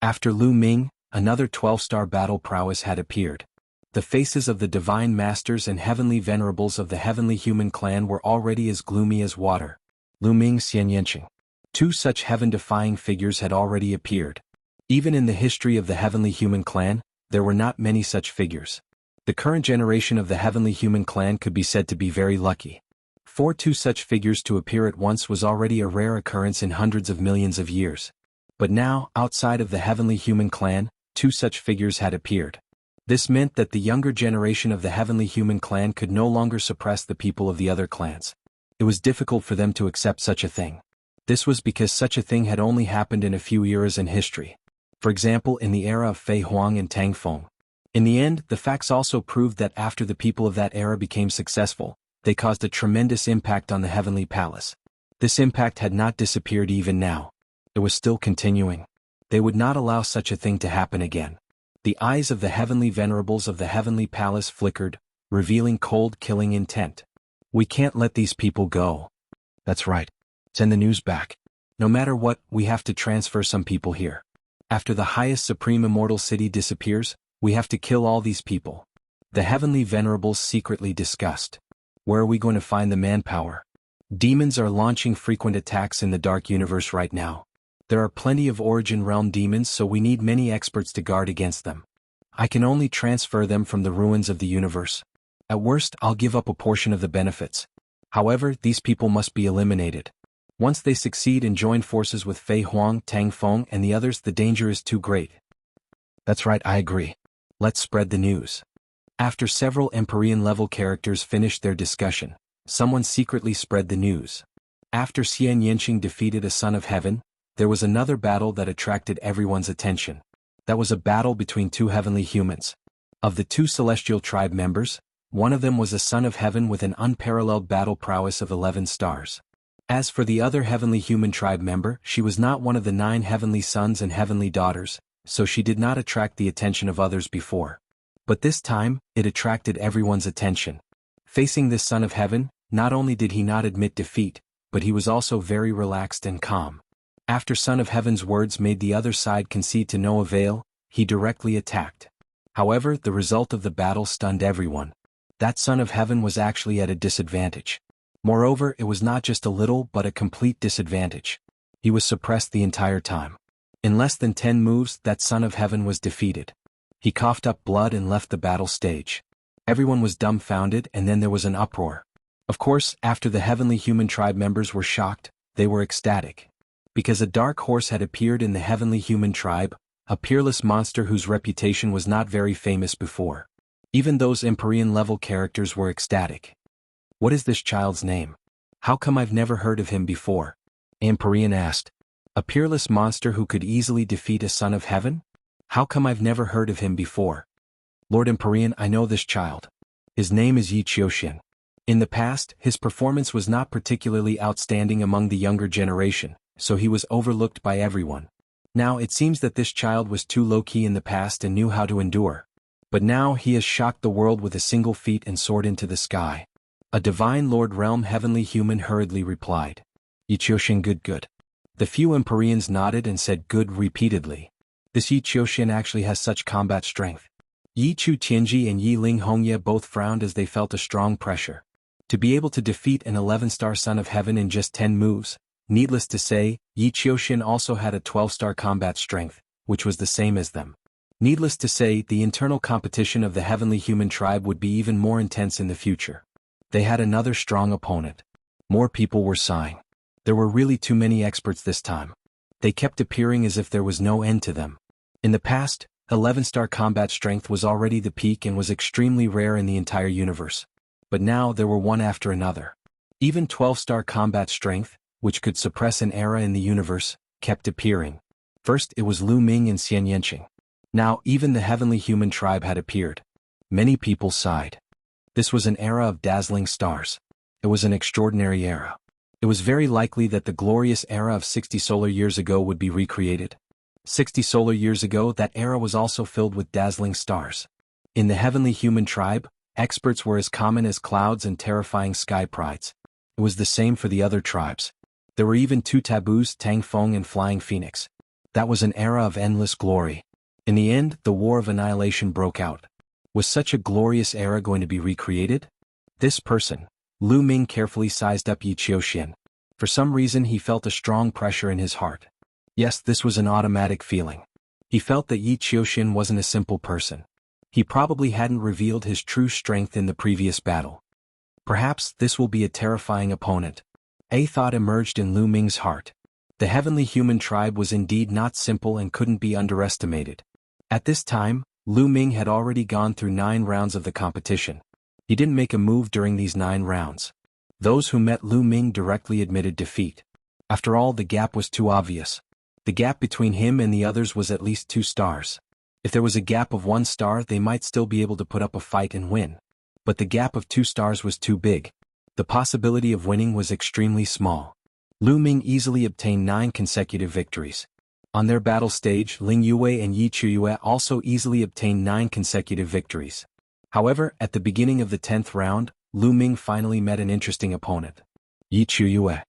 After Lu Ming, another 12-star battle prowess had appeared. The faces of the divine masters and heavenly venerables of the heavenly human clan were already as gloomy as water. Lu Ming, Xian Yinqing. 2 such heaven-defying figures had already appeared. Even in the history of the heavenly human clan, there were not many such figures. The current generation of the heavenly human clan could be said to be very lucky. For two such figures to appear at once was already a rare occurrence in hundreds of millions of years. But now, outside of the heavenly human clan, two such figures had appeared. This meant that the younger generation of the heavenly human clan could no longer suppress the people of the other clans. It was difficult for them to accept such a thing. This was because such a thing had only happened in a few eras in history. For example, in the era of Fei Huang and Tang Feng. In the end, the facts also proved that after the people of that era became successful, they caused a tremendous impact on the heavenly palace. This impact had not disappeared even now. It was still continuing. They would not allow such a thing to happen again. The eyes of the heavenly venerables of the heavenly palace flickered, revealing cold killing intent. We can't let these people go. That's right. Send the news back. No matter what, we have to transfer some people here. After the highest supreme immortal city disappears, we have to kill all these people. The heavenly venerables secretly discussed. Where are we going to find the manpower? Demons are launching frequent attacks in the dark universe right now. There are plenty of origin realm demons, so we need many experts to guard against them. I can only transfer them from the ruins of the universe. At worst, I'll give up a portion of the benefits. However, these people must be eliminated. Once they succeed and join forces with Fei Huang, Tang Feng and the others, the danger is too great. That's right, I agree. Let's spread the news. After several Empyrean-level characters finished their discussion, someone secretly spread the news. After Xian Yanqing defeated a son of heaven, there was another battle that attracted everyone's attention. That was a battle between two heavenly humans. Of the two celestial tribe members, one of them was a son of heaven with an unparalleled battle prowess of 11 stars. As for the other heavenly human tribe member, she was not one of the 9 heavenly sons and heavenly daughters, so she did not attract the attention of others before. But this time, it attracted everyone's attention. Facing this son of heaven, not only did he not admit defeat, but he was also very relaxed and calm. After son of heaven's words made the other side concede to no avail, he directly attacked. However, the result of the battle stunned everyone. That son of heaven was actually at a disadvantage. Moreover, it was not just a little but a complete disadvantage. He was suppressed the entire time. In less than 10 moves, that son of heaven was defeated. He coughed up blood and left the battle stage. Everyone was dumbfounded, and then there was an uproar. Of course, after the heavenly human tribe members were shocked, they were ecstatic. Because a dark horse had appeared in the heavenly human tribe, a peerless monster whose reputation was not very famous before. Even those Empyrean-level characters were ecstatic. What is this child's name? How come I've never heard of him before? Empyrean asked. A peerless monster who could easily defeat a son of heaven? How come I've never heard of him before? Lord Empyrean, I know this child. His name is Yi Qiuxian. In the past, his performance was not particularly outstanding among the younger generation, so he was overlooked by everyone. Now it seems that this child was too low-key in the past and knew how to endure. But now he has shocked the world with a single feat and soared into the sky. A divine Lord Realm heavenly human hurriedly replied. Yi Qiuxian good. The few Empyreans nodded and said good repeatedly. This Yi Qiuxian actually has such combat strength. Yi Chu Tianji and Yi Ling Hongye both frowned as they felt a strong pressure. To be able to defeat an 11-star son of heaven in just 10 moves, needless to say, Yi Qiuxian also had a 12-star combat strength, which was the same as them. Needless to say, the internal competition of the heavenly human tribe would be even more intense in the future. They had another strong opponent. More people were sighing. There were really too many experts this time. They kept appearing as if there was no end to them. In the past, 11-star combat strength was already the peak and was extremely rare in the entire universe. But now there were one after another. Even 12-star combat strength, which could suppress an era in the universe, kept appearing. First it was Lu Ming and Xian Yanqing. Now even the heavenly human tribe had appeared. Many people sighed. This was an era of dazzling stars. It was an extraordinary era. It was very likely that the glorious era of 60 solar years ago would be recreated. 60 solar years ago, that era was also filled with dazzling stars. In the heavenly human tribe, experts were as common as clouds and terrifying sky prides. It was the same for the other tribes. There were even 2 taboos, Tang Feng and Flying Phoenix. That was an era of endless glory. In the end, the War of Annihilation broke out. Was such a glorious era going to be recreated? This person, Lu Ming, carefully sized up Yi Qiuxian. For some reason he felt a strong pressure in his heart. Yes, this was an automatic feeling. He felt that Yi Qiuxian wasn't a simple person. He probably hadn't revealed his true strength in the previous battle. Perhaps this will be a terrifying opponent. A thought emerged in Lu Ming's heart. The heavenly human tribe was indeed not simple and couldn't be underestimated. At this time, Lu Ming had already gone through 9 rounds of the competition. He didn't make a move during these 9 rounds. Those who met Lu Ming directly admitted defeat. After all, the gap was too obvious. The gap between him and the others was at least 2 stars. If there was a gap of 1 star, they might still be able to put up a fight and win. But the gap of 2 stars was too big. The possibility of winning was extremely small. Lu Ming easily obtained 9 consecutive victories. On their battle stage, Ling Yue and Yi Chuyue also easily obtained 9 consecutive victories. However, at the beginning of the 10th round, Lu Ming finally met an interesting opponent. Yi Chuyue.